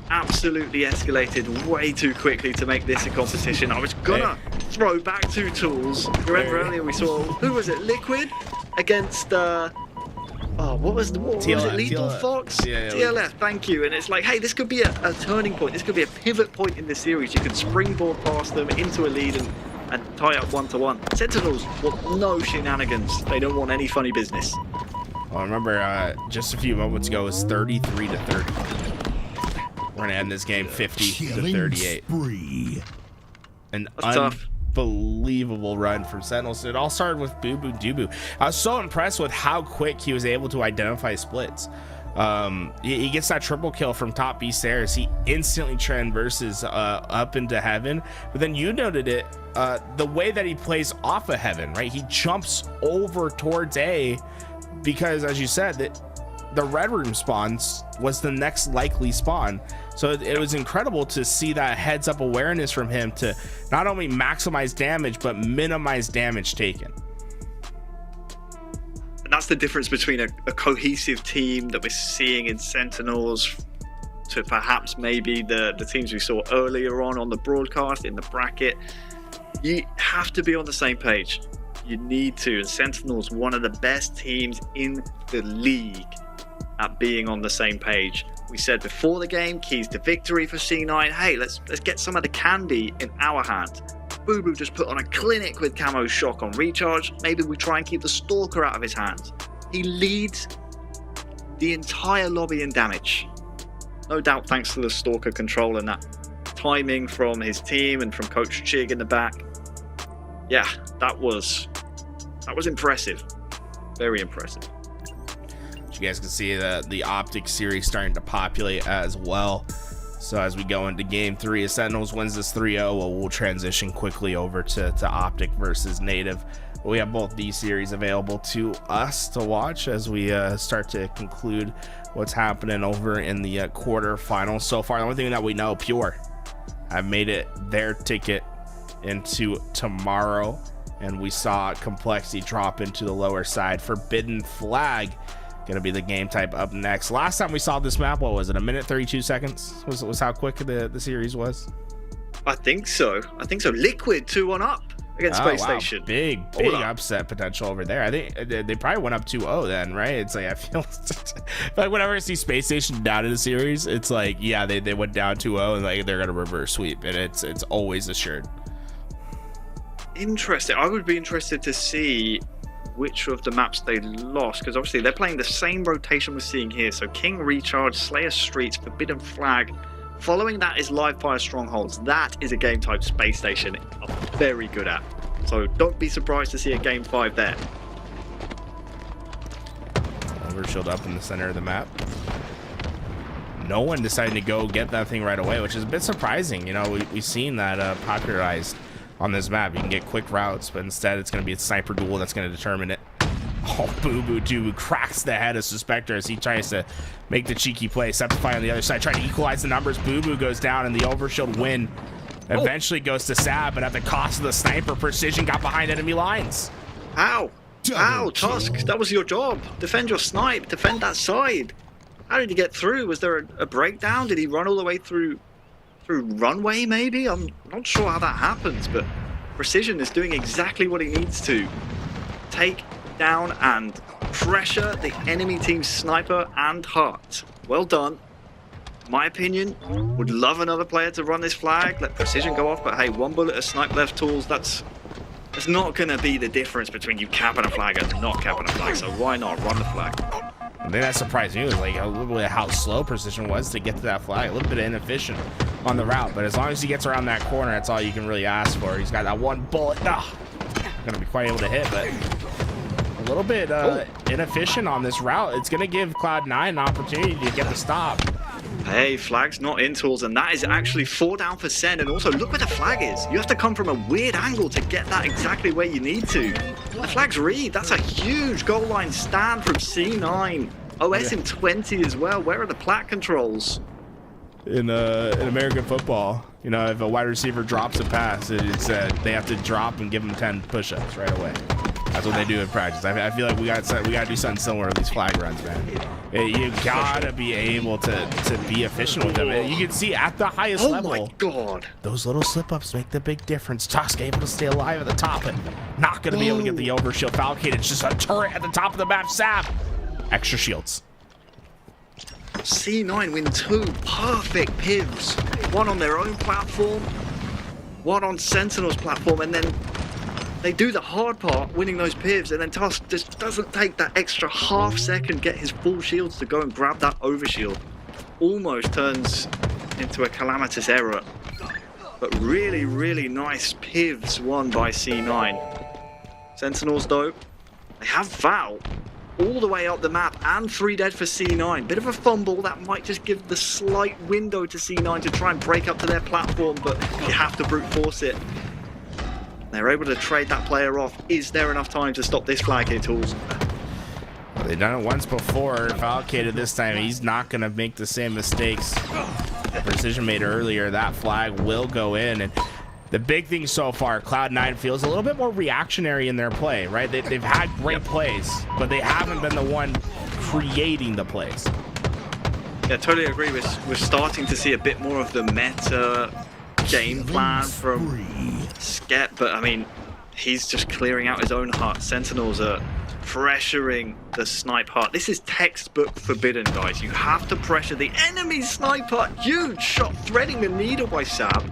absolutely escalated way too quickly to make this a competition. I was gonna throw back 2 Tools. Remember earlier we saw, who was it, Liquid against what was it, Lethal Fox? Yeah, TLF, thank you. And it's like, hey, this could be a turning point. This could be a pivot point in this series. You could springboard past them into a lead and tie up 1-1. Sentinels want no shenanigans. They don't want any funny business. Well, remember, just a few moments ago, it was 33-30. We're gonna end this game 50-38. An unbelievable run from Sentinels. It all started with Bubu Dubu. I was so impressed with how quick he was able to identify splits. He gets that triple kill from top B stairs. He instantly transverses up into heaven. But then you noted it, the way that he plays off of heaven, right? He jumps over towards A because, as you said, that the red room spawns was the next likely spawn. So it was incredible to see that heads up awareness from him to not only maximize damage, but minimize damage taken. And that's the difference between a cohesive team that we're seeing in Sentinels to perhaps maybe the teams we saw earlier on the broadcast, in the bracket. You have to be on the same page. You need to. And Sentinels, one of the best teams in the league at being on the same page. We said before the game, keys to victory for C9. Hey, let's get some of the candy in our hand. Bubu just put on a clinic with Camo's shock on recharge. Maybe we try and keep the Stalker out of his hands. He leads the entire lobby in damage. No doubt thanks to the Stalker control and that timing from his team and from Coach Chig in the back. Yeah, that was impressive. Very impressive. You guys can see the OpTic series starting to populate as well. So as we go into game 3, as Sentinels wins this 3-0, we'll transition quickly over to OpTic versus Native. We have both these series available to us to watch as we start to conclude what's happening over in the quarterfinals. So far, the only thing that we know, Pure have made it their ticket into tomorrow, and we saw Complexity drop into the lower side. Forbidden Flag gonna be the game type up next. Last time we saw this map, what was it, a minute 32 seconds was how quick the series was? I think so. Liquid 2-1 up against Space Station. Big upset potential over there. I think they probably went up 2-0 then, right? It's like, I feel like whenever I see Space Station down in the series, it's like, yeah, they went down 2-0 and like they're gonna reverse sweep, and it's always assured. Interesting. I would be interested to see which of the maps they lost, because obviously they're playing the same rotation we're seeing here. So King Recharge, Slayer Streets, Forbidden Flag. Following that is Live Fire Strongholds. That is a game type Space Station are very good at. So don't be surprised to see a game 5 there. Overshield up in the center of the map. No one decided to go get that thing right away, which is a bit surprising. You know, we've seen that popularized on this map. You can get quick routes, but instead it's going to be a sniper duel that's going to determine it. Oh, Boo Boo Doo cracks the head of Suspector as he tries to make the cheeky play. Septify on the other side, trying to equalize the numbers. Boo Boo goes down, and the overshield win eventually goes to Sab, but at the cost of the sniper. Precision got behind enemy lines. How? Tusk, that was your job. Defend your snipe, defend that side. How did he get through? Was there a breakdown? Did he run all the way through runway maybe? I'm not sure how that happens, but Precision is doing exactly what he needs to. Take down and pressure the enemy team's sniper and heart. Well done. My opinion, would love another player to run this flag, let Precision go off, but hey, one bullet of snipe left tools, that's not going to be the difference between you capping a flag and not capping a flag, so why not run the flag? I think that surprised me. It was like a little bit of how slow Precision was to get to that flag, a little bit inefficient on the route, but as long as he gets around that corner, that's all you can really ask for. He's got that one bullet. Not going to be quite able to hit, but a little bit inefficient on this route. It's going to give Cloud9 an opportunity to get the stop. Hey, flag's not in tools, and that is actually 4 down for Sen. And also, look where the flag is. You have to come from a weird angle to get that exactly where you need to. The flag's read. That's a huge goal line stand from C9. OS in 20 as well. Where are the plat controls? In American football, you know, if a wide receiver drops a pass, it's they have to drop and give them 10 push-ups right away. That's what they do in practice. I feel like we got to do something similar with these flag runs, man. You gotta be able to be efficient with them. You can see at the highest level. Oh my god! Those little slip-ups make the big difference. Tusk able to stay alive at the top, and not gonna be able to get the overshield. Falcade, it's just a turret at the top of the map. Sap, extra shields. C9 win 2 perfect pivs. One on their own platform, one on Sentinel's platform, and then they do the hard part, winning those pivs, and then Tusk just doesn't take that extra half second, get his full shields to go and grab that overshield. Almost turns into a calamitous error. But really, really nice pivs won by C9. Sentinels, though, they have Val all the way up the map and 3 dead for C9. Bit of a fumble, that might just give the slight window to C9 to try and break up to their platform, but you have to brute force it. They're able to trade that player off. Is there enough time to stop this flag here, Tools? They've done it once before. Falcated this time, he's not going to make the same mistakes Precision made earlier. That flag will go in. And the big thing so far, Cloud9 feels a little bit more reactionary in their play, right? They've had great plays, but they haven't been the one creating the plays. Yeah, totally agree. We're starting to see a bit more of the meta game plan from Skep, but I mean, he's just clearing out his own heart. Sentinels are pressuring the snipe heart. This is textbook forbidden, guys. You have to pressure the enemy sniper. Huge shot threading the needle by Sab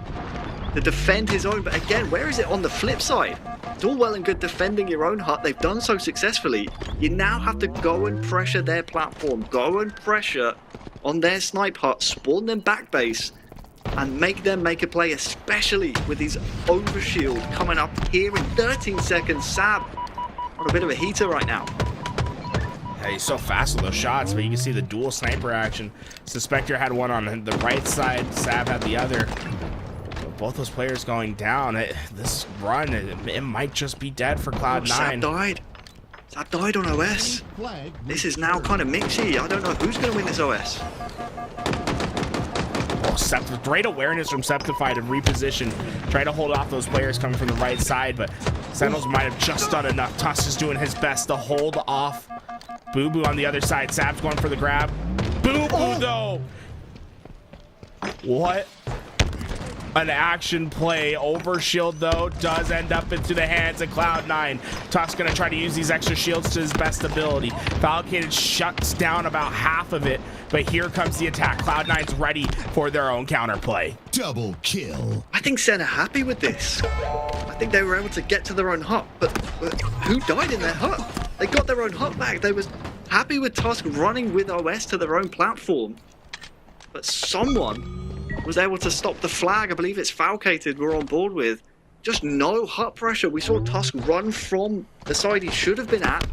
to defend his own, but again, where is it on the flip side? It's all well and good defending your own hut. They've done so successfully. You now have to go and pressure their platform, go and pressure on their snipe hut, spawn them back base, and make them make a play, especially with his overshield coming up here in 13 seconds. Sab on a bit of a heater right now. Yeah, he's so fast with those shots, but you can see the dual sniper action. Suspector had one on the right side, Sab had the other. But both those players going down. This run, it might just be dead for Cloud9. Sab died. Sab died on OS. This is now kind of mixy. I don't know who's going to win this OS. Oh, great awareness from Septify to reposition. Try to hold off those players coming from the right side, but Sentinels might have just done enough. Tusk is doing his best to hold off Boo Boo on the other side. Sab's going for the grab. Boo Boo, though. What an action play. Overshield, though, does end up into the hands of Cloud9. Tusk's going to try to use these extra shields to his best ability. Falcated shuts down about half of it, but here comes the attack. Cloud9's ready for their own counterplay. Double kill. I think Sen are happy with this. I think they were able to get to their own hut, but who died in their hut? They got their own hut back. They was happy with Tusk running with OS to their own platform, but someone was able to stop the flag. I believe it's Falcated we're on board with. Just no hut pressure. We saw Tusk run from the side he should have been at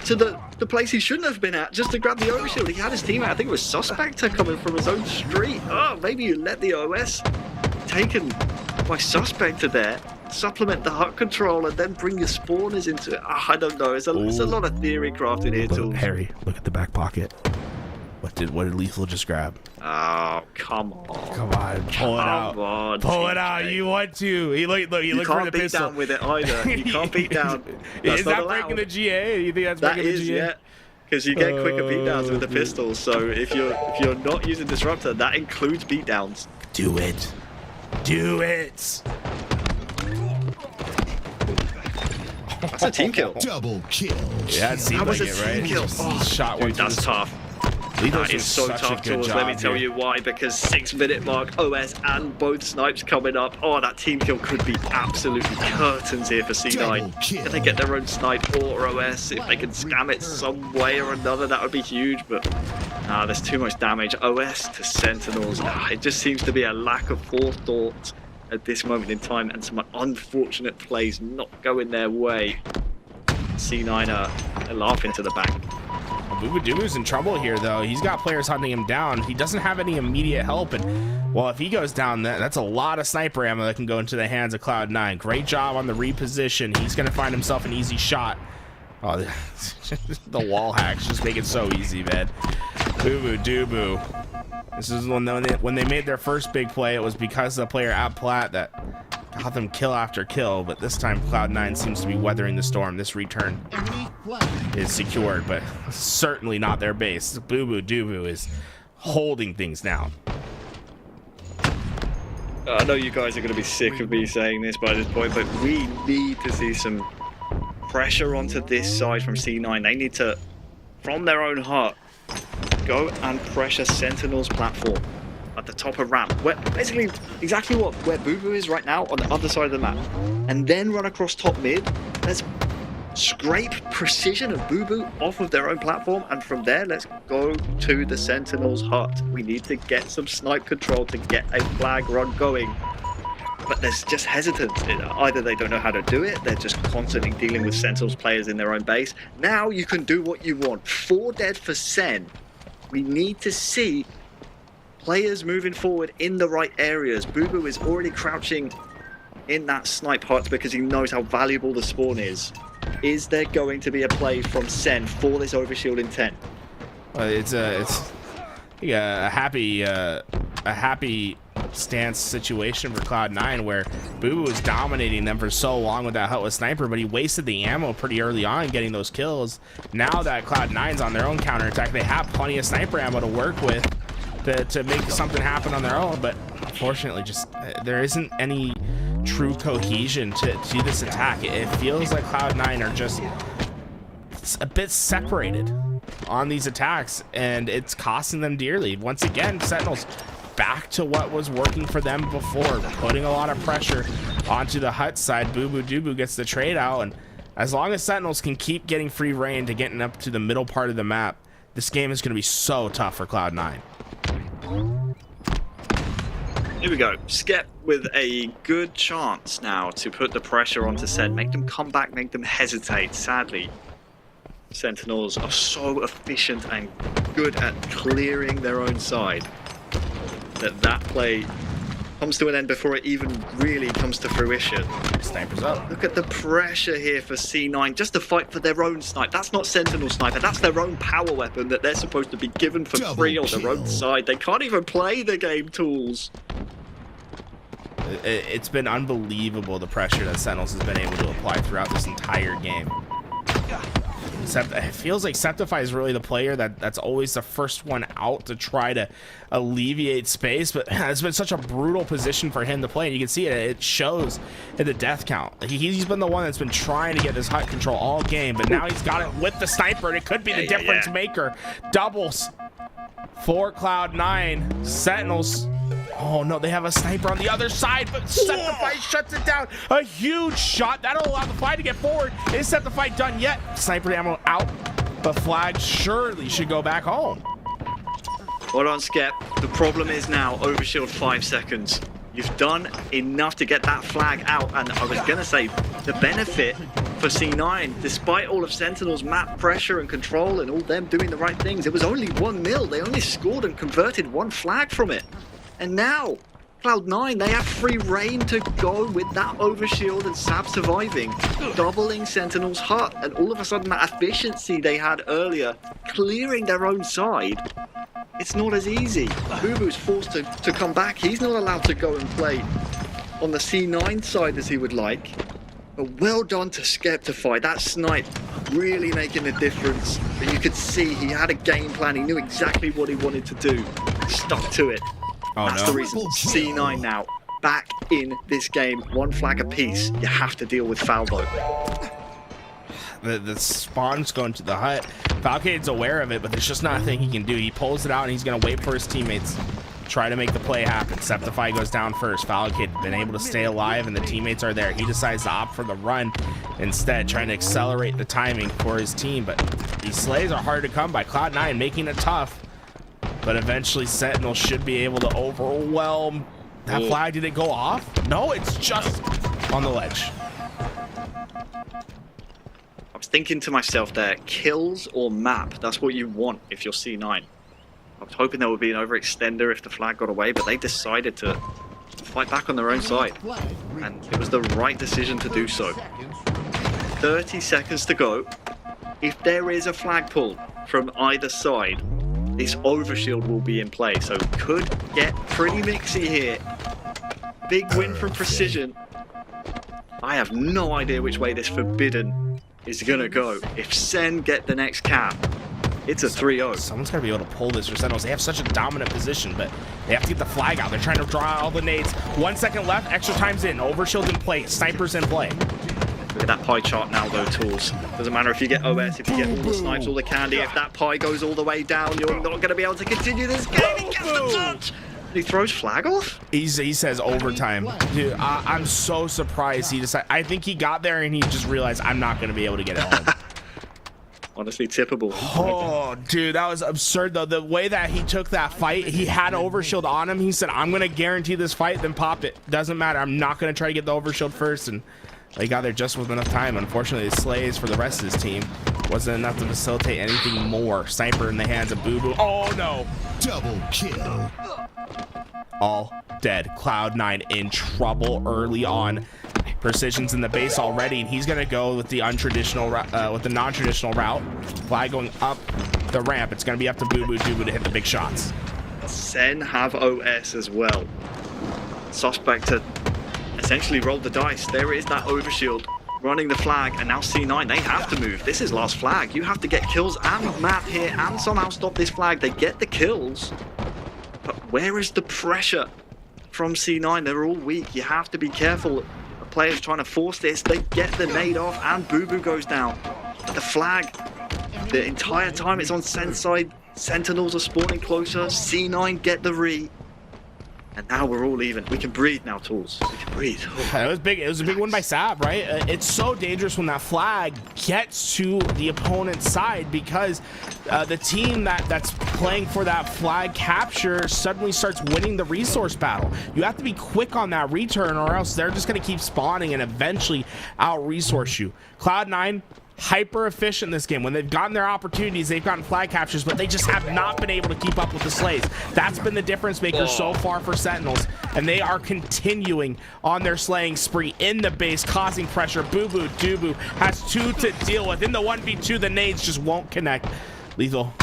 to the place he shouldn't have been at just to grab the overshield. He had his teammate, I think it was Suspector, coming from his own street. Oh, maybe you let the OS taken by Suspector there, supplement the hut control, and then bring your spawners into it. Oh, I don't know. It's a lot of theory crafted here, too. Harry, look at the back pocket. What did Lethal just grab? Oh, come on. Come on, pull it out. Pull it out. You want to. He looked for the pistol. You can't beat down with it either. You can't beat down. Is that breaking the GA? You think that's breaking the GA? Yeah. Because you get quicker beatdowns with the pistol. So if you're not using Disruptor, that includes beatdowns. Do it. Do it. That's a team kill. Double kill. Yeah, it seemed like it, right? Kill. Oh, shot one. Dude, that's tough. That is so tough, Jules. Let me tell you why. Because 6-minute mark, OS and both snipes coming up. Oh, that team kill could be absolutely curtains here for C9. If they get their own snipe or OS, if they can scam it some way or another, that would be huge. But there's too much damage. OS to Sentinels. It just seems to be a lack of forethought at this moment in time, and some unfortunate plays not going their way. C9 are laughing to the bank. Boobadooboo's in trouble here, though. He's got players hunting him down. He doesn't have any immediate help, and well, if he goes down, that's a lot of sniper ammo that can go into the hands of Cloud9. Great job on the reposition. He's going to find himself an easy shot. Oh, the wall hacks just make it so easy, man. Boobadooboo. This is when they made their first big play. It was because of the player at plat that got them kill after kill, but this time Cloud9 seems to be weathering the storm. This return is secured, but certainly not their base. Boobadooboo is holding things down. I know you guys are going to be sick of me saying this by this point, but we need to see some pressure onto this side from C9. They need to, from their own hut, go and pressure Sentinel's platform at the top of ramp, where basically exactly where Boo Boo is right now on the other side of the map, and then run across top mid. Let's scrape precision of Boo Boo off of their own platform, and from there let's go to the Sentinel's hut. We need to get some snipe control to get a flag run going, but there's just hesitance. Either they don't know how to do it, they're just constantly dealing with Sentinel's players in their own base. Now you can do what you want. 4 dead for Sen. We need to see players moving forward in the right areas. Boo Boo is already crouching in that snipe hut because he knows how valuable the spawn is. Is there going to be a play from Sen for this overshield intent? It's a happy stance situation for Cloud9 where Boo Boo was dominating them for so long with that hut with sniper, but he wasted the ammo pretty early on getting those kills. Now that Cloud9's on their own counterattack, they have plenty of sniper ammo to work with to make something happen on their own, but unfortunately just there isn't any true cohesion to this attack. It feels like Cloud9 are just a bit separated on these attacks, and it's costing them dearly. Once again, Sentinels back to what was working for them before, putting a lot of pressure onto the hut side. Boobadooboo gets the trade out, and as long as Sentinels can keep getting free reign to getting up to the middle part of the map, this game is going to be so tough for Cloud9. Here we go. Skep with a good chance now to put the pressure onto Sen, make them come back, make them hesitate. Sadly, Sentinels are so efficient and good at clearing their own side that play comes to an end before it even really comes to fruition. Snipers up. Look at the pressure here for C9 just to fight for their own snipe. That's not Sentinel sniper, that's their own power weapon that they're supposed to be given for free on their own side. They can't even play the game tools. It's been unbelievable the pressure that Sentinels has been able to apply throughout this entire game. It feels like Septify is really the player that's always the first one out to try to alleviate space, but it's been such a brutal position for him to play, and you can see it shows in the death count. He's been the one that's been trying to get this hut control all game, but now he's got it with the sniper, and it could be the difference maker. Doubles for Cloud9. Sentinels. Oh no, they have a sniper on the other side, but Septify shuts it down. A huge shot that'll allow the fight to get forward. Is Septify done yet? Sniper ammo out, but flag surely should go back home. Hold on, Skep. The problem is now overshield 5 seconds. You've done enough to get that flag out, and I was gonna say the benefit for C9, despite all of Sentinel's map pressure and control and all them doing the right things, it was only 1-0. They only scored and converted 1 flag from it. And now, Cloud9, they have free reign to go with that overshield and Sab surviving, doubling Sentinel's hut, and all of a sudden that efficiency they had earlier, clearing their own side, it's not as easy. Bubu's forced to come back. He's not allowed to go and play on the C9 side as he would like. But well done to Skeptify. That snipe really making a difference. But you could see he had a game plan. He knew exactly what he wanted to do. Stuck to it. Oh, that's the reason. C9 now back in this game. 1 flag apiece. You have to deal with Falbo. The spawn's going to the hut. Falcade's aware of it, but there's just not a thing he can do. He pulls it out and he's going to wait for his teammates. Try to make the play happen. Septify goes down first. Falcade been able to stay alive and the teammates are there. He decides to opt for the run instead, trying to accelerate the timing for his team. But these slays are hard to come by. Cloud9 making it tough. But eventually Sentinel should be able to overwhelm that flag. Did it go off? No, it's just on the ledge. I was thinking to myself there, kills or map, that's what you want if you're C9. I was hoping there would be an overextender if the flag got away, but they decided to fight back on their own side. And it was the right decision to do so. 30 seconds to go. If there is a flag pull from either side, this overshield will be in play, so could get pretty mixy here. Big win from Precision. I have no idea which way this Forbidden is gonna go. If Sen get the next cap, it's a 3-0. Someone's gotta be able to pull this for Sentinels. They have such a dominant position, but they have to get the flag out. They're trying to draw out all the nades. 1 second left, extra time's in. Overshield in play, snipers in play. Look at that pie chart now though, Tools. Doesn't matter if you get OS, if you get all the snipes, all the candy, if that pie goes all the way down, you're not going to be able to continue this game. He gets the touch! He throws flag off? He says overtime. Dude, I'm so surprised he decided. I think he got there and he just realized I'm not going to be able to get it home. Honestly, tippable. Oh, dude, that was absurd though. The way that he took that fight, he had overshield on him. He said, I'm going to guarantee this fight, then pop it. Doesn't matter. I'm not going to try to get the overshield first. And they got there just with enough time. Unfortunately, the slays for the rest of his team wasn't enough to facilitate anything more. Sniper in the hands of Bubu. Oh, no. Double kill. All dead. Cloud9 in trouble early on. Precision's in the base already, and he's going to go with the untraditional, with the non-traditional route. Flag going up the ramp. It's going to be up to Bubu Dubu to hit the big shots. Sen have OS as well. Suspect to essentially roll the dice. There is that overshield running the flag, and now C9, they have to move. This is last flag. You have to get kills and map here and somehow stop this flag. They get the kills, but where is the pressure from C9? They're all weak. You have to be careful. The players trying to force this. They get the nade off, and Bubu goes down. But the flag, the entire time it's on Sen's side. Sentinels are spawning closer. C9 get the re. And now we're all even. We can breathe now, Tools. We can breathe. It was big. It was a big win by Sab, right? It's so dangerous when that flag gets to the opponent's side, because the team that's playing for that flag capture suddenly starts winning the resource battle. You have to be quick on that return, or else they're just going to keep spawning and eventually out-resource you. Cloud9 hyper efficient in this game. When they've gotten their opportunities, they've gotten flag captures, but they just have not been able to keep up with the slays. That's been the difference maker so far for Sentinels, and they are continuing on their slaying spree in the base, causing pressure. Boo Boo Dubu has 2 to deal with. In the 1v2, the nades just won't connect. Lethal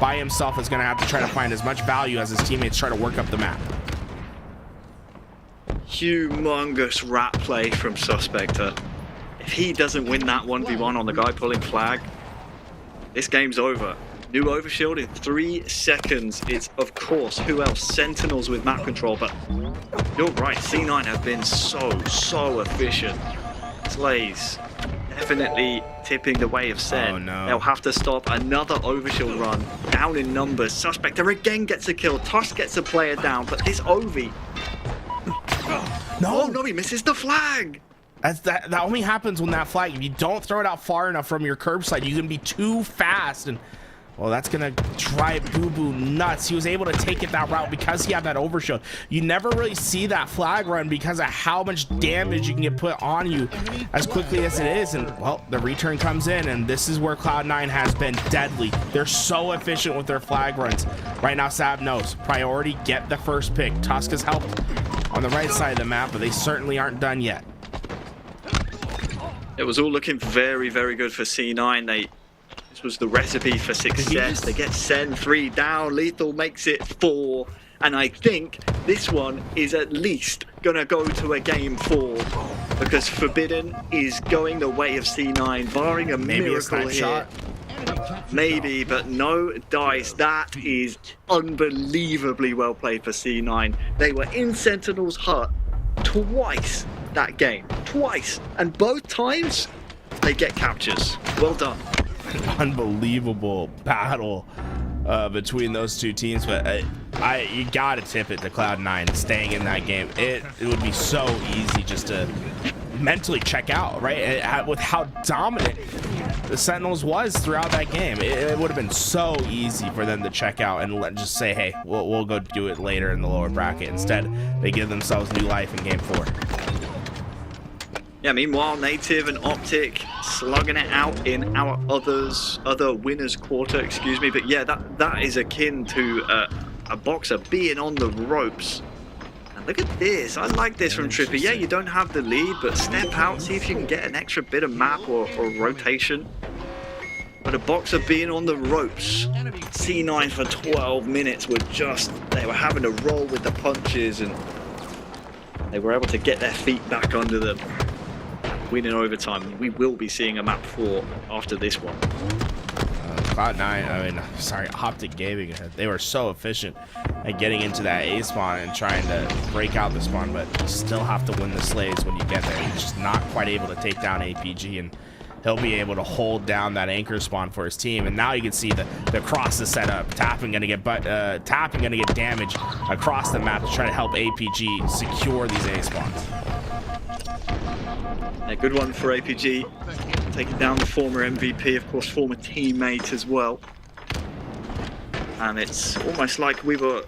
by himself is going to have to try to find as much value as his teammates try to work up the map. Humongous rat play from Suspector. If he doesn't win that 1v1 on the guy pulling flag, this game's over. New overshield in 3 seconds. It's, of course, who else? Sentinels with map control, but you're right, C9 have been so efficient. Slays definitely tipping the way of Sen. Oh, no. They'll have to stop another overshield run, down in numbers. Suspector again gets a kill. Tusk gets a player down, but this Ovi... No, oh, no, he misses the flag. That only happens when that flag, if you don't throw it out far enough from your curbside, you can be too fast, and well, that's gonna drive Boo Boo nuts. He was able to take it that route because he had that overshield. You never really see that flag run because of how much damage you can get put on you as quickly as it is, and well, the return comes in, and this is where Cloud9 has been deadly. They're so efficient with their flag runs. Right now, Sab knows priority, get the first pick. Tusk has helped on the right side of the map, but they certainly aren't done yet. It was all looking very good for C9. This was the recipe for success. They get Sen 3 down. Lethal makes it 4. And I think this one is at least going to go to a game 4. Because Forbidden is going the way of C9, barring a miracle here. Shot. Maybe, but no dice. That is unbelievably well played for C9. They were in Sentinel's hut twice that game. Twice. And both times, they get captures. Well done. Unbelievable battle between those two teams, but you gotta tip it to Cloud9 staying in that game. It would be so easy just to mentally check out, right? With how dominant the Sentinels was throughout that game, it would have been so easy for them to check out and just say, hey, we'll go do it later in the lower bracket. Instead, they give themselves new life in game 4. Yeah, meanwhile, Native and OpTic slugging it out in our other winners quarter, excuse me. But yeah, that is akin to a boxer being on the ropes. And look at this. I like this from Trippy. Yeah, you don't have the lead, but step out, see if you can get an extra bit of map or rotation. But a boxer being on the ropes. C9 for 12 minutes they were having to roll with the punches, and they were able to get their feet back under them. Winning overtime. We will be seeing a map 4 after this one. Cloud9, OpTic Gaming, they were so efficient at getting into that A spawn and trying to break out the spawn, but you still have to win the slays when you get there. He's just not quite able to take down APG, and he'll be able to hold down that anchor spawn for his team. And now you can see the cross is set up. Tapping gonna get damage across the map to try to help APG secure these A spawns. A good one for APG, taking down the former MVP, of course, former teammate as well. And it's almost like we were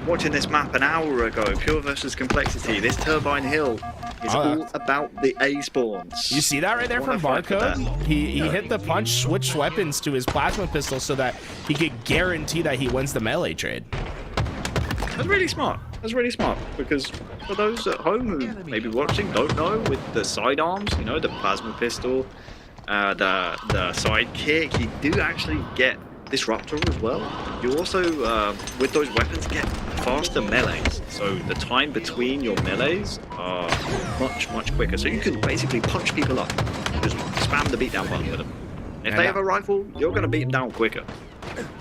watching this map an hour ago, Pure versus Complexity. This Turbine Hill is all about the A spawns. You see that right there from Barcode? He hit the punch, switched weapons to his plasma pistol so that he could guarantee that he wins the melee trade. That's really smart. That's really smart, because for those at home who may be watching, don't know, with the sidearms, you know, the plasma pistol, the side kick, you do actually get Disruptor as well. You also, with those weapons, get faster melees. So the time between your melees are much quicker. So you can basically punch people up. Just spam the beatdown button with them. If they have a rifle, you're going to beat them down quicker.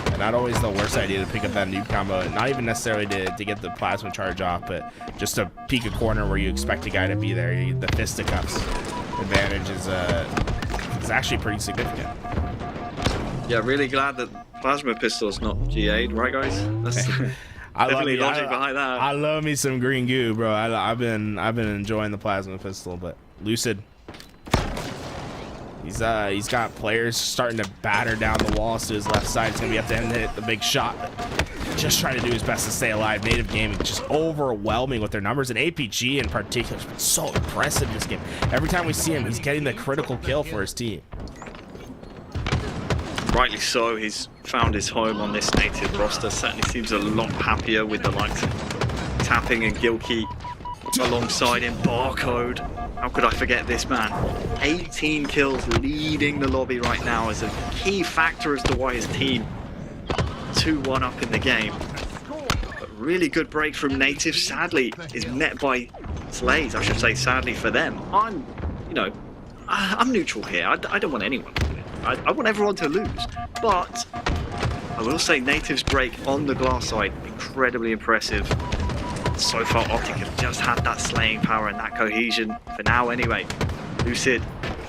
And not always the worst idea to pick up that noob combo, not even necessarily to get the plasma charge off, but just to peek a corner where you expect a guy to be there. The fisticuffs advantage is actually pretty significant. Yeah, really glad that plasma pistol's not GA'd, right guys? That's definitely logic behind that. I love me some green goo, bro. I've been enjoying the plasma pistol, but Lucid, he's got players starting to batter down the walls to his left side. He's gonna have to hit the big shot. Just trying to do his best to stay alive. Native Gaming just overwhelming with their numbers, and APG in particular has been so impressive this game. Every time we see him, he's getting the critical kill for his team. rightly so, he's found his home on this native roster. Certainly seems a lot happier with the likes of Tapping and Gilkey alongside him. Barcode, how could I forget this man? 18 kills, leading the lobby right now as a key factor as to why his team 2-1 up in the game. But really good break from Native, sadly is met by Slays. I should say sadly for them. I'm neutral here. I don't want anyone to win. I want everyone to lose. But I will say Native's break on the glass side, incredibly impressive. So far, OpTic have just had that slaying power and that cohesion for now anyway. Lucid,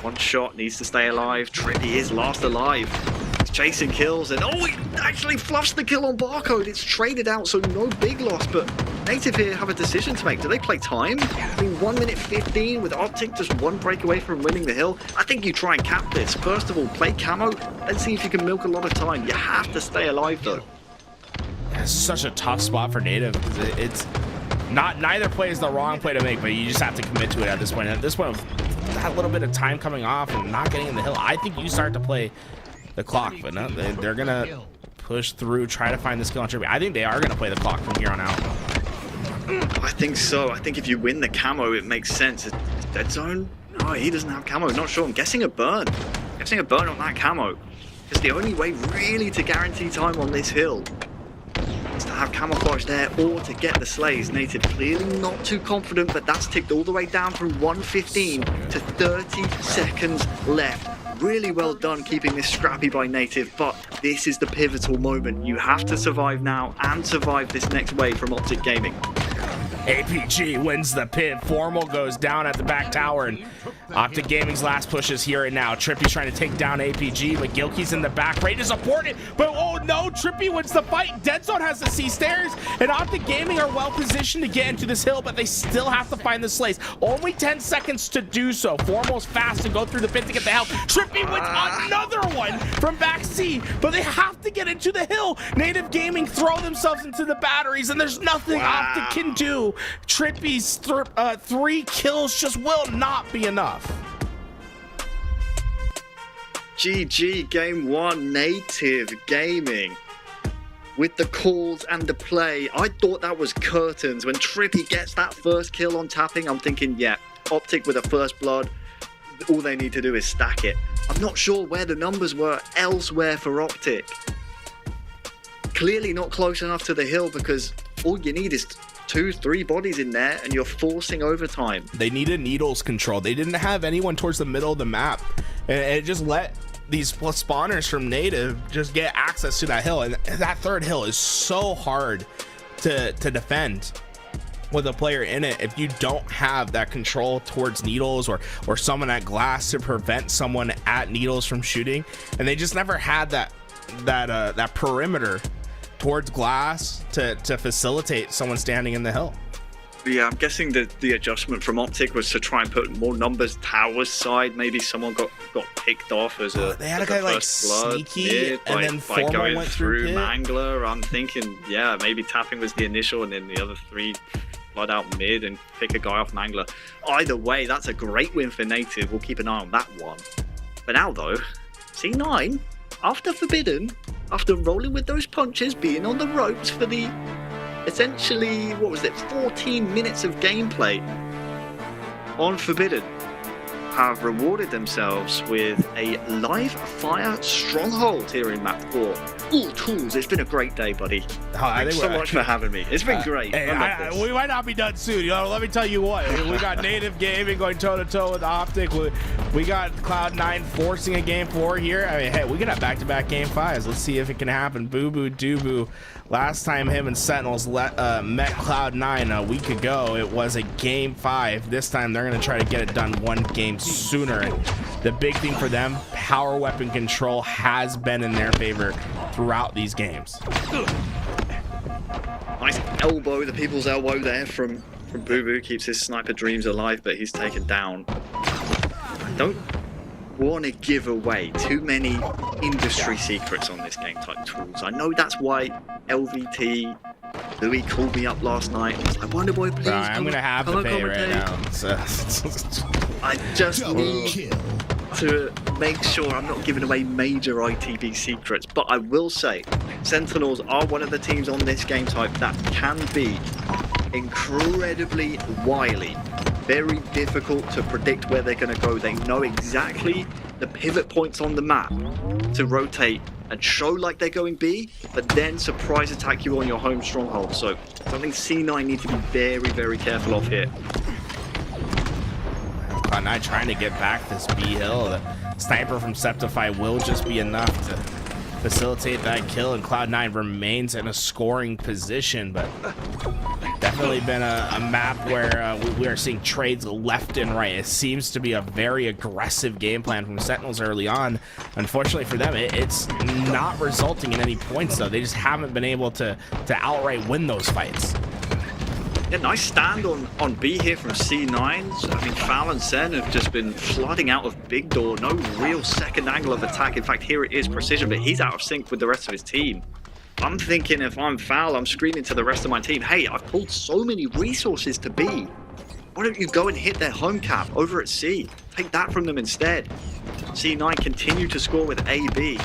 one shot, needs to stay alive. Trippy is last alive. He's chasing kills and oh, he actually fluffs the kill on Barcode. It's traded out, so no big loss, but Native here have a decision to make. Do they play time? I mean, 1 minute 15 with OpTic just one break away from winning the hill. I think you try and cap this. First of all, play camo and see if you can milk a lot of time. You have to stay alive though. It's such a tough spot for Native because it's not, neither play is the wrong play to make, but you just have to commit to it at this point. At this point, with that little bit of time coming off and not getting in the hill, I think you start to play the clock, but no, they're gonna push through, try to find the skill on Trippy. I think they are gonna play the clock from here on out. I think so. I think if you win the camo, it makes sense. Dead zone? No, he doesn't have camo. Not sure. I'm guessing a burn. Guessing a burn on that camo. Because the only way really to guarantee time on this hill is to have camouflage there or to get the slays. Native clearly not too confident, but that's ticked all the way down from 1:15 to 30 seconds left. Really well done keeping this scrappy by Native, but this is the pivotal moment. You have to survive now and survive this next wave from OpTic Gaming. APG wins the pit. Formal goes down at the back tower, and OpTic Gaming's last push is here and now. Trippy's trying to take down APG, but Gilkey's in the back, ready to support it. But oh no, Trippy wins the fight. Dead Zone has the C stairs, and OpTic Gaming are well positioned to get into this hill, but they still have to find the slays. Only 10 seconds to do so. Formal's fast to go through the pit to get the help. Trippy wins another one from back C, but they have to get into the hill. Native Gaming throw themselves into the batteries, and there's nothing OpTic can do. Trippy's 3 kills just will not be enough. GG, game 1, Native Gaming. With the calls and the play, I thought that was curtains. When Trippy gets that first kill on tapping, I'm thinking, yeah, OpTic with a first blood, all they need to do is stack it. I'm not sure where the numbers were elsewhere for OpTic. Clearly not close enough to the hill because all you need is 2-3 bodies in there and you're forcing overtime. They needed needles control. They didn't have anyone towards the middle of the map, and it just let these spawners from Native just get access to that hill, and that third hill is so hard to defend with a player in it if you don't have that control towards needles or someone at glass to prevent someone at needles from shooting. And they just never had that perimeter towards glass to facilitate someone standing in the hill. Yeah, I'm guessing that the adjustment from OpTic was to try and put more numbers towers side. Maybe someone got picked off as a they had a guy like sneaky and then by going went through Mangler. I'm thinking, yeah, maybe tapping was the initial and then the other 3 flood out mid and pick a guy off Mangler. Either way, that's a great win for Native. We'll keep an eye on that one. But now though, C9, after Forbidden, after rolling with those punches, being on the ropes for the essentially, 14 minutes of gameplay on Forbidden, have rewarded themselves with a live fire stronghold here in map 4. All tools. It's been a great day, buddy. Thanks so much for having me. It's been great. Hey, we might not be done soon. Let me tell you what. We got Native Gaming going toe-to-toe with OpTic. We got Cloud9 forcing a game 4 here. I mean, hey, we can have back-to-back game 5s. Let's see if it can happen. Boo Boo Doo Boo. Last time him and Sentinels met Cloud9 a week ago, it was a game 5. This time they're going to try to get it done 1 game sooner. And the big thing for them, power weapon control has been in their favor throughout these games. Nice elbow, the people's elbow there from Boo Boo. Keeps his sniper dreams alive, but he's taken down. I don't want to give away too many industry secrets on this game type tools. I know that's why LVT Louis called me up last night. He's like, Wonder Boy, please. I'm gonna have to pay right now. I just need to make sure I'm not giving away major ITB secrets, but I will say Sentinels are one of the teams on this game type that can be incredibly wily. Very difficult to predict where they're going to go. They know exactly the pivot points on the map to rotate and show like they're going B, but then surprise attack you on your home stronghold. So something C9 need to be very, very careful of here. Cloud9 trying to get back this B hill. The sniper from Septify will just be enough to facilitate that kill, and Cloud9 remains in a scoring position, but definitely been a map where we are seeing trades left and right. It seems to be a very aggressive game plan from Sentinels early on. Unfortunately for them, it's not resulting in any points, though. They just haven't been able to outright win those fights. Yeah, nice stand on B here from C9s. I mean, Foul and Sen have just been flooding out of Big Door. No real second angle of attack. In fact, here it is Precision, but he's out of sync with the rest of his team. I'm thinking if I'm Foul, I'm screaming to the rest of my team, hey, I've pulled so many resources to B. Why don't you go and hit their home cap over at C? Take that from them instead. C9 continue to score with AB.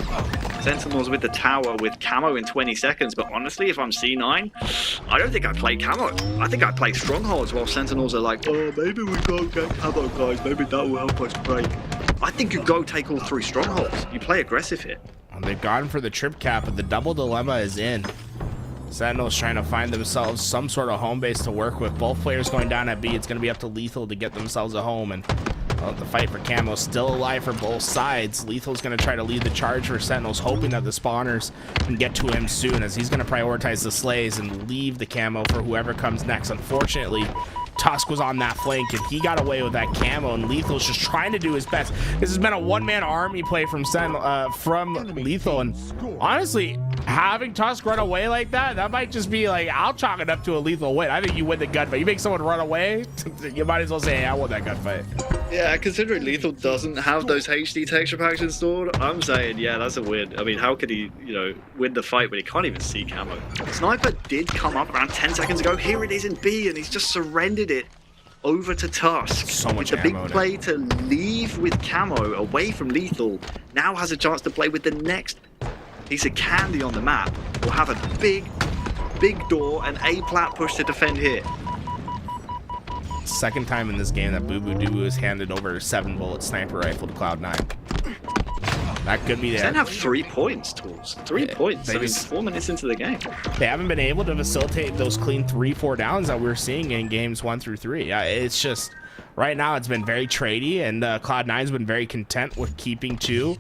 Sentinels with the tower with camo in 20 seconds, but honestly, if I'm C9, I don't think I play camo. I think I play strongholds while Sentinels are like, oh, maybe we go get camo, guys. Maybe that will help us break. I think you go take all 3 strongholds. You play aggressive here. They've gone for the trip cap, but the double dilemma is in. Sentinels trying to find themselves some sort of home base to work with. Both players going down at B. It's going to be up to Lethal to get themselves a home, and well, the fight for camo is still alive for both sides. Lethal's going to try to lead the charge for Sentinels, hoping that the spawners can get to him soon, as he's going to prioritize the slays and leave the camo for whoever comes next. Unfortunately, Tusk was on that flank and he got away with that camo, and Lethal's just trying to do his best. This has been a one-man army play from Lethal, and honestly, having Tusk run away like that might just be like, I'll chalk it up to a Lethal win. I think you win the gunfight. You make someone run away, you might as well say, hey, I won that gunfight. Yeah, considering Lethal doesn't have those HD texture packs installed, I'm saying, yeah, that's a win. I mean, how could he, win the fight when he can't even see camo? Sniper did come up around 10 seconds ago. Here it is in B, and he's just surrendered it over to Tusk. So much with the big ammo play to leave with camo away from Lethal, now has a chance to play with the next piece of candy on the map. We'll have a big door and A plat push to defend here. Second time in this game that Boo Boo Doo has handed over a 7-bullet sniper rifle to Cloud9. That could be there. They have 3 points, Tools. 3 points. I mean, 4 minutes into the game. They haven't been able to facilitate those clean 3-4 downs that we're seeing in games 1 through 3. It's just, right now it's been very tradey, and Cloud9's been very content with keeping 2.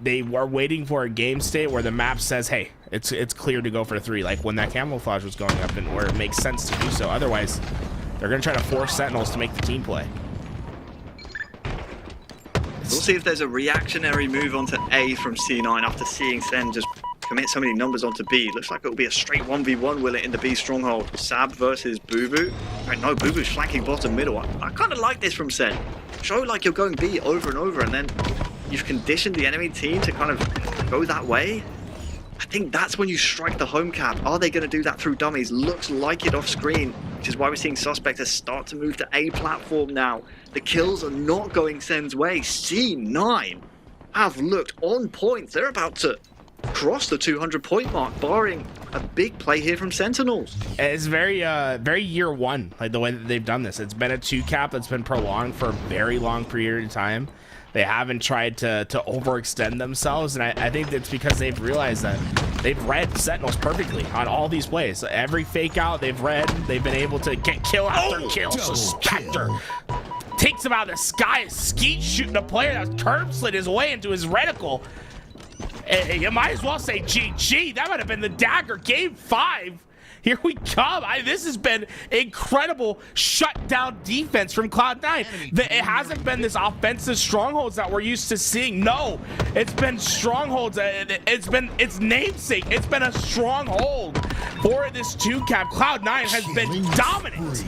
They were waiting for a game state where the map says, hey, it's clear to go for 3, like when that camouflage was going up and where it makes sense to do so. Otherwise, they're going to try to force Sentinels to make the team play. We'll see if there's a reactionary move onto A from C9 after seeing Sen just commit so many numbers onto B. Looks like it'll be a straight 1v1, will it, in the B stronghold? Sab versus Boo Boo. Right, no, Boo Boo's flanking bottom middle. I kind of like this from Sen. Show like you're going B over and over, and then you've conditioned the enemy team to kind of go that way. I think that's when you strike the home cap. Are they going to do that through dummies? Looks like it off screen, which is why we're seeing Suspector start to move to A platform now. The kills are not going Sen's way. C9 have looked on point. They're about to cross the 200-point mark, barring a big play here from Sentinels. It's very year one, like the way that they've done this. It's been a 2 cap that's been prolonged for a very long period of time. They haven't tried to overextend themselves, and I think that's because they've realized that they've read Sentinels perfectly on all these plays. Every fake out they've read, they've been able to get kill after kill. Suspector takes him out of the sky, skeet shooting a player that curb slid his way into his reticle. You might as well say GG. That might have been the dagger. Game 5. Here we come. This has been incredible shutdown defense from Cloud9. It hasn't been this offensive strongholds that we're used to seeing. No, it's been strongholds. It's been its namesake. It's been a stronghold for this 2 cap. Cloud9 has been dominant.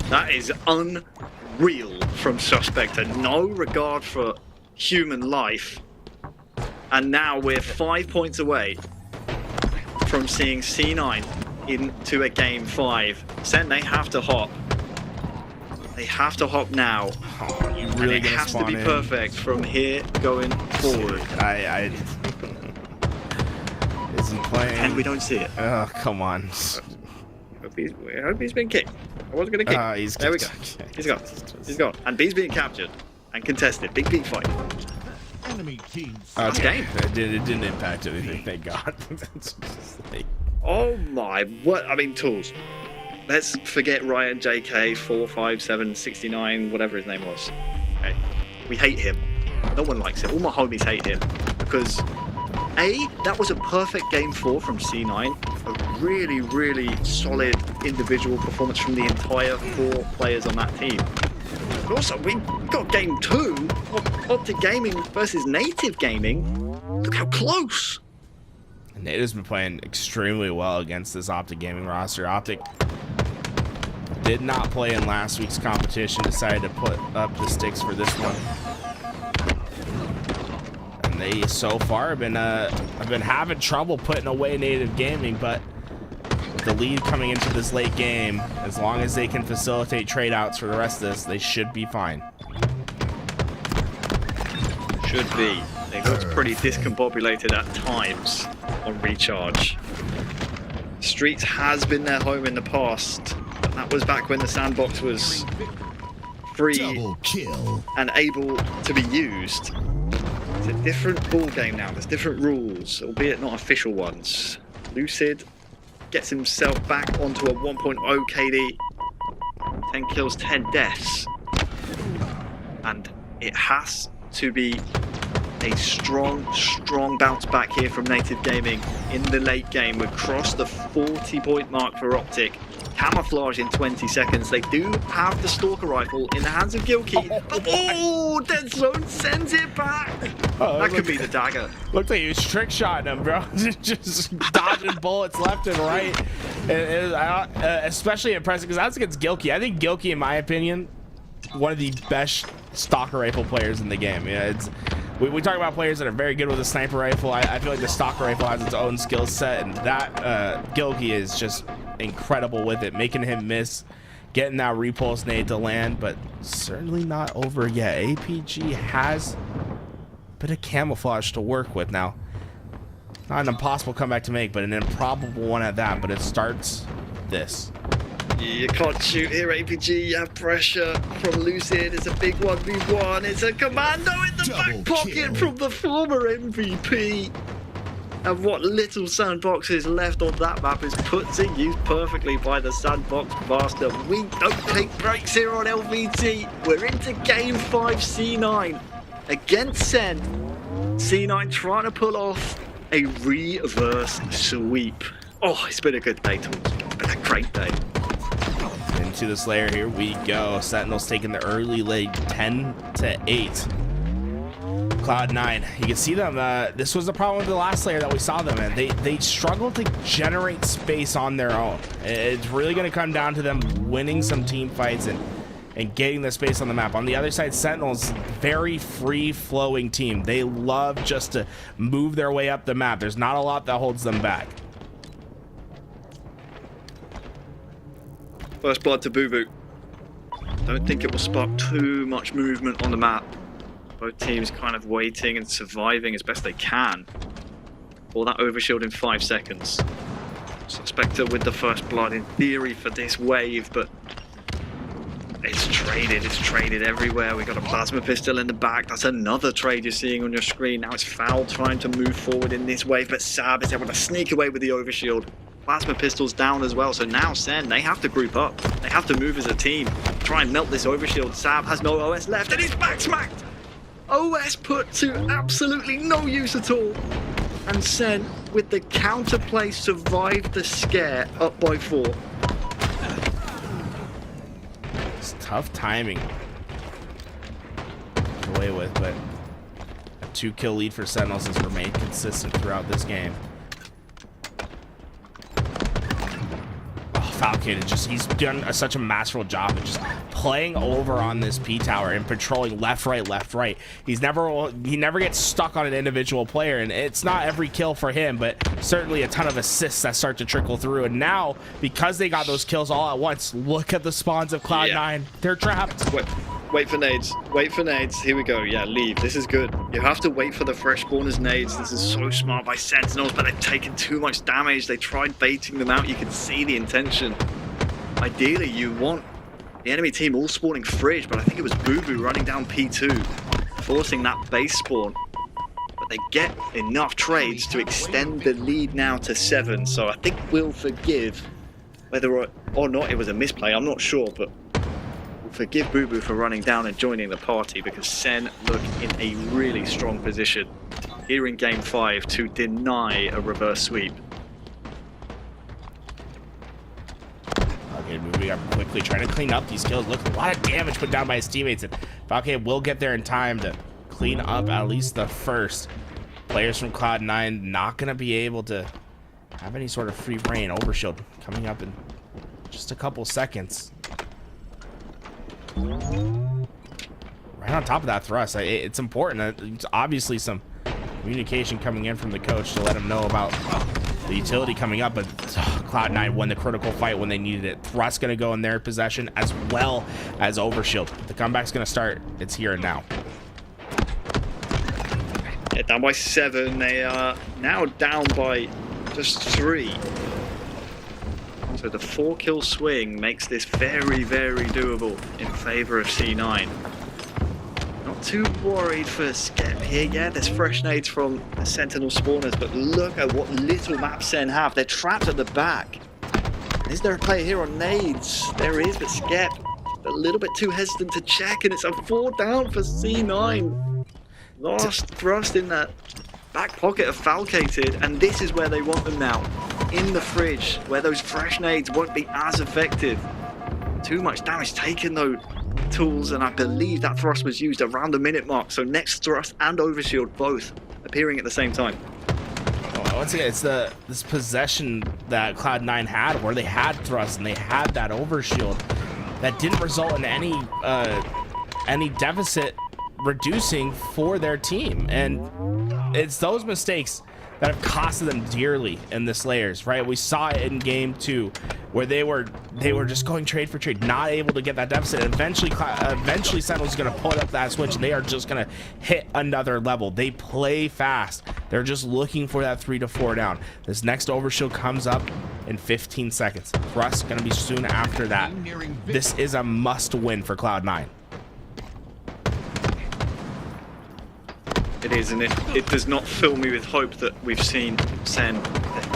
That is unreal from Suspector. No regard for human life. And now we're 5 points away from seeing C9 into a game 5. Sen, they have to hop. They have to hop now. Oh, you And really it gonna has to spawn be in? perfect from here going forward. Is he playing? And we don't see it. Oh, come on. I hope he's been kicked. I wasn't going to kick. He's There we go. okay. He's gone. He's gone. And B's being captured and contested. Big beat fight. Enemy team. That's game. It didn't impact anything, thank God. It's just like... Oh my, what? I mean, tools. Let's forget Ryan, JK, 457, 69, whatever his name was. Okay. We hate him. No one likes him. All my homies hate him. Because, A, that was a perfect game 4 from C9. A really, really solid individual performance from the entire 4 players on that team. But also, we got game 2, OpTic Gaming versus Native Gaming. Look how close. Native's been playing extremely well against this OpTic Gaming roster. OpTic did not play in last week's competition, decided to put up the sticks for this one. And they, so far, have been having trouble putting away Native Gaming, but with the lead coming into this late game, as long as they can facilitate trade outs for the rest of this, they should be fine. Should be. They looked pretty discombobulated at times on recharge. Streets has been their home in the past. But that was back when the sandbox was free Double kill. and able to be used. It's a different ball game now. There's different rules, albeit not official ones. Lucid gets himself back onto a 1.0 KD. 10 kills, 10 deaths. And it has to be a strong bounce back here from Native Gaming in the late game. We've crossed the 40-point mark for OpTic. Camouflage in 20 seconds. They do have the Stalker Rifle in the hands of Gilkey. Oh, Dead Zone sends it back. That could be the dagger. Looked like he was trick shotting him, bro. Just dodging bullets left and right. It was, especially impressive because that's against Gilkey. I think Gilkey, in my opinion, one of the best Stalker Rifle players in the game. Yeah, we talk about players that are very good with a sniper rifle. I feel like the Stalker Rifle has its own skill set, and that Gilkey is just incredible with it, making him miss, getting that repulse nade to land, but certainly not over yet. APG has a bit of camouflage to work with now. Not an impossible comeback to make, but an improbable one at that, but it starts this. You can't shoot here, APG. You have pressure from Lucid. It's a big 1v1. It's a commando in the back pocket from the former MVP. And what little sandbox is left on that map is put to use perfectly by the sandbox master. We don't take breaks here on LVT. We're into game 5 C9 against Sen. C9 trying to pull off a reverse sweep. Oh, it's been a good day, Tools. It's been a great day. Into the Slayer, here we go. Sentinels taking the early lead 10-8. Cloud9, you can see them. This was the problem with the last Slayer that we saw them in. They struggled to generate space on their own. It's really going to come down to them winning some team fights and getting the space on the map. On the other side, Sentinels, very free-flowing team. They love just to move their way up the map. There's not a lot that holds them back. First blood to Boo Boo. Don't think it will spark too much movement on the map. Both teams kind of waiting and surviving as best they can. All that overshield in 5 seconds. Suspector with the first blood in theory for this wave, but it's traded everywhere. We got a plasma pistol in the back. That's another trade you're seeing on your screen. Now it's Foul trying to move forward in this wave, but Sab is able to sneak away with the overshield. Plasma pistols down as well, so now Sen, they have to group up. They have to move as a team. Try and melt this overshield. Sab has no OS left, and he's back smacked! OS put to absolutely no use at all. And Sen, with the counterplay, survived the scare, up by 4. It's tough timing to away with, but a 2-kill lead for Sentinels has remained consistent throughout this game. Falcon, he's done such a masterful job of just playing over on this P tower and patrolling left, right. He never gets stuck on an individual player, and it's not every kill for him, but certainly a ton of assists that start to trickle through. And now, because they got those kills all at once, look at the spawns of Cloud9. They're trapped. Wait for nades. Wait for nades. Here we go. Yeah, leave. This is good. You have to wait for the fresh spawners nades. This is so smart by Sentinels, but they've taken too much damage. They tried baiting them out. You can see the intention. Ideally, you want the enemy team all spawning Fridge, but I think it was Boo Boo running down P2, forcing that base spawn. But they get enough trades to extend the lead now to 7. So I think we'll forgive whether or not it was a misplay. I'm not sure, but forgive Boo Boo for running down and joining the party, because Sen look in a really strong position here in game 5 to deny a reverse sweep. Okay, moving up quickly, trying to clean up these kills. Look, a lot of damage put down by his teammates, and Valkyrie will get there in time to clean up at least the first. Players from Cloud9 not going to be able to have any sort of free reign. Overshield coming up in just a couple seconds. Right on top of that thrust. It's important. It's obviously some communication coming in from the coach to let him know about the utility coming up, but Cloud9 won the critical fight when they needed it. Thrust going to go in their possession as well as Overshield. The comeback's going to start. It's here and now. Yeah, down by 7. They are now down by just 3. So the 4-kill swing makes this very, very doable in favor of C9. Not too worried for Skep here. Yeah, there's fresh nades from the Sentinel spawners, but look at what little map Sen have. They're trapped at the back. Is there a player here on nades? There is, but Skep a little bit too hesitant to check, and it's a 4 down for C9. Last thrust in that back pocket of Falcated, and this is where they want them now. In the Fridge, where those fresh nades won't be as effective. Too much damage taken though, tools, and I believe that thrust was used around the minute mark. So next thrust and overshield both appearing at the same time. Once again, it's this possession that Cloud9 had, where they had thrust and they had that overshield that didn't result in any deficit reducing for their team, and it's those mistakes that have costed them dearly in the Slayers, right? We saw it in game 2 where they were just going trade for trade, not able to get that deficit. Eventually Sentinel's going to pull up that switch, and they are just going to hit another level. They play fast. They're just looking for that 3 to 4 down. This next overshield comes up in 15 seconds. Thrust going to be soon after that. This is a must win for Cloud9. It is, and it does not fill me with hope that we've seen Sen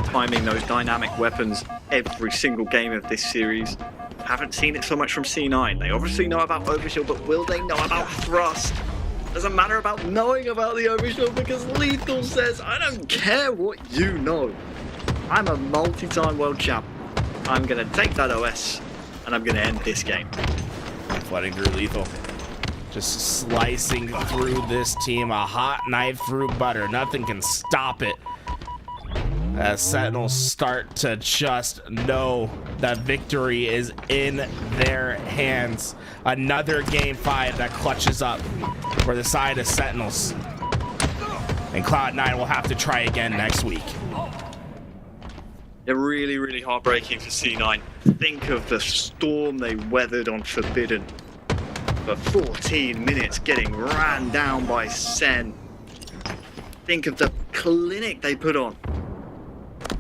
timing those dynamic weapons every single game of this series. Haven't seen it so much from C9. They obviously know about overshield, but will they know about thrust? Doesn't matter about knowing about the overshield, because Lethal says, I don't care what you know. I'm a multi-time world champ. I'm going to take that OS, and I'm going to end this game. Flooding through Lethal. Just slicing through this team, a hot knife through butter. Nothing can stop it. As Sentinels start to just know that victory is in their hands. Another game 5 that clutches up for the side of Sentinels. And Cloud9 will have to try again next week. Yeah, really, really heartbreaking for C9. Think of the storm they weathered on Forbidden. For 14 minutes getting ran down by Sen. Think of the clinic they put on.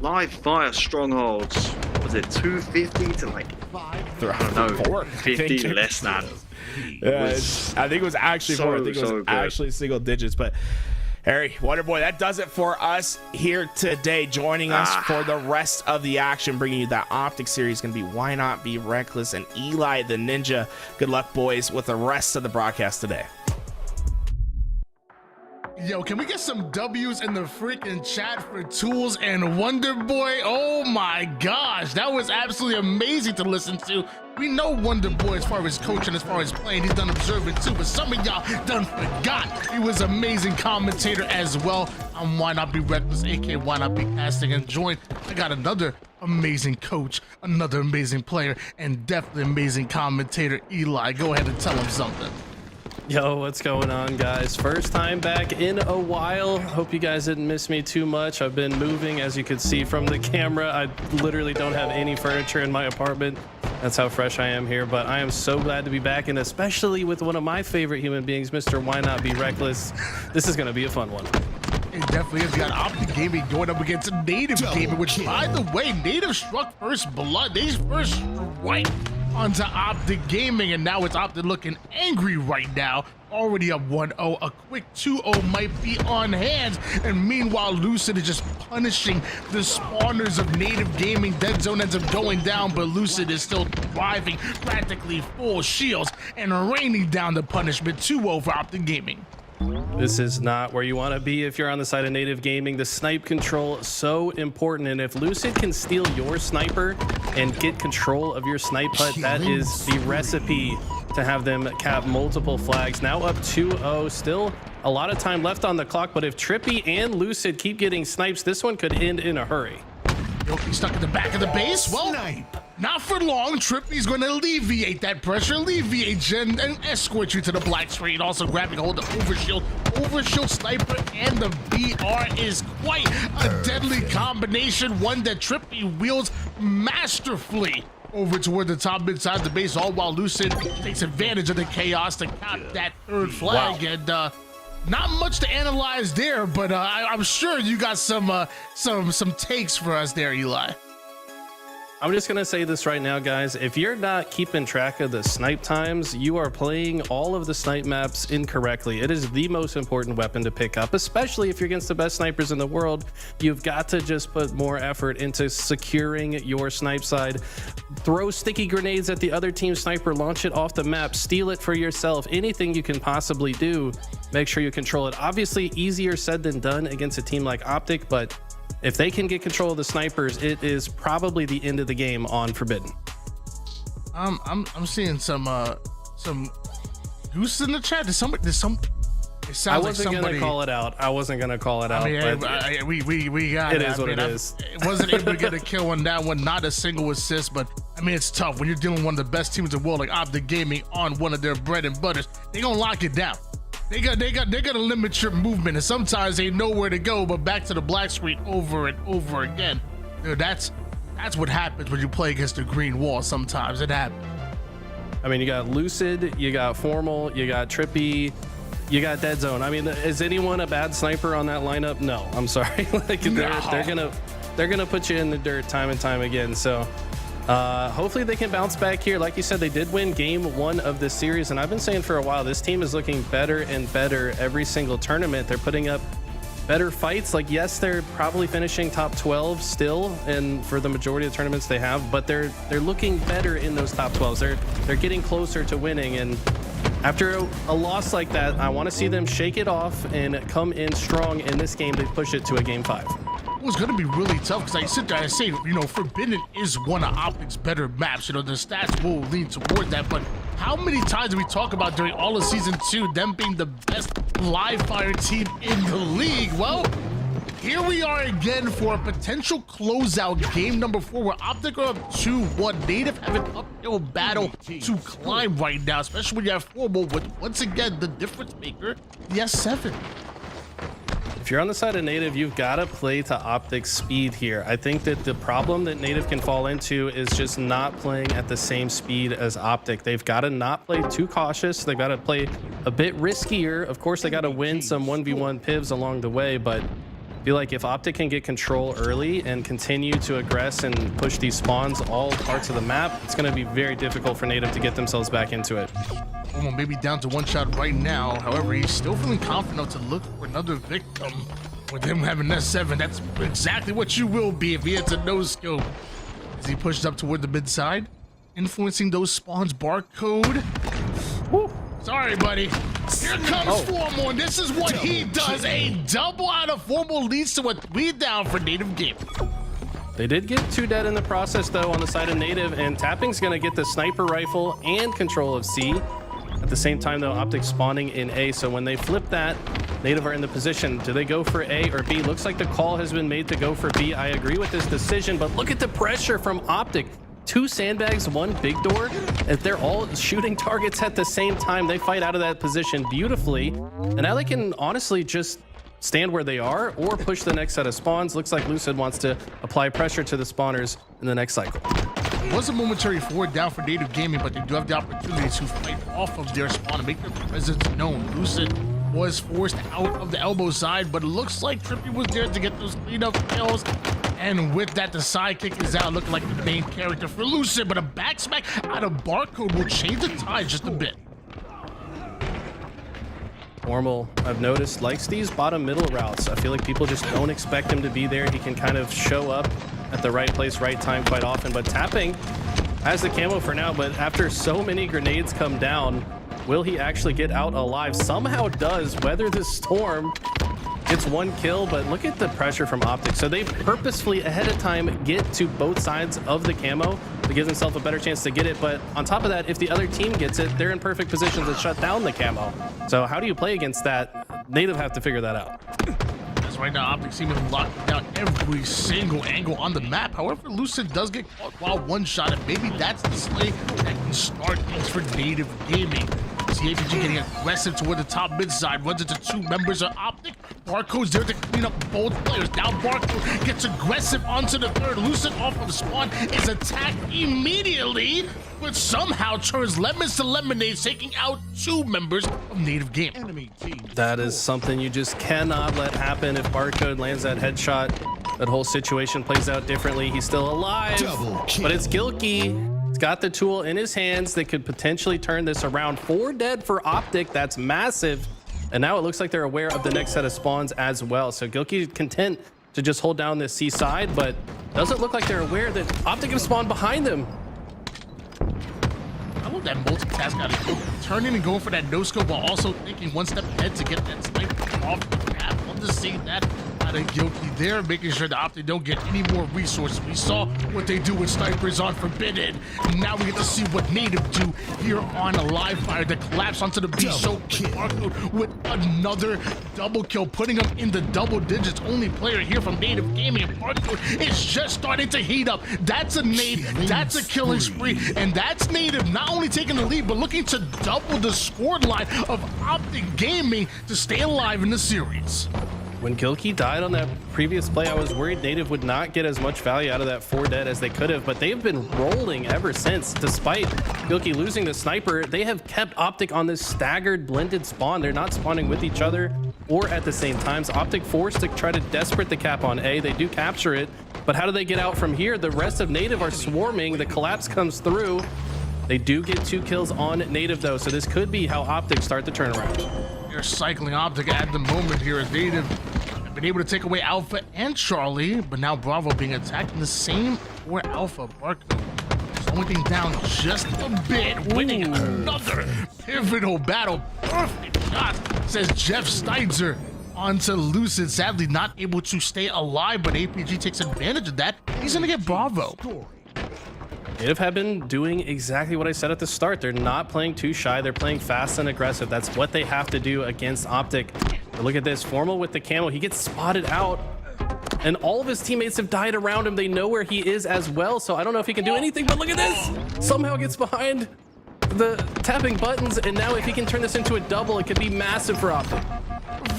Live fire strongholds. What was it, 250 to like, I don't know, 50 less than. Yeah, I think it was actually more. I think it was actually single digits, but Harry, Wonderboy, that does it for us here today. Joining us for the rest of the action, bringing you that OpTic series, going to be Why Not Be Reckless and Eli the Ninja. Good luck, boys, with the rest of the broadcast today. Yo, can we get some W's in the freaking chat for Tools and Wonderboy? Oh my gosh, that was absolutely amazing to listen to. We know Wonderboy as far as coaching, as far as playing, he's done observing too, but some of y'all done forgot he was amazing commentator as well on Why Not Be Reckless, aka Why Not Be Casting. And join, I got another amazing coach, another amazing player, and definitely amazing commentator, Eli. Go ahead and tell him something. Yo, what's going on, guys? First time back in a while. Hope you guys didn't miss me too much. I've been moving, as you could see from the camera. I literally don't have any furniture in my apartment. That's how fresh I am here, but I am so glad to be back, and especially with one of my favorite human beings, Mr. Why Not Be Reckless. This is going to be a fun one. It definitely is. You got OpTic Gaming going up against Native Gaming, which, by the way, Native struck first blood. They first strike onto OpTic Gaming, and now it's OpTic looking angry right now. Already up 1-0. A quick 2-0 might be on hand. And meanwhile, Lucid is just punishing the spawners of Native Gaming. Dead Zone ends up going down, but Lucid is still thriving, practically full shields, and raining down the punishment. 2-0 for OpTic Gaming. This is not where you want to be if you're on the side of Native Gaming. The snipe control is so important, and if Lucid can steal your sniper and get control of your snipe hut, that is the recipe to have them cap multiple flags. Now up 2-0, still a lot of time left on the clock, but if Trippy and Lucid keep getting snipes, this one could end in a hurry. Yoki stuck at the back of the base. Well, not for long. Trippy's going to alleviate that pressure, alleviate Jen, and escort you to the black screen. Also grabbing a hold of Overshield Sniper, and the BR is quite a deadly combination. One that Trippy wields masterfully over toward the top mid-side of the base, all while Lucid takes advantage of the chaos to cap that third flag. Wow. And not much to analyze there, but I'm sure you got some takes for us there, Eli. I'm just gonna say this right now, guys. If you're not keeping track of the snipe times, you are playing all of the snipe maps incorrectly. It is the most important weapon to pick up, especially if you're against the best snipers in the world. You've got to just put more effort into securing your snipe side. Throw sticky grenades at the other team's sniper, launch it off the map, steal it for yourself. Anything you can possibly do, make sure you control it. Obviously, easier said than done against a team like OpTic, but if they can get control of the snipers, it is probably the end of the game on Forbidden. I'm seeing some goose in the chat. It sounds I wasn't like somebody gonna call it out. I wasn't gonna call it out. But we got it. It is what it is. I wasn't able to get a kill on that one. Not a single assist, but I mean, it's tough when you're dealing with one of the best teams in the world like OpTic Gaming on one of their bread and butters. They gonna lock it down. They're gonna limit your movement, and sometimes they know where to go, but back to the black screen over and over again. Dude, that's what happens when you play against the green wall. Sometimes it happens. I mean, you got Lucid, you got Formal, you got Trippy, you got Dead Zone. I mean, is anyone a bad sniper on that lineup? No, I'm sorry. Like they're gonna put you in the dirt time and time again. So hopefully they can bounce back here. Like you said, they did win game 1 of this series, and I've been saying for a while, this team is looking better and better every single tournament. They're putting up better fights. Like, yes, they're probably finishing top 12 still, and for the majority of the tournaments they have, but they're looking better in those top 12s. They're getting closer to winning, and after a loss like that, I want to see them shake it off and come in strong in this game to push it to a game 5. It was going to be really tough because I sit there and say, you know, Forbidden is one of OpTic's better maps. You know, the stats will lean toward that. But how many times did we talk about during all of Season 2 them being the best live fire team in the league? Well, here we are again for a potential closeout game number 4 where OpTic are up 2-1. Native have an uphill battle to climb right now, especially when you have Formal with, once again, the difference maker, the S7. If you're on the side of Native, you've got to play to OpTic's speed here. I think that the problem that Native can fall into is just not playing at the same speed as OpTic. They've got to not play too cautious. They've got to play a bit riskier. Of course, they got to win some 1v1 pivs along the way, but I feel like if OpTic can get control early and continue to aggress and push these spawns all parts of the map, it's going to be very difficult for Native to get themselves back into it. Well, maybe down to 1 shot right now. However, he's still feeling confident enough to look for another victim. With him having S7, that's exactly what you will be if he hits a no-scope. As he pushes up toward the mid-side, influencing those spawns. Barcode. Woo. Sorry, buddy. Here comes Formal, and this is what he does. A double out of Formal leads to a 3-down for Native Gaming. They did get 2 dead in the process, though, on the side of Native, and Tapping's going to get the sniper rifle and control of C. At the same time, though, OpTic spawning in A, so when they flip that, Native are in the position. Do they go for A or B? Looks like the call has been made to go for B. I agree with this decision, but look at the pressure from OpTic. 2 sandbags, 1 big door. If they're all shooting targets at the same time, they fight out of that position beautifully. And now they can honestly just stand where they are or push the next set of spawns. Looks like Lucid wants to apply pressure to the spawners in the next cycle. It was a momentary forward down for Native Gaming, but they do have the opportunity to fight off of their spawn and make their presence known. Lucid was forced out of the elbow side, but it looks like Trippy was there to get those cleanup kills. And with that, the sidekick is out, looking like the main character for Lucid, but a backsmack out of Barcode will change the tide just a bit. Formal, I've noticed, likes these bottom middle routes. I feel like people just don't expect him to be there. He can kind of show up at the right place, right time quite often, but Tapping has the camo for now, but after so many grenades come down, will he actually get out alive? Somehow does, weather the storm, gets 1 kill, but look at the pressure from OpTic. So they purposefully ahead of time get to both sides of the camo to give themselves a better chance to get it. But on top of that, if the other team gets it, they're in perfect position to shut down the camo. So how do you play against that? Native have to figure that out. As right now, OpTic seems to lock down every single angle on the map. However, Lucid does get caught while one shot, and maybe that's the slay that can start things for Native Gaming. See APG getting aggressive toward the top mid side, runs into 2 members of OpTic. Barcode's there to clean up both players. Now Barcode gets aggressive onto the third. Lucid off of the spawn is attacked immediately, but somehow turns lemons to lemonades, taking out 2 members of Native Gaming. Enemy team. That is something you just cannot let happen. If Barcode lands that headshot, that whole situation plays out differently. He's still alive, but it's Gilkey. He's got the tool in his hands that could potentially turn this around. 4 dead for OpTic. That's massive. And now it looks like they're aware of the next set of spawns as well. So Gilkey content to just hold down this C side, but doesn't look like they're aware that OpTic have spawned behind them. I love that multitask out of Gilkey, turning and going for that no scope while also thinking 1 step ahead to get that sniper off the map. Love to see that out of Gilkey there, making sure the OpTic don't get any more resources. We saw what they do with snipers on Forbidden. Now we get to see what Native do here on a live fire. The collapse onto the B show with another double kill, putting him in the double digits. Only player here from Native Gaming, and Barcode is just starting to heat up. That's a nade, that's a killing spree, and that's Native not only taking the lead, but looking to double the score line of OpTic Gaming to stay alive in the series. When Gilkey died on that previous play, I was worried Native would not get as much value out of that 4 dead as they could have, but they've been rolling ever since. Despite Gilkey losing the sniper, they have kept OpTic on this staggered blended spawn. They're not spawning with each other or at the same time. So OpTic forced to try to desperate the cap on A. They do capture it, but how do they get out from here? The rest of Native are swarming. The collapse comes through. They do get 2 kills on Native though, so this could be how OpTic start the turnaround. They're cycling OpTic at the moment here as Native have been able to take away Alpha and Charlie, but now Bravo being attacked in the same for Alpha. Barcode slowing things down just a bit, winning another pivotal battle. Perfect shot, says Jeff Steitzer onto Lucid. Sadly not able to stay alive, but APG takes advantage of that. He's gonna get Bravo. Native have been doing exactly what I said at the start. They're not playing too shy. They're playing fast and aggressive. That's what they have to do against OpTic. But look at this, Formal with the camo. He gets spotted out, and all of his teammates have died around him. They know where he is as well, so I don't know if he can do anything, but look at this. Somehow gets behind the tapping buttons, and now if he can turn this into a double, it could be massive for OpTic.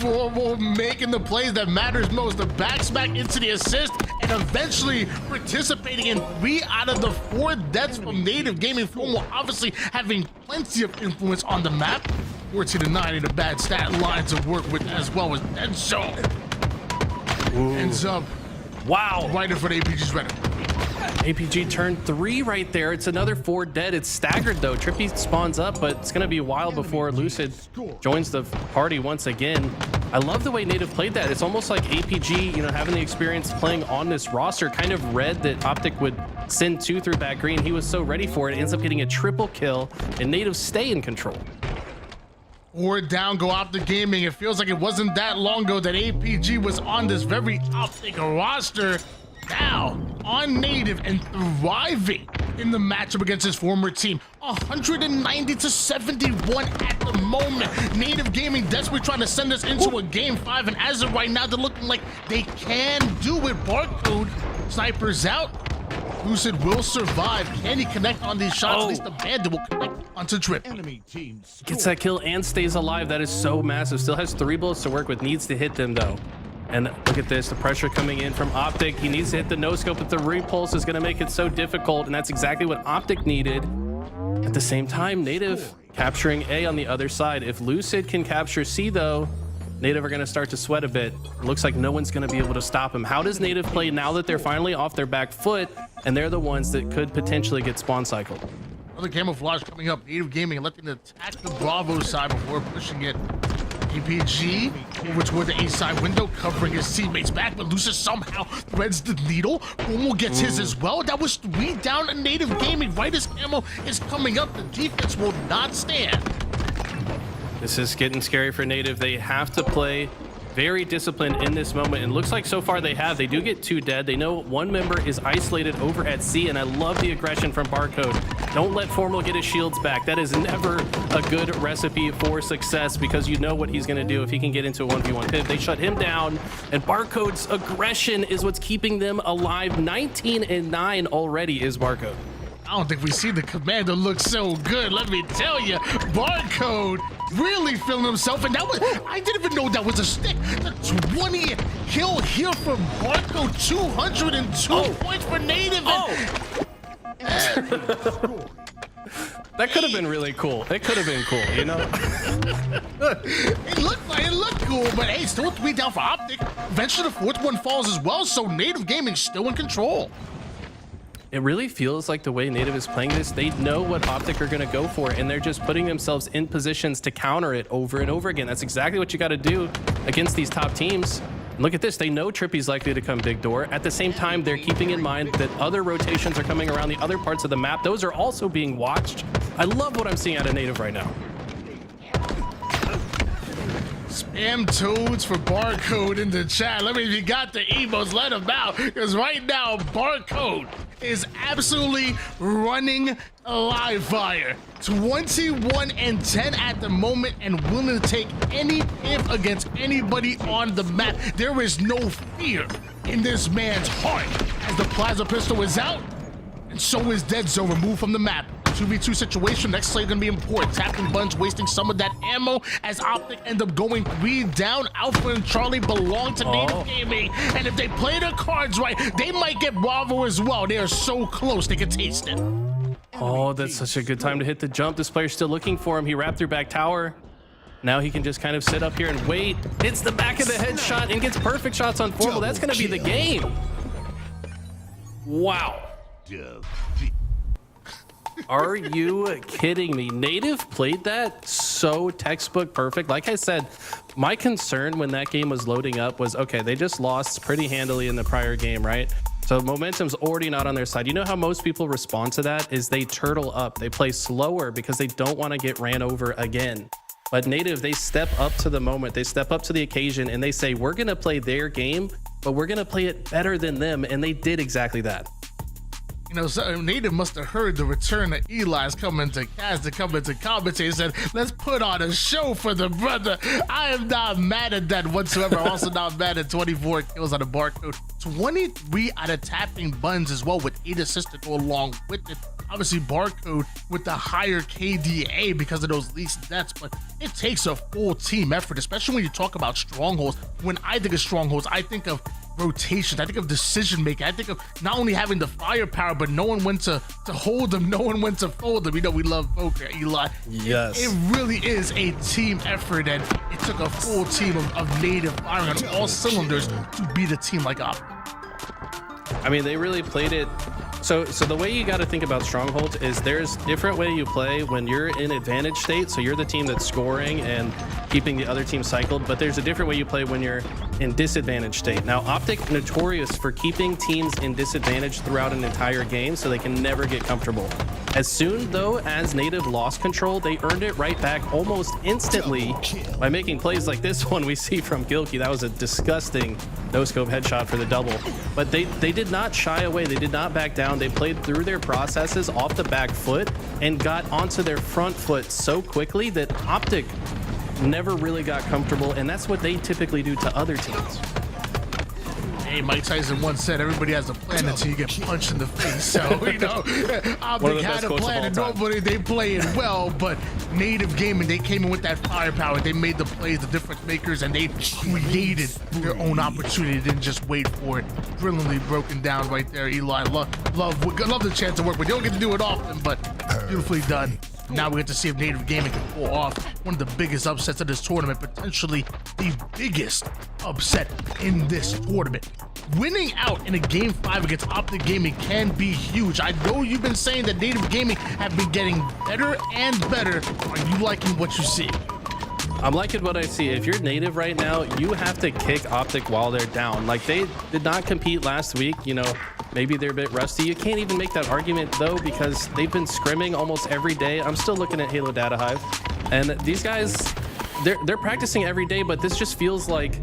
Formal making the plays that matters most, the backsmack into the assist, and eventually participating in 3 out of the 4 deaths from Native Gaming. Formal obviously having plenty of influence on the map. 14-9 in a bad stat line to work with, as well as Enzo ends up right in front of APG's record. APG turned 3 right there. It's another 4 dead. It's staggered though. Trippy spawns up, but it's gonna be a while before Lucid joins the party once again. I love the way Native played that. It's almost like APG, you know, having the experience playing on this roster, kind of read that OpTic would send 2 through back green. He was so ready for it. Ends up getting a triple kill, and Native stay in control. 4 down, go OpTic Gaming. It feels like it wasn't that long ago that APG was on this very OpTic roster. now on Native and thriving in the matchup against his former team. 190 to 71 at the moment. Native Gaming desperately trying to send us into a game 5, and as of right now, they're looking like they can do it. Barcode, Sniper's out. Lucid will survive. Can he connect on these shots? At least the Bandit will connect onto Trip. Enemy team Gets that kill and stays alive. That is so massive. Still has 3 bullets to work with. Needs to hit them though. And look at this, the pressure coming in from OpTic. He needs to hit the no scope, but the repulse is going to make it so difficult, and that's exactly what OpTic needed. At the same time, Native capturing A on the other side. If Lucid can capture C though, Native are going to start to sweat a bit. It looks like no one's going to be able to stop him. How does Native play now that they're finally off their back foot and they're the ones that could potentially get spawn cycled? Another camouflage coming up. Native Gaming electing to attack the Bravo side before pushing it. APG over toward the A side window, covering his teammates back, but Lucid somehow threads the needle. Formal gets his as well. That was 3 down in Native Gaming. Right as camo is coming up, the defense will not stand. This is getting scary for Native. They have to play very disciplined in this moment, and looks like so far they have. They do get 2 dead. They know one member is isolated over at C, and I love the aggression from Barcode. Don't let Formal get his shields back. That is never a good recipe for success, because you know what he's going to do if he can get into a 1v1 pit. They shut him down, and Barcode's aggression is what's keeping them alive. 19 and 9 already is Barcode. I don't think we see the commander look so good, let me tell you. Barcode really feeling himself, and that was, I didn't even know that was a stick. The 20th kill here from Barcode, 202 points for Native. That could have been really cool. It could have been cool, you know? It looked cool, but hey, still 3 down for OpTic. Eventually the 4th one falls as well, so Native Gaming still in control. It really feels like the way Native is playing this, they know what OpTic are going to go for, and they're just putting themselves in positions to counter it over and over again. That's exactly what you got to do against these top teams. And look at this, they know Trippy's likely to come big door. At the same time, they're keeping in mind that other rotations are coming around the other parts of the map. Those are also being watched. I love what I'm seeing out of Native right now. Spam toads for Barcode in the chat. Let me, if you got the emos, let them out, because right now Barcode is absolutely running a live fire. 21 and 10 at the moment, and willing to take any piff against anybody on the map. There is no fear in this man's heart, as the plasma pistol is out, and so is Dead Zone removed from the map. 2v2 situation, next play gonna be important. Tapping Bunch, wasting some of that ammo as OpTic end up going 3 down. Alpha and Charlie belong to Native Gaming, and if they play their cards right, they might get Bravo as well. They are so close, they can taste it. Oh, that's such a good time to hit the jump. This player's still looking for him. He wrapped through back tower. Now he can just kind of sit up here and wait. Hits the back of the headshot and gets perfect shots on Formal. That's gonna be the game. Wow. Are you kidding me? Native played that so textbook perfect. Like I said, my concern when that game was loading up was, okay, they just lost pretty handily in the prior game, right? So momentum's already not on their side. You know how most people respond to that is they turtle up. They play slower because they don't want to get ran over again. But Native, they step up to the moment. They step up to the occasion and they say, we're going to play their game, but we're going to play it better than them. And they did exactly that. You know, so Native must have heard the return of Eli's coming to cast, to come into commentate, and said, let's put on a show for the brother. I am not mad at that whatsoever. Also not mad at 24 kills on the Barcode. 23 out of tapping buns as well, with 8 assists to go along with it. Obviously, Barcode with the higher KDA because of those least deaths, but it takes a full team effort, especially when you talk about strongholds. When I think of strongholds, I think of rotations, I think of decision making, I think of not only having the firepower, but knowing when to hold them, knowing when to fold them. You know, we love poker, Eli. Yes. It really is a team effort, and it took a full team of Native firing on all cylinders to beat a team like OpTic. I mean, they really played it. So the way you got to think about strongholds is there's different way you play when you're in advantage state. So you're the team that's scoring and keeping the other team cycled, but there's a different way you play when you're in disadvantaged state. Now, OpTic notorious for keeping teams in disadvantage throughout an entire game so they can never get comfortable. As soon, though, as Native lost control, they earned it right back almost instantly by making plays like this one we see from Gilkey. That was a disgusting no-scope headshot for the double. But they did not shy away. They did not back down. They played through their processes off the back foot and got onto their front foot so quickly that OpTic never really got comfortable, and that's what they typically do to other teams. Hey, Mike Tyson once said everybody has a plan until you get punched in the face. So, you know, OpTic had a plan and nobody, they play it well, but Native Gaming, they came in with that firepower. They made the plays, the difference makers, and they created their own opportunity. They didn't just wait for it. Brilliantly broken down right there, Eli. Love the chance to work, but you don't get to do it often, but beautifully done. Now we get to see if Native Gaming can pull off one of the biggest upsets of this tournament, potentially the biggest upset in this tournament. Winning out in a Game 5 against OpTic Gaming can be huge. I know you've been saying that Native Gaming have been getting better and better. Are you liking what you see? I'm liking what I see. If you're Native right now, you have to kick OpTic while they're down. Like, they did not compete last week, you know. Maybe they're a bit rusty. You can't even make that argument, though, because they've been scrimming almost every day. I'm still looking at Halo Data Hive. And these guys, they're practicing every day, but this just feels like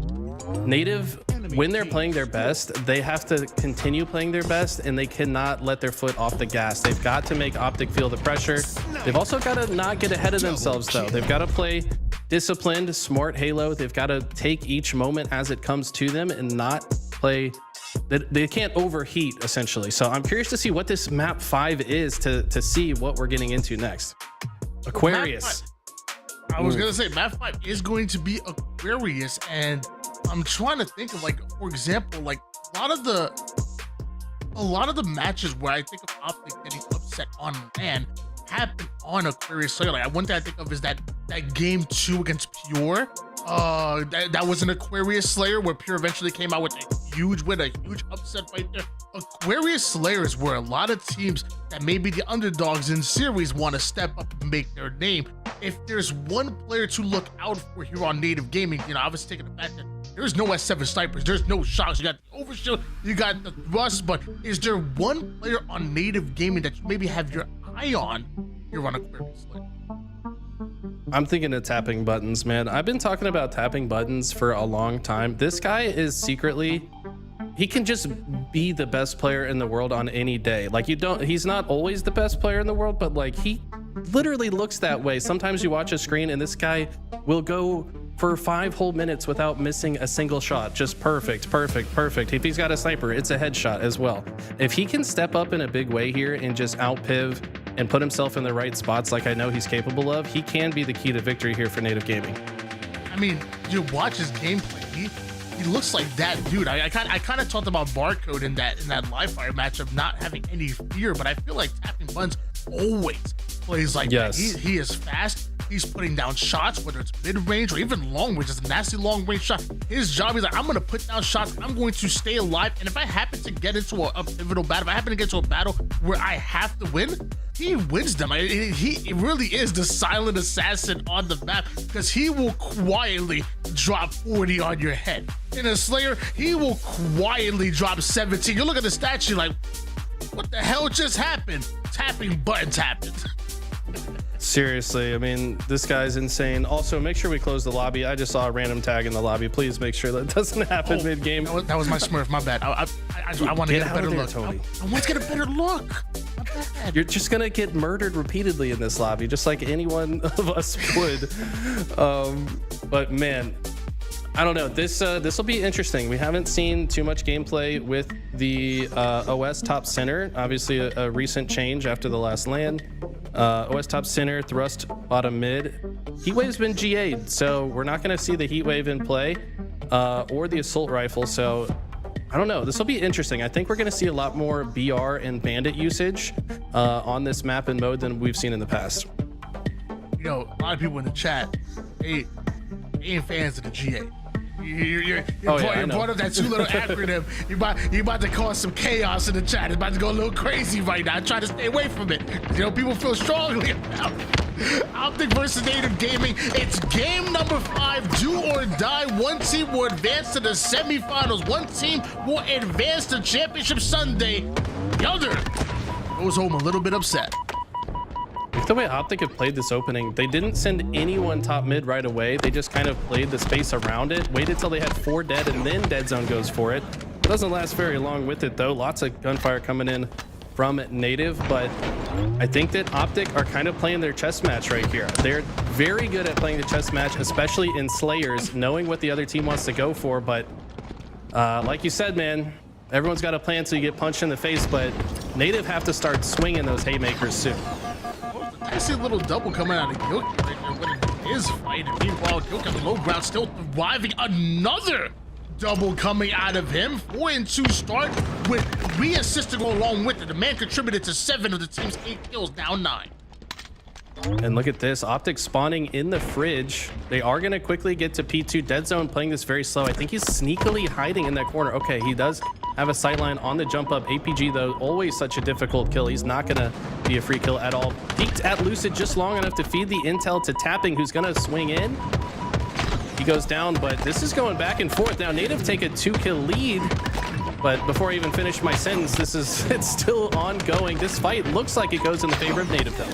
Native, when they're playing their best, they have to continue playing their best, and they cannot let their foot off the gas. They've got to make OpTic feel the pressure. They've also got to not get ahead of themselves, though. They've got to play disciplined, smart Halo. They've got to take each moment as it comes to them and not play... They can't overheat, essentially. So I'm curious to see what this map 5 is to see what we're getting into next. Aquarius. I was gonna say map 5 is going to be Aquarius, and I'm trying to think of, like, for example, like a lot of the matches where I think of OpTic getting upset on LAN happen on Aquarius. So like one thing I think of is that game 2 against Pure. That was an Aquarius Slayer where Pure eventually came out with a huge win, a huge upset right there. Aquarius Slayers were a lot of teams that maybe the underdogs in series want to step up and make their name. If there's one player to look out for here on Native Gaming, you know, I was taking the fact that there's no S7 snipers, there's no shots, you got the overshield, you got the thrust, but is there one player on Native Gaming that you maybe have your eye on here on Aquarius Slayer? I'm thinking of tapping buttons, man. I've been talking about tapping buttons for a long time. This guy is secretly, he can just be the best player in the world on any day. Like, he's not always the best player in the world, but like, he literally looks that way. Sometimes you watch a screen and this guy will go for 5 whole minutes without missing a single shot. Just perfect. If he's got a sniper, it's a headshot as well. If he can step up in a big way here and just out-piv and put himself in the right spots like I know he's capable of, he can be the key to victory here for Native Gaming. I mean, you watch his gameplay, he looks like that dude. I kind of talked about Barcode in that live fire matchup not having any fear, but I feel like tapping buttons always plays like that. He is fast. He's putting down shots, whether it's mid-range or even long-range. It's a nasty long-range shot. His job is like, I'm going to put down shots. I'm going to stay alive. And if I happen to get into a pivotal battle, if I happen to get to a battle where I have to win, he wins them. He really is the silent assassin on the map, because he will quietly drop 40 on your head. In a Slayer, he will quietly drop 17. You look at the stats, you're like, what the hell just happened? Tapping buttons happened. Seriously, I mean, this guy's insane. Also, make sure we close the lobby. I just saw a random tag in the lobby. Please make sure that doesn't happen mid-game. That was my Smurf, my bad. I want to get a better look. Tony. I want to get a better look. My bad. You're just gonna get murdered repeatedly in this lobby, just like any one of us would. But man, I don't know. This will be interesting. We haven't seen too much gameplay with the OS top center. Obviously, a recent change after the last LAN. OS top center, thrust bottom mid. Heatwave's been GA'd, so we're not going to see the Heatwave in play or the assault rifle. So I don't know. This will be interesting. I think we're going to see a lot more BR and Bandit usage on this map and mode than we've seen in the past. You know, a lot of people in the chat, they ain't fans of the GA. You're part of that 2 little acronym. You about to cause some chaos in the chat. It's about to go a little crazy right now. I try to stay away from it. You know, people feel strongly about it. OpTic versus Native Gaming. It's game number 5, do or die. One team will advance to the semifinals. One team will advance to Championship Sunday. The other goes home a little bit upset. The way OpTic have played this opening, they didn't send anyone top mid right away. They just kind of played the space around it, waited till they had 4 dead, and then Dead Zone goes for it. Doesn't last very long with it though. Lots of gunfire coming in from Native, but I think that OpTic are kind of playing their chess match right here. They're very good at playing the chess match, especially in Slayers, knowing what the other team wants to go for. But like you said, man, everyone's got a plan till you get punched in the face, but Native have to start swinging those haymakers soon. I see a little double coming out of Gilky right there winning his fight. And meanwhile, Gilky on the low ground still thriving. Another double coming out of him. 4-2 start with 3 assists to go along with it. The man contributed to 7 of the team's 8 kills, now 9. And look at this, OpTic spawning in the fridge. They are going to quickly get to P2. Dead Zone playing this very slow. I think he's sneakily hiding in that corner. Okay, he does have a sightline on the jump up. APG, though, always such a difficult kill. He's not going to be a free kill at all. Peeked at Lucid just long enough to feed the intel to Tapping, who's going to swing in. He goes down, but this is going back and forth. Now, Native take a 2-kill lead. But before I even finish my sentence, it's still ongoing. This fight looks like it goes in the favor of Native, though.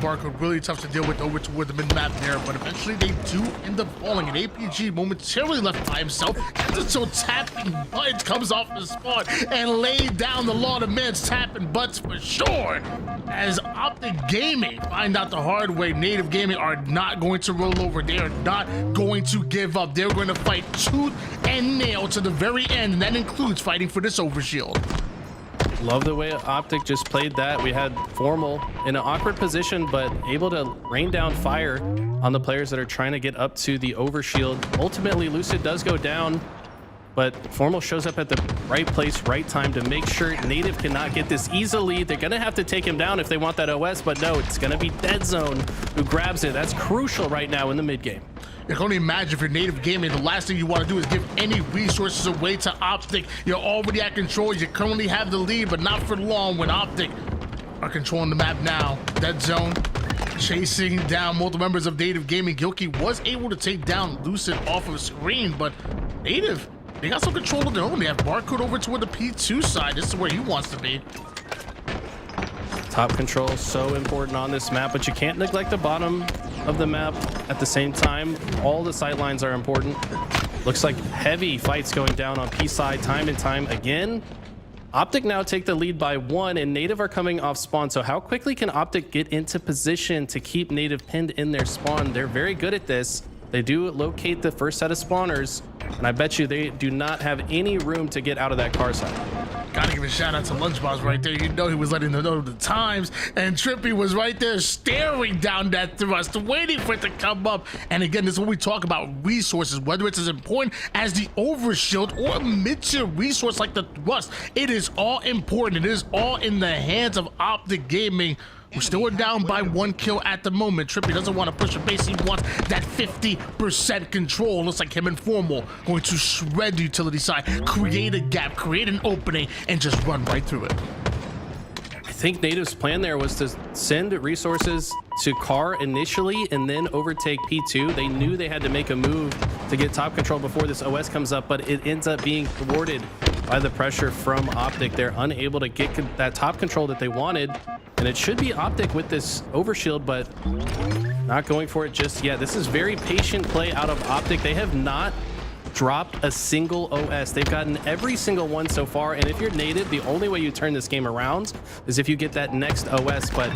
Barcode really tough to deal with over toward the mid-map there, but eventually they do end up falling. An APG momentarily left by himself, so Tapping Butts comes off the spot and laid down the lot of men's Tapping Butts for sure. As OpTic Gaming find out the hard way, Native Gaming are not going to roll over. They are not going to give up. They're going to fight tooth and nail to the very end, and that includes fighting for this overshield. Love the way OpTic just played that. We had Formal in an awkward position, but able to rain down fire on the players that are trying to get up to the overshield. Ultimately, Lucid does go down, but Formal shows up at the right place, right time to make sure Native cannot get this easily. They're going to have to take him down if they want that OS, but no, it's going to be Dead Zone who grabs it. That's crucial right now in the mid game. You can only imagine if you're Native Gaming, the last thing you want to do is give any resources away to OpTic. You're already at control. You currently have the lead, but not for long when OpTic are controlling the map now. Dead Zone chasing down multiple members of Native Gaming. Gilky was able to take down Lucid off of the screen, but Native, they got some control of their own. They have Barcode over toward the P2 side. This is where he wants to be. Top control, so important on this map, but you can't neglect the bottom of the map at the same time. All the sight lines are important. Looks like heavy fights going down on P side time and time again. OpTic now take the lead by 1, and Native are coming off spawn. So how quickly can OpTic get into position to keep Native pinned in their spawn? They're very good at this. They do locate the first set of spawners, and I bet you they do not have any room to get out of that car side. Gotta give a shout out to Lunchbox right there. You know he was letting them know the times, and Trippy was right there staring down that thrust, waiting for it to come up. And again, this is when we talk about resources, whether it's as important as the overshield or a mid-tier resource like the thrust. It is all important. It is all in the hands of OpTic Gaming. We're still down by 1 kill at the moment. Trippy doesn't want to push a base. He wants that 50% control. Looks like him and Formal going to shred the utility side, create a gap, create an opening, and just run right through it. I think Native's plan there was to send resources to Car initially and then overtake P2. They knew they had to make a move to get top control before this OS comes up, but it ends up being thwarted by the pressure from OpTic. They're unable to get that top control that they wanted, and it should be OpTic with this overshield, but not going for it just yet. This is very patient play out of OpTic. They have not dropped a single OS. They've gotten every single one so far, and if you're Native, the only way you turn this game around is if you get that next OS, but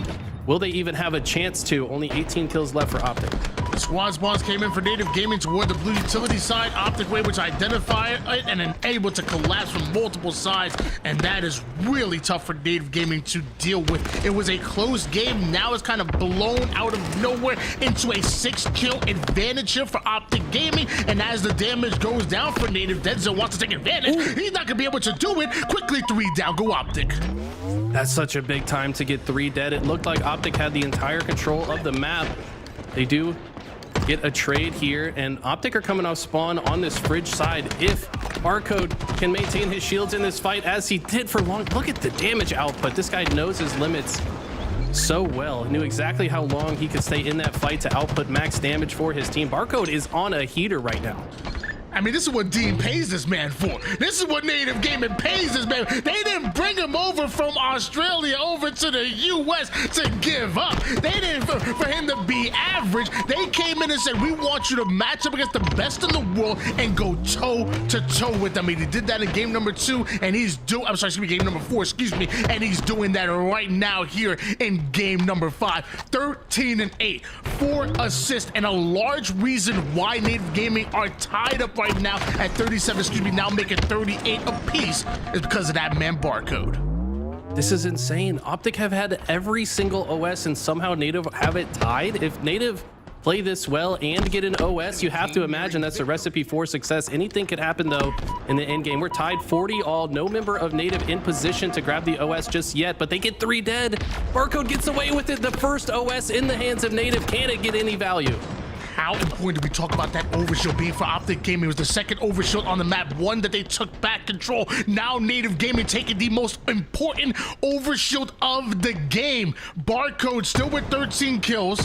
will they even have a chance to? Only 18 kills left for OpTic. The squad spawns came in for Native Gaming toward the blue utility side. OpTic were able to identify it and then able to collapse from multiple sides, and that is really tough for Native Gaming to deal with. It was a close game. Now it's kind of blown out of nowhere into a 6-kill advantage here for OpTic Gaming, and as the damage goes down for Native, Dead Zone wants to take advantage. He's not gonna be able to do it. Quickly 3 down. Go OpTic. That's such a big time to get 3 dead. It looked like OpTic had the entire control of the map. They do get a trade here, and OpTic are coming off spawn on this fridge side. If Barcode can maintain his shields in this fight as he did for long, look at the damage output. This guy knows his limits. so well. Knew exactly how long he could stay in that fight to output max damage for his team. Barcode is on a heater right now. I mean, this is what Dean pays this man for. This is what Native Gaming pays this man. They didn't bring him over from Australia over to the US to give up. They didn't, for him to be average. They came in and said, we want you to match up against the best in the world and go toe to toe with them. And he did that in game number 2, and he's doing, I'm sorry, excuse me, game number 4, excuse me, and he's doing that right now here in game number 5. 13-8, 4 assists, and a large reason why Native Gaming are tied up right now at 37, excuse me, now making 38 apiece is because of that man Barcode. This is insane. OpTic have had every single OS and somehow Native have it tied. If Native play this well and get an OS, you have to imagine that's a recipe for success. Anything could happen though in the end game. We're tied 40 all. No member of Native in position to grab the OS just yet, but they get 3 dead. Barcode gets away with it. The first OS in the hands of Native. Can it get any value? How important do we talk about that overshield being for OpTic Gaming? It was the second overshield on the map, one that they took back control. Now Native Gaming taking the most important overshield of the game. Barcode still with 13 kills.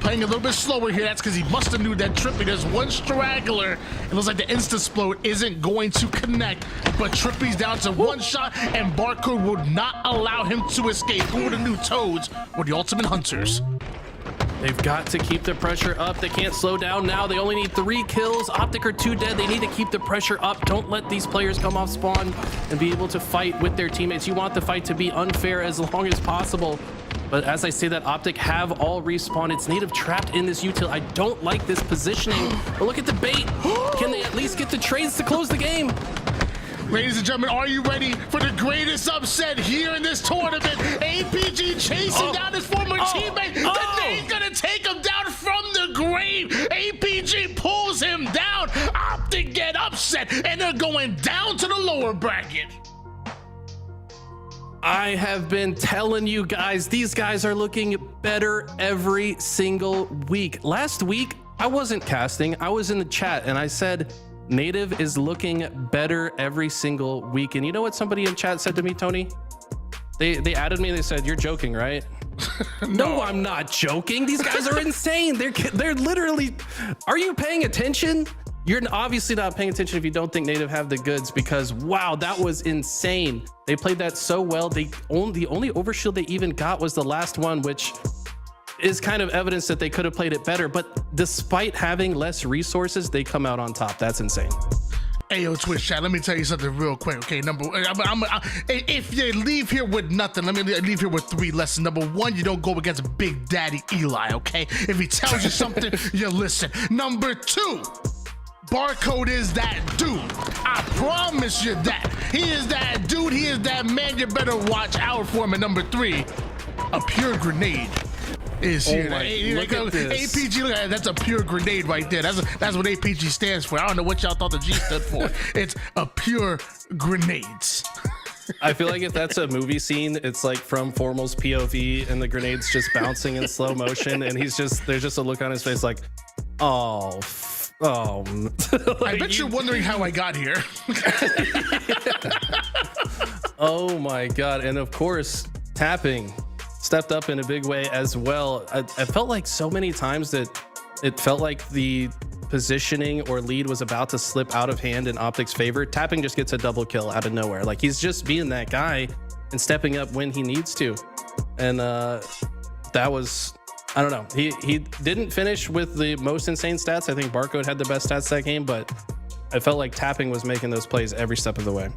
Playing a little bit slower here. That's because he must have knew that Trippy, there's one straggler. It looks like the Insta-Splode isn't going to connect, but Trippy's down to 1 shot, and Barcode would not allow him to escape. Who would have knew Toads were the ultimate hunters? They've got to keep the pressure up. They can't slow down now. They only need 3 kills. OpTic are 2 dead. They need to keep the pressure up. Don't let these players come off spawn and be able to fight with their teammates. You want the fight to be unfair as long as possible. But as I say that, OpTic have all respawned. It's Native trapped in this util. I don't like this positioning. But look at the bait. Can they at least get the trades to close the game? Ladies and gentlemen, are you ready for the greatest upset here in this tournament? APG chasing down his former teammate. The name's gonna take him down from the grave. APG pulls him down. OpTic get upset, and they're going down to the lower bracket. I have been telling you guys, these guys are looking better every single week. Last week, I wasn't casting. I was in the chat, and I said, Native is looking better every single week. And you know what somebody in chat said to me, Tony? They added me. They said, "You're joking, right?" No, I'm not joking. These guys are insane. They're literally. Are you paying attention? You're obviously not paying attention if you don't think Native have the goods, because wow, that was insane. They played that so well. The only overshield they even got was the last one, which is kind of evidence that they could have played it better. But despite having less resources, they come out on top. That's insane. Ayo, Twitch chat, let me tell you something real quick. Okay, if you leave here with nothing, let me leave here with 3 lessons. Number 1, you don't go against Big Daddy Eli, okay? If he tells you something, you listen. Number 2, Barcode is that dude. I promise you that. He is that dude. He is that man. You better watch out for him. And number 3, a pure grenade is here. Look at this. APG, look at that. That's a pure grenade right there. That's what APG stands for. I don't know what y'all thought the G stood for. It's a pure grenades. I feel like if that's a movie scene, it's like from Formal's POV and the grenade's just bouncing in slow motion, and there's just a look on his face like, oh. Like, I bet you're wondering how I got here. Oh my God. And of course, Tapping stepped up in a big way as well. I felt like so many times that it felt like the positioning or lead was about to slip out of hand in OpTic's favor. Tapping just gets a double kill out of nowhere. Like, he's just being that guy and stepping up when he needs to. And that was, I don't know. He didn't finish with the most insane stats. I think Barcode had the best stats that game, but I felt like Tapping was making those plays every step of the way.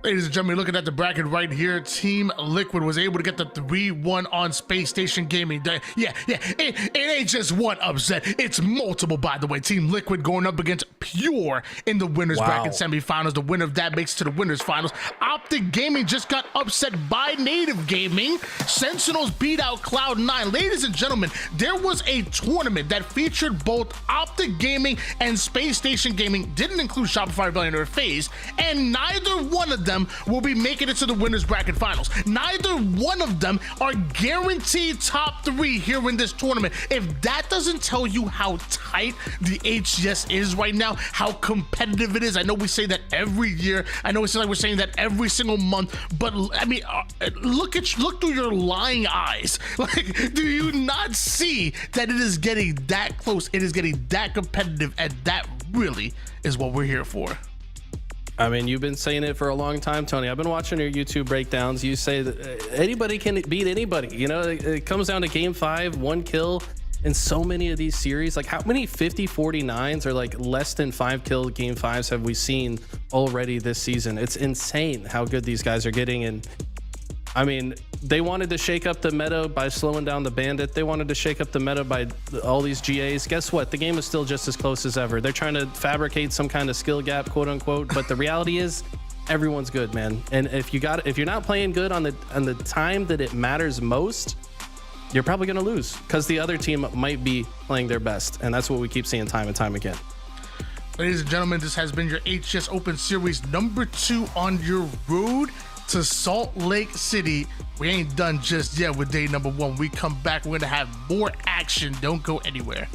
Ladies and gentlemen, looking at the bracket right here, Team Liquid was able to get the 3-1 on Space Station Gaming. Yeah, it ain't just one upset. It's multiple, by the way. Team Liquid going up against Pure in the winners bracket semifinals. The winner of that makes it to the winners finals. OpTic Gaming just got upset by Native Gaming. Sentinels beat out Cloud9. Ladies and gentlemen, there was a tournament that featured both OpTic Gaming and Space Station Gaming. Didn't include Shopify Rebellion or FaZe, and neither one of them them will be making it to the winners bracket finals. Neither one of them are guaranteed top 3 here in this tournament. If that doesn't tell you how tight the HCS is right now, how competitive it is, I know we say that every year, I know it's like we're saying that every single month, but I mean, look through your lying eyes. Like, do you not see that it is getting that close? It is getting that competitive, and that really is what we're here for. I mean, you've been saying it for a long time, Tony. I've been watching your YouTube breakdowns. You say that anybody can beat anybody. You know, it comes down to game 5, 1 kill in so many of these series. Like, how many 50-49s or like less than 5 kill game 5s have we seen already this season? It's insane how good these guys are getting. And I mean, they wanted to shake up the meta by slowing down the Bandit. They wanted to shake up the meta by all these GAs. Guess what? The game is still just as close as ever. They're trying to fabricate some kind of skill gap, quote unquote. But the reality is, everyone's good, man. And if you're not playing good on the time that it matters most, you're probably going to lose because the other team might be playing their best. And that's what we keep seeing time and time again. Ladies and gentlemen, this has been your HCS Open Series number 2 on your road to Salt Lake City. We ain't done just yet with day number 1. We come back, we're gonna have more action. Don't go anywhere.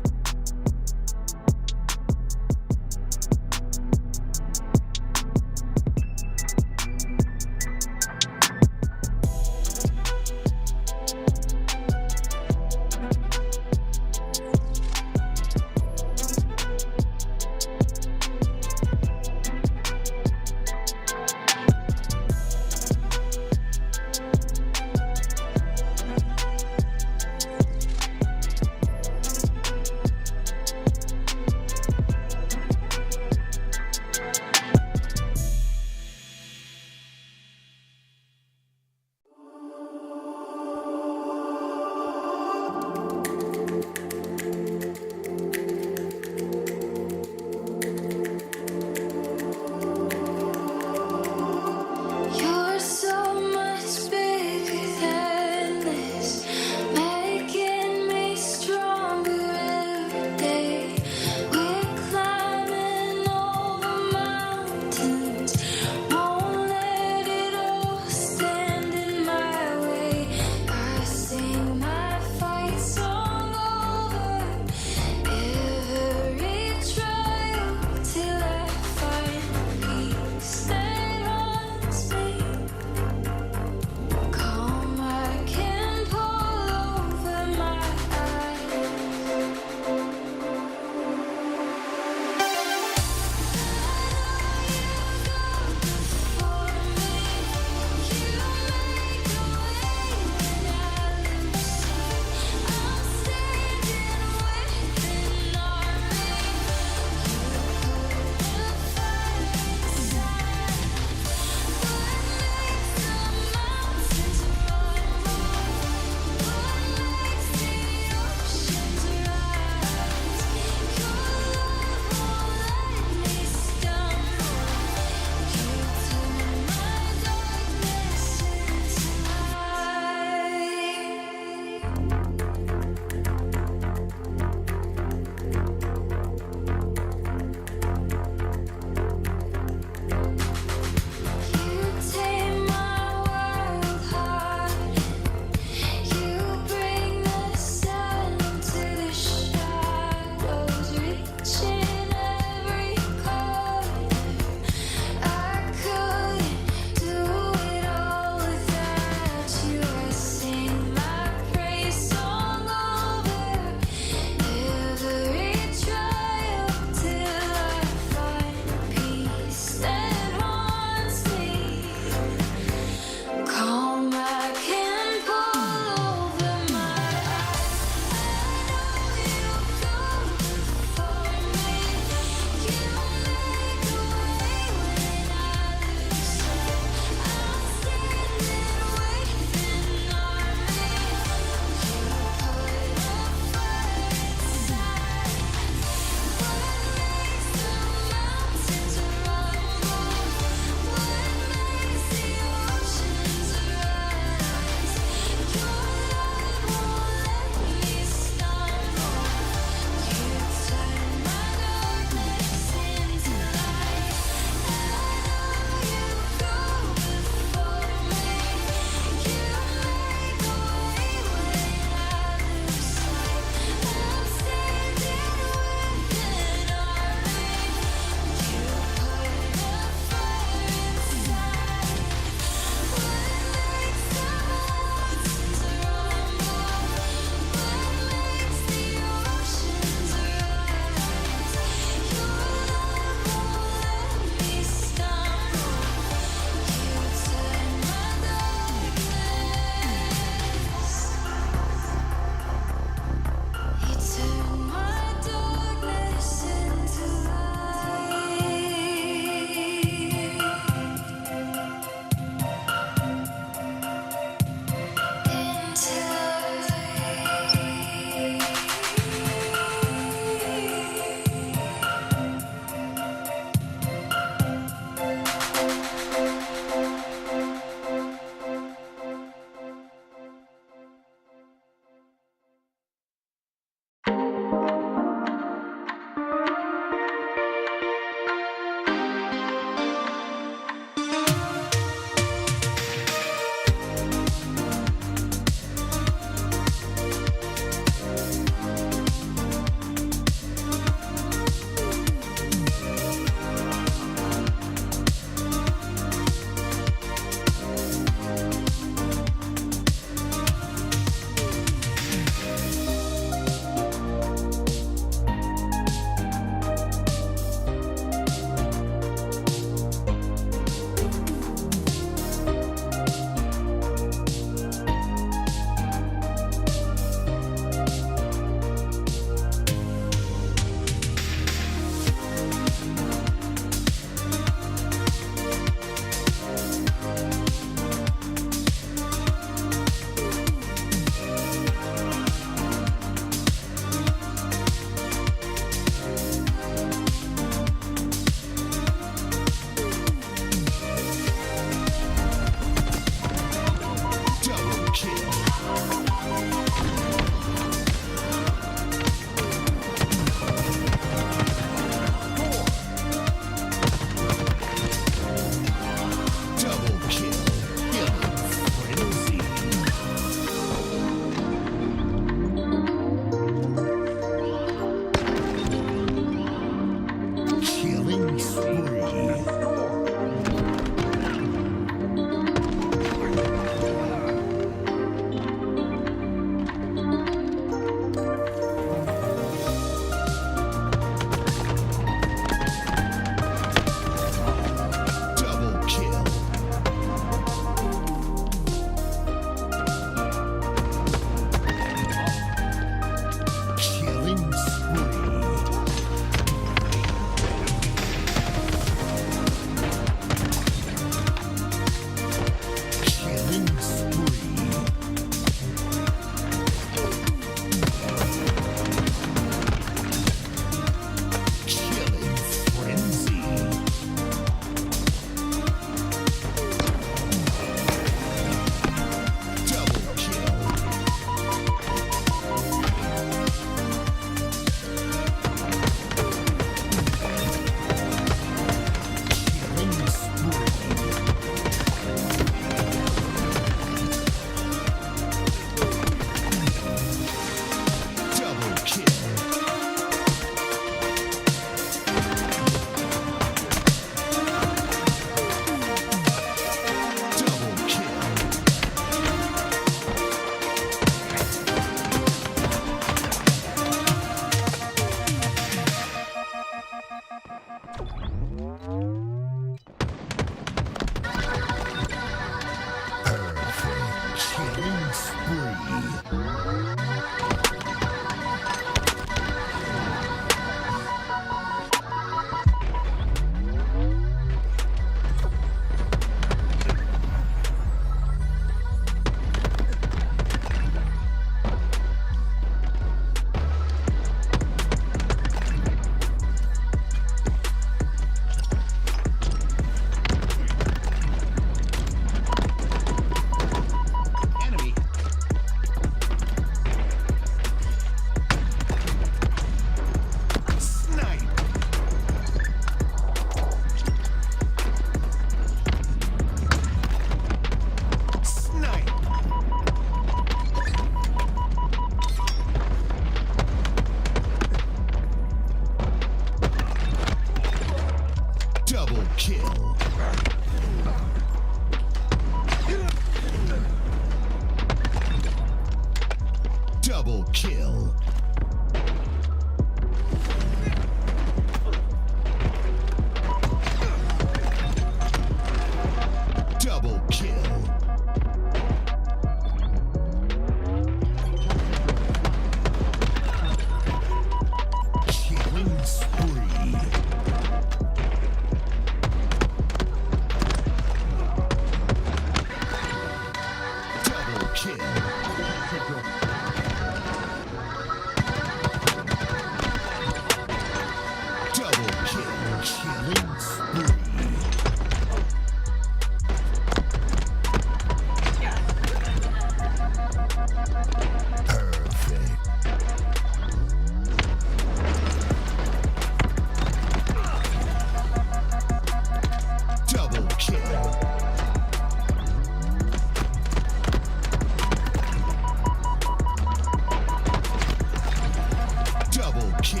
Double kill.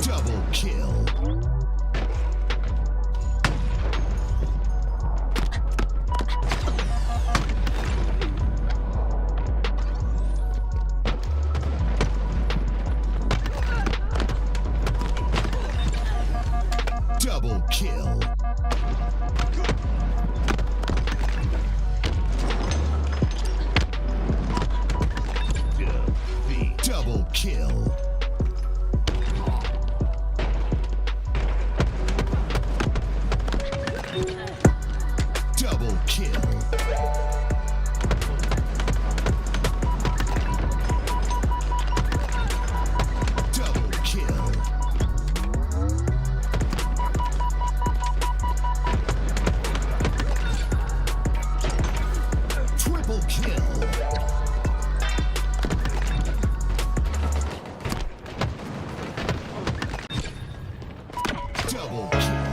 Double kill. Double kill. Double kill. Double kill. Double kill. Triple kill. Double kill.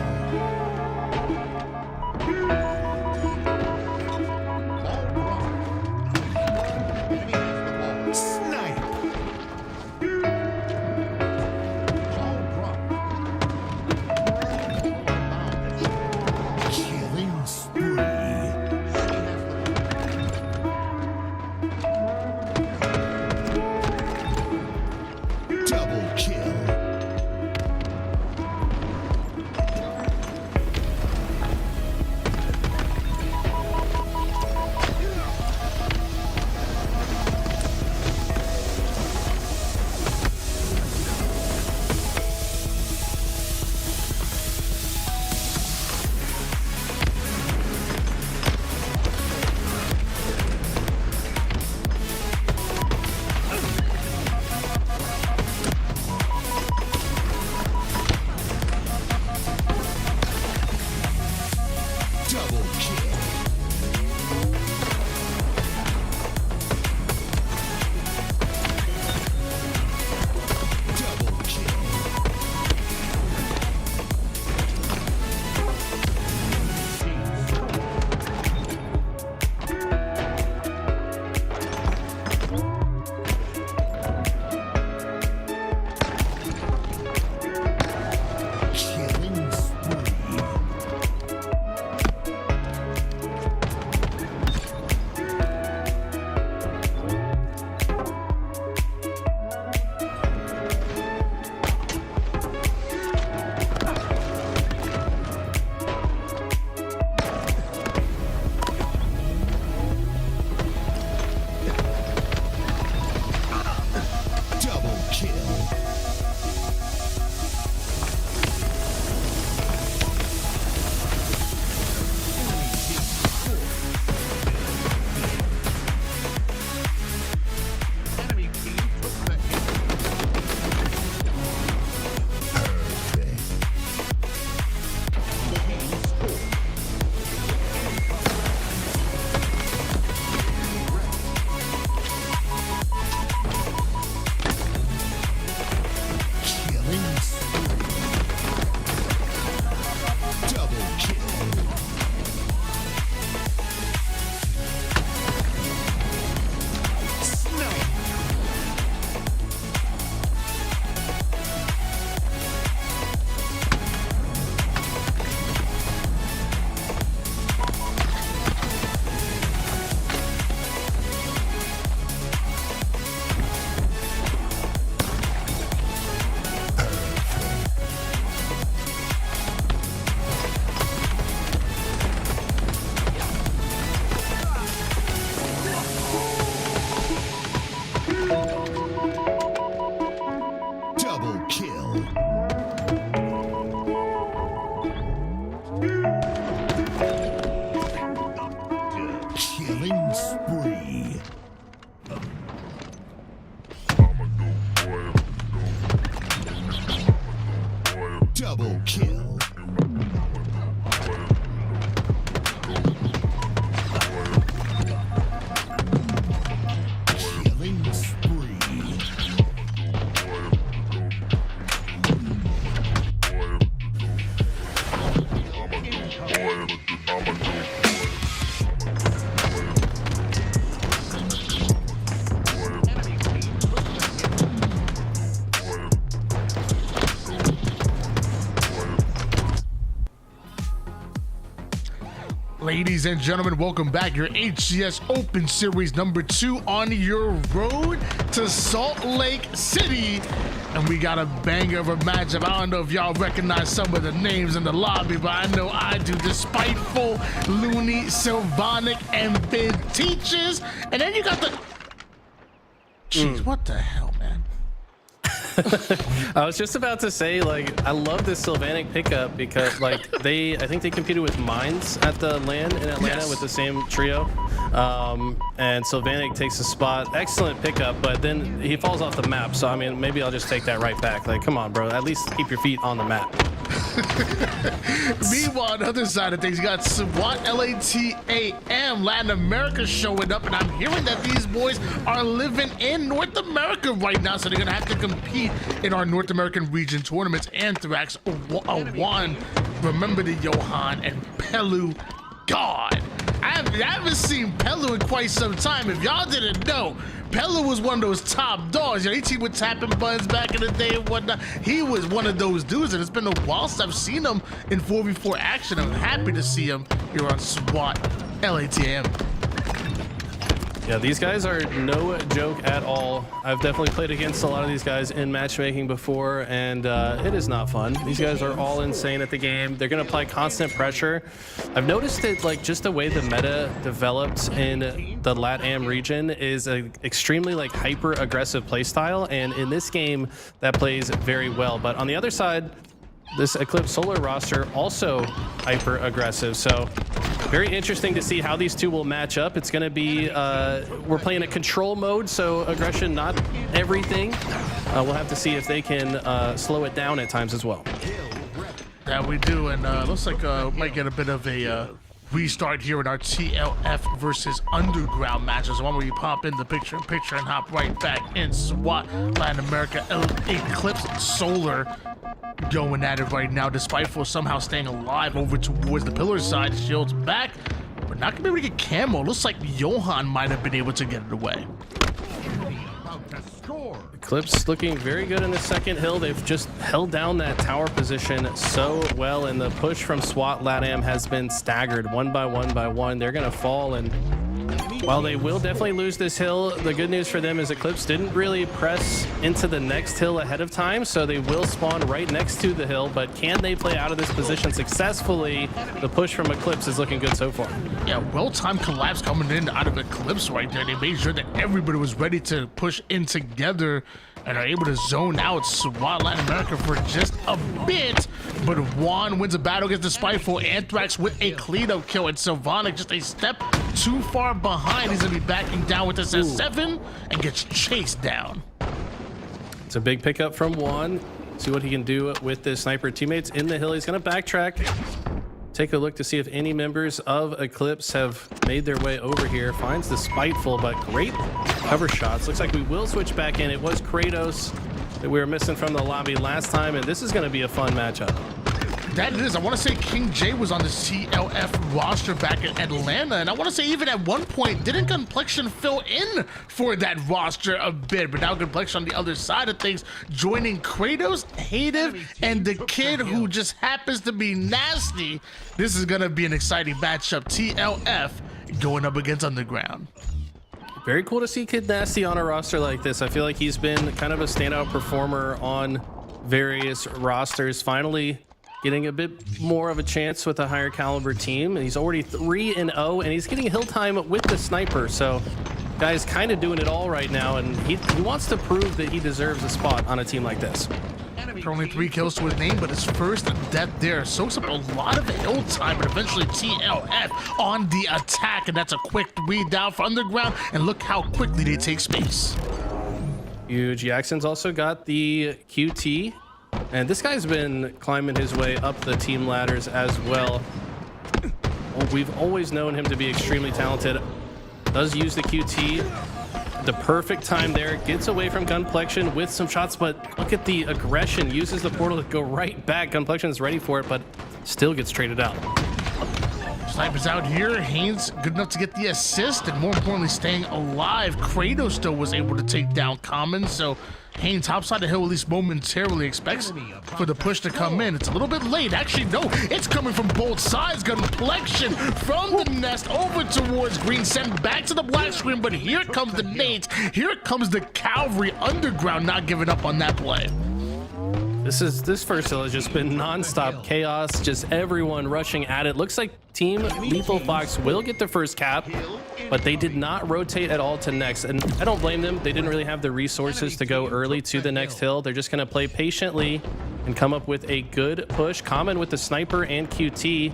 Snipe. Killing spree. Double kill. Double kill. Double kill. Killing spree. Double kill. Enemy team took the hit. Perfect. The game scored. Killing spree. Double kill. Snipe. Double kill. Killing spree. Double kill. Killing spree. Ladies and gentlemen, welcome back. Your HCS Open Series number 2 on your road to Salt Lake City. And we got a banger of a matchup. I don't know if y'all recognize some of the names in the lobby, but I know I do. Despiteful, Looney, Sylvanic, and Big Teachers. And then you got the... Jeez, what the hell, man? I was just about to say, like, I love this Sylvanic pickup because, like, I think they competed with Mines at the LAN in Atlanta with the same trio. And Sylvanic takes a spot. Excellent pickup, but then he falls off the map. So, I mean, maybe I'll just take that right back. Like, come on, bro. At least keep your feet on the map. Meanwhile, on the other side of things, you got SWAT LATAM Latin America showing up, and I'm hearing that these boys are living in North America right now, so they're gonna have to compete in our North American region tournaments. Anthrax, Juan, remember the Johan, and Pelu. God, I haven't seen Pelu in quite some time. If y'all didn't know, Pelu was one of those top dogs. You know, he teamed with Tapping Buns back in the day and whatnot. He was one of those dudes, and it's been a while since I've seen him in 4v4 action. I'm happy to see him here on SWAT LATM. Yeah, these guys are no joke at all. I've definitely played against a lot of these guys in matchmaking before, and it is not fun. These guys are all insane at the game. They're going to apply constant pressure. I've noticed that, like, just the way the meta developed in the LATAM region is an extremely, like, hyper-aggressive playstyle, and in this game, that plays very well. But on the other side, this Eclipse Solar roster also hyper aggressive, so very interesting to see how these two will match up. It's going to be we're playing a control mode, so aggression not everything. We'll have to see if they can slow it down at times as well. That we do, and looks like we might get a bit of a restart here in our TLF versus Underground matches. So why don't we pop in the picture-in-picture and hop right back in SWAT Latin America. Eclipse Solar going at it right now. Despiteful somehow staying alive over towards the pillar side. Shields back, but not gonna be able to get camo. Looks like Johan might have been able to get it away. Eclipse looking very good in the second hill. They've just held down that tower position so well, and the push from SWAT LATAM has been staggered one by one. They're gonna fall, and while they will definitely lose this hill, the good news for them is Eclipse didn't really press into the next hill ahead of time, so they will spawn right next to the hill. But can they play out of this position successfully? The push from Eclipse is looking good so far. Yeah, well-timed collapse coming in out of Eclipse right there. They made sure that everybody was ready to push in together and are able to zone out SWAT Latin America for just a bit. But Juan wins a battle against Despiteful. Anthrax with a Cleto kill, and Sylvanic just a step too far behind. He's gonna be backing down with this S7 and gets chased down. It's a big pickup from Juan. See what he can do with his sniper teammates in the hill. He's gonna backtrack. Take a look to see if any members of Eclipse have made their way over here. Finds the Spiteful, but great cover shots. Looks like we will switch back in. It was Kratos that we were missing from the lobby last time, and this is going to be a fun matchup. That it is. I want to say King J was on the CLF roster back in Atlanta, and I want to say even at one point, didn't Complexion fill in for that roster a bit? But now Complexion on the other side of things, joining Kratos, Hative, and the kid who just happens to be nasty. This is going to be an exciting matchup. TLF going up against Underground. Very cool to see Kid Nasty on a roster like this. I feel like he's been kind of a standout performer on various rosters. Finally getting a bit more of a chance with a higher caliber team, and he's already 3-0, and he's getting hill time with the sniper. So guy's kind of doing it all right now, and he wants to prove that he deserves a spot on a team like this. Only 3 kills to his name, but his first death there soaks up a lot of hill time, but eventually TLF on the attack, and that's a quick 3 down for Underground, and look how quickly they take space. Huge. Jackson's also got the QT, and this guy's been climbing his way up the team ladders as well. We've always known him to be extremely talented. Does use the QT. The perfect time there, gets away from Gunplexion with some shots, but look at the aggression. Uses the portal to go right back. Gunplexion is ready for it, but still gets traded out. Snipers out here. Haynes good enough to get the assist, and more importantly, staying alive. Kratos still was able to take down Common, so Haynes topside the hill, at least momentarily, expects for the push to come in. It's a little bit late. Actually, no, it's coming from both sides. Gunplexion from the nest over towards green, sent back to the black screen, but here comes the nades. Here comes the cavalry. Underground not giving up on that play. This first hill has just been non-stop chaos, just everyone rushing at it. Looks like Team Lethal Fox will get the first cap, but they did not rotate at all to next, and I don't blame them. They didn't really have the resources to go early to the next hill. They're just going to play patiently and come up with a good push. Common with the sniper and QT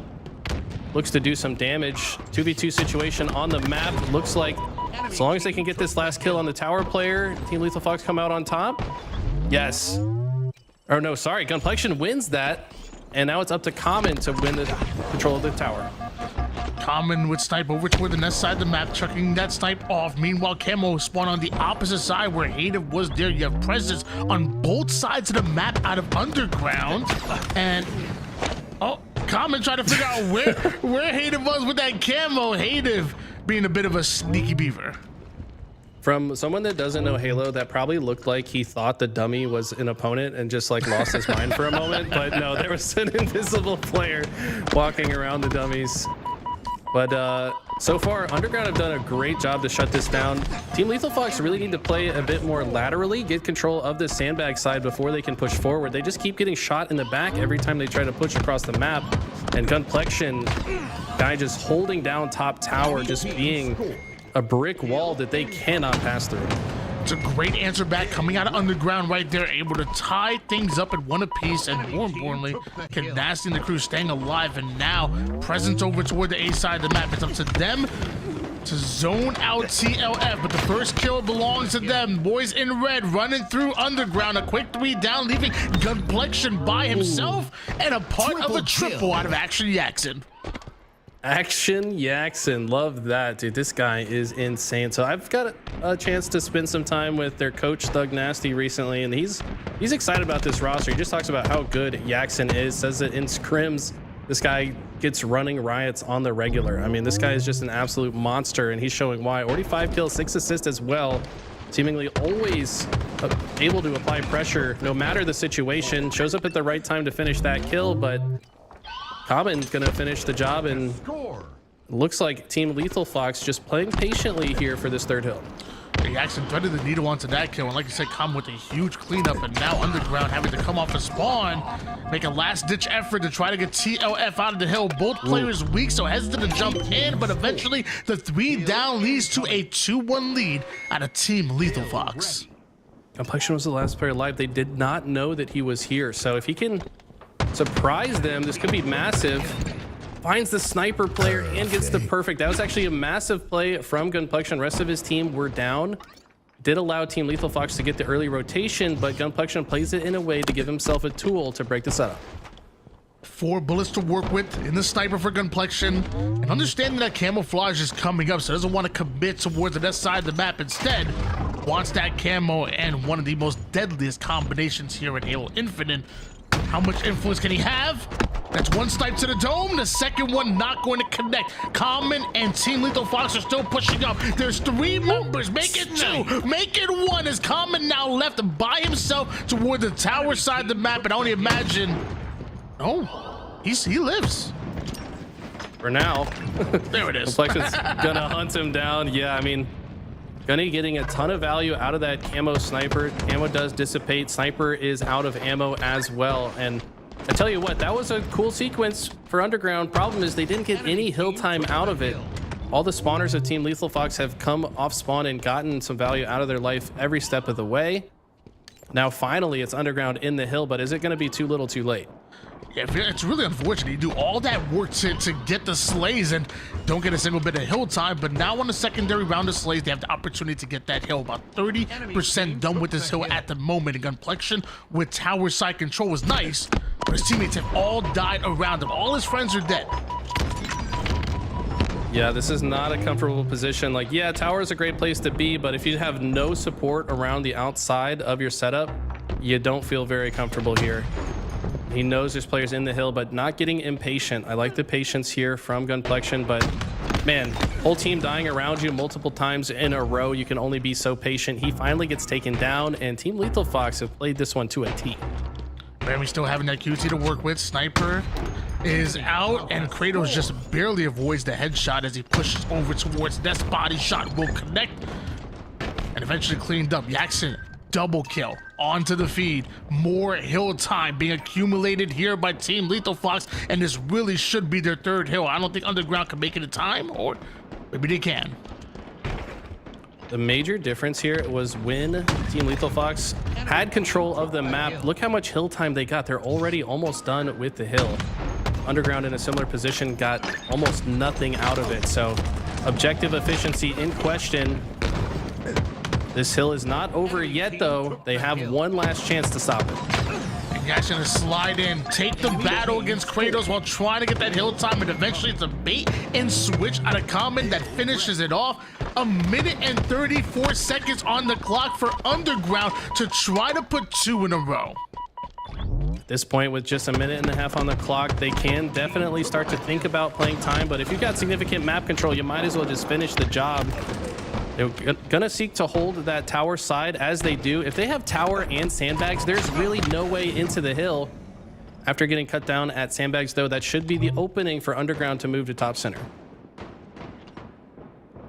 looks to do some damage. 2v2 situation on the map. Looks like as long as they can get this last kill on the tower player, Team Lethal Fox come out on top. Yes. Or no, sorry, Gunplexion wins that, and now it's up to Common to win the control of the tower. Common with snipe over toward the nest side of the map, chucking that snipe off. Meanwhile, Camo spawned on the opposite side where Hative was there. You have presence on both sides of the map out of underground, and Common trying to figure out where Hative was with that camo. Hative being a bit of a sneaky beaver. From someone that doesn't know Halo, that probably looked like he thought the dummy was an opponent and just like lost his mind for a moment. But no, there was an invisible player walking around the dummies. But so far, Underground have done a great job to shut this down. Team Lethal Fox really need to play a bit more laterally, get control of the sandbag side before they can push forward. They just keep getting shot in the back every time they try to push across the map. And Gunplexion, guy just holding down top tower, just being a brick wall that they cannot pass through. It's a great answer back coming out of Underground right there, able to tie things up at one apiece, and more importantly, Nasty and the crew staying alive, and now presence over toward the A side of the map. It's up to them to zone out TLF, but the first kill belongs to them. Boys in red running through Underground, a quick 3 down, leaving Gunplexion by himself, and a part of a triple out of Action Jackson. Action Jackson, love that, dude. This guy is insane. So I've got a chance to spend some time with their coach Thug Nasty recently, and he's excited about this roster. He just talks about how good Jackson is, says that in scrims this guy gets running riots on the regular. I mean, this guy is just an absolute monster, and he's showing why. Already 5 kills, 6 assists as well, seemingly always able to apply pressure no matter the situation. Shows up at the right time to finish that kill, but Common's gonna finish the job, and looks like Team Lethal Fox just playing patiently here for this third hill. Jackson threaded the needle onto that kill, and like you said, Common with a huge cleanup, and now Underground having to come off the spawn, make a last-ditch effort to try to get TLF out of the hill. Both players weak, so hesitant to jump in, but eventually the 3 down leads to a 2-1 lead out of Team Lethal Fox. Gunplexion was the last player alive. They did not know that he was here, so if he can surprise them, this could be massive. Finds the sniper player and gets the perfect. That was actually a massive play from Gunplexion. Rest of his team were down. Did allow Team Lethal Fox to get the early rotation, but Gunplexion plays it in a way to give himself a tool to break the setup. 4 bullets to work with in the sniper for Gunplexion, and understanding that camouflage is coming up, so doesn't want to commit towards the left side of the map. Instead, wants that camo and one of the most deadliest combinations here at Halo Infinite. How much influence can he have? That's 1 snipe to the dome. The second one not going to connect. Common and Team Lethal Fox are still pushing up. There's 3 members. Make it 2. Make it 1. As Common now left by himself toward the tower side of the map. And I only imagine... Oh, he lives. For now. There it is. Gunplexion's gonna hunt him down. Yeah, I mean, Gunny getting a ton of value out of that camo sniper. Camo does dissipate. Sniper is out of ammo as well. And I tell you what, that was a cool sequence for Underground. Problem is they didn't get any hill time out of it. All the spawners of Team Lethal Fox have come off spawn and gotten some value out of their life every step of the way. Now finally it's Underground in the hill, but is it going to be too little too late? Yeah, it's really unfortunate. You do all that work to get the slays and don't get a single bit of hill time, but now on the secondary round of slays, they have the opportunity to get that hill. About 30% done with this hill at the moment. And Gunplexion with tower side control was nice, but his teammates have all died around him. All his friends are dead. Yeah, this is not a comfortable position. Like, yeah, tower is a great place to be, but if you have no support around the outside of your setup, you don't feel very comfortable here. He knows there's players in the hill, but not getting impatient. I like the patience here from Gunplexion, but man, whole team dying around you multiple times in a row. You can only be so patient. He finally gets taken down, and Team Lethal Fox have played this one to a T. Man, we still having that QT to work with. Sniper is out, and Kratos just barely avoids the headshot as he pushes over towards Nest. Body shot will connect and eventually cleaned up. Jackson, double kill onto the feed. More hill time being accumulated here by Team Lethal Fox, and this really should be their third hill. I don't think Underground can make it in time, or maybe they can. The major difference here was when Team Lethal Fox had control of the map. Look how much hill time they got. They're already almost done with the hill. Underground in a similar position got almost nothing out of it. So objective efficiency in question. This hill is not over yet, though. They have one last chance to stop it. And Jackson gonna slide in, take the battle against Kratos while trying to get that hill time, and eventually it's a bait and switch out of common that finishes it off. 1 minute and 34 seconds on the clock for Underground to try to put 2 in a row. At this point, with just 1.5 minutes on the clock, they can definitely start to think about playing time, but if you've got significant map control, you might as well just finish the job. They're gonna seek to hold that tower side as they do. If they have tower and sandbags, there's really no way into the hill. After getting cut down at sandbags, though, that should be the opening for Underground to move to top center.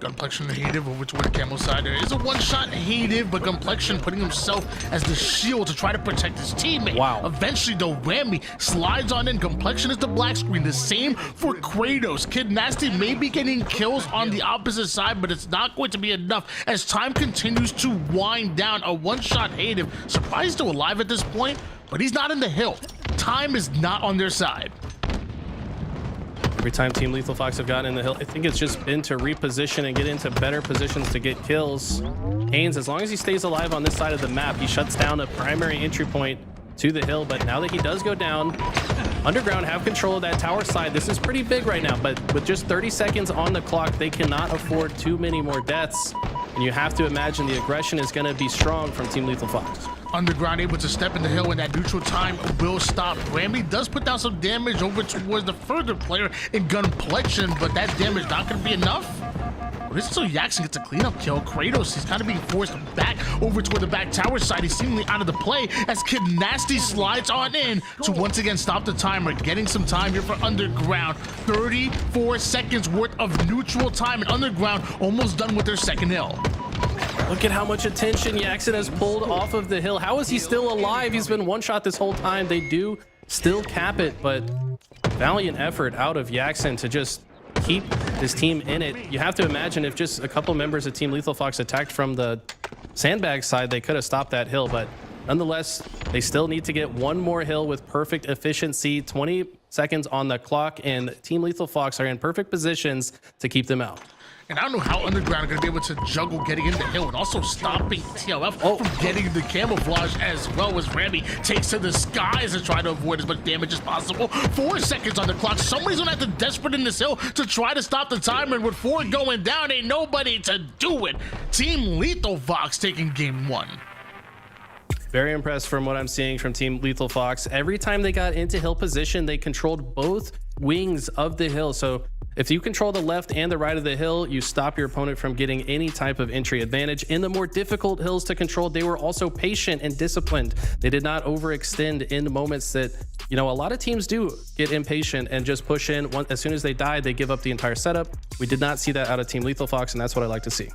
Gunplexion native over toward the camo side. There is a one-shot native, but Gunplexion putting himself as the shield to try to protect his teammate. Wow. Eventually, though, Rami slides on in. Gunplexion is the black screen. The same for Kratos. Kid Nasty may be getting kills on the opposite side, but it's not going to be enough as time continues to wind down. A one-shot native. Surprised still alive at this point, but he's not in the hill. Time is not on their side. Every time Team Lethal Fox have gotten in the hill, I think it's just been to reposition and get into better positions to get kills. Haynes, as long as he stays alive on this side of the map, he shuts down a primary entry point to the hill. But now that he does go down, Underground have control of that tower side. This is pretty big right now, but with just 30 seconds on the clock, they cannot afford too many more deaths. And you have to imagine the aggression is going to be strong from Team Lethal Fox. Underground able to step in the hill, and that neutral time will stop. Rami does put down some damage over towards the further player in Gunplexion, but that damage not going to be enough. Well, this is so Jackson gets a cleanup kill. Kratos, he's kind of being forced back over toward the back tower side. He's seemingly out of the play as Kid Nasty slides on in to once again stop the timer. Getting some time here for Underground. 34 seconds worth of neutral time, and Underground almost done with their second hill. Look at how much attention Jackson has pulled off of the hill. How is he still alive? He's been one shot this whole time. They do still cap it, but valiant effort out of Jackson to just keep his team in it. You have to imagine if just a couple members of Team Lethal Fox attacked from the sandbag side, they could have stopped that hill, but nonetheless, they still need to get one more hill with perfect efficiency. 20 seconds on the clock, and Team Lethal Fox are in perfect positions to keep them out. And I don't know how Underground are going to be able to juggle getting in the hill and also stopping TLF from getting the camouflage, as well as Rami takes to the skies to try to avoid as much damage as possible. 4 seconds on the clock. Somebody's going to have to desperate in this hill to try to stop the timer, and with 4 going down, ain't nobody to do it. Team Lethal Fox taking game 1. Very impressed from what I'm seeing from Team Lethal Fox. Every time they got into hill position, they controlled both wings of the hill. So if you control the left and the right of the hill, you stop your opponent from getting any type of entry advantage. In the more difficult hills to control, they were also patient and disciplined. They did not overextend in moments that, you know, a lot of teams do get impatient and just push in. As soon as they die, they give up the entire setup. We did not see that out of Team Lethal Fox, and that's what I like to see.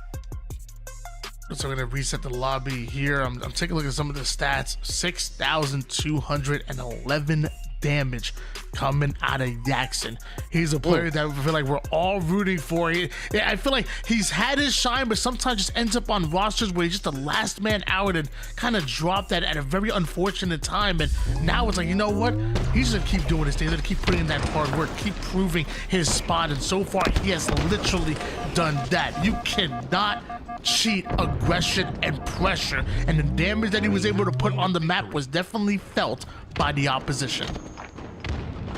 So we're going to reset the lobby here. I'm taking a look at some of the stats. 6,211 damage coming out of Jackson. He's a player that I feel like we're all rooting for. I feel like he's had his shine, but sometimes just ends up on rosters where he's just the last man out and kind of dropped that at a very unfortunate time. And now it's like, you know what? He's going to keep doing his thing. He's going to keep putting in that hard work, keep proving his spot. And so far, he has literally done that. You cannot cheat aggression and pressure, and the damage that he was able to put on the map was definitely felt by the opposition.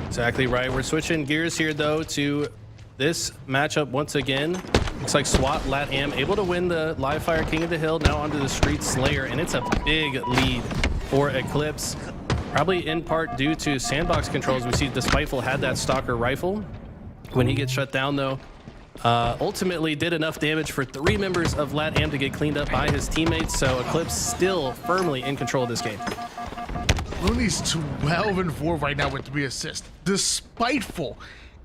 Exactly right. We're switching gears here, though, to this matchup once again. Looks like SWAT LatAm able to win the live fire King of the Hill, now onto the Street Slayer, and it's a big lead for Eclipse. Probably in part due to sandbox controls. We see Despiteful had that Stalker rifle. When he gets shut down, though, ultimately did enough damage for 3 members of LatAm to get cleaned up by his teammates. So Eclipse still firmly in control of this game. Looney's 12-4 right now with 3 assists. Despiteful,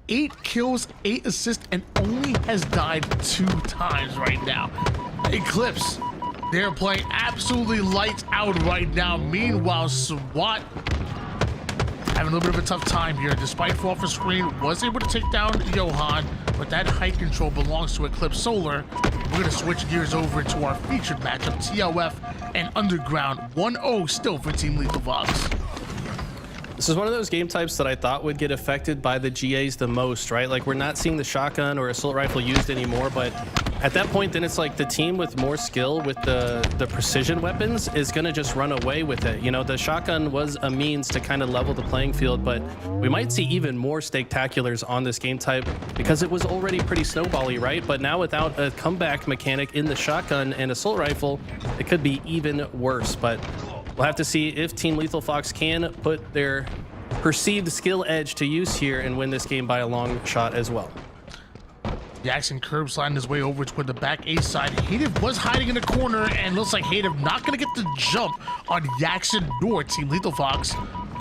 8 kills, 8 assists, and only has died 2 times right now. Eclipse, they're playing absolutely lights out right now. Meanwhile, SWAT having a little bit of a tough time here. Despite off the screen, was able to take down Johan, but that height control belongs to Eclipse Solar. We're going to switch gears over into our featured matchup, TLF and Underground. 1-0 still for Team Lethal Fox. This is one of those game types that I thought would get affected by the GAs the most, right? Like, we're not seeing the shotgun or assault rifle used anymore, but at that point, then it's like the team with more skill with the precision weapons is going to just run away with it. You know, the shotgun was a means to kind of level the playing field, but we might see even more Staketaculars on this game type because it was already pretty snowbally, right? But now without a comeback mechanic in the shotgun and assault rifle, it could be even worse. But we'll have to see if Team Lethal Fox can put their perceived skill edge to use here and win this game by a long shot as well. Jackson curb sliding his way over toward the back A side. Hative was hiding in the corner, and looks like Hative not going to get the jump on Jackson nor Team Lethal Fox.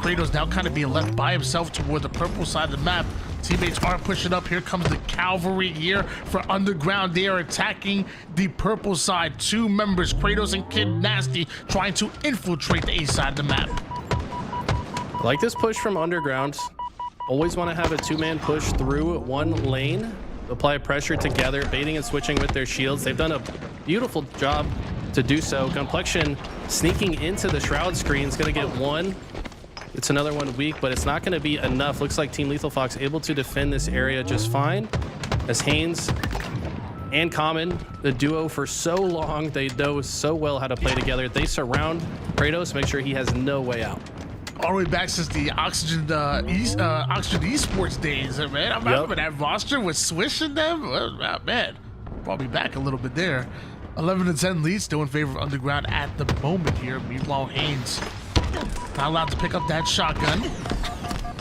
Kratos now kind of being left by himself toward the purple side of the map. Teammates are pushing up. Here comes the cavalry here for Underground. They are attacking the purple side. 2 members, Kratos and Kid Nasty, trying to infiltrate the A side of the map. I like this push from Underground. Always want to have a 2-man push through 1 lane. Apply pressure together, baiting and switching with their shields. They've done a beautiful job to do so. Gunplexion sneaking into the shroud screen is going to get 1. It's another one weak, but it's not going to be enough. Looks like Team Lethal Fox able to defend this area just fine. As Haynes and Common, the duo for so long, they know so well how to play together. They surround Kratos, make sure he has no way out. All the way back since the Oxygen Esports days, man. I remember that roster was swishing them. Man, brought me back a little bit there. 11-10 lead, still in favor of Underground at the moment here. Meanwhile, Haynes not allowed to pick up that shotgun.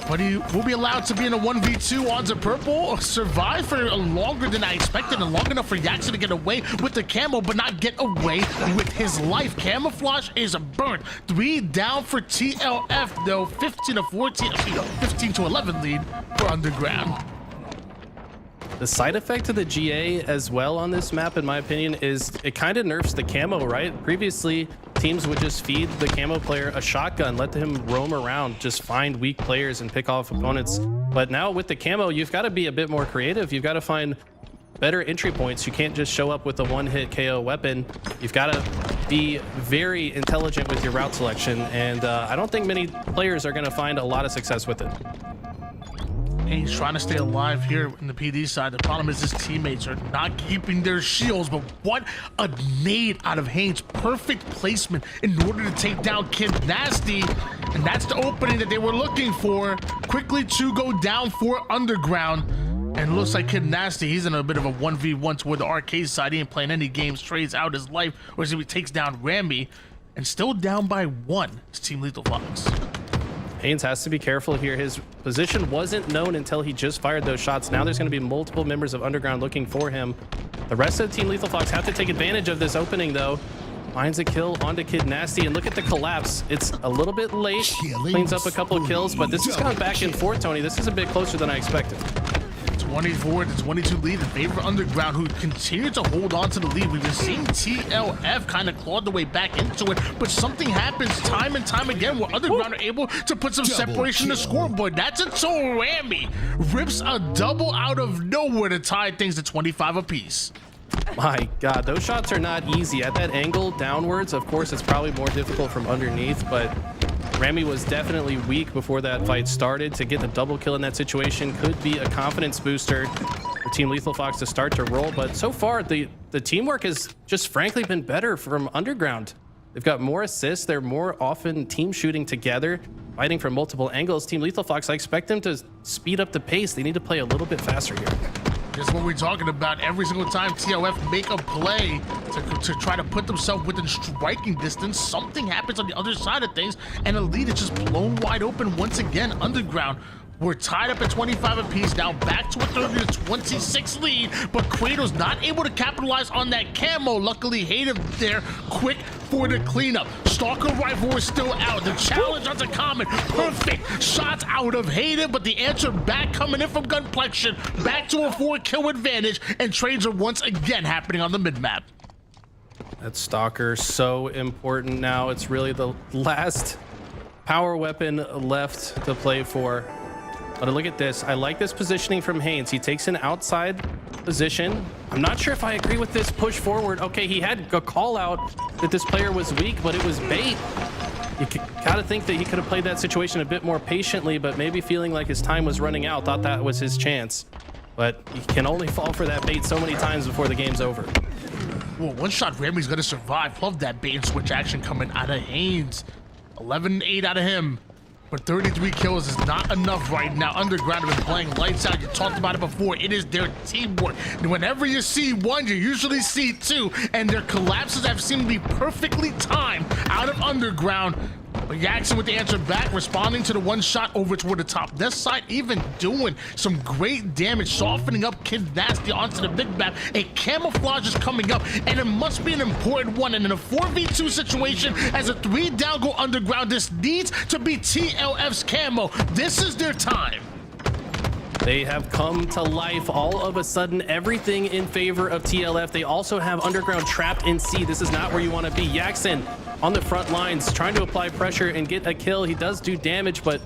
But he will be allowed to be in a 1v2 on the purple. Survive for longer than I expected, and long enough for Jackson to get away with the camo, but not get away with his life. Camouflage is burnt. 3 down for TLF, though. 15-14, 15-11 lead for Underground. The side effect of the GA as well on this map, in my opinion, is it kind of nerfs the camo, right? Previously, teams would just feed the camo player a shotgun, let him roam around, just find weak players and pick off opponents. But now with the camo, you've got to be a bit more creative. You've got to find better entry points. You can't just show up with a 1-hit KO weapon. You've got to be very intelligent with your route selection, and I don't think many players are going to find a lot of success with it. And he's trying to stay alive here in the PD side. The problem is his teammates are not keeping their shields, but what a nade out of Haynes. Perfect placement in order to take down Kid Nasty. And that's the opening that they were looking for. Quickly to go down for Underground. And it looks like Kid Nasty, he's in a bit of a 1v1 toward the arcade side. He ain't playing any games, trades out his life, or he takes down Ramy. And still down by 1 is Team Lethal Fox. Haynes has to be careful here. His position wasn't known until he just fired those shots. Now there's going to be multiple members of Underground looking for him. The rest of Team Lethal Fox have to take advantage of this opening, though. Finds a kill onto Kid Nasty, and look at the collapse. It's a little bit late. Cleans up a couple of kills, but this has gone back and forth, Tony. This is a bit closer than I expected. 24-22 lead in favor of Underground, who continue to hold on to the lead. We've been seeing TLF kind of clawed the way back into it, but something happens time and time again where Underground are able to put some separation in the scoreboard. That's until Ramy rips a double out of nowhere to tie things to 25 apiece. My God, those shots are not easy. At that angle downwards, of course, it's probably more difficult from underneath, but Ramy was definitely weak before that fight started. To get the double kill in that situation could be a confidence booster for Team Lethal Fox to start to roll. But so far, the teamwork has just frankly been better from Underground. They've got more assists. They're more often team shooting together, fighting from multiple angles. Team Lethal Fox, I expect them to speed up the pace. They need to play a little bit faster here. That's what we're talking about. Every single time TOF make a play to try to put themselves within striking distance, something happens on the other side of things, and a lead is just blown wide open once again. Underground, we're tied up at 25 apiece, now back to a 30-26 lead, but Kratos not able to capitalize on that camo. Luckily, Hayden there quick for the cleanup. Stalker rifle is still out. The challenge onto Common. Perfect shots out of Hayden, but the answer back coming in from Gunplexion. Back to a 4-kill advantage, and trades are once again happening on the mid-map. That Stalker so important now. It's really the last power weapon left to play for. But look at this. I like this positioning from Haynes. He takes an outside position. I'm not sure if I agree with this push forward. Okay, he had a call out that this player was weak, but it was bait. You gotta think that he could have played that situation a bit more patiently, but maybe feeling like his time was running out, thought that was his chance. But he can only fall for that bait so many times before the game's over. Well, one shot Ramy's gonna survive. Love that bait and switch action coming out of Haynes. 11-8 out of him. But 33 kills is not enough right now. Underground have been playing lights out. You talked about it before. It is their teamwork. And whenever you see one, you usually see two. And their collapses have seemed to be perfectly timed out of Underground. But Jackson with the answer back, responding to the one shot over toward the top left side, even doing some great damage, softening up Kid Nasty onto the big map. A camouflage is coming up, and it must be an important one. And in a 4v2 situation, as a 3 down go Underground, this needs to be TLF's camo. This is their time. They have come to life. All of a sudden, everything in favor of TLF. They also have Underground trapped in C. This is not where you want to be. Jackson on the front lines, trying to apply pressure and get a kill. He does do damage, but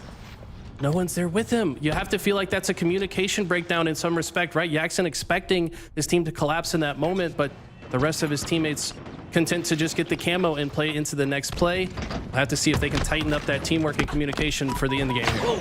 no one's there with him. You have to feel like that's a communication breakdown in some respect, right? Jackson expecting his team to collapse in that moment, but the rest of his teammates content to just get the camo and play into the next play. We'll have to see if they can tighten up that teamwork and communication for the end of the game.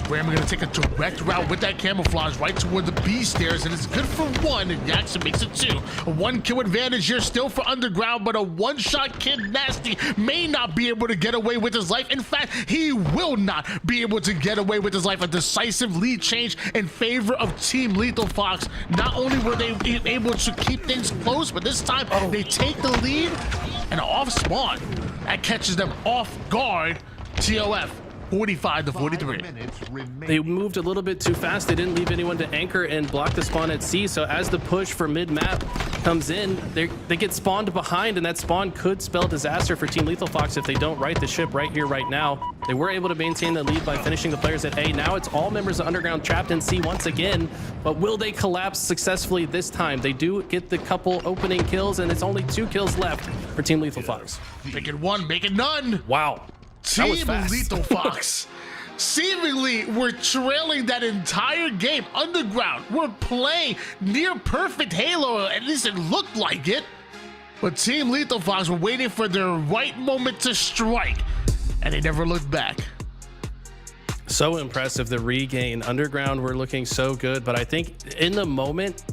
Ram are going to take a direct route with that camouflage right toward the B stairs, and it's good for one, and Jackson makes it 2. A 1-kill advantage here still for Underground, but a one-shot Kid Nasty may not be able to get away with his life. In fact, he will not be able to get away with his life. A decisive lead change in favor of Team Lethal Fox. Not only were they able to keep things close, but this time they take the lead and off spawn. That catches them off guard. TOF 45-43. They moved a little bit too fast. They didn't leave anyone to anchor and block the spawn at C. So as the push for mid-map comes in, they get spawned behind, and that spawn could spell disaster for Team Lethal Fox if they don't right the ship right here, right now. They were able to maintain the lead by finishing the players at A. Now it's all members of Underground trapped in C once again, but will they collapse successfully this time? They do get the couple opening kills, and it's only 2 kills left for Team Lethal Fox. Make it 1, make it none. Wow. Team Lethal Fox. Seemingly, we're trailing that entire game. Underground, we're playing near perfect Halo. At least it looked like it. But Team Lethal Fox were waiting for their right moment to strike, and they never looked back. So impressive, the regain. Underground were looking so good, but I think in the moment,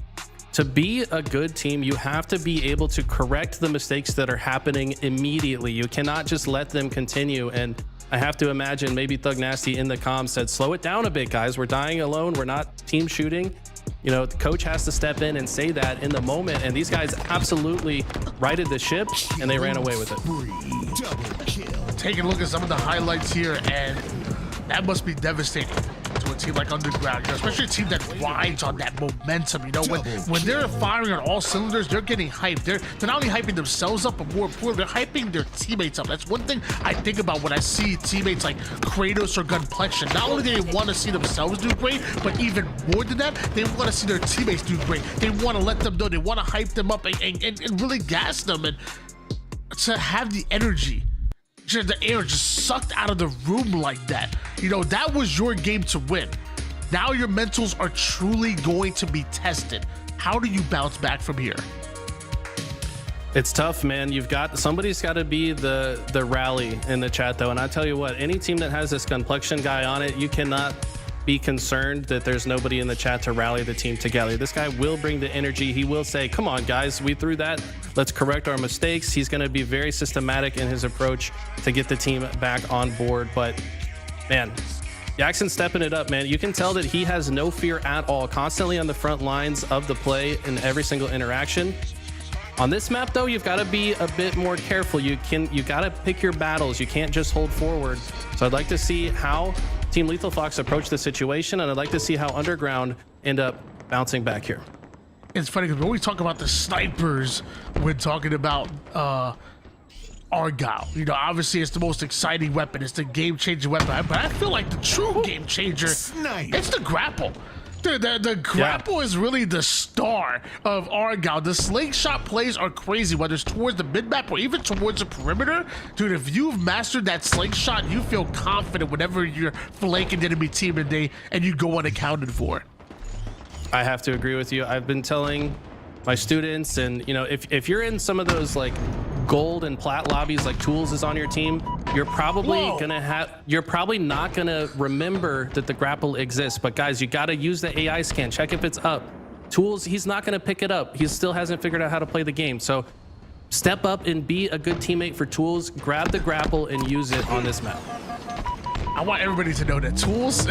to be a good team, you have to be able to correct the mistakes that are happening immediately. You cannot just let them continue. And I have to imagine maybe Thug Nasty in the comms said, slow it down a bit, guys. We're dying alone. We're not team shooting. You know, the coach has to step in and say that in the moment. And these guys absolutely righted the ship, and they ran away with it. Taking a look at some of the highlights here, and that must be devastating to a team like Underground, you know, especially a team that rides on that momentum. You know, when they're firing on all cylinders, they're getting hyped. They're not only hyping themselves up, but more importantly, they're hyping their teammates up. That's one thing I think about when I see teammates like Kratos or Gunplexion. Not only do they want to see themselves do great, but even more than that, they want to see their teammates do great. They want to let them know. They want to hype them up and really gas them, and to have the energy, the air just sucked out of the room like that. You know, that was your game to win. Now your mentals are truly going to be tested. How do you bounce back from here? It's tough, man. Somebody's got to be the rally in the chat, though. And I tell you what, any team that has this Gunplexion guy on it, you cannot be concerned that there's nobody in the chat to rally the team together. This guy will bring the energy. He will say, come on, guys, we threw that. Let's correct our mistakes. He's going to be very systematic in his approach to get the team back on board. But, man, Jackson's stepping it up, man. You can tell that he has no fear at all, constantly on the front lines of the play in every single interaction. On this map, though, you've got to be a bit more careful. You got to pick your battles. You can't just hold forward. So I'd like to see how Team Lethal Fox approach the situation, and I'd like to see how Underground end up bouncing back here. It's funny because we always talk about the snipers when talking about Argyle. You know, obviously it's the most exciting weapon. It's the game-changing weapon. But I feel like the true game changer, it's the grapple. The grapple is really the star of Argyle. The slingshot plays are crazy, whether it's towards the mid-map or even towards the perimeter. Dude, if you've mastered that slingshot, you feel confident whenever you're flanking the enemy team and you go unaccounted for. I have to agree with you. I've been telling my students, and you know, if you're in some of those like gold and plat lobbies, like Tools is on your team, you're probably not gonna remember that the grapple exists. But guys, you got to use the AI scan, check if it's up. Tools, he's not gonna pick it up. He still hasn't figured out how to play the game. So step up and be a good teammate for Tools. Grab the grapple and use it on this map. I want everybody to know that Tools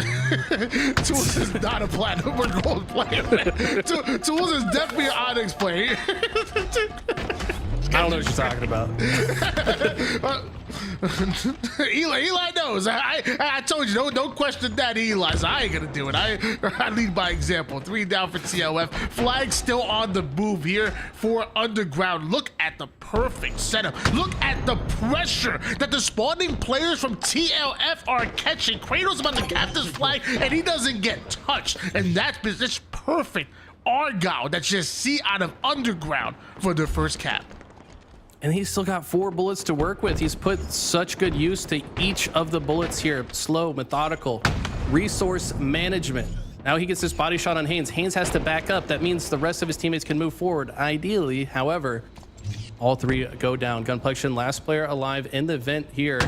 is not a platinum or gold player. Tools is definitely an Onyx player. I don't know what you're talking about. Eli knows. I told you, don't question that, Eli. So I ain't gonna do it. I lead by example. 3 down for TLF. Flag still on the move here for Underground. Look at the perfect setup. Look at the pressure that the spawning players from TLF are catching. Kratos about to cap this flag, and he doesn't get touched. And that's just perfect. Argyle, that's just C out of Underground for their first cap. And he's still got 4 bullets to work with. He's put such good use to each of the bullets here. Slow, methodical, resource management. Now he gets this body shot on Haynes. Haynes has to back up. That means the rest of his teammates can move forward. Ideally, however, all 3 go down. Gunplexion, last player alive in the vent here.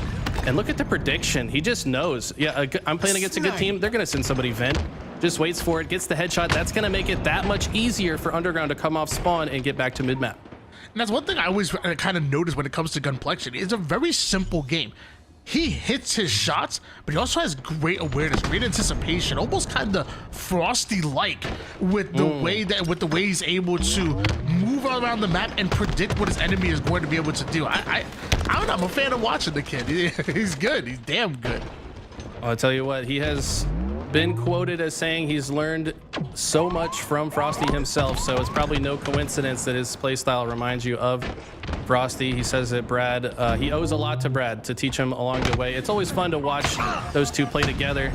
And look at the prediction. He just knows. Yeah, I'm playing against a good team. They're going to send somebody vent. Just waits for it, gets the headshot. That's going to make it that much easier for Underground to come off spawn and get back to mid-map. And that's one thing I always kind of notice when it comes to Gunplexion. It's a very simple game. He hits his shots, but he also has great awareness, great anticipation, almost kind of Frosty-like with the way he's able to move around the map and predict what his enemy is going to be able to do. I don't know, I'm a fan of watching the kid. He's good. He's damn good. I'll tell you what, he has been quoted as saying he's learned so much from Frosty himself, so it's probably no coincidence that his playstyle reminds you of Frosty. He says that Brad, he owes a lot to Brad to teach him along the way. It's always fun to watch those two play together.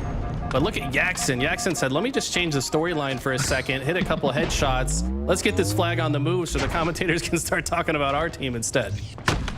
But look at Jackson. Jackson said, let me just change the storyline for a second, hit a couple of headshots. Let's get this flag on the move so the commentators can start talking about our team instead.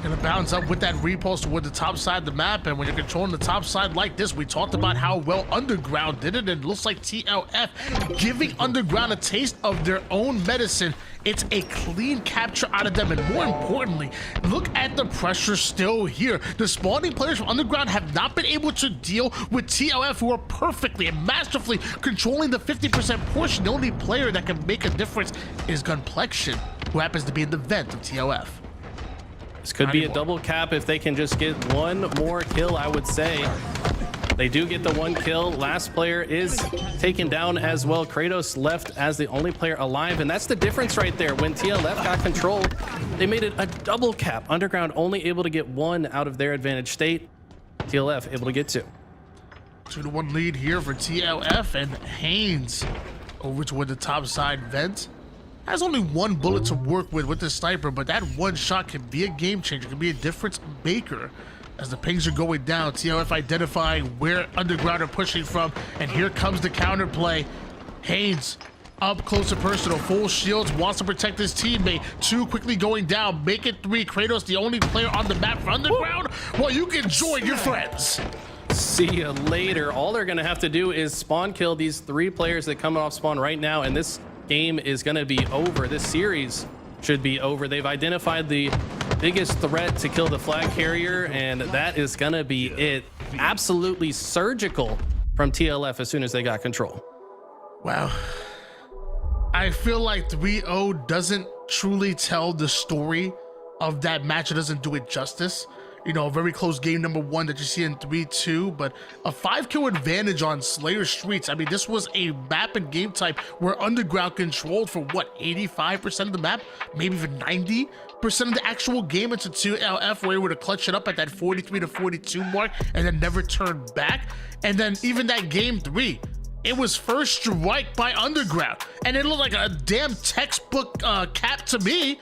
Gonna bounce up with that repulse toward the top side of the map, and when you're controlling the top side like this, we talked about how well Underground did it, and it looks like TLF giving Underground a taste of their own medicine. It's a clean capture out of them, and more importantly, look at the pressure still here. The spawning players from Underground have not been able to deal with TLF, who are perfectly and masterfully controlling the 50% portion. The only player that can make a difference is Gunplexion, who happens to be in the vent of TLF. This could be a double cap if they can just get one more kill, I would say. They do get the 1 kill. Last player is taken down as well. Kratos left as the only player alive, and that's the difference right there. When TLF got control, they made it a double cap. Underground only able to get 1 out of their advantage state. TLF able to get 2. 2-1 lead here for TLF, and Haynes over toward the top side vent. Has only 1 bullet to work with the sniper, but that 1 shot can be a game changer, can be a difference maker. As the pings are going down, TLF identifying where Underground are pushing from, and here comes the counterplay. Haynes up close and personal, full shields, wants to protect his teammate. 2 quickly going down, make it 3. Kratos, the only player on the map for Underground. Well, you can join your friends. See you later. All they're gonna have to do is spawn kill these 3 players that come off spawn right now, and this game is going to be over. This series should be over. They've identified the biggest threat to kill the flag carrier, and that is going to be it. Absolutely surgical from TLF as soon as they got control. Wow. I feel like 3-0 doesn't truly tell the story of that match. It doesn't do it justice. you know, a very close game number 1 that you see in 3-2, but a 5-kill advantage on Slayer Streets. I mean, this was a map and game type where Underground controlled for what, 85% of the map, maybe even 90% of the actual game. Into 2LF were able to clutch it up at that 43 to 42 mark and then never turn back. And then even that game 3, it was first strike by Underground, and it looked like a damn textbook cap to me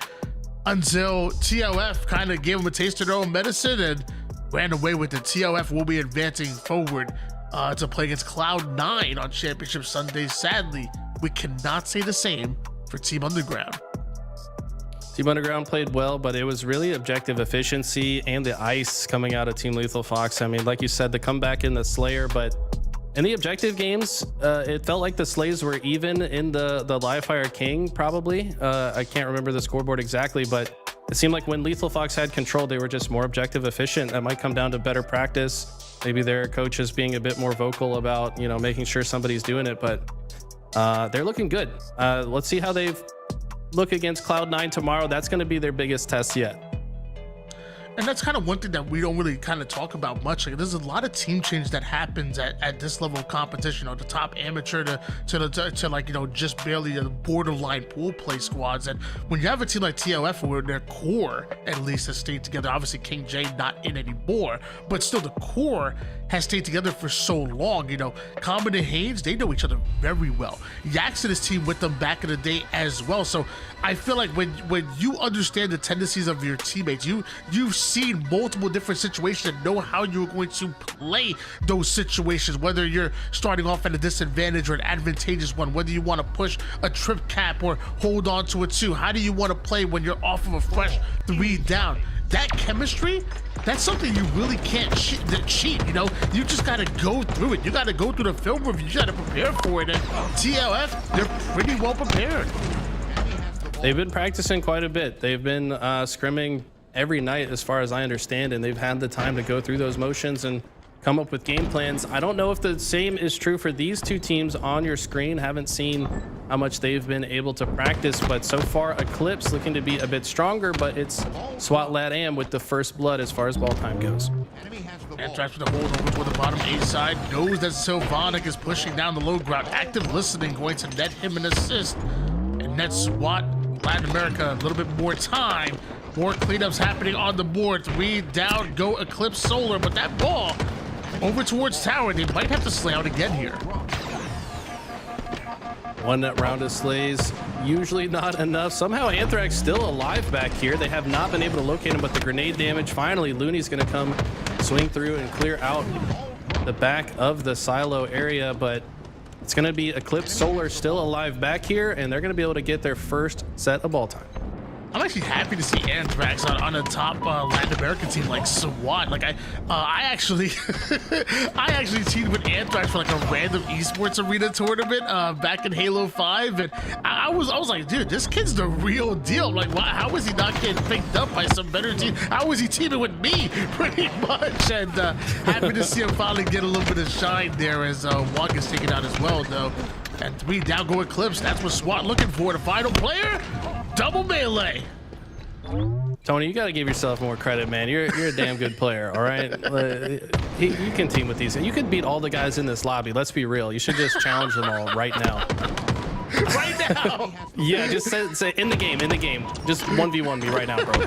until TLF kind of gave them a taste of their own medicine and ran away with it. TLF will be advancing forward to play against Cloud9 on Championship Sunday. Sadly, we cannot say the same for Team Underground. Team Underground played well, but it was really objective efficiency and the ice coming out of Team Lethal Fox. I mean, like you said, the comeback in the Slayer, but in the objective games, it felt like the Slays were even in the Livefire King, probably. I can't remember the scoreboard exactly, but it seemed like when Lethal Fox had control, they were just more objective efficient. That might come down to better practice. Maybe their coaches being a bit more vocal about, you know, making sure somebody's doing it, but they're looking good. Let's see how they look against Cloud9 tomorrow. That's going to be their biggest test yet. And that's kind of one thing that we don't really kind of talk about much. Like, there's a lot of team change that happens at this level of competition, the top amateur to like, just barely the borderline pool play squads. And when you have a team like TLF where their core at least has stayed together, obviously King J not in anymore, but still the core has stayed together for so long. Common and Haynes, they know each other very well. Yax and his team with them back in the day as well. So I feel like when you understand the tendencies of your teammates, you've seen multiple different situations and know how you're going to play those situations, whether you're starting off at a disadvantage or an advantageous one, whether you want to push a trip cap or hold on to a 2. How do you want to play when you're off of a fresh 3 down? That chemistry, that's something you really can't cheat. You just got to go through it. You got to go through the film review. You got to prepare for it. And TLF, they're pretty well prepared. They've been practicing quite a bit. They've been scrimming every night, as far as I understand, and they've had the time to go through those motions and come up with game plans. I don't know if the same is true for these two teams on your screen. Haven't seen how much they've been able to practice, but so far Eclipse looking to be a bit stronger, but it's SWAT LATAM with the first blood as far as ball time goes. And tries to hold over toward the bottom A side. Knows that Sylvanic is pushing down the low ground. Active listening going to net him an assist. And net SWAT Latin America a little bit more time. More cleanups happening on the board. 3 down, go Eclipse Solar, but that ball over towards Tower. They might have to slay out again here. One net round of slays, usually not enough. Somehow Anthrax still alive back here. They have not been able to locate him, but the grenade damage, finally Looney's gonna come swing through and clear out the back of the silo area, but it's gonna be Eclipse Solar still alive back here, and they're gonna be able to get their first set of ball time. I'm actually happy to see Anthrax on a top Latin American team like SWAT. Like I actually teamed with Anthrax for like a random esports arena tournament back in Halo 5, and I was like, dude, this kid's the real deal. I'm like, how is he not getting picked up by some better team? How is he teaming with me, pretty much? And happy to see him finally get a little bit of shine there as Wong is taken out as well, though. And 3 down, go Eclipse. That's what SWAT looking for. The final player. Double melee. Tony, you got to give yourself more credit, man. You're a damn good player, all right? You can team with these. You could beat all the guys in this lobby. Let's be real. You should just challenge them all right now. Right now? Yeah, just say in the game. Just 1v1 me right now, bro.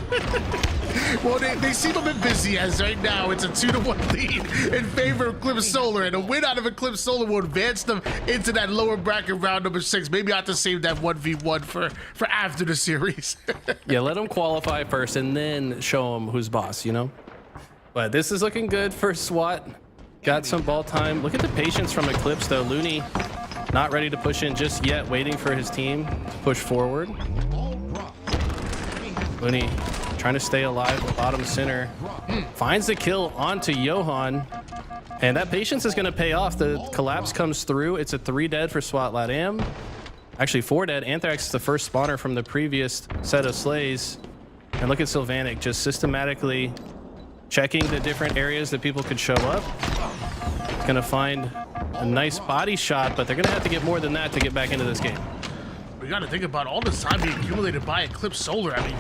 Well, they seem a bit busy as right now it's a 2-1 lead in favor of Eclipse Solar, and a win out of Eclipse Solar will advance them into that lower bracket round number 6. Maybe I have to save that 1v1 for after the series. Yeah, let them qualify first and then show them who's boss, But this is looking good for SWAT. Got some ball time. Look at the patience from Eclipse, though. Looney not ready to push in just yet, waiting for his team to push forward. Looney trying to stay alive, bottom center. Finds the kill onto Johan. And that patience is going to pay off. The collapse comes through. It's a 3 dead for SWAT LATAM. Actually 4 dead. Anthrax is the first spawner from the previous set of slays. And look at Sylvanic just systematically checking the different areas that people could show up. It's going to find a nice body shot, but they're going to have to get more than that to get back into this game. We got to think about all the time being accumulated by Eclipse Solar. I mean,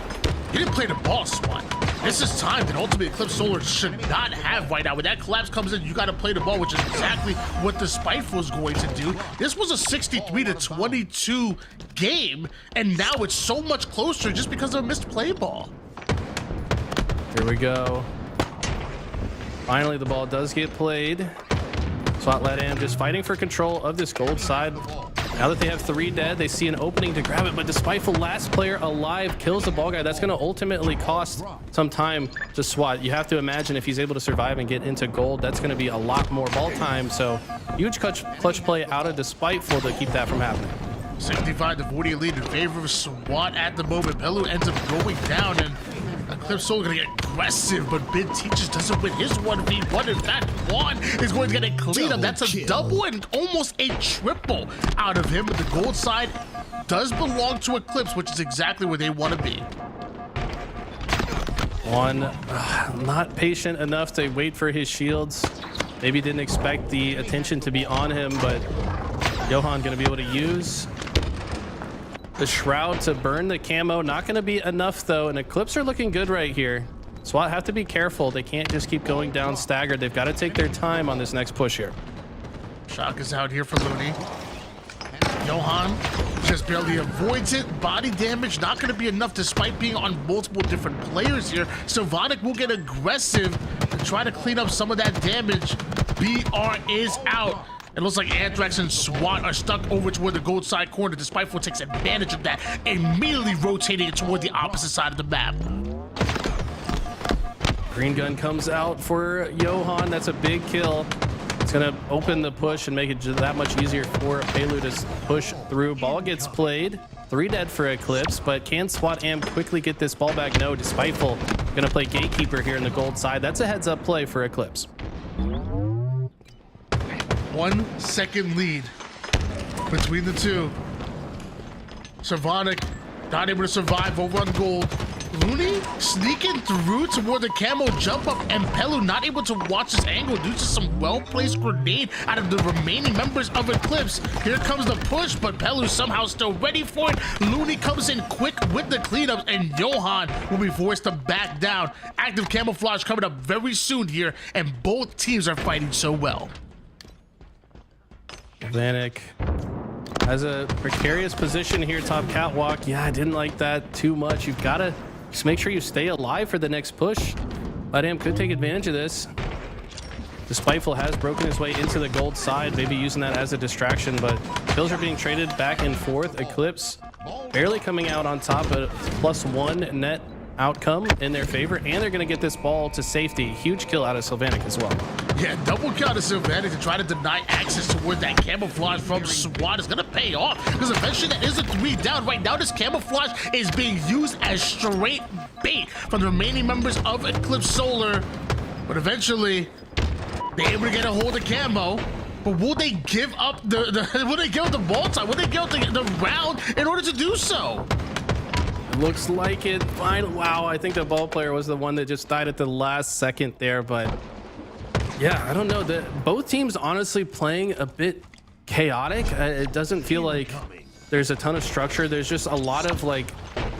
he didn't play the ball, SWAT. This is time that Ultimate Eclipse Solar should not have right now. When that collapse comes in, you got to play the ball, which is exactly what the Spiteful is going to do. This was a 63-22 game, and now it's so much closer just because of a missed play ball. Here we go. Finally, the ball does get played. SWAT LatAm just fighting for control of this gold side. Now that they have 3 dead, they see an opening to grab it, but the Spiteful, last player alive, kills the ball guy. That's going to ultimately cost some time to SWAT. You have to imagine if he's able to survive and get into gold, that's going to be a lot more ball time. So huge clutch play out of the Spiteful to keep that from happening. 65-40 lead in favor of SWAT at the moment. Pelu ends up going down, and Eclipse Soul gonna get aggressive, but Bid Teachers doesn't win his 1v1. In fact, Juan is going to get a clean up. That's a double and almost a triple out of him, but the gold side does belong to Eclipse, which is exactly where they want to be. Juan, not patient enough to wait for his shields. Maybe didn't expect the attention to be on him, but Johan gonna be able to use the Shroud to burn the camo. Not gonna be enough though, and Eclipse are looking good right here. SWAT have to be careful. They can't just keep going down staggered. They've got to take their time on this next push here. Shock is out here for Looney. Johan just barely avoids it. Body damage not going to be enough despite being on multiple different players here. Sylvonic will get aggressive to try to clean up some of that damage. BR is out. It looks like Anthrax and SWAT are stuck over toward the gold side corner. The Spiteful takes advantage of that, immediately rotating it toward the opposite side of the map. Green gun comes out for Johan. That's a big kill. It's gonna open the push and make it that much easier for Pelu to push through. Ball gets played. 3 dead for Eclipse, but can SWAT Am quickly get this ball back? No, Spiteful gonna play gatekeeper here in the gold side. That's a heads up play for Eclipse. 1 second lead between the two. Sylvonic not able to survive over on gold. Looney sneaking through toward the camo jump up, and Pelu not able to watch this angle due to some well-placed grenade out of the remaining members of Eclipse. Here comes the push, but Pelu somehow still ready for it. Looney comes in quick with the cleanups, and Johan will be forced to back down. Active camouflage coming up very soon here, and both teams are fighting so well. Vanek has a precarious position here, top catwalk. Yeah, I didn't like that too much. You've got to just make sure you stay alive for the next push. LatAm could take advantage of this. The Spiteful has broken his way into the gold side, maybe using that as a distraction, but kills are being traded back and forth. Eclipse barely coming out on top, but +1 net outcome in their favor, and they're going to get this ball to safety. Huge kill out of Sylvanic as well. Yeah, double kill out of Sylvanic to try to deny access toward that camouflage from SWAT is going to pay off, because eventually that is a 3 down. Right now, this camouflage is being used as straight bait from the remaining members of Eclipse Solar, but eventually they're able to get a hold of camo. But will they give up will they give up the ball time? Will they give up the round in order to do so? Looks like it. Fine. Wow, I think the ball player was the one that just died at the last second there, but yeah, I don't know. Both teams honestly playing a bit chaotic. It doesn't feel like there's a ton of structure. There's just a lot of like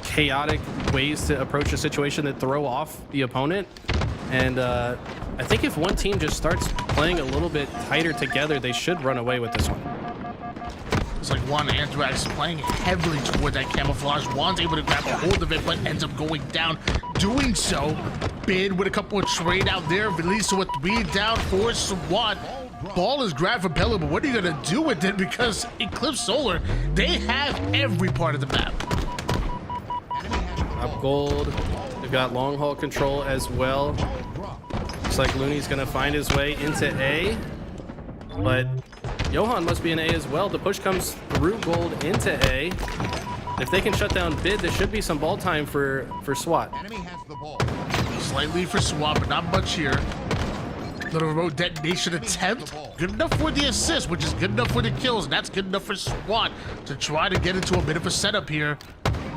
chaotic ways to approach a situation that throw off the opponent. And I think if one team just starts playing a little bit tighter together, they should run away with this one. It's like Juan Anthrax playing heavily toward that camouflage. Juan's able to grab a hold of it, but ends up going down. Doing so, Bid with a couple of trade out there, leads to a 3 down for SWAT. Ball is grabbed for Pelu, but what are you gonna do with it? Because Eclipse Solar, they have every part of the map. Up gold. They've got long haul control as well. Looks like Looney's gonna find his way into A, but Johan must be in A as well. The push comes through gold into A. If they can shut down Bid, there should be some ball time for SWAT. Enemy has the ball. Slight lead for SWAT, but not much here. Little remote detonation attempt. Good enough for the assist, which is good enough for the kills. And that's good enough for SWAT to try to get into a bit of a setup here,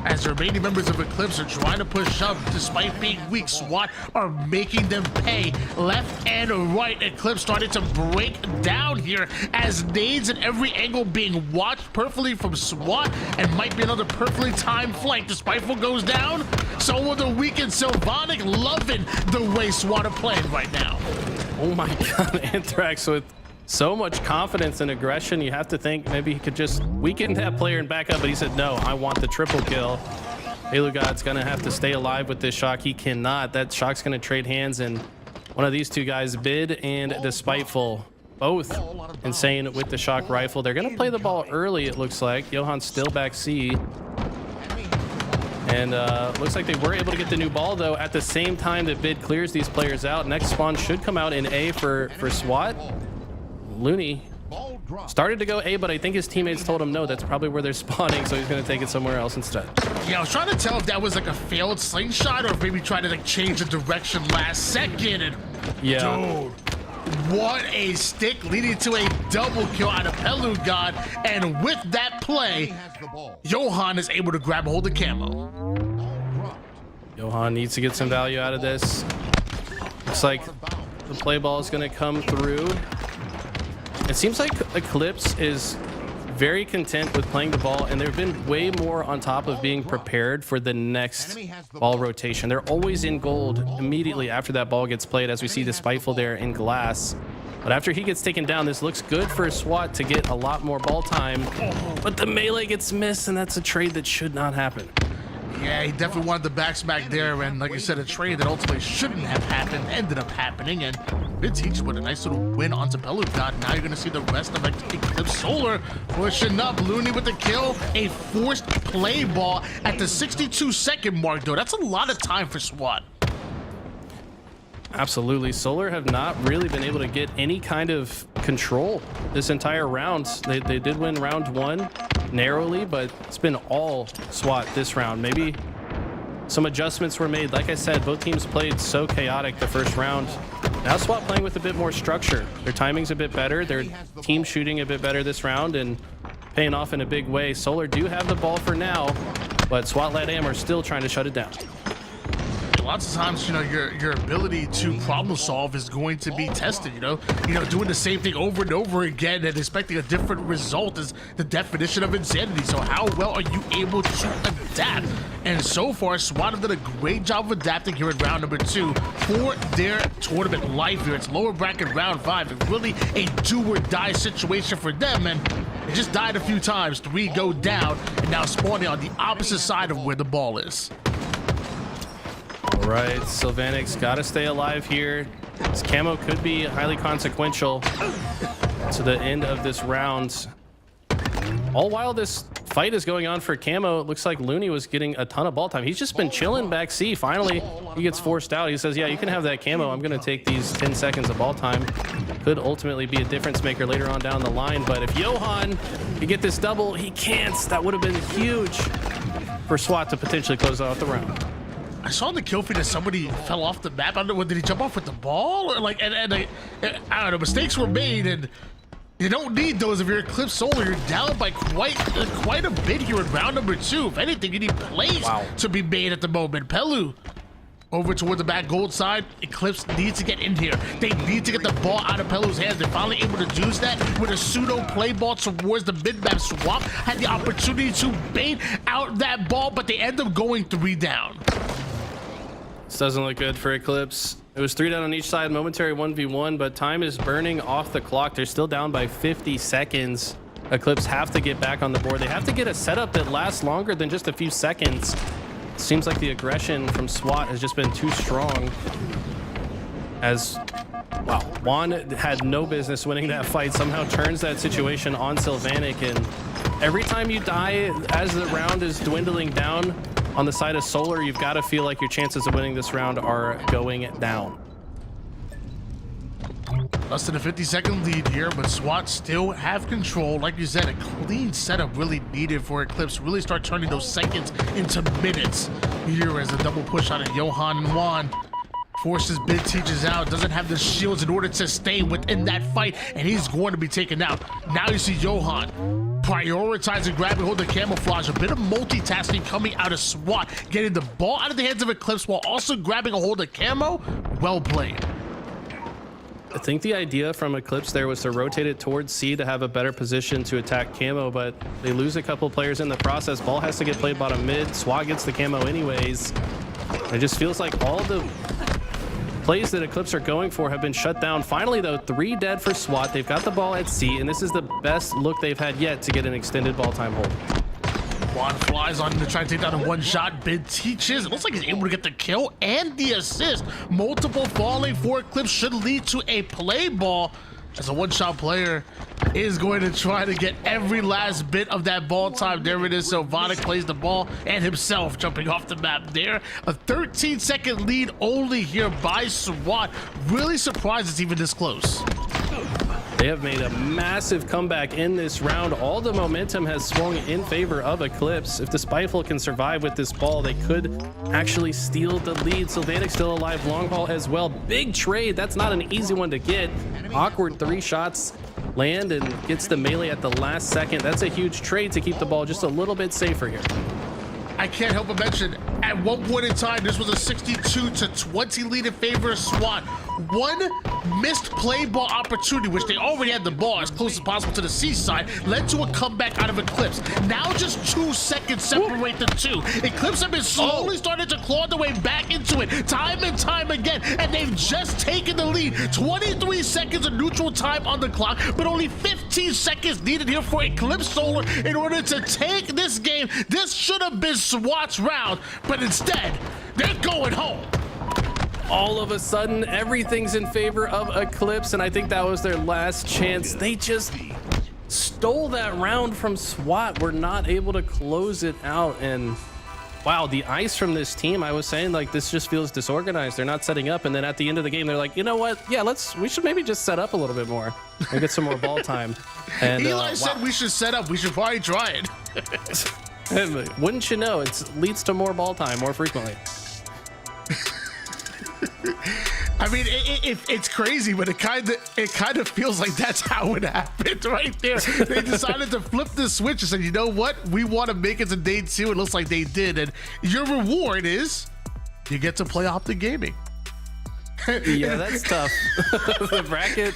as the remaining members of Eclipse are trying to push up despite being weak. SWAT are making them pay left and right. Eclipse started to break down here as nades at every angle being watched perfectly from SWAT, and might be another perfectly timed flank. The Spiteful goes down. So the weekend Sylvanic loving the way SWAT are playing right now. Oh my God, Anthrax with so much confidence and aggression. You have to think maybe he could just weaken that player and back up, but he said, no, I want the triple kill. Halo God's gonna have to stay alive with this shock. He cannot. That shock's gonna trade hands, and one of these two guys, Bid and Despiteful, both insane with the shock rifle. They're gonna play the ball early, it looks like. Johan's still back C. And looks like they were able to get the new ball, though, at the same time that Bid clears these players out. Next spawn should come out in A for SWAT. Looney started to go A, but I think his teammates told him no, that's probably where they're spawning, so he's going to take it somewhere else instead. Yeah, I was trying to tell if that was like a failed slingshot or if maybe trying to like change the direction last second. And yeah, dude, what a stick leading to a double kill out of Halo God. And with that play, Johan is able to grab a hold of camo. Johan needs to get some value out of this. Looks like the play ball is going to come through. It seems like Eclipse is very content with playing the ball, and they've been way more on top of being prepared for the next ball rotation. They're always in gold immediately after that ball gets played, as we see the Spiteful there in glass. But after he gets taken down, this looks good for SWAT to get a lot more ball time. But the melee gets missed, and that's a trade that should not happen. Yeah, he definitely wanted the back smack there, and like I said, a trade that ultimately shouldn't have happened ended up happening, and Vintage with a nice little win onto Halo God. Now you're going to see the rest of Eclipse Solar pushing up. Looney with the kill, a forced play ball at the 62-second mark, though. That's a lot of time for SWAT. Absolutely. Solar have not really been able to get any kind of control this entire round. They did win round one narrowly, but it's been all SWAT this round. Maybe some adjustments were made. Like I said, both teams played so chaotic the first round. Now SWAT playing with a bit more structure. Their timing's a bit better. Their team shooting a bit better this round and paying off in a big way. Solar do have the ball for now, but SWAT LATAM are still trying to shut it down. Lots of times, you know, your ability to problem solve is going to be tested, you know, doing the same thing over and over again and expecting a different result is the definition of insanity. So how well are you able to adapt? And so far, SWAT have done a great job of adapting here in round number 2 for their tournament life here. It's lower bracket round 5. It's really a do or die situation for them, and they just died a few times. 3 go down, and now spawning on the opposite side of where the ball is. All right, Sylvanic's got to stay alive here. This camo could be highly consequential to the end of this round. All while this fight is going on for camo, it looks like Looney was getting a ton of ball time. He's just been chilling back C. Finally, he gets forced out. He says, yeah, you can have that camo. I'm going to take these 10 seconds of ball time. Could ultimately be a difference maker later on down the line. But if Johan can get this double, he can't. That would have been huge for SWAT to potentially close out the round. I saw in the kill feed that somebody fell off the map. I don't know, did he jump off with the ball? Or like, I don't know, mistakes were made, and you don't need those if you're Eclipse Solar. You're down by quite a bit here in round number 2. If anything, you need plays to be made at the moment. Pelu over toward the back gold side. Eclipse needs to get in here. They need to get the ball out of Pelu's hands. They're finally able to do that with a pseudo play ball towards the mid-map. Swap had the opportunity to bait out that ball, but they end up going 3 down. This doesn't look good for Eclipse. It was 3 down on each side, momentary 1v1, but time is burning off the clock. They're still down by 50 seconds. Eclipse have to get back on the board. They have to get a setup that lasts longer than just a few seconds. Seems like the aggression from SWAT has just been too strong. As, wow, Juan had no business winning that fight, somehow turns that situation on Sylvanic, and every time you die as the round is dwindling down, on the side of Solar, you've got to feel like your chances of winning this round are going down. Less than a 50-second lead here, but SWAT still have control. Like you said, a clean setup really needed for Eclipse to really start turning those seconds into minutes. Here as a double push out of Johan and Juan. Forces Bid Teaches out, doesn't have the shields in order to stay within that fight, and he's going to be taken out. Now you see Johan prioritizing grabbing hold of camouflage, a bit of multitasking coming out of SWAT, getting the ball out of the hands of Eclipse while also grabbing a hold of camo. Well played. I think the idea from Eclipse there was to rotate it towards C to have a better position to attack camo, but they lose a couple players in the process. Ball has to get played bottom mid. SWAT gets the camo anyways. It just feels like all the plays that Eclipse are going for have been shut down. Finally, though, 3 dead for SWAT. They've got the ball at C, and this is the best look they've had yet to get an extended ball time hold. Juan flies on to try to take down a one-shot. Bid teaches. It looks like he's able to get the kill and the assist. Multiple falling for Eclipse should lead to a play ball, as a one-shot player is going to try to get every last bit of that ball time. There it is. So Vonik plays the ball and himself jumping off the map there. A 13-second lead only here by SWAT. Really surprised it's even this close. They have made a massive comeback in this round. All the momentum has swung in favor of Eclipse. If the Spiteful can survive with this ball, they could actually steal the lead. Sylvanic's still alive, long haul as well. Big trade. That's not an easy one to get. Awkward 3 shots land and gets the melee at the last second. That's a huge trade to keep the ball just a little bit safer here. I can't help but mention, at one point in time, this was a 62-20 lead in favor of SWAT. One missed play ball opportunity, which they already had the ball as close as possible to the C side, led to a comeback out of Eclipse. Now just 2 seconds separate the two. Eclipse have been slowly starting to claw their way back into it, time and time again, and they've just taken the lead. 23 seconds of neutral time on the clock, but only 15 seconds needed here for Eclipse Solar in order to take this game. This should have been SWAT's round, but instead, they're going home. All of a sudden, everything's in favor of Eclipse, and I think that was their last chance. They just stole that round from SWAT. We're not able to close it out, and wow, the ice from this team, I was saying, like, this just feels disorganized. They're not setting up, and then at the end of the game, they're like, you know what? Yeah, we should maybe just set up a little bit more and get some more ball time. And Eli said we should set up. We should probably try it. Wouldn't you know, it leads to more ball time more frequently. I mean, it's crazy, but it kind of feels like that's how it happened right there. They decided to flip the switch and said, you know what? We want to make it to day 2. It looks like they did. And your reward is you get to play OpTic Gaming. Yeah, that's tough. The bracket,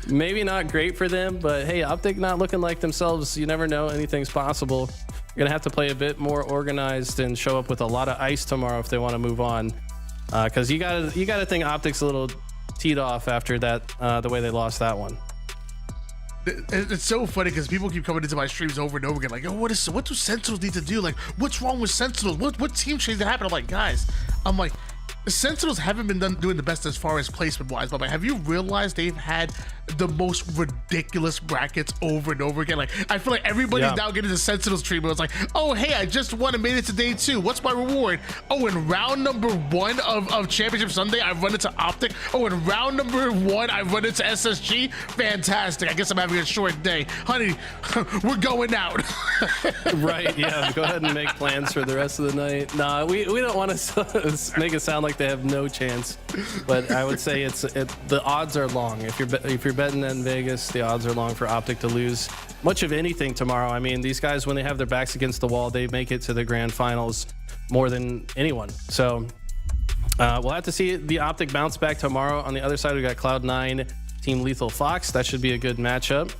maybe not great for them, but hey, OpTic not looking like themselves. You never know. Anything's possible. You're going to have to play a bit more organized and show up with a lot of ice tomorrow if they want to move on. Because you gotta think OpTic's a little teed off after that, the way they lost that one. It's so funny because people keep coming into my streams over and over again, like, "Oh, what do Sentinels need to do? Like, what's wrong with Sentinels? What team change that happened?" I'm like, guys, the Sentinels haven't been doing the best as far as placement wise, but have you realized they've had the most ridiculous brackets over and over again? Like, I feel like everybody's now getting the Sentinels treatment. It's like, oh, hey, I just won and made it to day 2. What's my reward? Oh, in round number 1 of Championship Sunday, I run into OpTic. Oh, in round number 1, I run into SSG. Fantastic. I guess I'm having a short day. Honey, we're going out. Right, yeah. Go ahead and make plans for the rest of the night. Nah, we don't want to make it sound like they have no chance, but I would say the odds are long. If you're betting in Vegas, the odds are long for OpTic to lose much of anything tomorrow. I mean, these guys, when they have their backs against the wall, they make it to the grand finals more than anyone. So we'll have to see the OpTic bounce back tomorrow. On the other side, we got Cloud9 Team Lethal Fox. That should be a good matchup.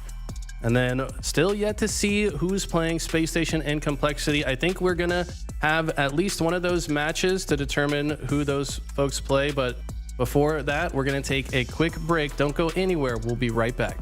And then still yet to see who's playing Space Station and Complexity. I think we're gonna have at least one of those matches to determine who those folks play. But before that, we're gonna take a quick break. Don't go anywhere. We'll be right back.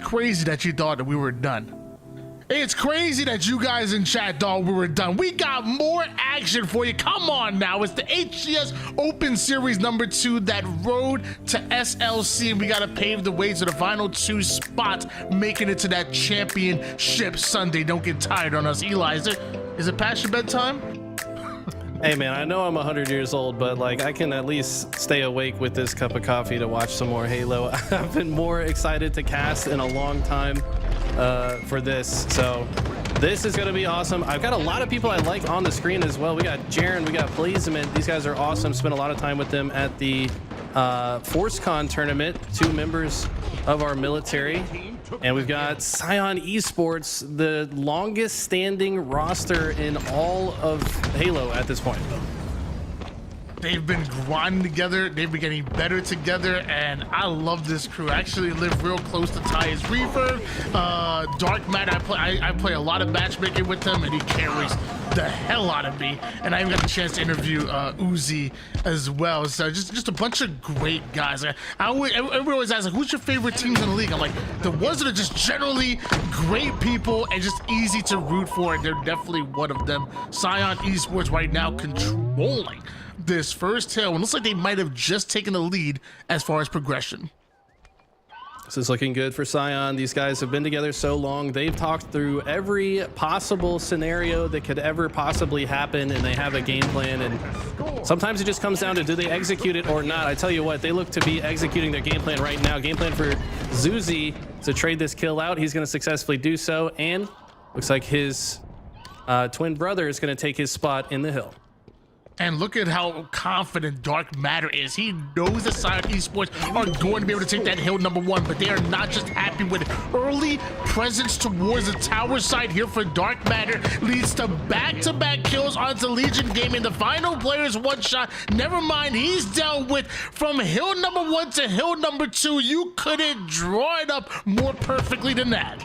crazy that you thought that we were done. It's crazy that you guys in chat thought we were done. We got more action for you. Come on now. It's the HCS Open Series #2, that road to SLC. We got to pave the way to the final 2 spots, making it to that championship Sunday. Don't get tired on us. Eli, is it past your bedtime? Hey man, I know I'm 100 years old, but like I can at least stay awake with this cup of coffee to watch some more Halo. I've been more excited to cast in a long time for this, so this is going to be awesome. I've got a lot of people I like on the screen as well. We got Jaren, we got Blazement. These guys are awesome. Spent a lot of time with them at the ForceCon tournament, 2 members of our military. And we've got Scion Esports, the longest standing roster in all of Halo at this point. They've been grinding together. They've been getting better together, and I love this crew. I actually live real close to Tyus Reefer. Dark Matter, I play a lot of matchmaking with him, and he carries the hell out of me. And I even got the chance to interview Uzi as well. So just a bunch of great guys. Everyone always asks, like, who's your favorite teams in the league? I'm like, the ones that are just generally great people and just easy to root for, and they're definitely one of them. Scion Esports right now controlling this first hill, and looks like they might have just taken the lead as far as progression. This is looking good for Scion. These guys have been together so long. They've talked through every possible scenario that could ever possibly happen, and they have a game plan. And sometimes it just comes down to, do they execute it or not? I tell you what, they look to be executing their game plan right now. Game plan for Zuzi to trade this kill out. He's going to successfully do so, and looks like his twin brother is going to take his spot in the hill. And look at how confident Dark Matter is. He knows that Scion Esports are going to be able to take that hill #1, but they are not just happy with early presence towards the tower side here for Dark Matter. Leads to back-to-back kills onto Legion Gaming. The final player's one shot. Never mind, he's dealt with from hill #1 to hill #2. You couldn't draw it up more perfectly than that.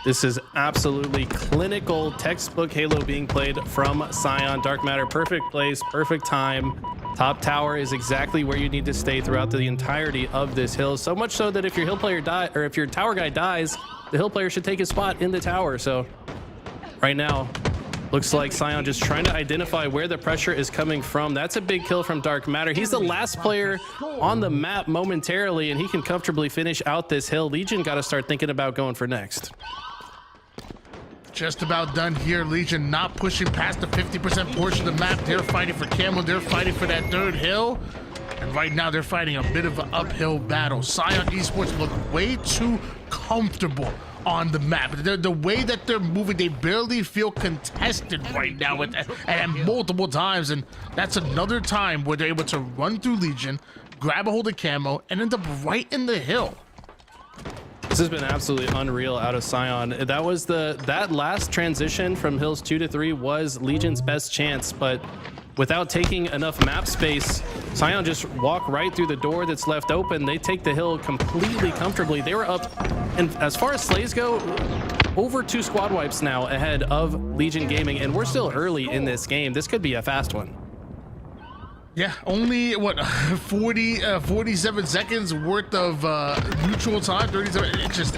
This is absolutely clinical textbook Halo being played from Scion. Dark Matter, perfect place, perfect time. Top tower is exactly where you need to stay throughout the entirety of this hill. So much so that if your hill player or if your tower guy dies, the hill player should take his spot in the tower. So right now, looks like Scion just trying to identify where the pressure is coming from. That's a big kill from Dark Matter. He's the last player on the map momentarily, and he can comfortably finish out this hill. Legion got to start thinking about going for next. Just about done here. Legion not pushing past the 50% portion of the map. They're fighting for Camel. They're fighting for that 3rd hill. And right now they're fighting a bit of an uphill battle. Scion Esports look way too comfortable on the map. The way that they're moving, they barely feel contested right now and multiple times. And that's another time where they're able to run through Legion, grab a hold of Camo, and end up right in the hill. This has been absolutely unreal out of Scion. That was that last transition from hills 2 to 3 was Legion's best chance, but without taking enough map space, Scion just walk right through the door that's left open. They take the hill completely comfortably. They were up, and as far as slays go, over 2 squad wipes now ahead of Legion Gaming, and we're still early in this game. This could be a fast one. Yeah, only what 47 seconds worth of neutral time. 37. It's just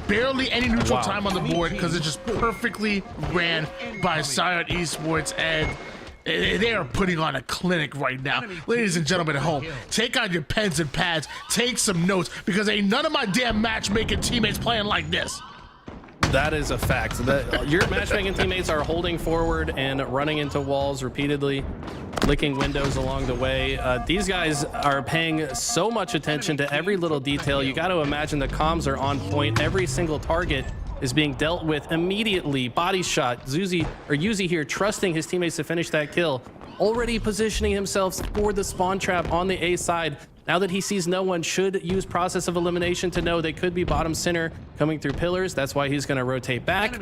barely any neutral time on the board because it just perfectly ran by Scion Esports, and they are putting on a clinic right now. Ladies and gentlemen at home, take out your pens and pads, take some notes, because ain't none of my damn matchmaking teammates playing like this. That is a fact. Your matchmaking teammates are holding forward and running into walls repeatedly, licking windows along the way. These guys are paying so much attention to every little detail. You got to imagine the comms are on point. Every single target is being dealt with immediately. Body shot. Uzi here trusting his teammates to finish that kill. Already positioning himself for the spawn trap on the A side. Now that he sees no one, should use process of elimination to know they could be bottom center coming through pillars. That's why he's going to rotate back.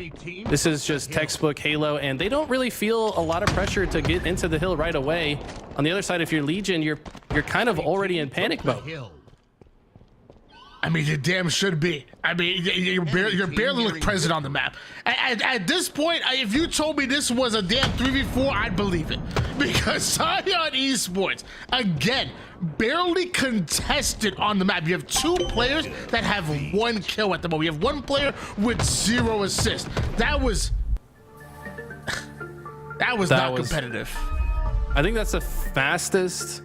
This is just textbook Halo, and they don't really feel a lot of pressure to get into the hill right away. On the other side, if you're Legion, you're kind of already in panic mode. I mean, you damn should be. I mean, you're barely look present on the map. At this point, if you told me this was a damn 3v4, I'd believe it. Because Scion Esports, again, barely contested on the map. You have 2 players that have 1 kill at the moment. You have 1 player with 0 assists. That was not competitive. I think that's the fastest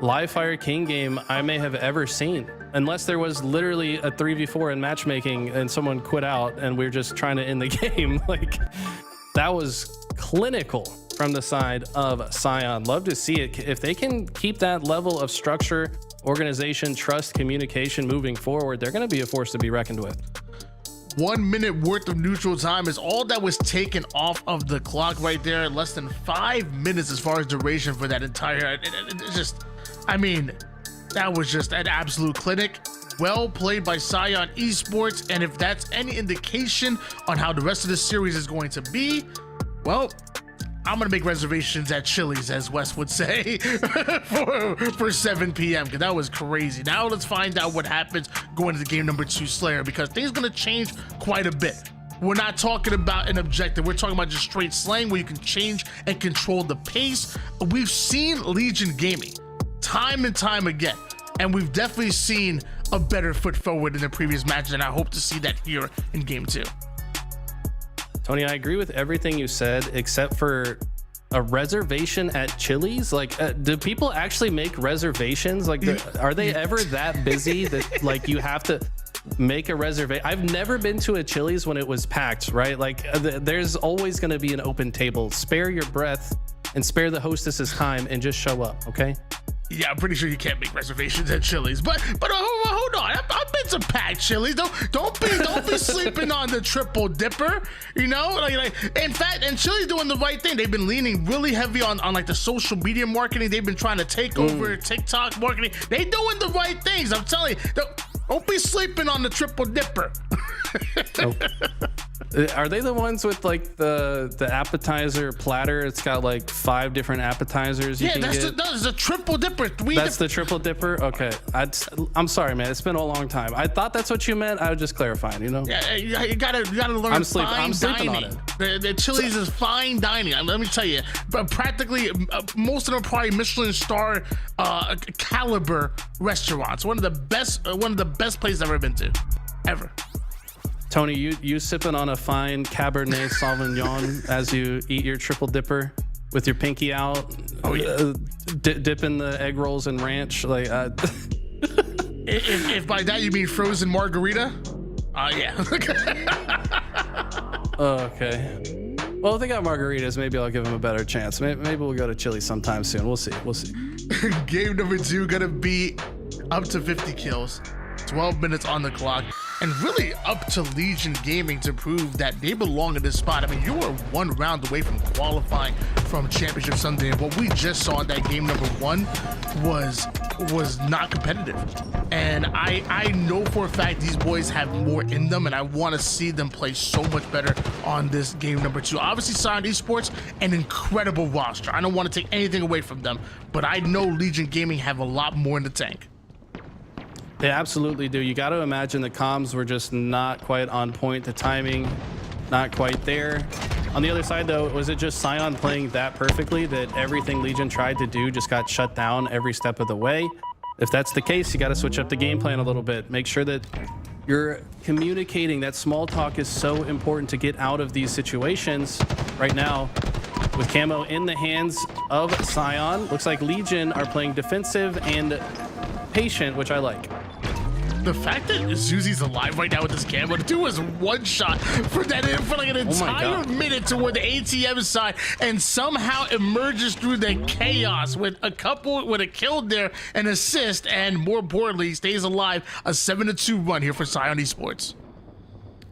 live fire king game I may have ever seen, unless there was literally a 3v4 in matchmaking and someone quit out and we are just trying to end the game. Like, that was clinical from the side of Scion. Love to see it. If they can keep that level of structure, organization, trust, communication moving forward, they're going to be a force to be reckoned with. 1 minute worth of neutral time is all that was taken off of the clock right there. Less than 5 minutes as far as duration for that entire. It's just, I mean, that was just an absolute clinic. Well played by Scion Esports, and if that's any indication on how the rest of the series is going to be, well, I'm gonna make reservations at Chili's, as Wes would say, for 7 p.m. because that was crazy. Now let's find out what happens going into game number 2 Slayer, because things are gonna change quite a bit. We're not talking about an objective. We're talking about just straight slaying where you can change and control the pace. We've seen Legion Gaming time and time again, and we've definitely seen a better foot forward in the previous matches, and I hope to see that here in game 2. Tony, I agree with everything you said, except for a reservation at Chili's. Like, do people actually make reservations? Like, are they ever that busy that like you have to make a reservation? I've never been to a Chili's when it was packed, right? Like, there's always going to be an open table. Spare your breath and spare the hostess's time and just show up, okay? Yeah, I'm pretty sure you can't make reservations at Chili's, but hold on. I've been to packed Chili's. Don't be sleeping on the triple dipper. You know, like in fact, and Chili's doing the right thing. They've been leaning really heavy on like the social media marketing. They've been trying to take over TikTok marketing. They doing the right things. I'm telling you. Don't be sleeping on the triple dipper. Oh. Are they the ones with like the appetizer platter? It's got like 5 different appetizers. That's the triple dipper. That's the triple dipper. Okay, I'm sorry, man. It's been a long time. I thought that's what you meant. I was just clarifying. You know. Yeah, you gotta learn. I'm sleeping dining. On it. The Chili's is fine dining. Let me tell you, but practically most of them are probably Michelin star caliber restaurants. One of the best places I've ever been to, ever. Tony, you sipping on a fine Cabernet Sauvignon as you eat your triple dipper with your pinky out. Oh yeah. Dipping the egg rolls in ranch. Like, if by that you mean frozen margarita, yeah. Okay. Well, if they got margaritas, maybe I'll give them a better chance. Maybe we'll go to Chili sometime soon. We'll see. Game number 2 gonna be up to 50 kills. 12 minutes on the clock, and really up to Legion Gaming to prove that they belong in this spot. I mean, you were 1 round away from qualifying from Championship Sunday, and what we just saw in that game number 1 was not competitive. And I know for a fact these boys have more in them, and I want to see them play so much better on this game number 2. Obviously, Scion Esports, an incredible roster. I don't want to take anything away from them, but I know Legion Gaming have a lot more in the tank. They absolutely do. You got to imagine the comms were just not quite on point. The timing, not quite there. On the other side, though, was it just Scion playing that perfectly that everything Legion tried to do just got shut down every step of the way? If that's the case, you got to switch up the game plan a little bit. Make sure that you're communicating. That small talk is so important to get out of these situations. Right now, with camo in the hands of Scion, looks like Legion are playing defensive and patient, which I like. The fact that Zuzi's alive right now with this camo, the dude was 1 shot for like an entire minute toward the ATM side, and somehow emerges through the chaos with a kill there, an assist, and more importantly, stays alive. A 7-2 run here for Scion Esports.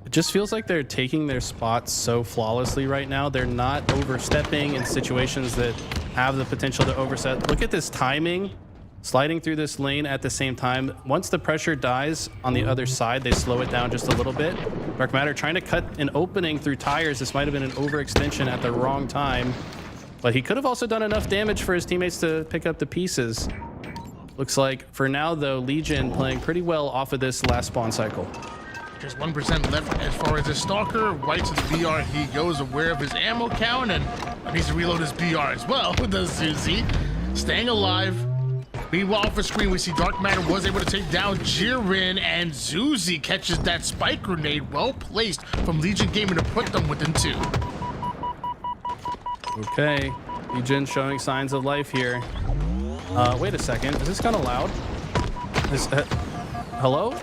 It just feels like they're taking their spots so flawlessly right now. They're not overstepping in situations that have the potential to overset. Look at this timing. Sliding through this lane at the same time. Once the pressure dies on the other side, they slow it down just a little bit. Dark Matter trying to cut an opening through tires. This might have been an overextension at the wrong time, but he could have also done enough damage for his teammates to pick up the pieces. Looks like for now, though, Legion playing pretty well off of this last spawn cycle. Just 1% left as far as the Stalker. Right to the BR he goes, aware of his ammo count, and needs to reload his BR as well. Does Susie. Staying alive. Meanwhile, off the screen, we see Dark Matter was able to take down Jiren, and Zuzi catches that spike grenade, well placed from Legion Gaming to put them within 2. Okay, Legion showing signs of life here. Wait a second, is this kind of loud? Hello?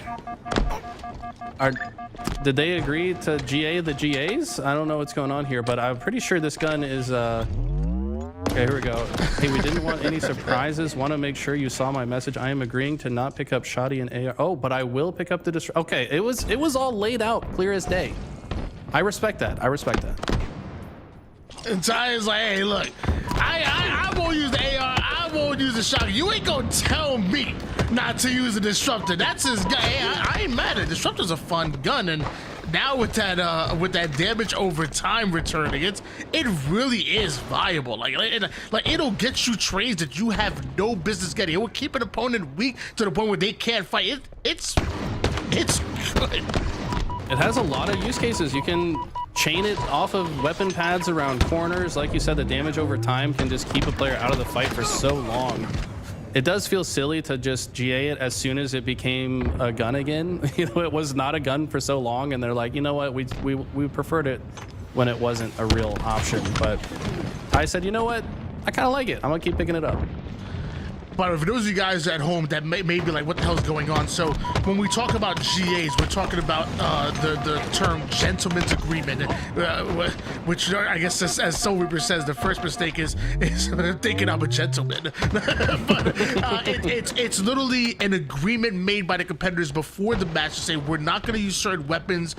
Did they agree to GA the GAs? I don't know what's going on here, but I'm pretty sure this gun is okay, here we go. Hey, we didn't want any surprises. Want to make sure you saw my message. I am agreeing to not pick up Shoddy and AR. Oh, but I will pick up the okay, it was all laid out clear as day. I respect that. I respect that. And Ty is like, hey, look, I won't use the AR, I won't use the shotgun. You ain't gonna tell me not to use the Disruptor. That's his gun. Hey, I ain't mad at it. Disruptor's a fun gun, and now with that damage over time returning, it really is viable. Like it'll get you trades that you have no business getting. It will keep an opponent weak to the point where they can't fight. It's good. It has a lot of use cases. You can chain it off of weapon pads around corners. Like you said, the damage over time can just keep a player out of the fight for so long. It does feel silly to just GA it as soon as it became a gun again. You know, it was not a gun for so long, and they're like, you know what, we preferred it when it wasn't a real option. But I said, you know what, I kind of like it. I'm gonna keep picking it up. But for those of you guys at home that may be like, what the hell is going on? So when we talk about GAs, we're talking about the term gentleman's agreement, which I guess as Soul Reaper says, the first mistake is thinking I'm a gentleman. But it's literally an agreement made by the competitors before the match to say we're not going to use certain weapons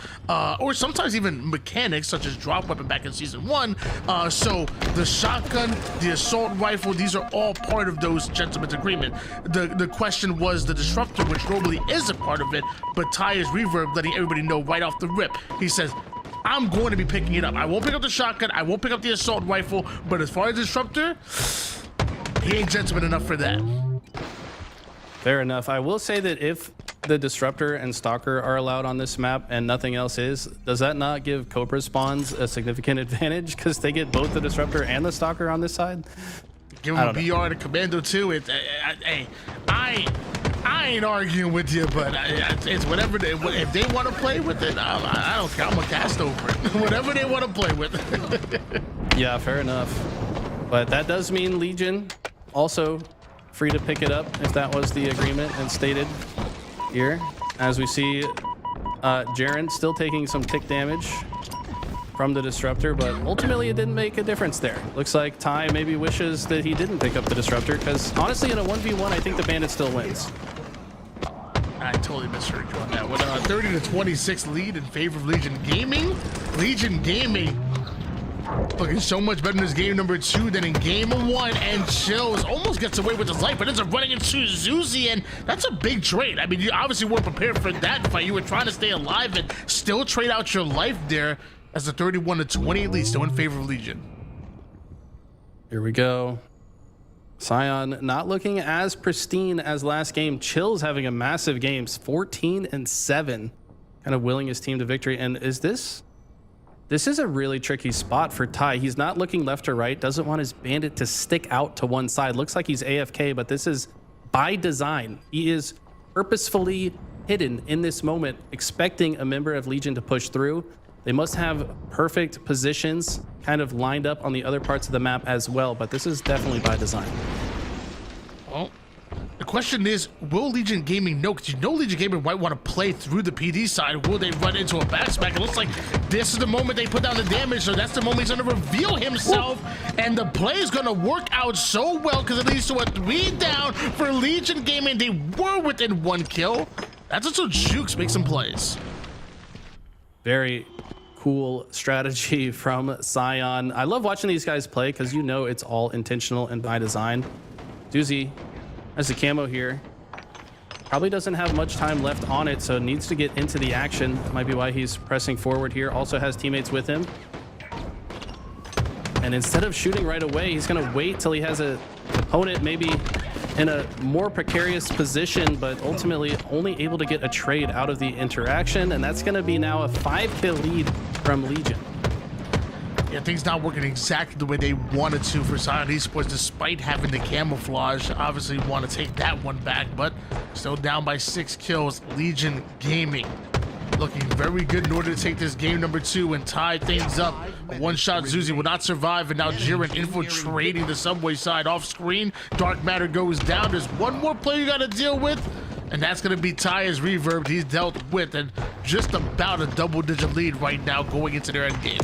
or sometimes even mechanics such as drop weapon back in season 1. So the shotgun, the assault rifle, these are all part of those gentlemen's agreement. The question was the Disruptor, which normally is a part of it, but Ty's Reverb letting everybody know right off the rip. He says, I'm going to be picking it up. I won't pick up the shotgun, I won't pick up the assault rifle, but as far as Disruptor, he ain't gentleman enough for that. Fair enough. I will say that if the Disruptor and Stalker are allowed on this map and nothing else is, does that not give Cobra spawns a significant advantage because they get both the Disruptor and the Stalker on this side? Give him a BR to Commando too. Hey, I ain't arguing with you, but it's whatever if they want to play with it, I don't care. I'm gonna cast over it. Whatever they want to play with. Yeah, fair enough. But that does mean Legion also free to pick it up if that was the agreement and stated here. As we see, Jiren still taking some tick damage from the Disruptor, but ultimately it didn't make a difference there. Looks like Ty maybe wishes that he didn't pick up the Disruptor, because honestly in a 1v1 I think the Bandit still wins. I totally misheard you on that. With a 30-26 lead in favor of Legion Gaming. Legion Gaming looking so much better in this game number 2 than in game 1, and Chills almost gets away with his life, but ends up running into Zuzi, and that's a big trade. I mean, you obviously weren't prepared for that fight. You were trying to stay alive and still trade out your life there. As a 31-20 lead, still in favor of Legion. Here we go. Sion not looking as pristine as last game. Chills having a massive game, 14-7, kind of willing his team to victory. And this is a really tricky spot for Ty. He's not looking left or right, doesn't want his Bandit to stick out to one side. Looks like he's AFK, but this is by design. He is purposefully hidden in this moment, expecting a member of Legion to push through. They must have perfect positions kind of lined up on the other parts of the map as well, but this is definitely by design. Well, the question is, will Legion Gaming know? Because you know Legion Gaming might want to play through the PD side. Will they run into a backsmack? It looks like this is the moment they put down the damage, so that's the moment he's going to reveal himself, and the play is going to work out so well because it leads to a 3 down for Legion Gaming. They were within 1 kill. That's until Jukes makes some plays. Very cool strategy from Sion. I love watching these guys play because you know it's all intentional and by design. Doozy has the camo here. Probably doesn't have much time left on it, so needs to get into the action. That might be why he's pressing forward here. Also has teammates with him. And instead of shooting right away, he's going to wait till he has an opponent maybe in a more precarious position, but ultimately only able to get a trade out of the interaction, and that's going to be now a 5-kill lead from Legion. Yeah, things not working exactly the way they wanted to for Scion Esports, despite having the camouflage. Obviously want to take that one back, but still down by 6 kills. Legion Gaming looking very good in order to take this game number 2 and tie things up. A one-shot Zuzi will not survive, and now Jiren infiltrating the subway side off screen. Dark Matter goes down. There's one more player you got to deal with, and that's going to be Ty's Reverb. He's dealt with, and just about a double-digit lead right now going into their end game.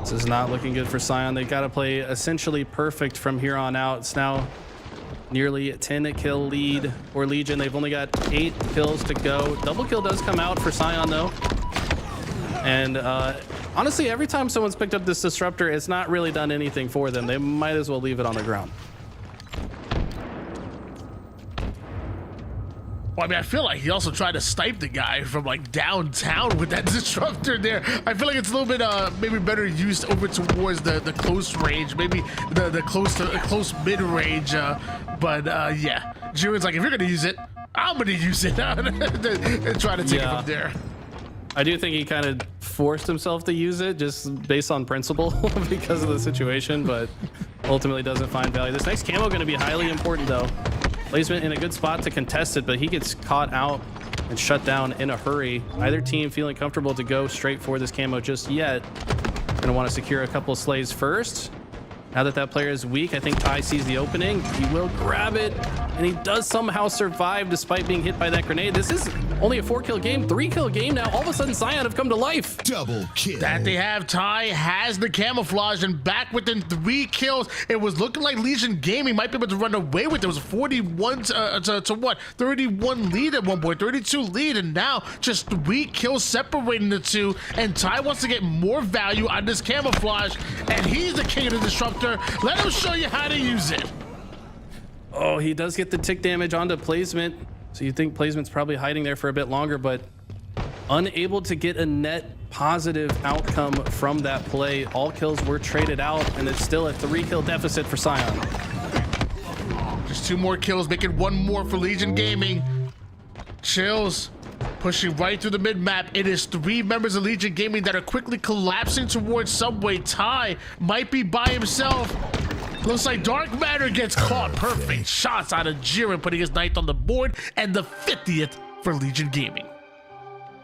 This is not looking good for Scion. They got to play essentially perfect from here on out. It's now nearly a 10-kill lead for Legion. They've only got 8 kills to go. Double kill does come out for Scion though. And honestly, every time someone's picked up this disruptor, it's not really done anything for them. They might as well leave it on the ground. Well, I mean, I feel like he also tried to snipe the guy from like downtown with that disruptor there. I feel like it's a little bit maybe better used over towards the close range, maybe the close mid range. But yeah, Jiren's like, if you're gonna use it, I'm gonna use it and try to take it from there. I do think he kind of forced himself to use it just based on principle because of the situation, but ultimately doesn't find value. This next camo going to be highly important though. Placement in a good spot to contest it, but he gets caught out and shut down in a hurry. Neither team feeling comfortable to go straight for this camo just yet. Gonna want to secure a couple slays first. Now that that player is weak, I think Ty sees the opening. He will grab it, and he does somehow survive despite being hit by that grenade. This is only a 4-kill game, 3-kill game now. All of a sudden, Scion have come to life. Double kill. That they have. Ty has the camouflage and back within 3 kills. It was looking like Legion Gaming might be able to run away with it. It was 41 to what? 31 lead at one point, 32 lead, and now just 3 kills separating the two. And Ty wants to get more value on this camouflage, and he's the king of the disruptor. Let him show you how to use it. Oh, he does get the tick damage onto placement. So you think placement's probably hiding there for a bit longer, but unable to get a net positive outcome from that play. All kills were traded out, and it's still a 3-kill deficit for Scion. Just 2 more kills, making 1 more for Legion Gaming. Chills pushing right through the mid-map. It is 3 members of Legion Gaming that are quickly collapsing towards Subway. Ty might be by himself. Looks like Dark Matter gets caught. Perfect shots out of Jiren, putting his 9th on the board and the 50th for Legion Gaming.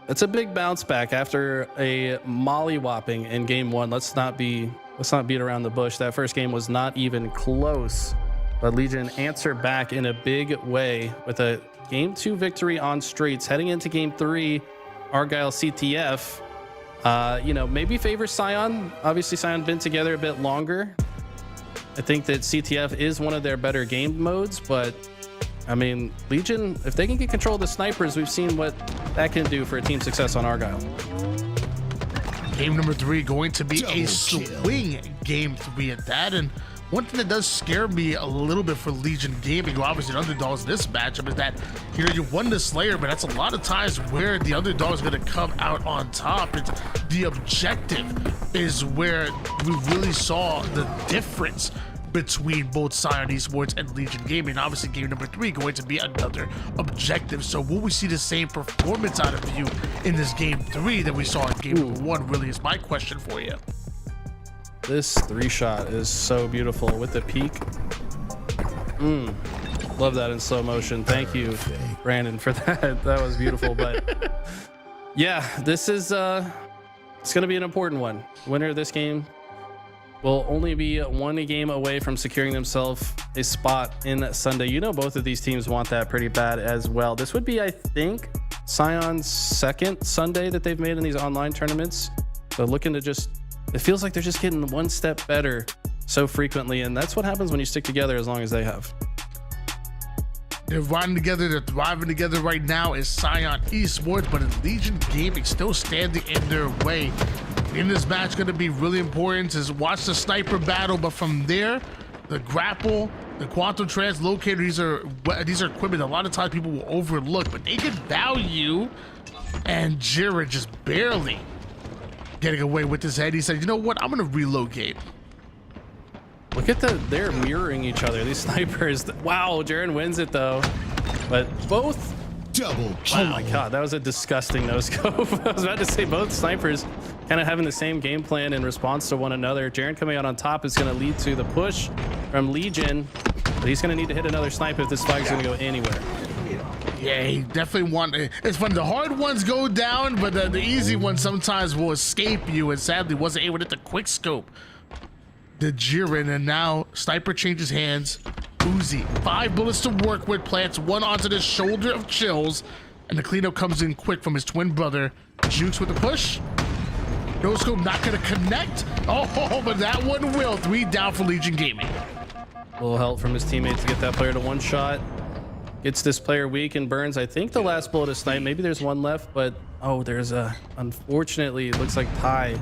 It's a big bounce back after a molly-whopping in game 1. Let's not beat around the bush. That first game was not even close, but Legion answered back in a big way with a game 2 victory on Streets. Heading into game 3, Argyle CTF, maybe favors Scion. Obviously, Scion been together a bit longer. I think that CTF is one of their better game modes, but I mean, Legion, if they can get control of the snipers, we've seen what that can do for a team success on Argyle. Game number 3 going to be a swing game 3 at that. And one thing that does scare me a little bit for Legion Gaming, who obviously the underdogs in this matchup, is that you won the Slayer, but that's a lot of times where the underdog is going to come out on top. It's the objective is where we really saw the difference between both Scion Esports and Legion Gaming. Obviously, game number 3 going to be another objective. So will we see the same performance out of you in this game 3 that we saw in game number 1? Really is my question for you. This 3-shot is so beautiful with the peak. Love that in slow motion. Thank you, Brandon, for that. That was beautiful. But yeah, this is it's going to be an important one. Winner of this game will only be 1 game away from securing themselves a spot in Sunday. You know, both of these teams want that pretty bad as well. This would be, I think, Scion's 2nd Sunday that they've made in these online tournaments. So looking to just, it feels like they're just getting 1 step better so frequently, and that's what happens when you stick together as long as they have. They're riding together, they're thriving together right now as Scion Esports, but is Legion Gaming still standing in their way. In this match, going to be really important is watch the sniper battle, but from there, the grapple, the quantum translocator, these are equipment a lot of times people will overlook, but they get value, and Jiren just barely getting away with his head. He said, you know what, I'm going to relocate. Look Look at they're mirroring each other. These snipers. Wow, Jaren wins it though. But both. Double kill. Oh my god, that was a disgusting no scope. I was about to say both snipers kind of having the same game plan in response to one another. Jaren coming out on top is going to lead to the push from Legion, but he's going to need to hit another snipe if this flag is going to go anywhere. Yeah, he definitely want. It's fun. The hard ones go down, but the easy ones sometimes will escape you. And sadly, wasn't able to hit the quick scope. The Jiren, and now sniper changes hands. Uzi, 5 bullets to work with, plants one onto the shoulder of Chills, and the cleanup comes in quick from his twin brother. Jukes with the push. No scope, not gonna connect. Oh, but that one will. 3 down for Legion Gaming. A little help from his teammate to get that player to one shot. Gets this player weak and burns. I think the last bullet is snipe. Maybe there's one left, but oh, there's a. Unfortunately, it looks like Ty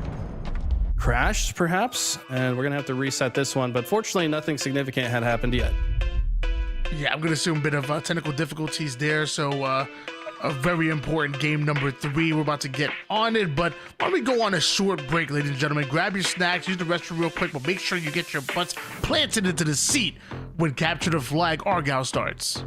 crashed, perhaps, and we're gonna have to reset this one. But fortunately, nothing significant had happened yet. Yeah, I'm gonna assume a bit of technical difficulties there. So a very important game number 3. We're about to get on it, but why don't we go on a short break, ladies and gentlemen? Grab your snacks, use the restroom real quick, but make sure you get your butts planted into the seat when Capture the Flag Argyle starts.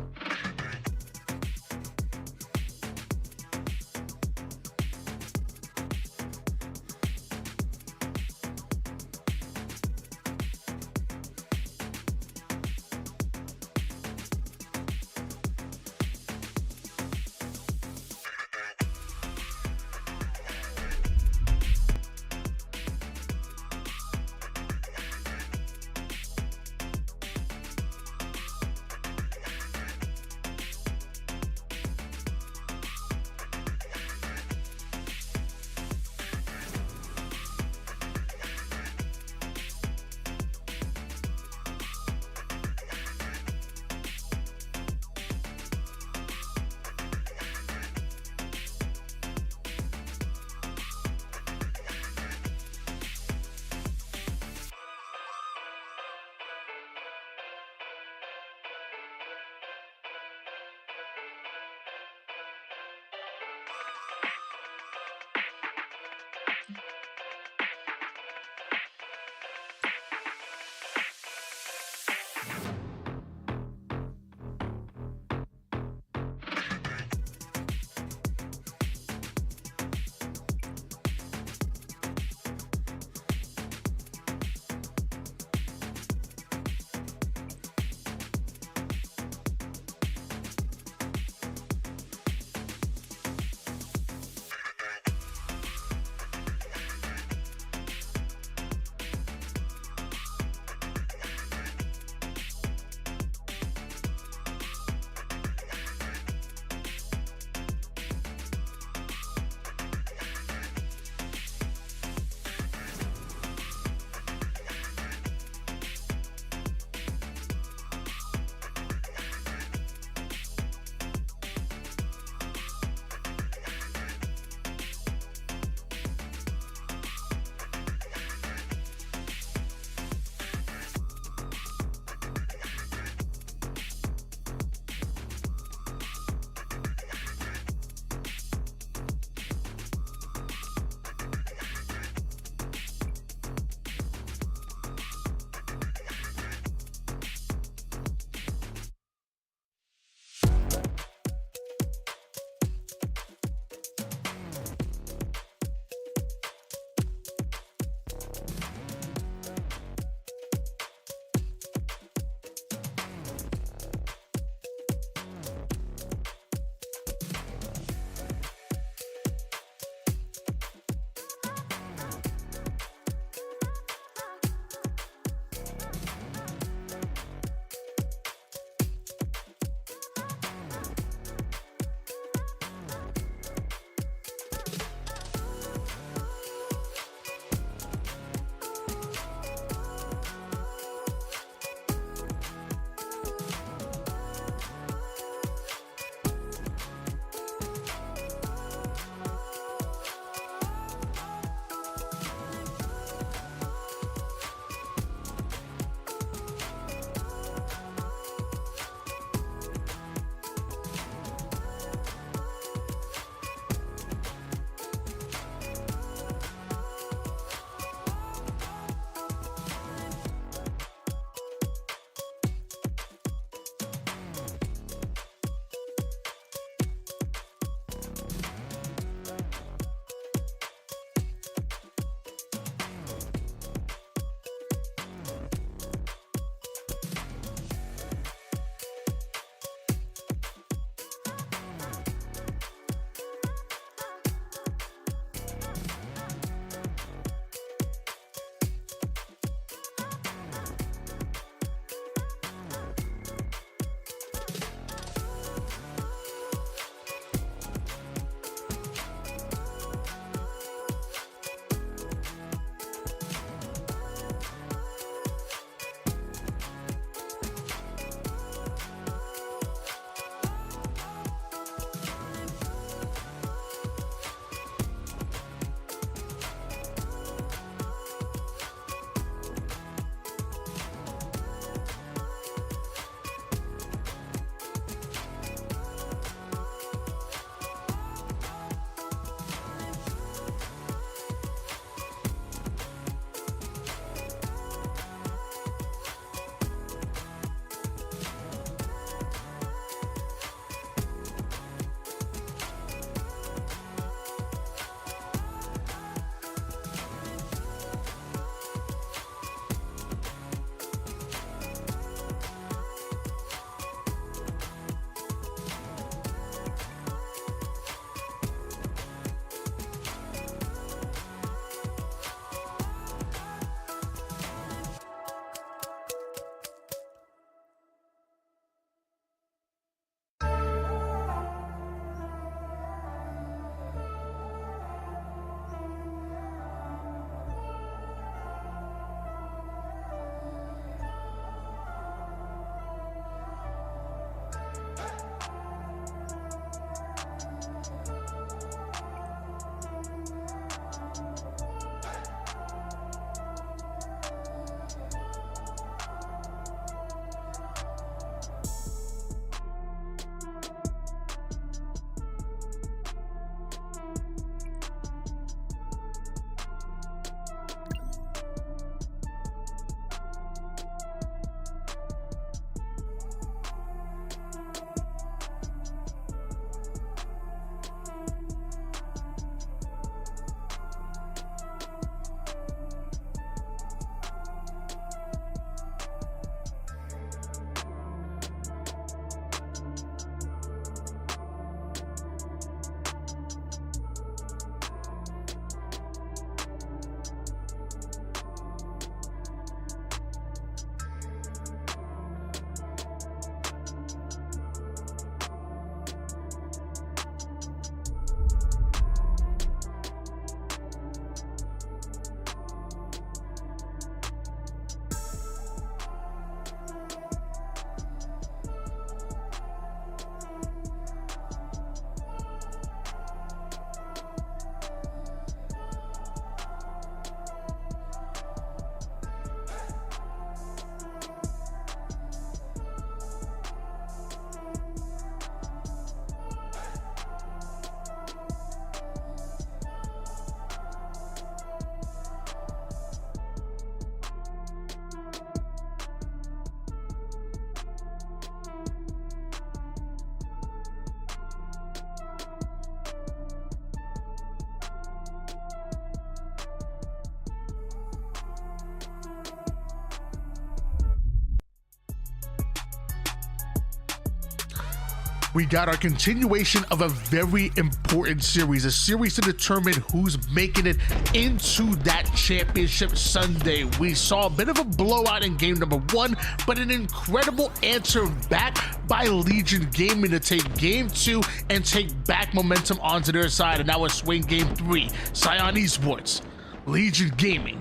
we got our continuation of a very important series, a series to determine who's making it into that championship Sunday. We saw a bit of a blowout in game number 1, but an incredible answer back by Legion Gaming to take game 2 and take back momentum onto their side. And now we're swing game 3. Scion Esports, Legion Gaming,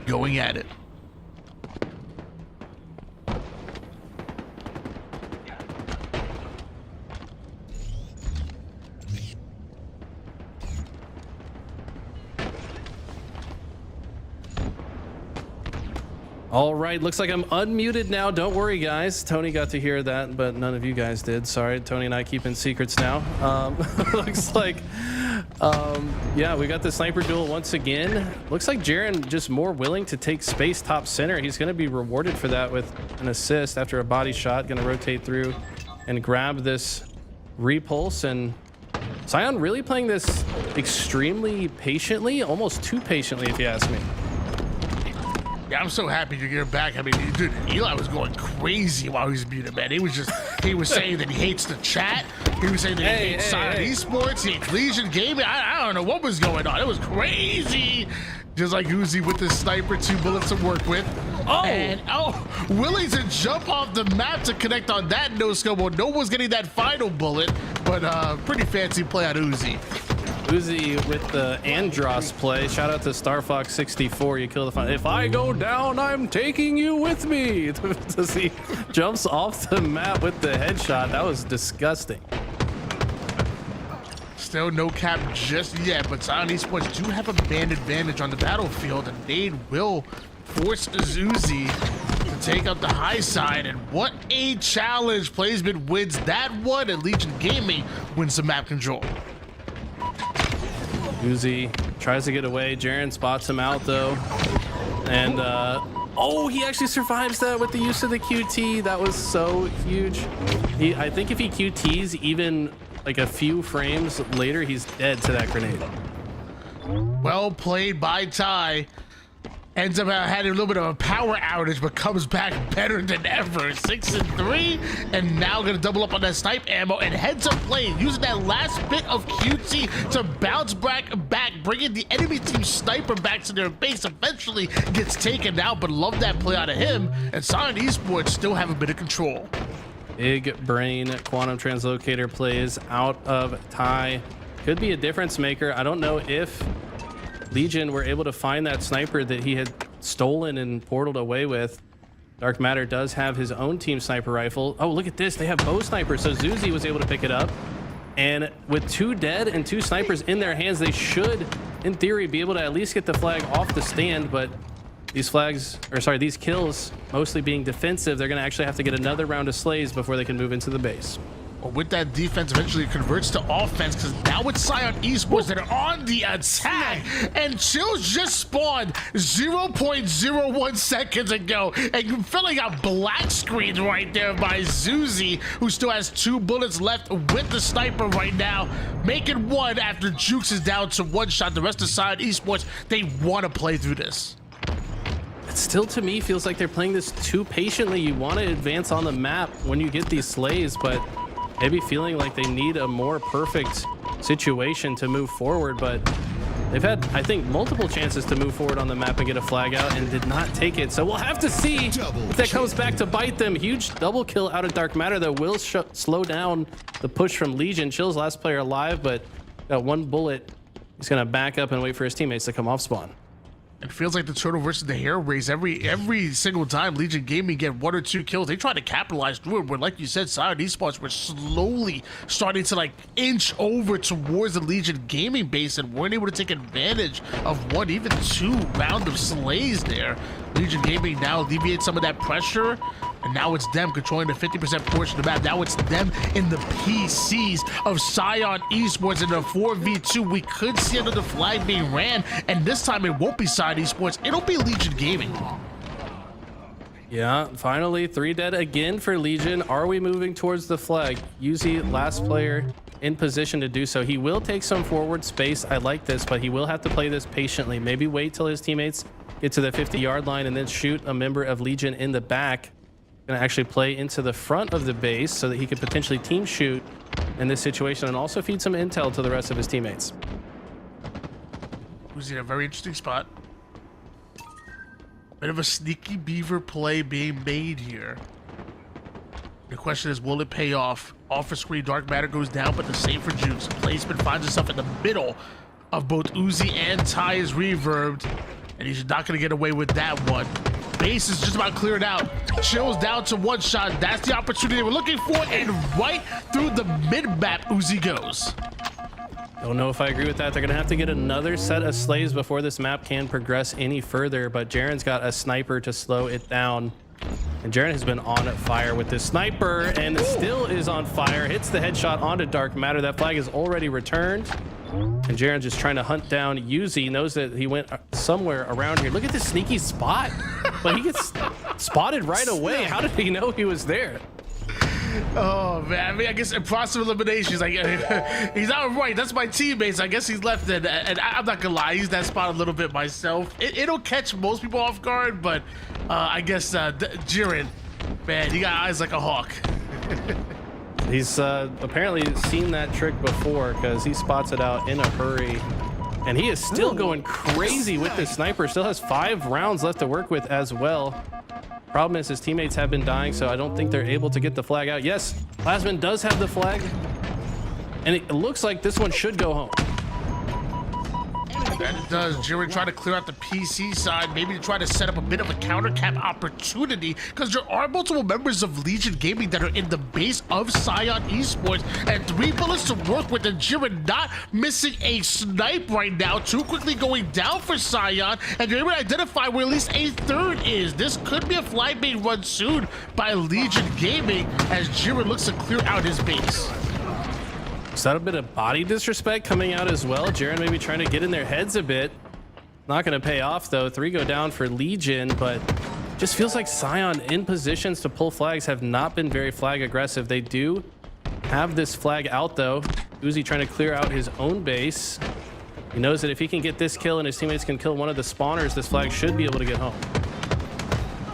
going at it. All right, looks like I'm unmuted now. Don't worry, guys. Tony got to hear that, but none of you guys did. Sorry, Tony and I keeping secrets now. Looks like, yeah, we got the sniper duel once again. Looks like Jaren just more willing to take space top center. He's going to be rewarded for that with an assist after a body shot. Going to rotate through and grab this repulse. And Scion really playing this extremely patiently, almost too patiently, if you ask me. Yeah, I'm so happy to get back. I mean, dude, Eli was going crazy while he was muted, man. He was saying that he hates the chat. He was saying that he hates Scion Esports, he hates Legion Gaming. I don't know what was going on. It was crazy. Just like Uzi with the sniper, 2 bullets to work with. Oh! And, willing to jump off the map to connect on that no-scope. Well, no one's getting that final bullet, but pretty fancy play on Uzi. Uzi with the Andros play. Shout out to StarFox64. You kill the final. If I go down, I'm taking you with me. As he jumps off the map with the headshot. That was disgusting. Still no cap just yet, but Scion Esports do have a band advantage on the battlefield, and they will force Uzi to take out the high side. And what a challenge. Playsman wins that one, and Legion Gaming wins the map control. Uzi tries to get away. Jaren spots him out though. And oh, he actually survives that with the use of the QT. That was so huge. I think if he QTs even like a few frames later, he's dead to that grenade. Well played by Ty. Ends up having a little bit of a power outage, but comes back better than ever. 6 and 3, and now gonna double up on that snipe ammo and heads up playing, using that last bit of QT to bounce back, bringing the enemy team sniper back to their base. Eventually gets taken out, but love that play out of him. And Scion Esports still have a bit of control. Big brain quantum translocator plays out of Ty. Could be a difference maker. I don't know if Legion were able to find that sniper that he had stolen and portaled away with. Dark Matter does have his own team sniper rifle. Oh, look at this. They have bow snipers. So Zuzi was able to pick it up. And with 2 dead and 2 snipers in their hands, they should, in theory, be able to at least get the flag off the stand. But these flags, or sorry, these kills mostly being defensive, they're going to actually have to get another round of slays before they can move into the base. Well, with that defense, eventually it converts to offense, because now it's Scion Esports that are on the attack, and Chills just spawned 0.01 seconds ago, and filling out black screens right there by Zuzi, who still has 2 bullets left with the sniper right now, making 1 after Jukes is down to 1 shot. The rest of Scion Esports, they want to play through this. It still, to me, feels like they're playing this too patiently. You want to advance on the map when you get these slays, but maybe feeling like they need a more perfect situation to move forward. But they've had, I think, multiple chances to move forward on the map and get a flag out and did not take it. So we'll have to see if that comes back to bite them. Huge double kill out of Dark Matter that will slow down the push from Legion. Chill's last player alive, but got 1 bullet. He's going to back up and wait for his teammates to come off spawn. It feels like the turtle versus the hare race. Every single time Legion Gaming get 1 or 2 kills, they try to capitalize through it. Where, like you said, Scion Esports were slowly starting to like inch over towards the Legion Gaming base and weren't able to take advantage of 1, even 2 round of slays there. Legion Gaming now alleviates some of that pressure, and now it's them controlling the 50% portion of the map. Now it's them in the PCs of Scion Esports in the 4v2. We could see another flag being ran, and this time it won't be Scion Esports, it'll be Legion Gaming. Yeah, finally 3 dead again for Legion. Are we moving towards the flag? Uzi, last player in position to do so. He will take some forward space. I like this, but he will have to play this patiently. Maybe wait till his teammates get to the 50-yard line and then shoot a member of Legion in the back. Gonna actually play into the front of the base so that he could potentially team shoot in this situation and also feed some intel to the rest of his teammates. Who's in a very interesting spot. Bit of a sneaky beaver play being made here. The question is, will it pay off? Off for screen, Dark Matter goes down, but the same for Jukes. Placement finds himself in the middle of both Uzi and Ty is reverbed, and he's not going to get away with that one. Base is just about cleared out. Chills down to one shot. That's the opportunity we're looking for, and right through the mid-map, Uzi goes. Don't know if I agree with that. They're going to have to get another set of slaves before this map can progress any further, but Jaren's got a sniper to slow it down. And Jaren has been on fire with this sniper and still is on fire. Hits the headshot onto Dark Matter. That flag is already returned. And Jaren's just trying to hunt down Uzi. Knows that he went somewhere around here. Look at this sneaky spot. But he gets spotted right away. How did he know he was there? Oh man, I mean, I guess in process of elimination, he's like, he's not right. That's my teammates. I guess he's left it, and I'm not gonna lie, he's that spot a little bit myself. It'll catch most people off guard, but I guess Jiren, man, he got eyes like a hawk. He's apparently seen that trick before because he spots it out in a hurry. And he is still going crazy with this sniper. Still has 5 rounds left to work with as well. Problem is his teammates have been dying, so I don't think they're able to get the flag out. Yes, Plasman does have the flag. And it looks like this one should go home. That it does. Jiren trying to clear out the PC side, maybe to try to set up a bit of a counter cap opportunity, because there are multiple members of Legion Gaming that are in the base of Scion Esports, and 3 bullets to work with, and Jiren not missing a snipe right now, too quickly going down for Scion, and you're able to identify where at least a third is. This could be a flag being run soon by Legion Gaming as Jiren looks to clear out his base. Is that a bit of body disrespect coming out as well? Jaren maybe trying to get in their heads a bit. Not going to pay off though. 3 go down for Legion, but just feels like Scion in positions to pull flags have not been very flag aggressive. They do have this flag out though. Uzi trying to clear out his own base. He knows that if he can get this kill and his teammates can kill one of the spawners, this flag should be able to get home.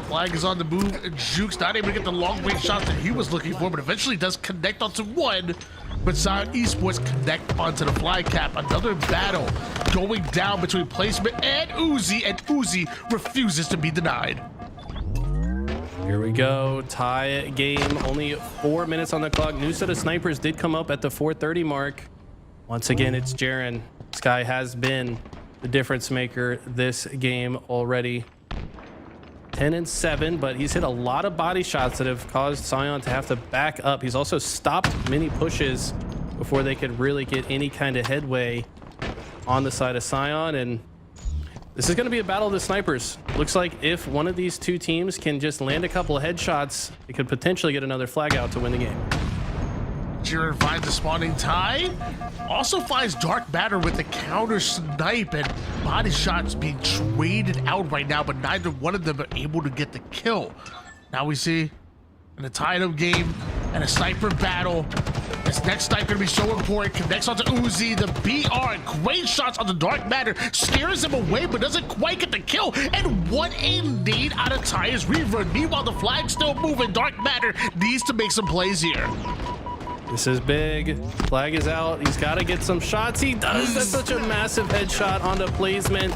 Flag is on the move. Juke's not able to get the long range shots that he was looking for, but eventually does connect onto one. But Scion Esports connect onto the flag cap. Another battle going down between Placement and Uzi refuses to be denied. Here we go, tie game, only 4 minutes on the clock. New set of snipers did come up at the 4:30 mark. Once again, it's Jaren. This guy has been the difference maker this game already. 10-7, but he's hit a lot of body shots that have caused Scion to have to back up. He's also stopped many pushes before they could really get any kind of headway on the side of Scion, and this is going to be a battle of the snipers. Looks like if one of these 2 teams can just land a couple of headshots, it could potentially get another flag out to win the game. Jiren finds the spawning tie. Also finds Dark Matter with the counter snipe, and body shots being traded out right now, but neither one of them are able to get the kill. Now we see in a tied-up game and a sniper battle. This next sniper gonna be so important. Connects onto Uzi, the BR. Great shots on the Dark Matter. Scares him away, but doesn't quite get the kill. And what a lead out of Ty's Reaver. Meanwhile, the flag's still moving. Dark Matter needs to make some plays here. This is big. Flag is out. He's got to get some shots. He does. That's such a massive headshot onto Placement.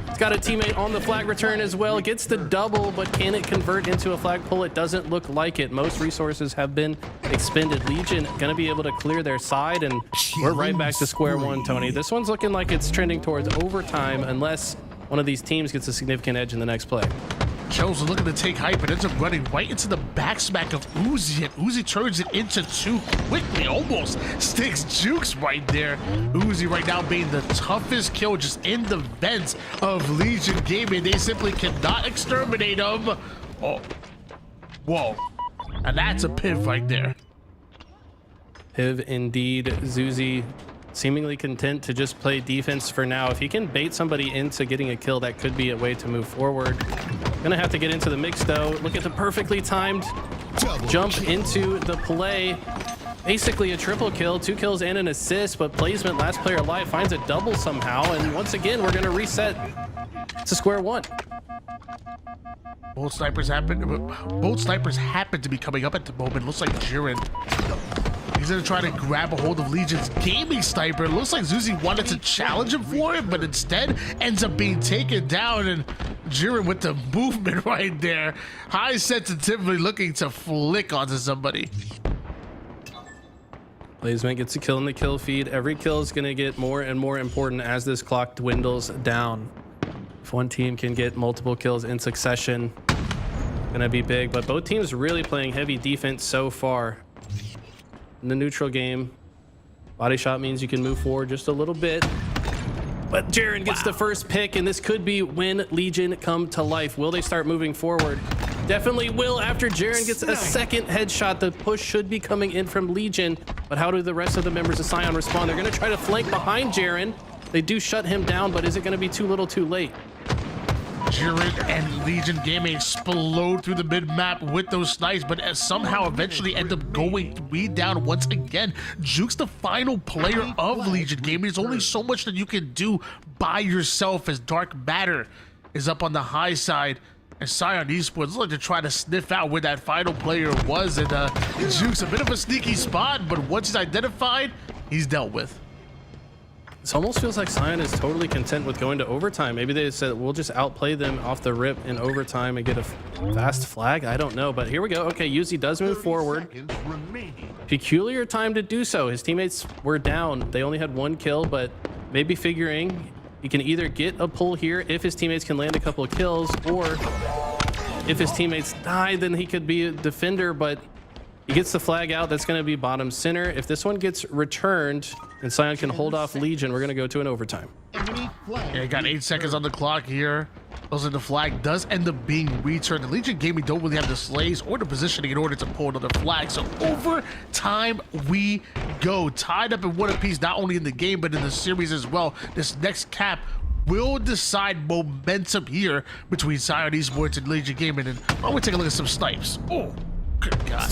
He's got a teammate on the flag return as well. Gets the double, but can it convert into a flag pull? It doesn't look like it. Most resources have been expended. Legion going to be able to clear their side, and we're right back to square one, Tony. This one's looking like it's trending towards overtime unless one of these teams gets a significant edge in the next play. Chosen looking to take hype, but ends up running right into the back smack of Uzi, and Uzi turns it into 2 quickly, almost sticks Jukes right there. Uzi right now being the toughest kill just in the vents of Legion Gaming. They simply cannot exterminate him. Oh, whoa, and that's a piv right there. Piv indeed. Zuzi seemingly content to just play defense for now. If he can bait somebody into getting a kill, that could be a way to move forward. Gonna have to get into the mix though. Look at the perfectly timed jump into the play. Basically a triple kill, 2 kills and an assist, but Placement, last player alive, finds a double somehow, and once again we're gonna reset to square one. Both snipers happen to be coming up at the moment. Looks like Jiren He's gonna try to grab a hold of Legion's gaming sniper. It looks like Zuzi wanted to challenge him for it, but instead ends up being taken down. And Jiren with the movement right there. High sensitivity looking to flick onto somebody. Blazement gets a kill in the kill feed. Every kill is going to get more and more important as this clock dwindles down. If one team can get multiple kills in succession, going to be big. But both teams really playing heavy defense so far. In the neutral game, body shot means you can move forward just a little bit. But Jiren gets the first pick, and this could be when Legion come to life. Will they start moving forward? Definitely will after Jiren gets a second headshot. The push should be coming in from Legion, but how do the rest of the members of Sion respond? They're going to try to flank behind Jiren. They do shut him down, but is it going to be too little too late? Jiren and Legion Gaming explode through the mid-map with those snipes, but somehow eventually end up going 3 down once again. Juke's the final player of Legion Gaming. There's only so much that you can do by yourself as Dark Matter is up on the high side. And Sion Esports look to try to sniff out where that final player was. And Juke's a bit of a sneaky spot, but once he's identified, he's dealt with. This almost feels like Sion is totally content with going to overtime. Maybe they said, we'll just outplay them off the rip in overtime and get a fast flag. I don't know, but here we go. Okay, Yuzi does move forward. Peculiar time to do so. His teammates were down. They only had 1 kill, but maybe figuring he can either get a pull here if his teammates can land a couple of kills, or if his teammates die, then he could be a defender, but he gets the flag out. That's going to be bottom center. If this one gets returned and Sion can hold off Legion, we're going to go to an overtime. Yeah, got 8 seconds on the clock here. Also, the flag does end up being returned. The Legion Gaming don't really have the slays or the positioning in order to pull another flag. So overtime we go. Tied up in 1 apiece, not only in the game, but in the series as well. This next cap will decide momentum here between Sion Esports and Legion Gaming. And why don't we take a look at some snipes? Oh, good God.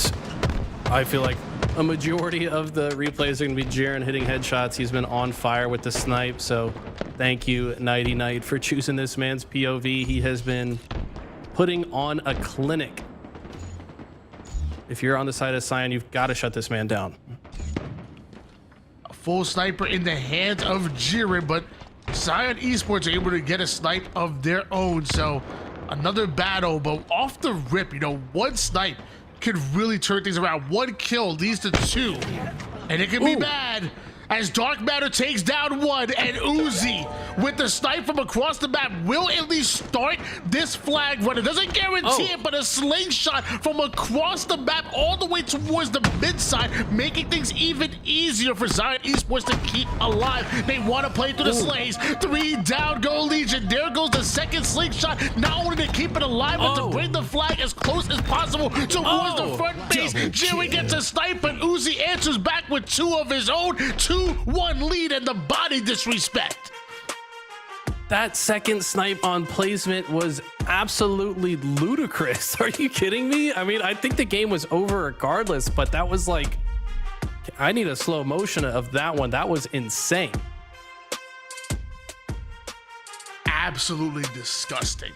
I feel like a majority of the replays are going to be Jiren hitting headshots. He's been on fire with the snipe, so thank you, Nighty Night, for choosing this man's POV. He has been putting on a clinic. If you're on the side of Sion, you've got to shut this man down. A full sniper in the hands of Jiren, but Sion Esports are able to get a snipe of their own, so another battle, but off the rip, you know, 1 snipe could really turn things around. 1 kill leads to 2, and it can be bad as Dark Matter takes down 1, and Uzi with the snipe from across the map will at least start this flag run. It doesn't guarantee it, but a slingshot from across the map all the way towards the mid side, making things even easier for Sion Esports to keep alive. They want to play through the slays. 3 down go Legion. There goes the second slingshot, not only to keep it alive, but to bring the flag as close as possible towards the front base. Jerry gets a snipe, but Uzi answers back with 2 of his own. 2-1 lead and the body disrespect. That second snipe on placement was absolutely ludicrous. Are you kidding me? I mean, I think the game was over regardless, but that was like, I need a slow motion of that one. That was insane. Absolutely disgusting.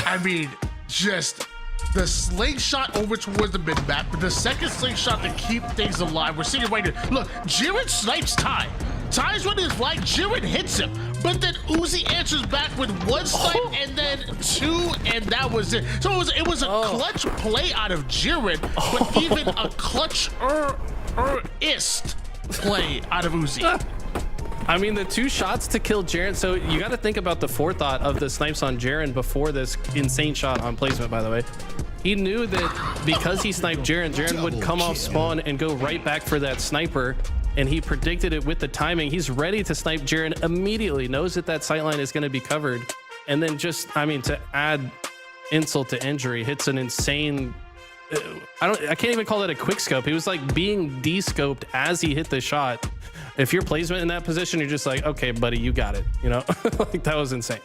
I mean, just the slingshot over towards the mid map, but the second slingshot to keep things alive. We're seeing it right here. Look, Jiren snipes Ty. Ty's running his flag. Jiren hits him, but then Uzi answers back with 1 snipe and then 2, and that was it. So it was a clutch play out of Jiren, but even a clutch-ist play out of Uzi. I mean, the 2 shots to kill Jiren. So you got to think about the forethought of the snipes on Jiren before this insane shot on placement, by the way. He knew that because he sniped Jiren, Jiren would come off spawn and go right back for that sniper. And he predicted it with the timing. He's ready to snipe Jiren immediately, knows that that sightline is going to be covered. And then just, I mean, to add insult to injury, hits an insane, I can't even call it a quick scope. He was like being de-scoped as he hit the shot. If you're placement in that position, you're just like, okay, buddy, you got it. You know, like that was insane.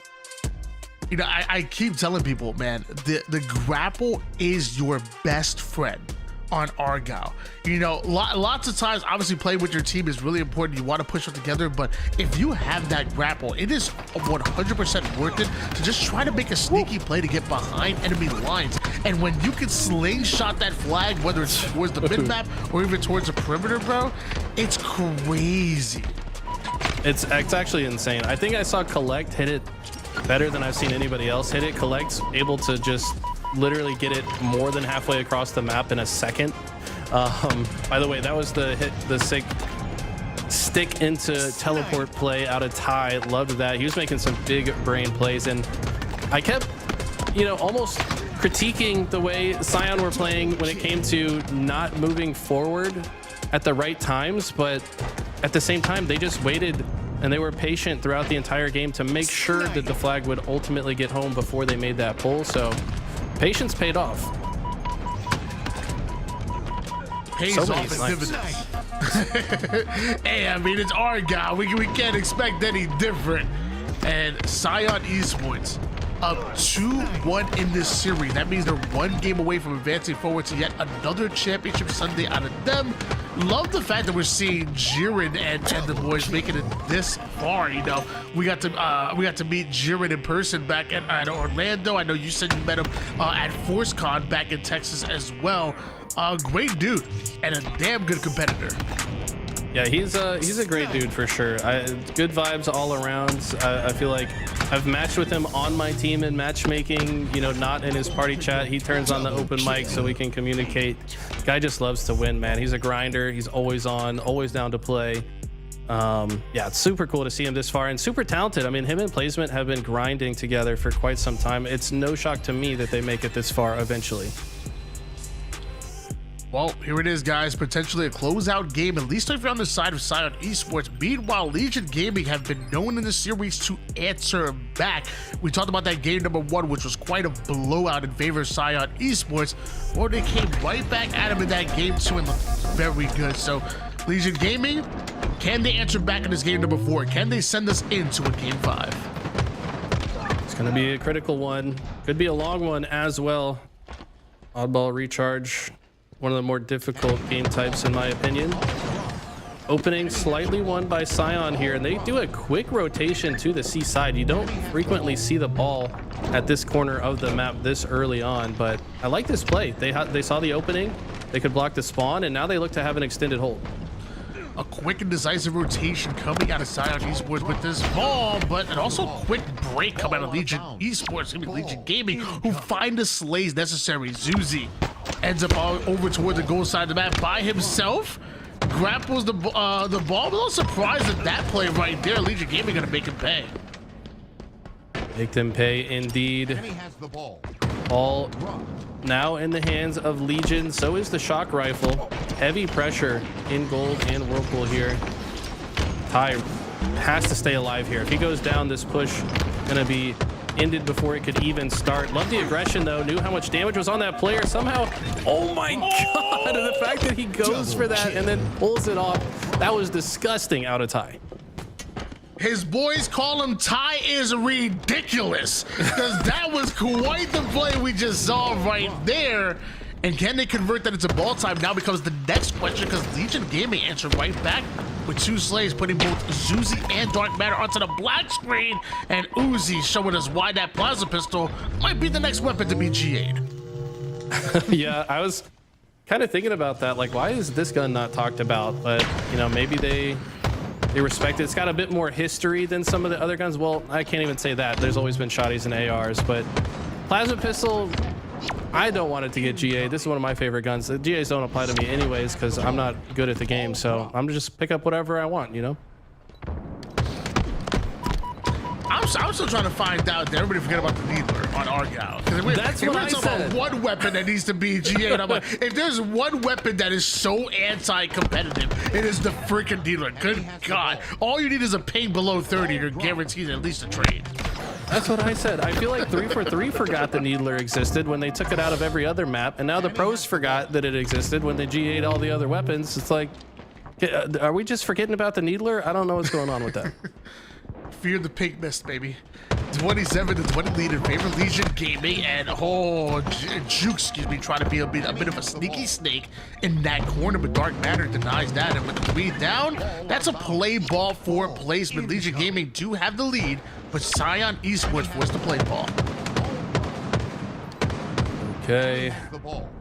You know, I keep telling people, man, the grapple is your best friend on Argyle. You know, lots of times, obviously playing with your team is really important. You want to push it together, but if you have that grapple, it is 100% worth it to just try to make a sneaky play to get behind enemy lines And when you can slingshot that flag, whether it's towards the mid-map or even towards the perimeter, bro, it's crazy. It's actually insane. I think I saw Collect hit it better than I've seen anybody else hit it. Collect's able to just literally get it more than halfway across the map in a second. By the way, that was the sick stick into teleport play out of Ty. Loved that. He was making some big brain plays, and I kept, you know, almost critiquing the way Sion were playing when it came to not moving forward at the right times, but at the same time, they just waited and they were patient throughout the entire game to make sure that the flag would ultimately get home before they made that pull. So patience paid off. Pays off in dividends. Hey, I mean, it's our guy. We can't expect any different. And Sion Esports up 2-1 in this series. That means they're one game away from advancing forward to yet another championship Sunday out of them. Love the fact that we're seeing Jiren and the boys making it this far. You know, we got to meet Jiren in person back at Orlando. I know you said you met him at ForceCon back in Texas as well. Great dude and a damn good competitor. Yeah, he's a great dude for sure. Good vibes all around. I feel like I've matched with him on my team in matchmaking, you know, not in his party chat. He turns on the open mic so we can communicate. Guy just loves to win, man. He's a grinder. He's always on, always down to play. Yeah, it's super cool to see him this far and super talented. I mean, him and Placement have been grinding together for quite some time. It's no shock to me that they make it this far eventually. Well, here it is, guys. Potentially a closeout game, at least if you're on the side of Sion Esports. Meanwhile, Legion Gaming have been known in the series to answer back. We talked about that game number 1, which was quite a blowout in favor of Sion Esports, or they came right back at him in that game 2 and looked very good. So, Legion Gaming, can they answer back in this game number 4? Can they send us into a game 5? It's going to be a critical one. Could be a long one as well. Oddball recharge. One of the more difficult game types in my opinion. Opening slightly won by Sion here, and they do a quick rotation to the C side. You don't frequently see the ball at this corner of the map this early on, but I like this play. They saw the opening, they could block the spawn, and now they look to have an extended hold. A quick and decisive rotation coming out of Sion Esports with this ball, but and also a quick break coming out of Legion Esports, Legion Gaming, who find the slays necessary. Zuzi ends up over toward the goal side of the map by himself, grapples the ball. But a little surprised at that play right there. Legion Gaming gonna make him pay. Make them pay indeed. All now in the hands of Legion. So is the shock rifle. Heavy pressure in gold and Whirlpool here. Ty has to stay alive here. If he goes down, this push gonna be ended before it could even start. Love the aggression though. Knew how much damage was on that player. Somehow, oh my god, the fact that he goes for that and then pulls it off, that was disgusting out of Ty. His boys call him Ty is ridiculous, because that was quite the play we just saw right there. And can they convert that into ball time now becomes the next question, because Legion Gaming answered right back with 2 slays, putting both Zuzi and Dark Matter onto the black screen, and Uzi showing us why that plasma pistol might be the next weapon to be GA'd. Yeah, I was kind of thinking about that, like, why is this gun not talked about? But, you know, maybe they respect it. It's got a bit more history than some of the other guns. Well, I can't even say that. There's always been shotties and ARs, but plasma pistol, I don't want it to get GA. This is one of my favorite guns. The GAs don't apply to me anyways because I'm not good at the game, so I'm gonna just pick up whatever I want, you know? I'm still trying to find out that everybody forget about the needler on Argyle. That's what I said. About one weapon that needs to be GA, and I'm like, if there's one weapon that is so anti-competitive, it is the freaking needler. Good God. All you need is a ping below 30, you're guaranteed at least a trade. That's what I said. I feel like 343 forgot the needler existed when they took it out of every other map, and now the pros forgot that it existed when they GA'd all the other weapons. It's like, are we just forgetting about the needler? I don't know what's going on with that. Fear the pink mist, baby. 27-20 lead in favor of Legion Gaming, and Juke, excuse me, trying to be a bit of a sneaky snake in that corner, but Dark Matter denies that, and with the 3 down, that's a play ball for placement. Legion Gaming do have the lead, but Sion Esports forced to play ball. Okay.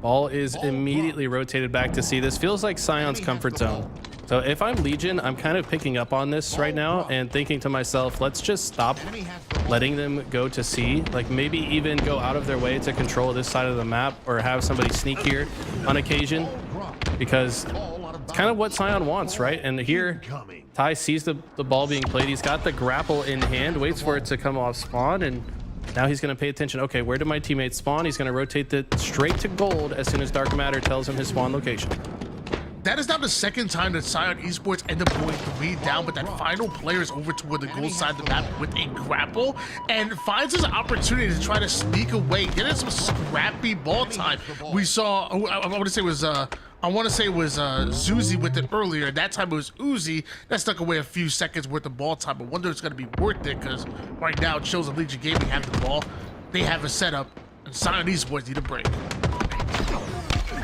Ball is immediately rotated back to C. This feels like Sion's comfort zone. So if I'm Legion, I'm kind of picking up on this right now and thinking to myself, let's just stop letting them go to C. Like maybe even go out of their way to control this side of the map or have somebody sneak here on occasion, because it's kind of what Sion wants, right? And here, Ty sees the ball being played. He's got the grapple in hand, waits for it to come off spawn, and now he's going to pay attention. Okay, where did my teammates spawn? He's going to rotate it straight to gold as soon as Dark Matter tells him his spawn location. That is now the second time that Sion Esports end up going 3 down, but that final player is over toward the gold side of the map with a grapple and finds his opportunity to try to sneak away, getting some scrappy ball time. We saw, I want to say it was Zuzi with it earlier. That time it was Uzi that stuck away a few seconds worth of ball time. I wonder if it's going to be worth it, because right now it shows that Legion Gaming have the ball. They have a setup, and Sion Esports need a break.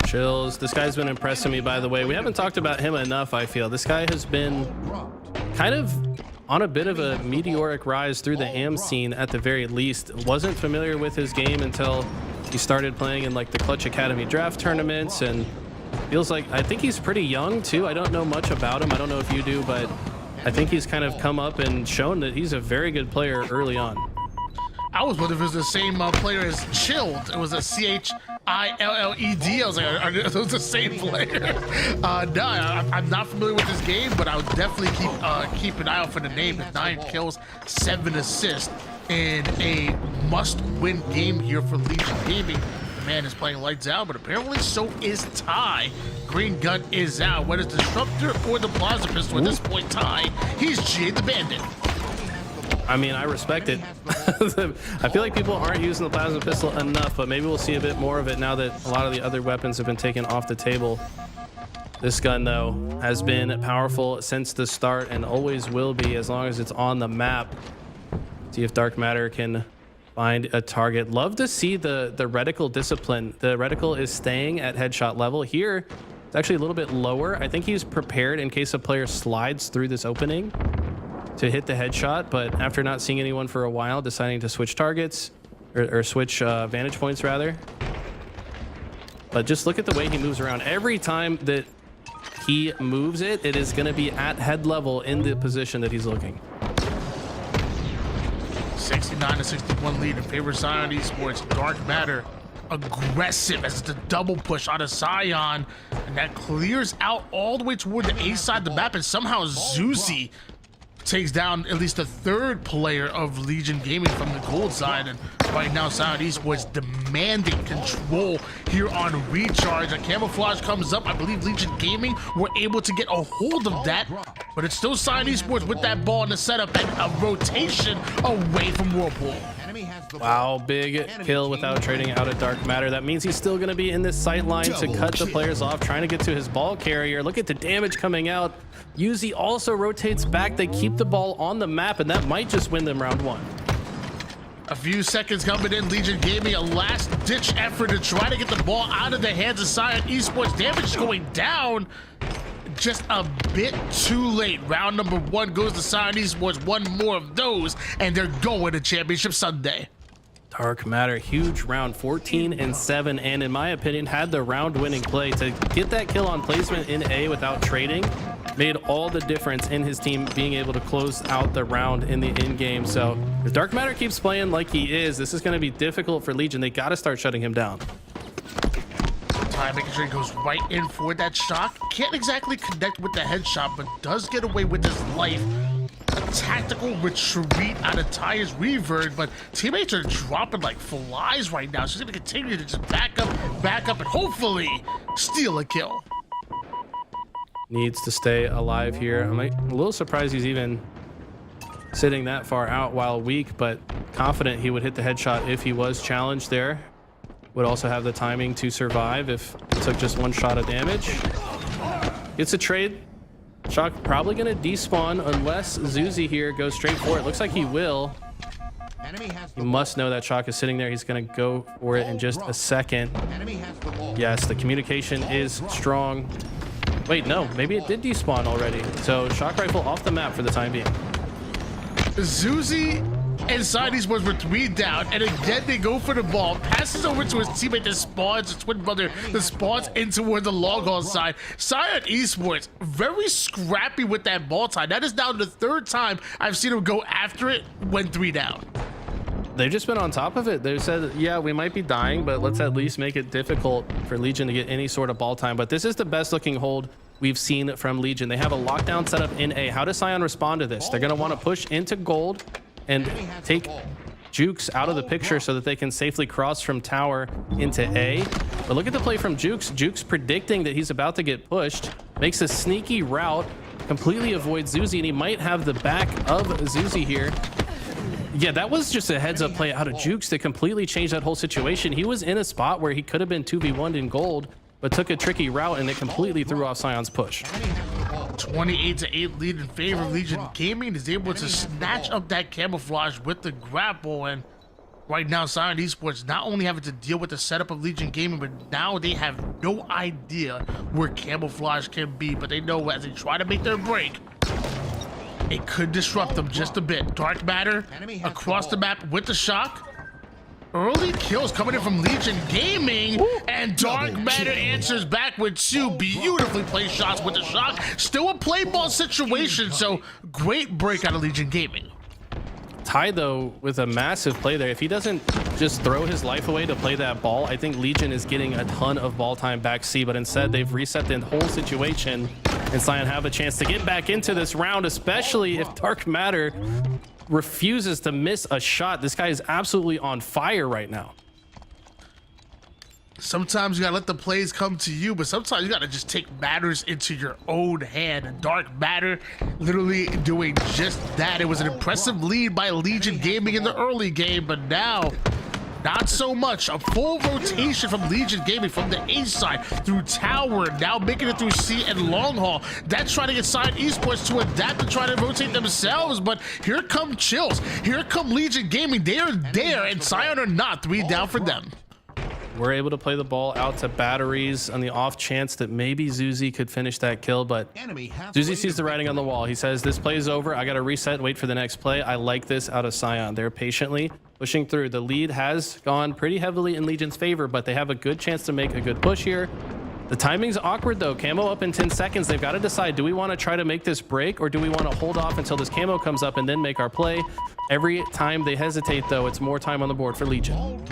Chills. This guy's been impressing me, by the way. We haven't talked about him enough, I feel. This guy has been kind of on a bit of a meteoric rise through the AM scene at the very least. Wasn't familiar with his game until he started playing in like the Clutch Academy draft tournaments, and feels like, I think he's pretty young too. I don't know much about him. I don't know if you do, but I think he's kind of come up and shown that he's a very good player early on. I was wondering if it was the same player as Chilled. It was a CHILLED. I was like, are those the same player? No, I'm not familiar with this game, but I would definitely keep an eye out for the name. 9 kills, 7 assists, and a must-win game here for Legion Gaming. The man is playing lights out, but apparently so is Ty. Green gun is out. Whether it's Disruptor or the Plaza Pistol at this point, Ty, he's G the Bandit. I mean, I respect it. I feel like people aren't using the plasma pistol enough, but maybe we'll see a bit more of it now that a lot of the other weapons have been taken off the table. This gun, though, has been powerful since the start and always will be as long as it's on the map. See if Dark Matter can find a target. Love to see the reticle discipline. The reticle is staying at headshot level. Here, it's actually a little bit lower. I think he's prepared in case a player slides through this opening to hit the headshot, but after not seeing anyone for a while, deciding to switch targets or switch vantage points rather. But just look at the way he moves around. Every time that he moves it, it is going to be at head level in the position that he's looking. 69-61 lead in favor of Sion Esports. Dark Matter aggressive as it's a double push on a Sion, and that clears out all the way toward the A side of the map, and somehow Zuzi takes down at least the 3rd player of Legion Gaming from the gold side. And right now Sion Esports demanding control here on recharge. A camouflage comes up. I believe Legion Gaming were able to get a hold of that, but it's still Sion Esports with that ball in the setup and a rotation away from Whirlpool. Wow, big kill without trading out at Dark Matter. That means he's still going to be in this sight line to cut the players off, trying to get to his ball carrier. Look at the damage coming out. Uzi also rotates back. They keep the ball on the map, and that might just win them round 1. A few seconds coming in. Legion Gaming, a last-ditch effort to try to get the ball out of the hands of Sion Esports. Damage going down just a bit too late. Round number 1 goes to Sion Esports. One more of those, and they're going to Championship Sunday. Dark Matter, huge round, 14-7, and in my opinion, had the round-winning play to get that kill on placement in A without trading. Made all the difference in his team being able to close out the round in the in-game. So if Dark Matter keeps playing like he is, this is going to be difficult for Legion. They got to start shutting him down. Ty making sure he goes right in for that shot. Can't exactly connect with the headshot, but does get away with his life. A tactical retreat out of Ty's revert, but teammates are dropping like flies right now. So he's going to continue to just back up, and hopefully steal a kill. Needs to stay alive here. I'm a little surprised he's even sitting that far out while weak, but confident he would hit the headshot if he was challenged there. Would also have the timing to survive if it took just 1 shot of damage. Gets a trade. Shock probably going to despawn unless Zuzi here goes straight for it. Looks like he will. He must know that Shock is sitting there. He's going to go for it in just a second. Yes, the communication is strong. Wait, no, maybe it did despawn already. So Shock Rifle off the map for the time being. Zuzi and Scion Esports were 3 down, and again they go for the ball, passes over to his teammate that spawns, his twin brother that spawns in toward the long haul side. Scion Esports very scrappy with that ball time. That is now the 3rd time I've seen him go after it when 3 down. They've just been on top of it. They said, yeah, we might be dying, but let's at least make it difficult for Legion to get any sort of ball time. But this is the best looking hold we've seen from Legion. They have a lockdown setup in A. How does Scion respond to this? They're going to want to push into gold and take Jukes out of the picture so that they can safely cross from tower into A. But look at the play from Jukes. Jukes predicting that he's about to get pushed, makes a sneaky route, completely avoids Zuzi, and he might have the back of Zuzi here. Yeah, that was just a heads up play out of Jukes that completely changed that whole situation. He was in a spot where he could have been 2v1'd in gold, but took a tricky route and it completely threw off Scion's push. 28-8 lead in favor of Legion Gaming, is able to snatch up that camouflage with the grapple, and right now Scion Esports not only having to deal with the setup of Legion Gaming, but now they have no idea where camouflage can be, but they know as they try to make their break, it could disrupt them just a bit. Dark Matter across the map with the shock. Early kills coming in from Legion Gaming, and Dark Matter answers back with 2 beautifully placed shots with the shock. Still a play ball situation, so great break out of Legion Gaming. Ty, though, with a massive play there. If he doesn't just throw his life away to play that ball, I think Legion is getting a ton of ball time back C, but instead they've reset the whole situation, and Scion have a chance to get back into this round, especially if Dark Matter refuses to miss a shot. This guy is absolutely on fire right now. Sometimes you gotta let the plays come to you, but sometimes you gotta just take matters into your own hand. And Dark Matter literally doing just that. It was an impressive lead by Legion Gaming in the early game, but now not so much. A full rotation from Legion Gaming from the A side through tower, now making it through C and long haul. That's trying to get Scion Esports to adapt and try to rotate themselves, but here come Chills. Here come Legion Gaming. They are there, and Scion are not. 3 down for them. We're able to play the ball out to batteries on the off chance that maybe Zuzi could finish that kill, but Zuzi sees the writing on the wall. He says, this play is over. I got to reset and wait for the next play. I like this out of Scion. They're patiently pushing through. The lead has gone pretty heavily in Legion's favor, but they have a good chance to make a good push here. The timing's awkward, though. Camo up in 10 seconds. They've got to decide, do we want to try to make this break, or do we want to hold off until this camo comes up and then make our play? Every time they hesitate, though, it's more time on the board for Legion.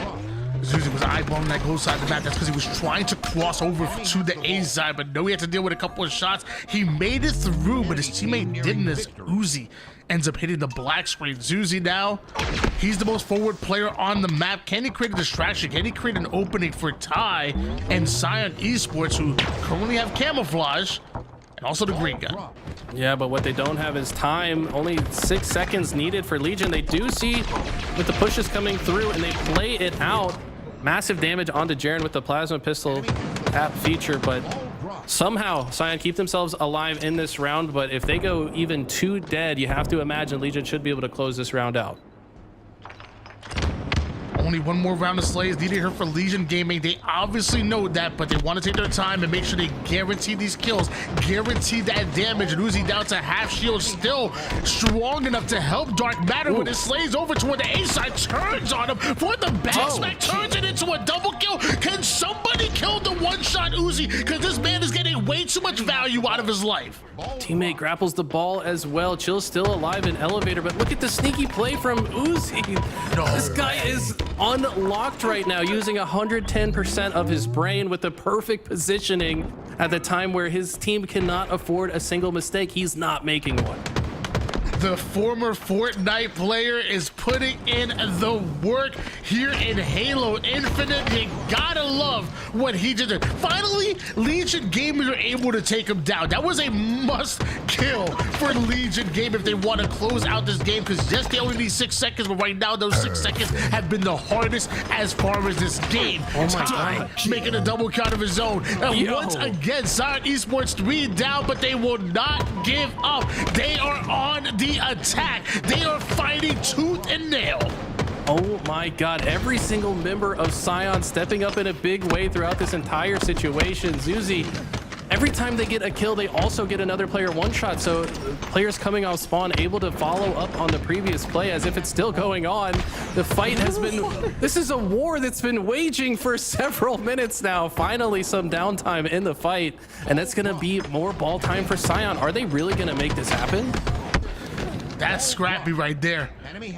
Zuzi was eyeballing that goal side of the map. That's because he was trying to cross over to the A side, but no, he had to deal with a couple of shots. He made it through, but his teammate didn't, as Uzi ends up hitting the black screen. Zuzi now, he's the most forward player on the map. Can he create a distraction? Can he create an opening for Ty and Scion Esports, who currently have camouflage and also the green gun? Yeah, but what they don't have is time. Only 6 seconds needed for Legion. They do see with the pushes coming through, and they play it out. Massive damage onto Jaren with the plasma pistol tap feature, but somehow Scion keep themselves alive in this round. But if they go even 2 dead, you have to imagine Legion should be able to close this round out. Only 1 more round of slays needed here for Legion Gaming. They obviously know that, but they want to take their time and make sure they guarantee these kills, guarantee that damage. And Uzi down to half shield, still strong enough to help Dark Matter. When it slays over toward the A side, turns on him for the back smack, turns it into a double kill. Can somebody kill the one-shot Uzi? Because this man is getting way too much value out of his life. Teammate grapples the ball as well. Chill's still alive in elevator, but look at the sneaky play from Uzi. This guy is unlocked right now, using 110% of his brain with the perfect positioning at the time where his team cannot afford a single mistake. He's not making one. The former Fortnite player is putting in the work here in Halo Infinite. You gotta love what he did there. Finally, Legion Gaming are able to take him down. That was a must kill for Legion Gaming if they want to close out this game, because yes, they only need 6 seconds, but right now those 6 seconds have been the hardest as far as this game. Ty making a double count of his own. And once again, Scion Esports 3 down, but they will not give up. They are on the attack. They are fighting tooth and nail. Oh my god, every single member of Scion stepping up in a big way throughout this entire situation. Zuzi, every time they get a kill, they also get another player one shot. So players coming off spawn able to follow up on the previous play as if it's still going on. The fight has been, this is a war that's been waging for several minutes now. Finally some downtime in the fight, and that's gonna be more ball time for Sion. Are they really gonna make this happen? That's scrappy right there.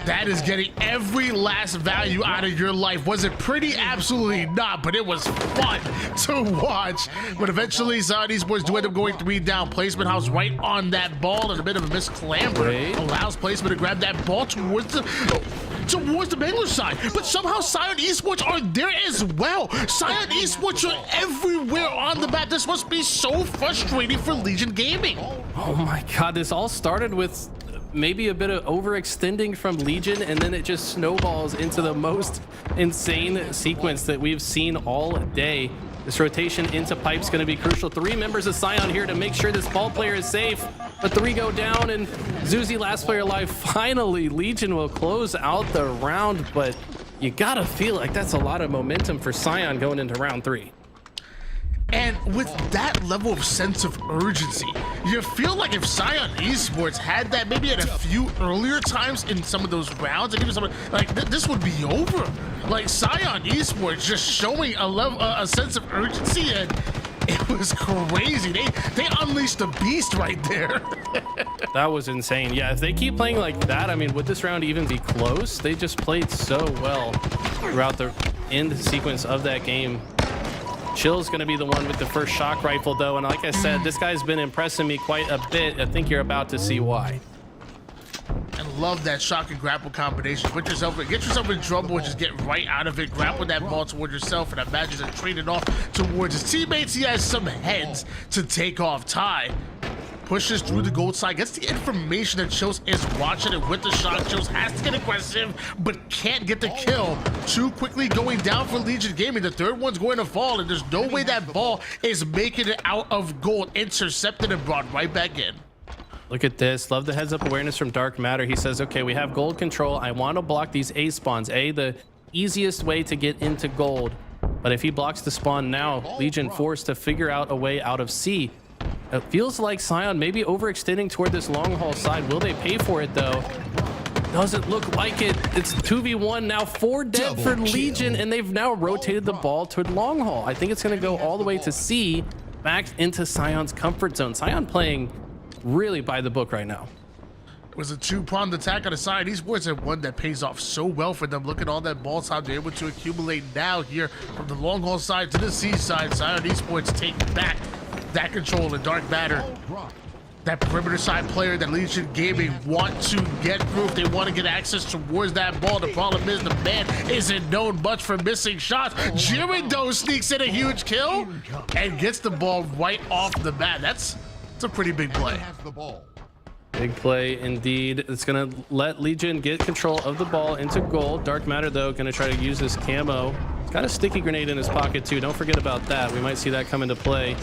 That is getting every last value out of your life. Was it pretty? Absolutely not, but it was fun to watch. But eventually, Sion Esports do end up going 3 down. Placement house right on that ball, and a bit of a missed clamber allows Placement to grab that ball towards the Bangladesh side. But somehow Sion Esports are there as well. Sion Esports are everywhere on the map. This must be so frustrating for Legion Gaming. Oh my God, this all started with maybe a bit of overextending from Legion, and then it just snowballs into the most insane sequence that we've seen all day. This rotation into pipe's going to be crucial. 3 members of Sion here to make sure this ball player is safe, but 3 go down, and Zuzi, last player alive. Finally, Legion will close out the round, but you gotta feel like that's a lot of momentum for Sion going into round 3. And with that level of sense of urgency, you feel like if Sion Esports had that maybe at a few earlier times in some of those rounds, and even some like this would be over. Like Sion Esports just showing a sense of urgency, and it was crazy. They unleashed the beast right there. That was insane. Yeah, if they keep playing like that, I mean, would this round even be close? They just played so well throughout the end sequence of that game. Chill's going to be the one with the first shock rifle, though, and like I said, this guy's been impressing me quite a bit. I think you're about to see why. And love that shock and grapple combination. Get yourself in trouble and just get right out of it. Grapple that ball towards yourself, and imagine to trade it off towards his teammates. He has some heads to take off. Ty pushes through the gold side, gets the information that Chills is watching it with the shot. Chills has to get aggressive, but can't get the kill. 2 quickly going down for Legion Gaming. The 3rd one's going to fall, and there's no way that ball is making it out of gold. Intercepted and brought right back in. Look at this. Love the heads up awareness from Dark Matter. He says, okay, we have gold control. I want to block these A spawns. The easiest way to get into gold. But if he blocks the spawn now, Legion forced to figure out a way out of C. It feels like Sion maybe overextending toward this long haul side. Will they pay for it, though? Doesn't look like it. It's 2v1 now. 4 dead for Legion, and they've now rotated the ball toward long haul. I think it's going to go all the way to C, back into Sion's comfort zone. Sion playing really by the book right now. It was a 2-pronged attack on the side. Esports and one that pays off so well for them. Look at all that ball time they're able to accumulate now here from the long haul side to the C side. Sion Esports take back that control. The Dark Matter, that perimeter side player that Legion Gaming want to get through if they want to get access towards that ball. The problem is the man isn't known much for missing shots. Jiren though sneaks in a huge kill and gets the ball right off the bat. That's a pretty big play. Big play indeed. It's going to let Legion get control of the ball into goal. Dark Matter, though, going to try to use this camo. He's got a sticky grenade in his pocket, too. Don't forget about that. We might see that come into play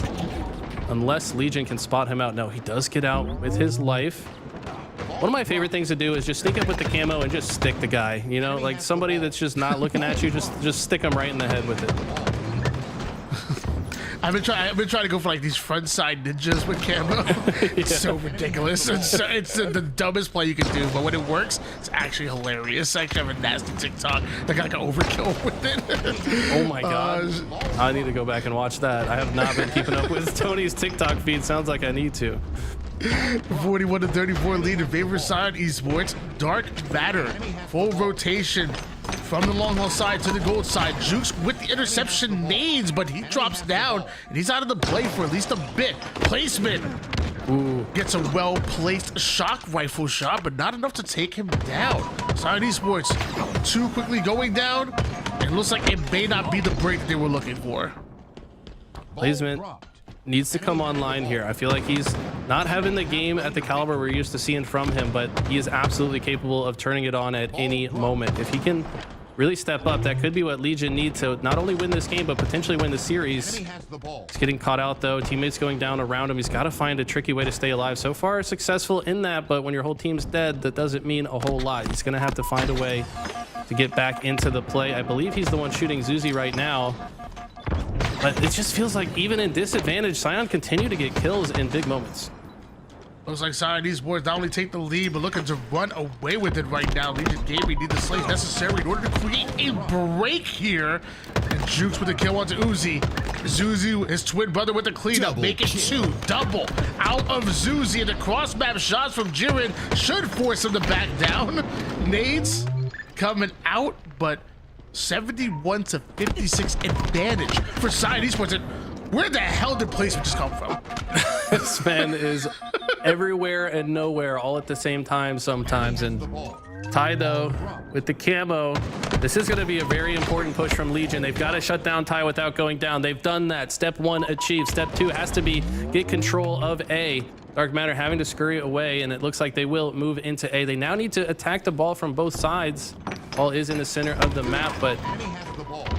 unless Legion can spot him out. No, he does get out with his life. One of my favorite things to do is just sneak up with the camo and just stick the guy. You know, like somebody that's just not looking at you, just stick him right in the head with it. I've been trying to go for like these front side ninjas with camo. It's so ridiculous. It's the dumbest play you can do, but when it works, it's actually hilarious. I actually have a nasty TikTok that got like an overkill with it. Oh my god! I need to go back and watch that. I have not been keeping up with Tony's TikTok feed. Sounds like I need to. 41-34 lead in favor of Sion Esports. Dark Matter, full rotation from the long haul side to the gold side. Jukes with the interception nades, but he drops down and he's out of the play for at least a bit. Placement. Ooh. Gets a well-placed shock rifle shot, but not enough to take him down. Sion Esports, 2 quickly going down, and it looks like it may not be the break that they were looking for. Placement needs to come online here. I feel like he's not having the game at the caliber we're used to seeing from him, but he is absolutely capable of turning it on at any moment. If he can really step up, that could be what Legion need to not only win this game, but potentially win the series. He's getting caught out, though. Teammates going down around him. He's got to find a tricky way to stay alive. So far, successful in that, but when your whole team's dead, that doesn't mean a whole lot. He's going to have to find a way to get back into the play. I believe he's the one shooting Zuzi right now. But it just feels like even in disadvantage, Sion continue to get kills in big moments. Looks like Sion Esports not only take the lead, but looking to run away with it right now. Legion Gaming need the slaves necessary in order to create a break here. And Jukes with a kill onto Uzi. Zuzu, his twin brother with the cleanup, make it 2. Double out of Zuzi, and the cross map shots from Jiren should force him to back down. Nades coming out, but 71 to 56 advantage for Sion Esports. And where the hell did placement just come from? This man is everywhere and nowhere all at the same time sometimes. And Ty, though, with the camo, this is going to be a very important push from Legion. They've got to shut down Ty without going down. They've done that. Step 1 achieved. Step 2 has to be get control of A. Dark Matter having to scurry away, and it looks like they will move into A. They now need to attack the ball from both sides. Ball is in the center of the map, but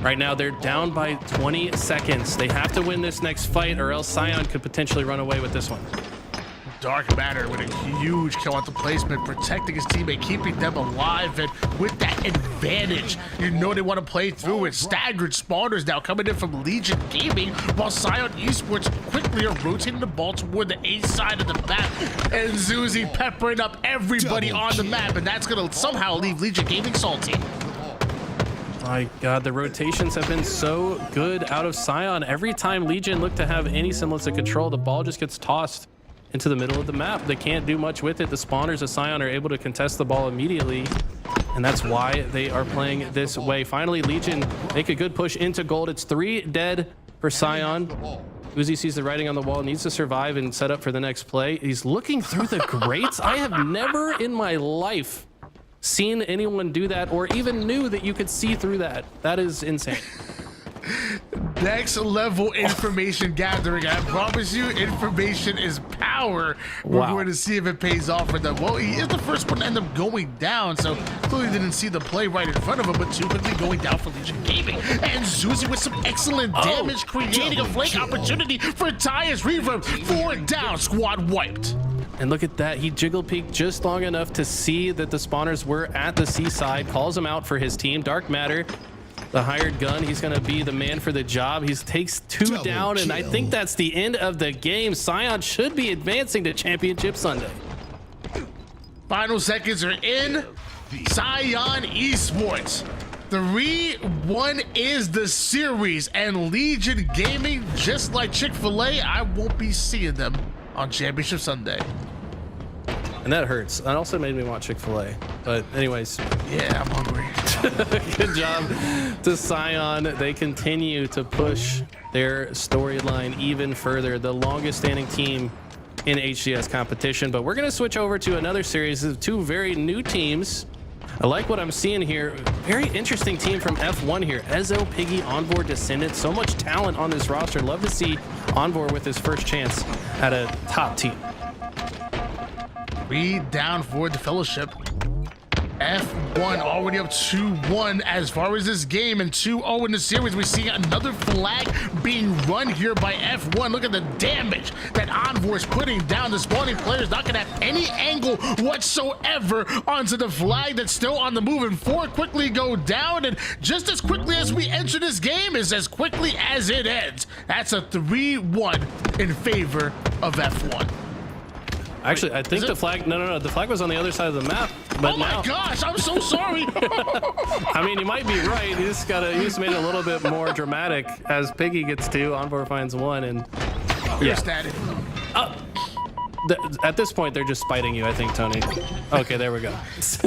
right now they're down by 20 seconds. They have to win this next fight, or else Sion could potentially run away with this one. Dark Matter with a huge kill on the placement, protecting his teammate, keeping them alive, and with that advantage, you know they want to play through it. Staggered spawners now coming in from Legion Gaming, while Sion Esports quickly are rotating the ball toward the A side of the map, and Zuzi peppering up everybody on the map, and that's going to somehow leave Legion Gaming salty. My God, the rotations have been so good out of Sion. Every time Legion look to have any semblance of control, the ball just gets tossed into the middle of the map. They can't do much with it. The spawners of Sion are able to contest the ball immediately, and that's why they are playing this way. Finally, Legion make a good push into gold. It's 3 dead for Sion. Uzi sees the writing on the wall, needs to survive and set up for the next play. He's looking through the grates. I have never in my life seen anyone do that, or even knew that you could see through that. That is insane. Next level information gathering. I promise you, information is power. We're going to see if it pays off for them. Well, he is the first one to end up going down, so clearly didn't see the play right in front of him, but too quickly going down for Legion Gaming. And Zuzi with some excellent damage, creating a flank opportunity for Tyus Reverb. 4 down, squad wiped. And look at that, he jiggle peeked just long enough to see that the spawners were at the seaside, calls him out for his team. Dark Matter, the hired gun, he's gonna be the man for the job. He takes 2 down, and I think that's the end of the game. Sion should be advancing to Championship Sunday. Final seconds are in. Sion Esports 3-1 is the series, and Legion Gaming, just like Chick-fil-A, I won't be seeing them on Championship Sunday. And that hurts. That also made me want Chick-fil-A. But anyways. Yeah, I'm hungry. Good job to Sion. They continue to push their storyline even further. The longest standing team in HCS competition. But we're going to switch over to another series of 2 very new teams. I like what I'm seeing here. Very interesting team from F1 here. Ezo, Piggy, Envor, Descendant. So much talent on this roster. Love to see Envor with his first chance at a top team. 3 down for the Fellowship. F1 already up 2-1 as far as this game, and 2-0 in the series. We see another flag being run here by F1. Look at the damage that Envor is putting down. The spawning players not going to have any angle whatsoever onto the flag that's still on the move, and 4 quickly go down, and just as quickly as we enter this game is as quickly as it ends. That's a 3-1 in favor of F1. Actually, I think the flag, no, the flag was on the other side of the map. But oh my gosh, I'm so sorry. I mean, you might be right. He just made it a little bit more dramatic as Piggy gets 2, Envor finds 1, and yeah. Static. At this point, they're just spiting you, I think, Tony. Okay, there we go.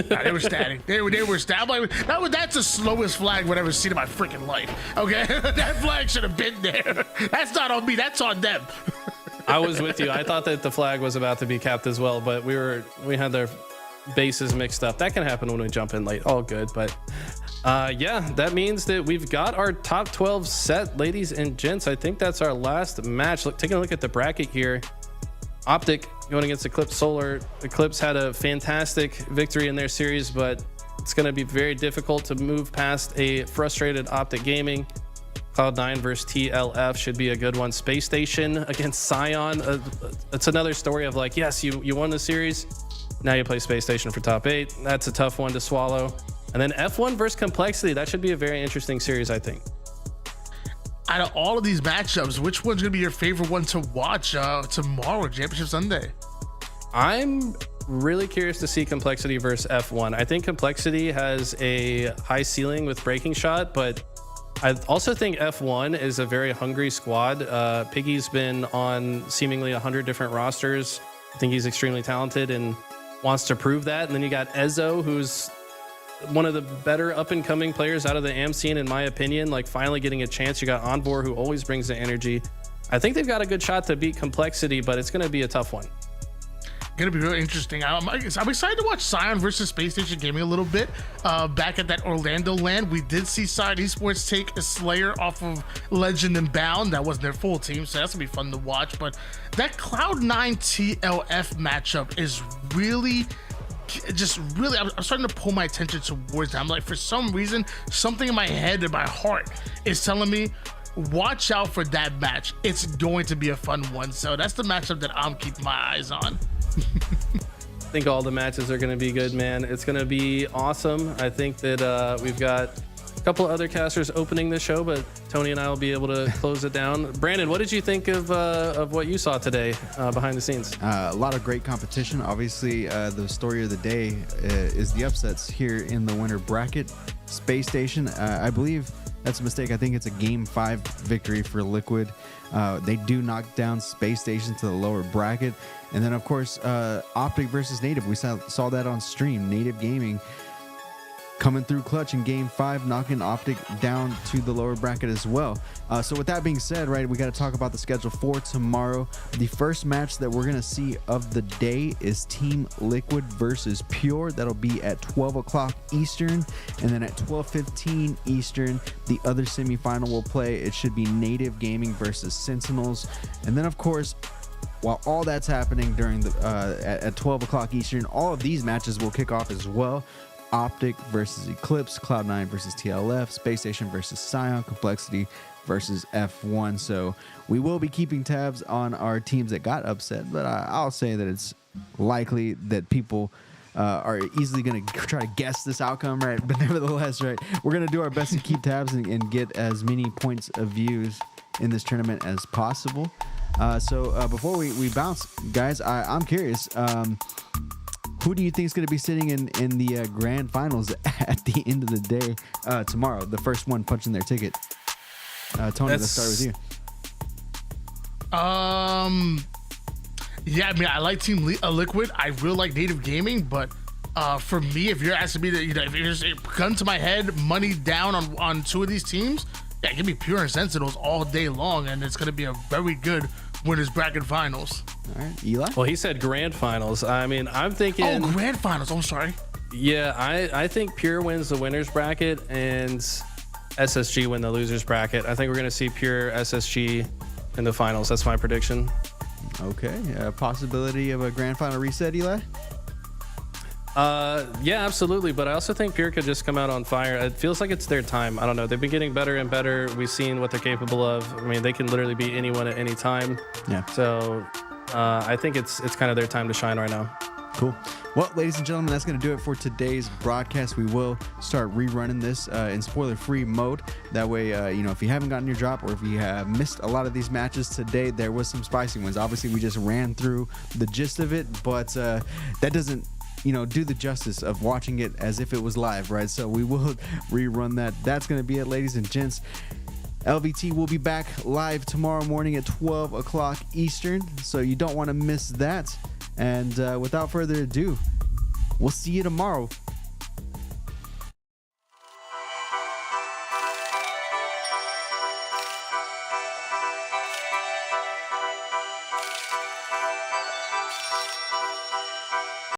Nah, they were static. They were static. That's the slowest flag I've ever seen in my freaking life. Okay, that flag should have been there. That's not on me. That's on them. I was with you. I thought that the flag was about to be capped as well, but we had their bases mixed up. That can happen when we jump in late. All good, but yeah, that means that we've got our top 12 set, ladies and gents. I think that's our last match. Taking a look at the bracket here. OpTic going against Eclipse Solar. Eclipse had a fantastic victory in their series, but it's going to be very difficult to move past a frustrated OpTic Gaming. Cloud9 versus TLF should be a good one. Space Station against Sion. It's another story of like, yes, you won the series. Now you play Space Station for top 8. That's a tough one to swallow. And then F1 versus Complexity. That should be a very interesting series, I think. out of all of these matchups, which one's gonna be your favorite one to watch tomorrow, Championship Sunday? I'm really curious to see Complexity versus F1. I think Complexity has a high ceiling with breaking shot, but I also think F1 is a very hungry squad. Piggy's been on seemingly 100 different rosters. I think he's extremely talented and wants to prove that. And then you got Ezzo, who's one of the better up-and-coming players out of the AM scene, in my opinion, like finally getting a chance. You got Envor, who always brings the energy. I think they've got a good shot to beat Complexity, but it's going to be a tough one. Gonna be really interesting. I'm excited to watch Scion versus Space Station Gaming a little bit. Back at that Orlando land, we did see Scion Esports take a Slayer off of Legend and Bound. That wasn't their full team, so that's gonna be fun to watch. But that Cloud9 TLF matchup is really, I'm starting to pull my attention towards that. I'm like, for some reason, something in my head and my heart is telling me, watch out for that match. It's going to be a fun one. So that's the matchup that I'm keeping my eyes on. I think all the matches are going to be good, man. It's going to be awesome. I think that we've got a couple other casters opening the show, but Tony and I will be able to close it down. Brandon, what did you think of what you saw today behind the scenes? A lot of great competition. Obviously, the story of the day is the upsets here in the winner bracket. Space Station, I believe that's a mistake. I think it's a Game 5 victory for Liquid. They do knock down Space Station to the lower bracket. And then, of course, OpTic versus Native. We saw that on stream. Native Gaming coming through clutch in Game 5, knocking OpTic down to the lower bracket as well. So with that being said, right, we got to talk about the schedule for tomorrow. The first match that we're going to see of the day is Team Liquid versus Pure. That'll be at 12 o'clock Eastern. And then at 12:15 Eastern, the other semifinal will play. It should be Native Gaming versus Sentinels. And then, of course, while all that's happening during the at 12 o'clock Eastern, all of these matches will kick off as well. OpTic versus Eclipse, Cloud9 versus TLF, Space Station versus Scion, Complexity versus F1. So we will be keeping tabs on our teams that got upset, but I'll say that it's likely that people are easily going to try to guess this outcome, right? But nevertheless, right, we're going to do our best to keep tabs and get as many points of views in this tournament as possible. So before we bounce, guys, I'm curious. Who do you think is going to be sitting in the grand finals at the end of the day tomorrow? The first one punching their ticket. Tony, let's start with you. Yeah, I mean, I like Team Liquid. I really like Native Gaming, but for me, if you're asking me to, if you're just gun to my head, money down on two of these teams, yeah, give me Pure and Sentinels all day long, and it's going to be a very good winners bracket finals. All right, Eli? Well, he said grand finals. I mean, I'm thinking... Oh, grand finals. I'm sorry. Yeah, I think Pure wins the winners bracket and SSG win the losers bracket. I think we're going to see Pure SSG in the finals. That's my prediction. Okay. Possibility of a grand final reset, Eli? Yeah, absolutely. But I also think Pure could just come out on fire. It feels like it's their time. I don't know. They've been getting better and better. We've seen what they're capable of. I mean, they can literally beat anyone at any time. Yeah. So I think it's kind of their time to shine right now. Cool. Well, ladies and gentlemen, that's going to do it for today's broadcast. We will start rerunning this in spoiler-free mode. That way, if you haven't gotten your drop or if you have missed a lot of these matches today, there was some spicy ones. Obviously, we just ran through the gist of it, but that doesn't do the justice of watching it as if it was live, right? So we will rerun that. That's going to be it, ladies and gents. LVT will be back live tomorrow morning at 12 o'clock Eastern, so you don't want to miss that. And without further ado, we'll see you tomorrow